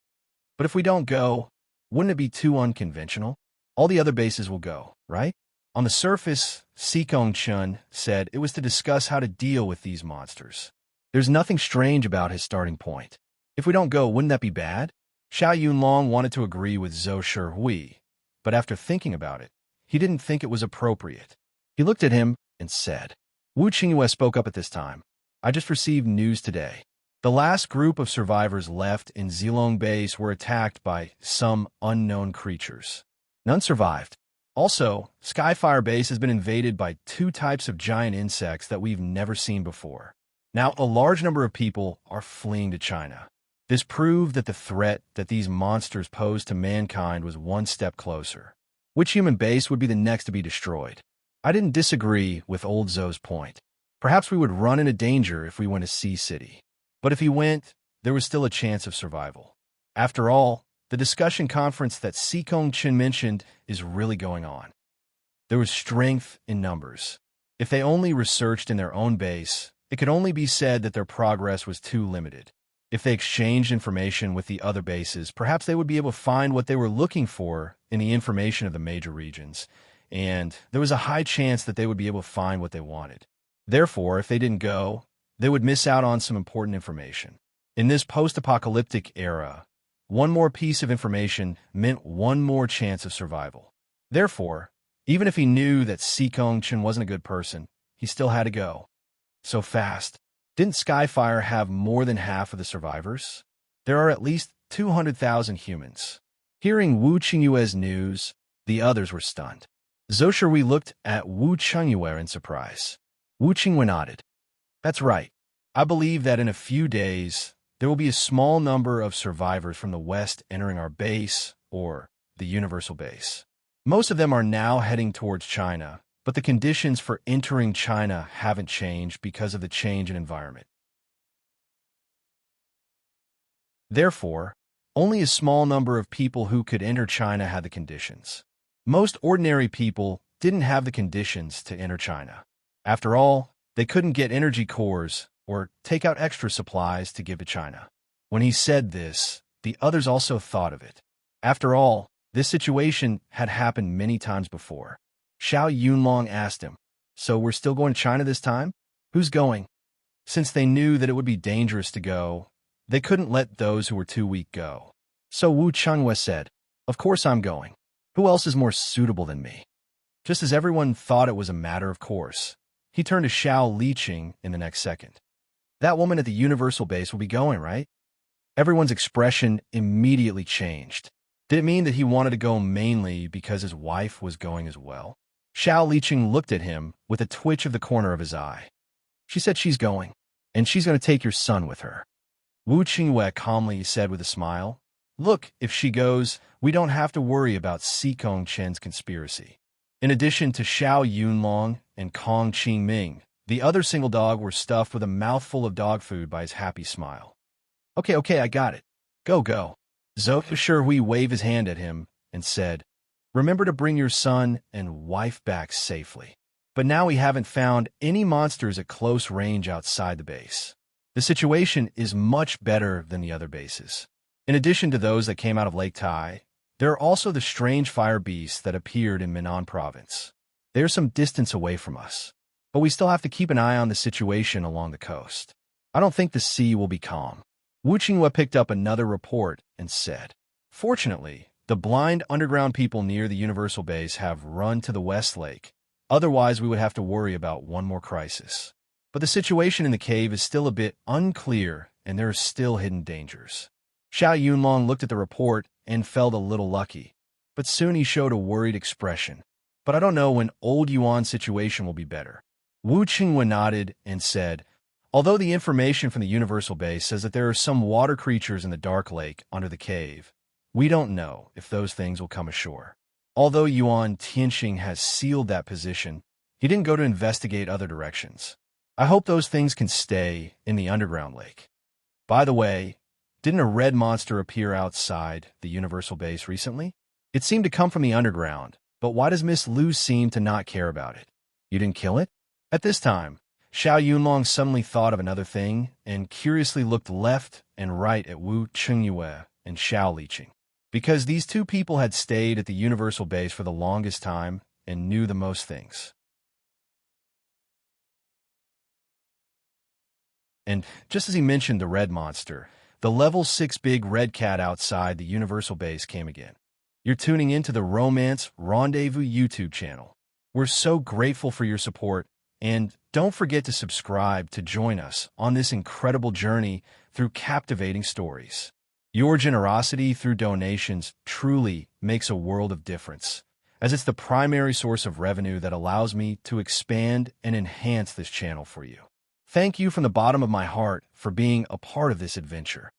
But if we don't go, wouldn't it be too unconventional? All the other bases will go, right? On the surface, Xikong Chen said it was to discuss how to deal with these monsters. There's nothing strange about his starting point. If we don't go, wouldn't that be bad? Xiao Yunlong wanted to agree with Zhou Shihui, but after thinking about it, he didn't think it was appropriate. He looked at him and said, Wu Qingyue spoke up at this time. I just received news today. The last group of survivors left in Zilong Base were attacked by some unknown creatures. None survived. Also, Skyfire Base has been invaded by 2 types of giant insects that we've never seen before. Now, a large number of people are fleeing to China. This proved that the threat that these monsters posed to mankind was one step closer. Which human base would be the next to be destroyed? I didn't disagree with old Zhou's point. Perhaps we would run into danger if we went to Sea City. But if he went, there was still a chance of survival. After all, the discussion conference that Xikong Chen mentioned is really going on. There was strength in numbers. If they only researched in their own base, it could only be said that their progress was too limited. If they exchanged information with the other bases, perhaps they would be able to find what they were looking for in the information of the major regions, and there was a high chance that they would be able to find what they wanted. Therefore, if they didn't go, they would miss out on some important information. In this post-apocalyptic era, one more piece of information meant one more chance of survival. Therefore, even if he knew that Chen wasn't a good person, he still had to go. So fast. Didn't Skyfire have more than half of the survivors? There are at least 200,000 humans. Hearing Wu Qingyue's news, the others were stunned. Zhou Shui looked at Wu Qingyue in surprise. Wu Qingyue nodded. That's right. I believe that in a few days, there will be a small number of survivors from the West entering our base, or the Universal Base. Most of them are now heading towards China, but the conditions for entering China haven't changed because of the change in environment. Therefore, only a small number of people who could enter China had the conditions. Most ordinary people didn't have the conditions to enter China. After all, they couldn't get energy cores or take out extra supplies to give to China. When he said this, the others also thought of it. After all, this situation had happened many times before. Xiao Yunlong asked him, "So we're still going to China this time? Who's going?" Since they knew that it would be dangerous to go, they couldn't let those who were too weak go. So Wu Qingyue said, "Of course I'm going. Who else is more suitable than me?" Just as everyone thought it was a matter of course, he turned to Xiao Liqing in the next second. "That woman at the Universal Base will be going, right?" Everyone's expression immediately changed. Did it mean that he wanted to go mainly because his wife was going as well? Xiao Liqing looked at him with a twitch of the corner of his eye. "She said she's going, and she's going to take your son with her." Wu Qingyue calmly said with a smile, "Look, if she goes, we don't have to worry about Chen's conspiracy." In addition to Xiao Yunlong and Kong Qingming, the other single dog were stuffed with a mouthful of dog food by his happy smile. Okay, I got it. Go. Zhou Shui waved his hand at him and said, "Remember to bring your son and wife back safely." But now we haven't found any monsters at close range outside the base. The situation is much better than the other bases. In addition to those that came out of Lake Tai, there are also the strange fire beasts that appeared in Minnan Province. They're some distance away from us, but we still have to keep an eye on the situation along the coast. I don't think the sea will be calm. Wu Qingyue picked up another report and said, "Fortunately, the blind underground people near the Universal Base have run to the West Lake. Otherwise, we would have to worry about one more crisis. But the situation in the cave is still a bit unclear, and there are still hidden dangers." Xiao Yunlong looked at the report and felt a little lucky, but soon he showed a worried expression. "But I don't know when Old Yuan's situation will be better." Wu Qingyue nodded and said, "Although the information from the Universal Base says that there are some water creatures in the Dark Lake under the cave, we don't know if those things will come ashore. Although Yuan Tianxing has sealed that position, he didn't go to investigate other directions. I hope those things can stay in the underground lake. By the way, didn't a red monster appear outside the Universal Base recently? It seemed to come from the underground, but why does Miss Lu seem to not care about it? You didn't kill it?" At this time, Xiao Yunlong suddenly thought of another thing and curiously looked left and right at Wu Qingyue and Xiao Liqing. Because these two people had stayed at the Universal Base for the longest time and knew the most things. And just as he mentioned the red monster, the level 6 big red cat outside the Universal Base came again. You're tuning into the Romance Rendezvous YouTube channel. We're so grateful for your support, and don't forget to subscribe to join us on this incredible journey through captivating stories. Your generosity through donations truly makes a world of difference, as it's the primary source of revenue that allows me to expand and enhance this channel for you. Thank you from the bottom of my heart for being a part of this adventure.